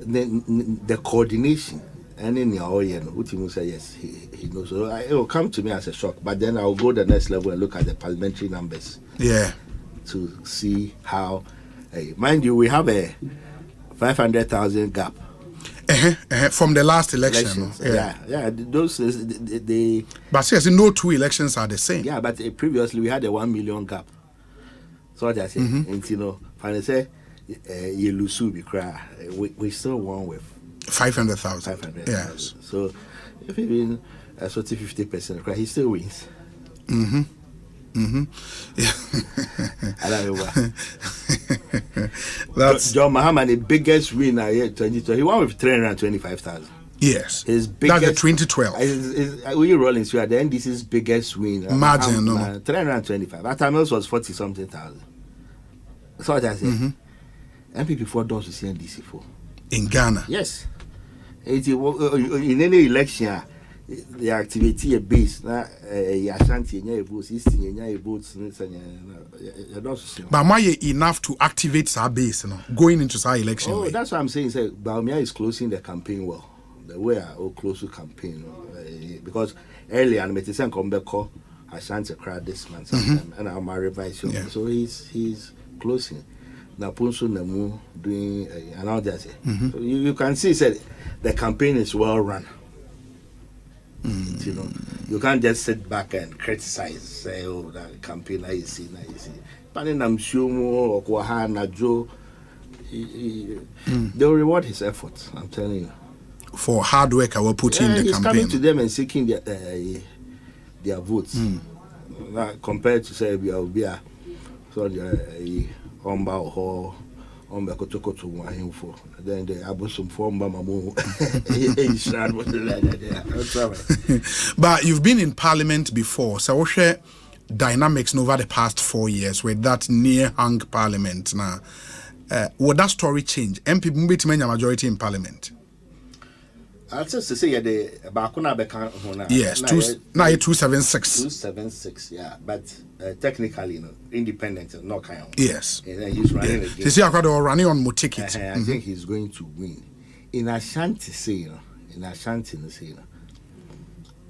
Then the coordination and in the Utimu say yes, he knows. So it will come to me as a shock, but then I'll go the next level and look at the parliamentary numbers. To see how, mind you, we have a 500,000 gap.
From the last election.
Those they.
But seriously, no two elections are the same.
Yeah, but previously we had a 1 million gap. So what I say, and finally say, you lose we cry. We still won with
500,000. Yes.
So if he win 50%, he still wins.
Yeah.
I don't know why.
That's
John Mahama, the biggest winner here 2020. He won with 325,000.
Yes.
His biggest.
That's the 2012.
We rolling through at the end. This is biggest win.
Imagine, no.
325. At Tamils was 40-something thousand. That's what I said. MPP 4 doors to CNDC 4.
In Ghana?
Yes. In any election, the activity a base. Asante, votes, Eastern, votes.
But why enough to activate our base going into our election?
Oh, that's what I'm saying. Baumia is closing the campaign well. The way I close the campaign. Because earlier, I'm saying Kombeko, Asante crowd this month, and I'm revise. So he's closing. Now Bonsu Namu doing another. So you can see the campaign is well run. You know, you can't just sit back and criticize. Say, oh, that campaign I see. But then I'm sure more Kwahana Joe. They'll reward his efforts. I'm telling you.
For hard work, I will put in the
he's
campaign.
He's coming to them and seeking their votes. Compared to say we will be a Omba or Omba Kotokoto Wahim for. Then the Abusum form Bamamu.
But you've been in Parliament before, so what's your dynamics over the past 4 years with that near hung Parliament now? Would that story change? MP Mubiti majority in Parliament.
I'll just say the Bakuna Bekan.
Yes, 276.
276, yeah. But technically, independent, not kind of.
Yes.
And then he's running again.
You see, I'm running on more tickets.
I think he's going to win. In Asante,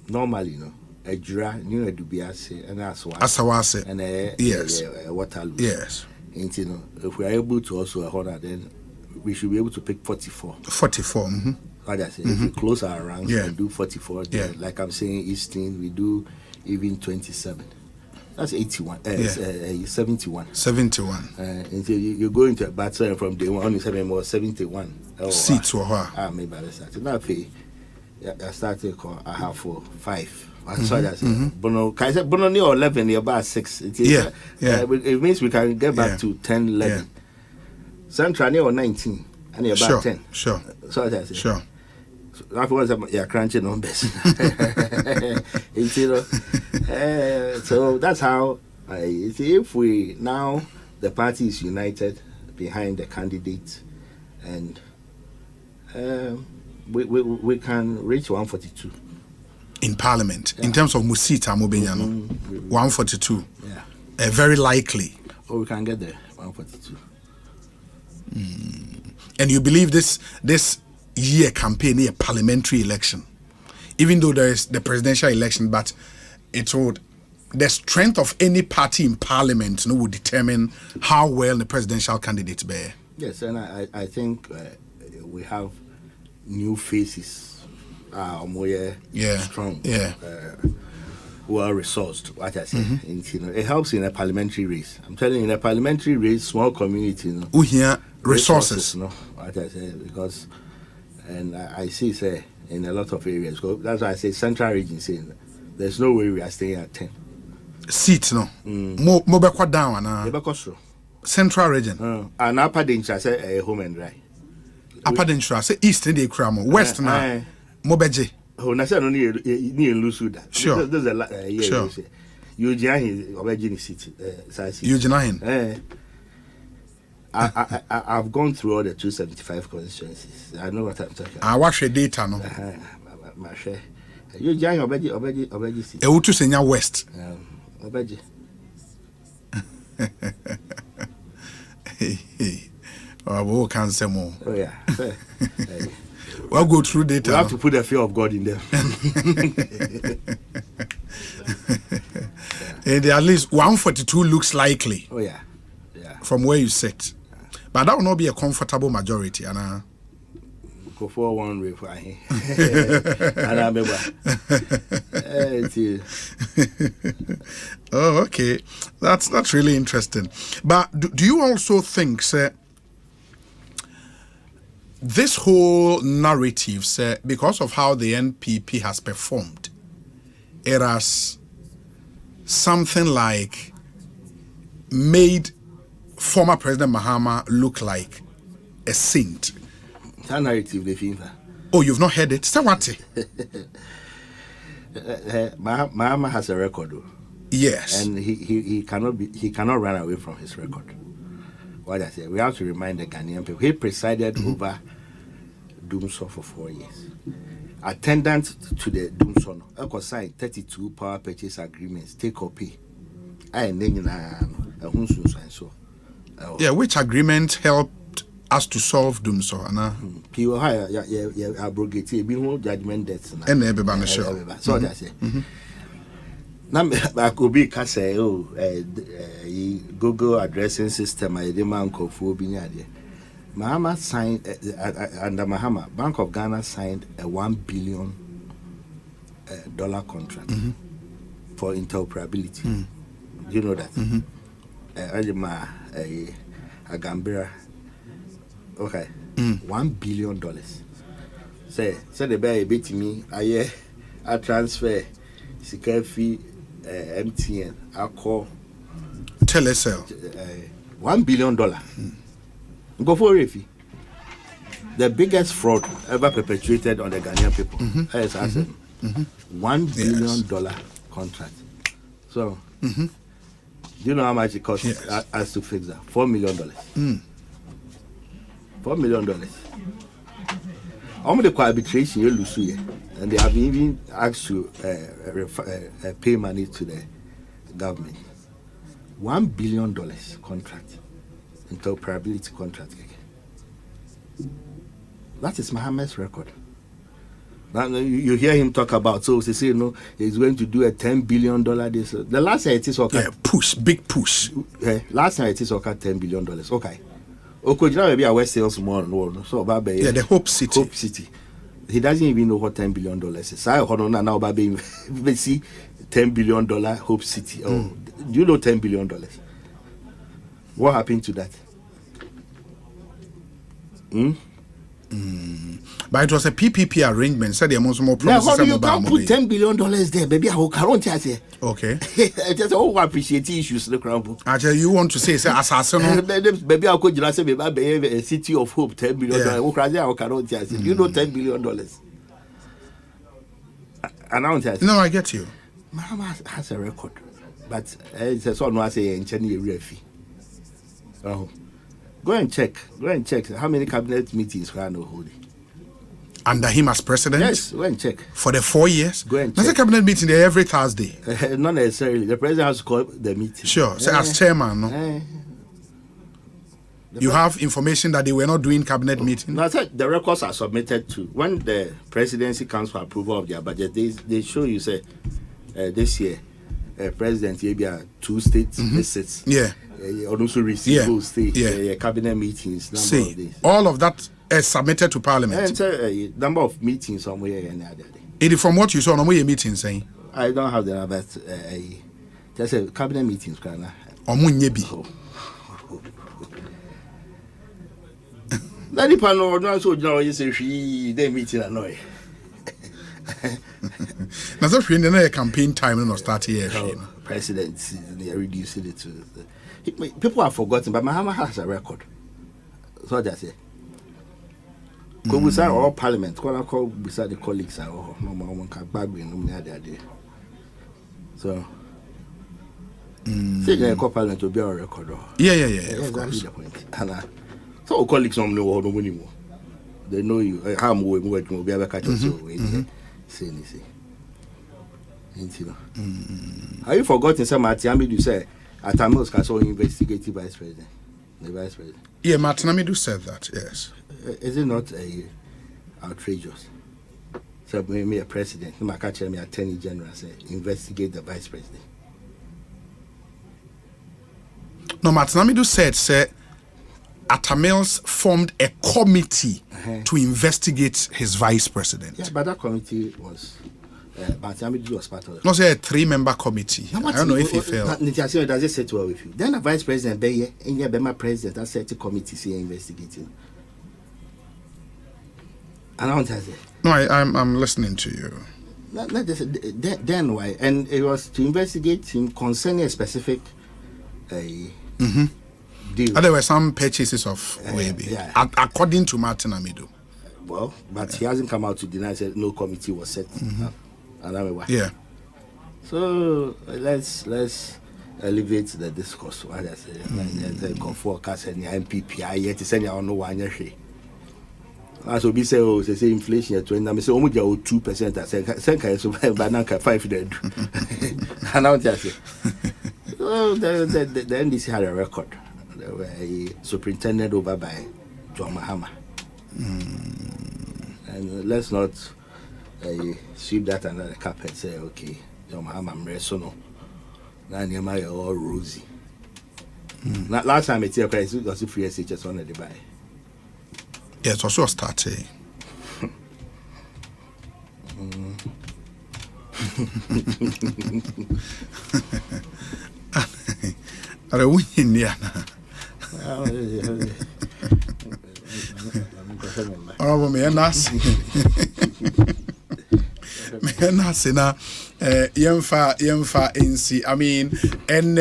normally, a dra, new Dubiase, and
Asawase.
And
yes.
Waterloo.
Yes.
And if we are able to also honor, then we should be able to pick 44.
44.
What I say, if we close our ranks and do 44, like I'm saying, Eastern, we do even 27. That's 81. 71.
71.
Until you go into a battle from day one, you say more 71.
Seats or what?
Maybe I started. Now, I started. I have 4, 5. That's what I said. Bono, can I say Bono near 11? Near about 6. It means we can get back to 10, 11. Central near 19. And near about 10.
Sure.
So what I said.
Sure.
Afterwards, you're crunching numbers. So that's how if we now the party is united behind the candidate, and we can reach 142
in Parliament in terms of Musita Mobenyano. 142.
Yeah.
Very likely.
Oh, we can get there. 142.
And you believe this year campaign, a parliamentary election, even though there is the presidential election, but it would, the strength of any party in parliament would determine how well the presidential candidates bear.
Yes, and I think we have new faces, more strong, well resourced. What I say, it helps in a parliamentary race. I'm telling you, in a parliamentary race, small community,
we hear resources.
What I say, because. And I see, say, in a lot of areas. That's why I say central region, saying there's no way we are staying at 10.
Seats, no. More down. Central region.
And upper Dentra, say, home and dry.
Upper Dentra, say, east in the Kramo. West now. Mobeje.
Oh, I said, only near Lusuda.
Sure.
There's a year. Sure. Eugene, Virginia City.
Eugene.
I've gone through all the 275 constituencies. I know what I'm talking about.
I watch the data, no?
My share. You join Obeji City.
To Senya West.
Obeji.
Oh, can't say more.
Oh, yeah.
We'll go through data.
We have to put the fear of God in there.
And at least 142 looks likely.
Oh, yeah.
From where you sit. But that will not be a comfortable majority, Anna.
Go for one way for him.
Oh, okay. That's really interesting. But do you also think, sir, this whole narrative, sir, because of how the NPP has performed, it has something like made former President Mahama look like a saint.
That narrative, they feel that.
Oh, you've not heard it? Say what?
Mahama has a record, though.
Yes.
And he cannot run away from his record. What I say, we have to remind the Ghanaian people. He presided over Dumso for 4 years. Attendant to the Dumso, I signed 32 power purchase agreements, take or pay.
Yeah, which agreement helped us to solve Dumso?
Abrogate judgment debts.
And everybody sure.
So that's it. Now, I could be say, Google addressing system. I demand for Mahama signed under Mahama, Bank of Ghana signed a $1 billion contract for interoperability. Do you know that? A Gambia. Okay, $1 billion. Say the bear beat me. I transfer secure fee. MTN, I call
Telecel.
$1 billion. Go for a fee. The biggest fraud ever perpetrated on the Ghanaian people. Is Asem. $1 billion contract. So, do you know how much it costs us to fix that? $4 million. $4 million. How much arbitration you lose here? And they have even asked to pay money to the government. $1 billion contract, interoperability contract. That is Mahama's record. Now you hear him talk about, so they say, he's going to do a $10 billion this. The last year it is okay.
Yeah, push, big push.
Last year it is okay, $10 billion. Okay. Okay, maybe I West Sales more. So
yeah, the Hope City.
Hope City. He doesn't even know what $10 billion is. I don't know now, baby. See, $10 billion Hope City. Oh, do you know $10 billion? What happened to that?
But it was a PPP arrangement. Said there was more
promises. Now, you can't put $10 billion there, baby. I can't tell you.
Okay.
Just appreciate the issues. The crown.
Actually, you want to say assassin?
Baby, I could just say, baby, a city of hope, $10 billion. I cannot tell you. You know $10 billion.
No, I get you.
Mama has a record, but it's a son who has a refi. Go and check how many cabinet meetings we are holding.
Under him as president?
Yes, go and check.
For the 4 years?
Go and check.
There's a cabinet meeting there every Thursday.
Not necessarily. The president has to call the meeting.
Sure. So as chairman, no? You have information that they were not doing cabinet meeting?
No, I said the records are submitted to. When the presidency comes for approval of their budget, they show you, say, this year, President Yebia 2 state visits.
Yeah.
Also receive state cabinet meetings.
See, of this. All of that is submitted to Parliament.
And number of meetings somewhere and other day.
It is from what you saw, no more meetings saying.
I don't have the number. Just a cabinet meetings, Kana. That depends on what you say. They meeting annoy.
Now, that's when the campaign time and start here.
President, they are reducing it to. People have forgotten, but Mahama has a record. So that's it. Go beside all parliament. Call beside the colleagues. So, say the parliament will be our record.
Yeah. Of course.
So colleagues don't know how to win anymore. They know you. How I'm working will be able to catch us. Say. Have you forgotten some Martin you say at Tamils can so investigate the vice president? The vice president.
Yeah, Martin Amidu said that, yes.
Is it not outrageous? So me a president, my catcher me attorney general say investigate the vice president.
No, Martin Amidu said Atamils formed a committee to investigate his vice president.
Yeah, but that committee was Martin Amidu was part of it.
No, say a 3-member committee. I don't know if he failed.
Does it sit well with you? Then the vice president be here, and you be my president. That set the committee say investigating. And I don't say.
No, I'm listening to you.
Then why? And it was to investigate him concerning a specific deal.
There were some purchases of Webe, according to Martin Amido.
Well, but he hasn't come out to deny. Said no committee was set.
Yeah.
So let's elevate the discourse. What I say, the forecast and the MPP. I yet to send you on no one year. As we say, oh, they say inflation at 20. I say almost 2%. I say, so by now 500. And now I say, well, the NDC had a record. They were superintended over by John Mahama. And let's not sweep that under the carpet and say, okay, John Mahama, I'm ready. Now, you're all rosy. Last time I tell you, it was free SHS on the buy.
Yes, also started. Are we in there? Oh, me and us. Yemfa NC. I mean, and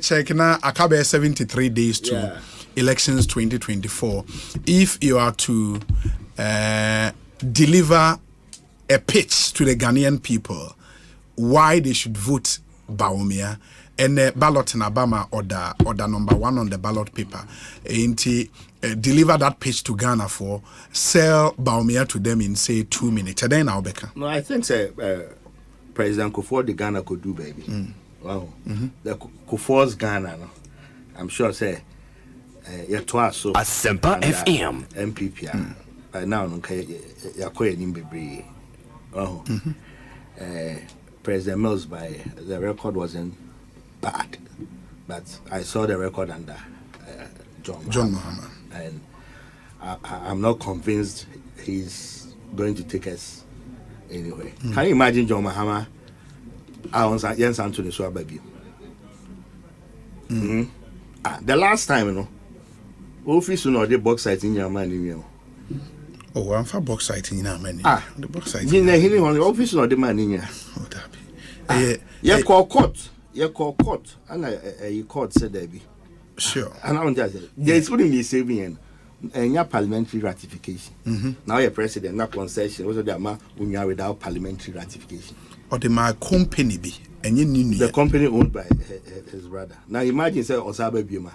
check now. Akabe 73 days to elections 2024. If you are to deliver a pitch to the Ghanaian people, why they should vote Bawumia and ballot in Abama order number 1 on the ballot paper, deliver that pitch to Ghana for sell Bawumia to them in say 2 minutes. And then I'll be.
No, I think President Kufuor the Ghana could do, baby. Wow. The Kufuor's Ghana, no? I'm sure say so
Asempa FM
MPP. Now you're quite in baby. Oh. President Mills by the record wasn't bad, but I saw the record under John Mahama, and I'm not convinced he's going to take us anyway. Can you imagine John Mahama? Jens Anthony so baby. The last time, you know, office the box site in your man.
Oh, I'm for box site in your man. The box site.
You know, the office or the man in here. You call court. You call court. And you court said there be.
Sure.
And I want to say, there's only me saving and your parliamentary ratification. Now your president, not concession, also the man without parliamentary ratification.
Or the my company be.
The company owned by his brother. Now imagine say Osaba Bioma.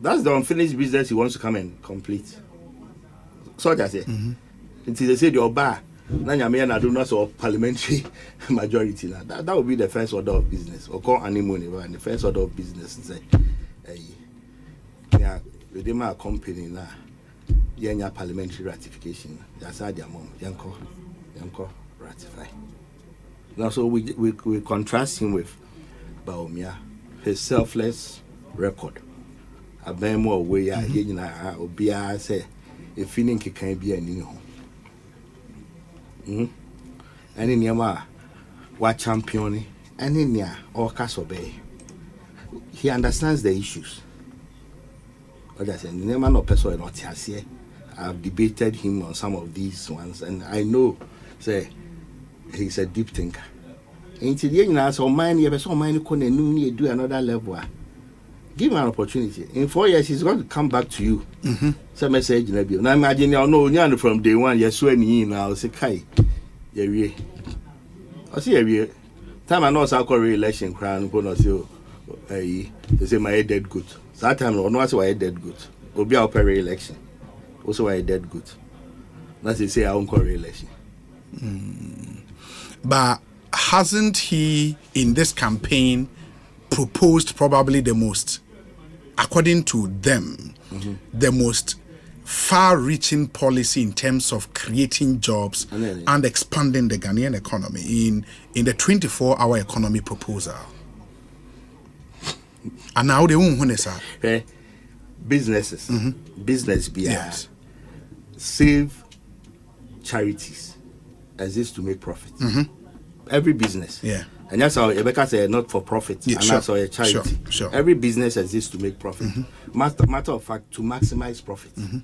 That's the unfinished business he wants to come and complete. So that's it. Until they say the Oba, now you do not of parliamentary majority. Now that would be the first order of business. Or call animal and the first order of business. Say, yeah, with my company now, you parliamentary ratification. That's how their mom, Yanko ratify. Now, so we contrast him with Bawumia, his selfless record. A bit more way, Obia say, a feeling can be a new home. And in Yama, what champion, and in Ya, or Castle Bay. He understands the issues. But I said, never no person not here. I've debated him on some of these ones, and I know, say, he's a deep thinker. Until the end, so mine, you have so many couldn't do another level. Give him an opportunity. In 4 years, he's going to come back to you. Some message, now imagine you know from day one, you're swearing now. Say, Kai, yeah, I see every time I know South Korea election crown, they say my head dead good. So that time, I know why I dead good. Will be our per election. Also, why I dead good. That's they say our own Korea election.
But hasn't he, in this campaign, proposed probably the most, according to them, the most far-reaching policy in terms of creating jobs and expanding the Ghanaian economy in the 24-hour economy proposal? And now they won't
businesses, business BIs, save charities exist to make profit. Every business. And that's how Rebecca said not for profit. And that's how a charity. Every business exists to make profit. Matter of fact, to maximize profit. And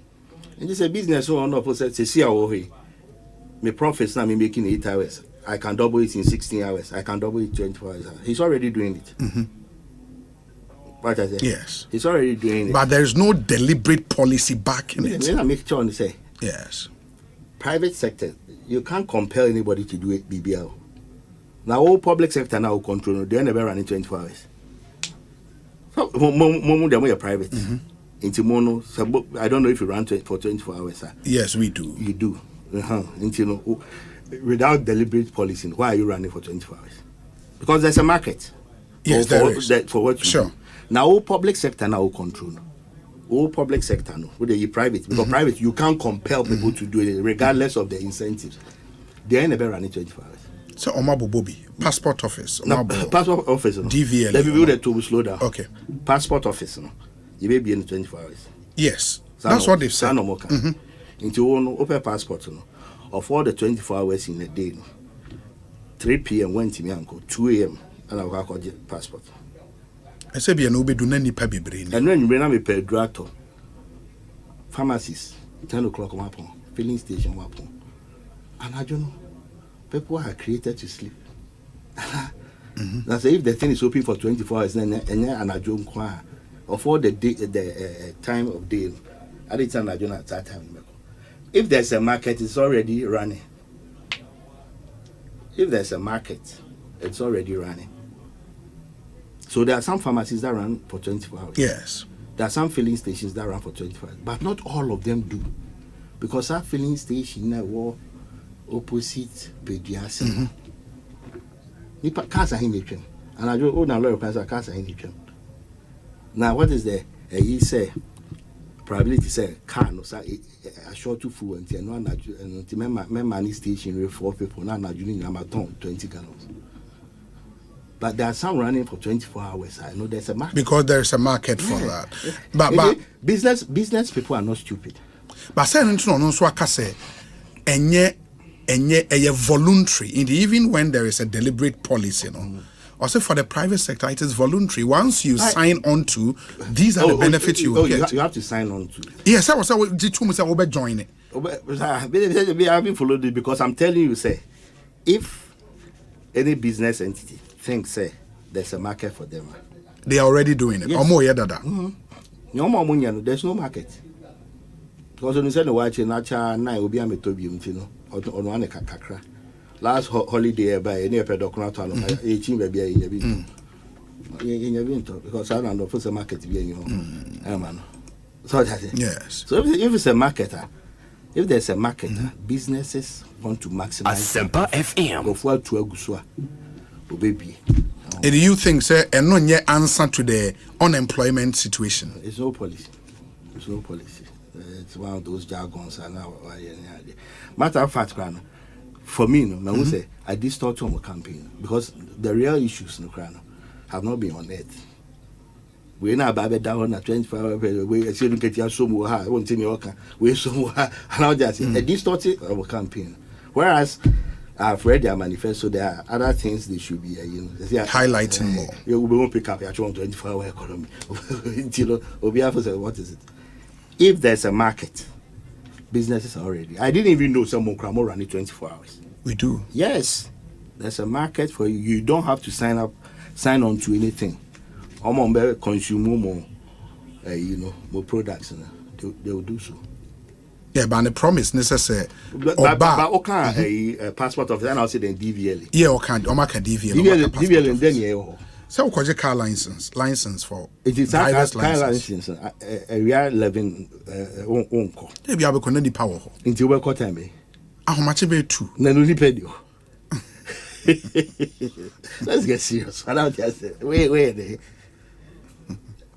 this is a business so on opposite say see how my profits now me making 8 hours. I can double it in 16 hours. I can double it 24 hours. He's already doing it. What I say?
Yes.
He's already doing it.
But there is no deliberate policy backing it.
Then I make sure to say.
Yes.
Private sector, you can't compel anybody to do it BBL. Now all public sector now control, they never run in 24 hours. So they are private. Into mono, I don't know if you run for 24 hours. Sir.
Yes, we do.
You do. Into without deliberate policy, why are you running for 24 hours? Because there's a market.
Yes,
for what you do. Now all public sector now control. All public sector no, whether you private, because private you can't compel people to do it regardless of the incentives. They ain't never running 24 hours.
So Omabo Bobby, passport office.
No, passport office. No.
DVL.
Let me build it to slow down.
Okay.
Passport office. No. You may be in 24 hours.
Yes. That's what they've said.
Into one open passport. No. Of all the 24 hours in a day, no. 3 p.m. went to me uncle, 2 a.m. and I will call the passport.
I said, "Be an obe do nani pa bibre."
And when you bring me per drugstore, pharmacies, 10 o'clock wapon, filling station wapon, and I don't know, people are created to sleep. That's if the thing is open for 24 hours, then and I don't qua of all the day, the time of day, at the time I don't at that time. If there's a market, it's already running. If there's a market, it's already running. So there are some pharmacies that run for 24 hours.
Yes.
There are some filling stations that run for 24 hours. But not all of them do. Because our filling station now opposite Pediasi. Nipa cars are in the train. And I don't own a lot of cars are in the train. Now what is the he say probability say car no say a short to full and no na money station with 4 people now na juni na 20 gallons. But there are some running for 24 hours. I know there's a market.
Because there's a market for that. But
business people are not stupid.
But saying no so aka say enye voluntary, even when there is a deliberate policy, Also for the private sector, it is voluntary. Once you sign on to, these are the benefits you will get.
You have to sign on to.
Yes, I was join it.
I haven't followed it because I'm telling you, say, if any business entity thinks, say, there's a market for them,
they are already doing it.
Yes. There's no market. Because when you say the watch in Nacha, I will be a metobium, or one kakra. Last holiday by any pedocrato, 18 baby in your winter, because I don't know if it's a market to be in your man. So that's it.
Yes.
So if it's a marketer, if there's a marketer, businesses want to maximize.
Asempa FM.
Go for to a guswa. Baby.
And do you think, sir, and no yet answer to the unemployment situation?
It's no policy. It's no policy. It's one of those jargons. Matter of fact, for me, I would say I distort on my campaign because the real issues in Ukraine have not been on earth. We're not about down at 25 hours. We see you get your sumo ha. Won't in your car. We sumo ha. And I'll just say I distorted our campaign. Whereas I've read their manifesto, there are other things they should be
highlighting more.
You won't pick up your 24-hour economy. What is it? If there's a market, businesses are already. I didn't even know someone can run it 24 hours.
We do.
Yes, there's a market for you. You don't have to sign on to anything. Consume more, more products. They will do so.
Yeah, but the promise necessary.
But a passport of then I'll say then DVL.
Yeah, okay, DVL.
DVL and then yeah.
So what's your car license for
it is driver's license. We are living on.
Maybe I will connect the power.
Until we got time.
How much be true?
Nanuli pedio. Let's get serious. I don't just say wait.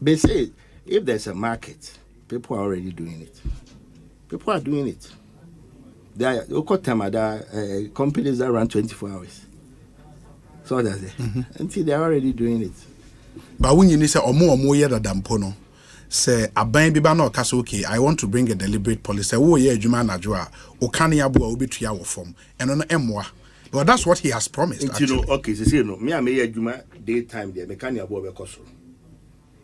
They say if there's a market, people are already doing it. People are doing it. There are companies that run 24 hours. So that's it. Until they're already doing it.
But when you say omo yeda dampono, say aban biba no kasa okay, I want to bring a deliberate policy. Say wo ye adwuma anadwo o kan ya bo a obetua wo fom. Eno no emwa. But that's what he has promised.
Okay, so me am ye adwuma daytime there, me kan ya bo be koso.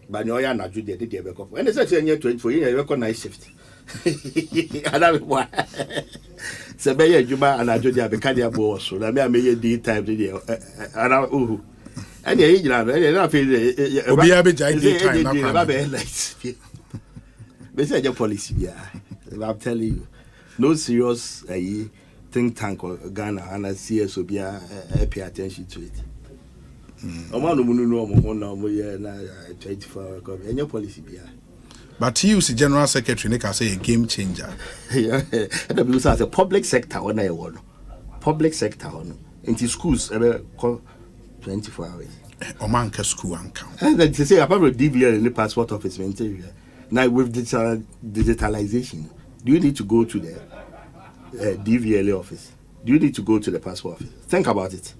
But no ya anadwo there dey be koso. When they say 24 you be night shift. So be adwuma anadwo there be kan ya bo so. Na me am ye daytime there. And you know, your policy, yeah. I'm telling you, no serious think tank or Ghana and I see us be pay attention to it. And your policy, yeah.
But he was the general secretary, Nick, I say a game changer.
Yeah, and the as a public sector when I want public sector into schools 24 hours.
Omanka school and count.
And then to say about DVL in the passport office maintain. Now with digitalization, do you need to go to the DVLA office? Do you need to go to the passport office? Think about it.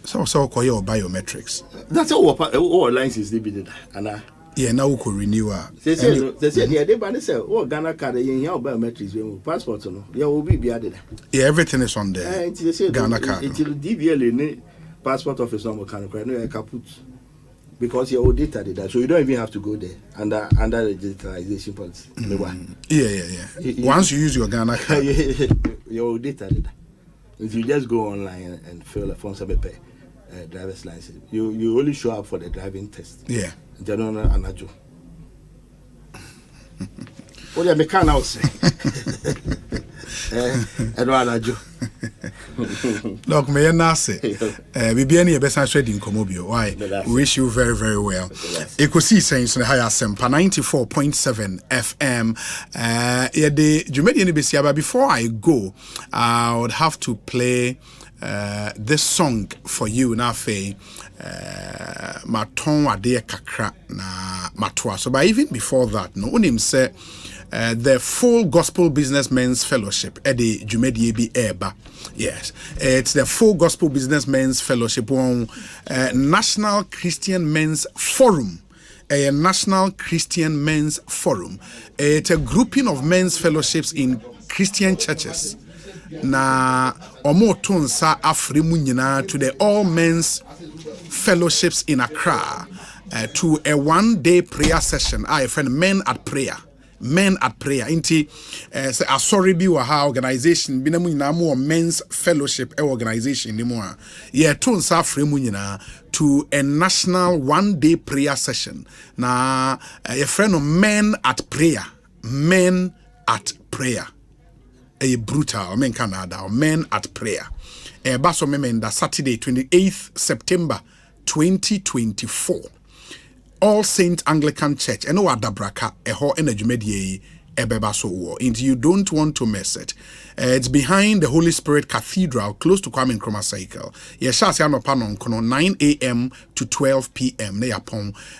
So call your biometrics.
That's all licenses they did. And
yeah, now we could renew.
They said they say, oh, Ghana card, you have biometrics, passport, yeah, will be added.
Yeah, everything is on there. Ghana card.
Until DVLA passport office number can kaput. Because your data did that, so you don't even have to go there under the digitalization policy.
Yeah. Once you use your Ghana card,
your data did that. If you just go online and fill a form submit driver's license, you only show up for the driving test.
Yeah.
General Anajo. What do you make now say?
Look, may I say, we be any best trading Komobio. Why? Wish you very, very well. Ekosiisen On Asempa 94.7 FM. The Jumedian Besiaba. Before I go, I would have to play this song for you. Nafe Maton Ade Kakra na Matwa. So, but even before that, no one say. The Full Gospel Businessmen's Fellowship at the Jumedi Ebi Eba. Yes, it's the Full Gospel Businessmen's Fellowship on National Christian Men's Forum. A National Christian Men's Forum. It's a grouping of men's fellowships in Christian churches. Na omo tonsa afrimu nyina to the All Men's Fellowships in Accra to a one-day prayer session. I find Men at Prayer. Men at Prayer. Inti say asori bi wa ha organization bi na mu nyina mo men's fellowship organization ni mo a ye to nsa fremu nyina to a national one-day prayer session. Na ye friend of Men at Prayer. Men at Prayer. A brutal men Canada Men at Prayer. Baso memenda Saturday 28th September 2024. All Saint Anglican Church, and no Adabraka, a whole energy media, Ebebaso war. And you don't want to miss it. It's behind the Holy Spirit Cathedral, close to Kwame Nkrumah Cycle. Yes, I am a panon 9 a.m. to 12 p.m.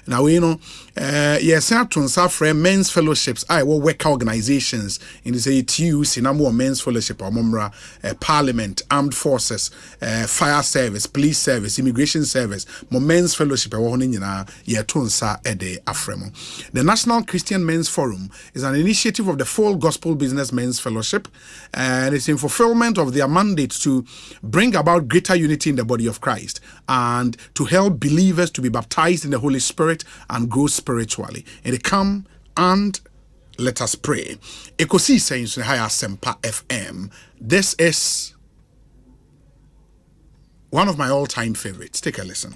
Now, you know, yes, I have men's fellowships. I will work organizations in the ATU, Sinamo Men's Fellowship, or Mumra, Parliament, Armed Forces, Fire Service, Police Service, Immigration Service, Men's Fellowship, the National Christian Men's Forum is an initiative of the Full Gospel Business Men's Fellowship. And it's in fulfillment of their mandate to bring about greater unity in the body of Christ and to help believers to be baptized in the Holy Spirit and grow spiritually. And they come and let us pray. Ekosiisen On Asempa FM. This is one of my all-time favorites. Take a listen.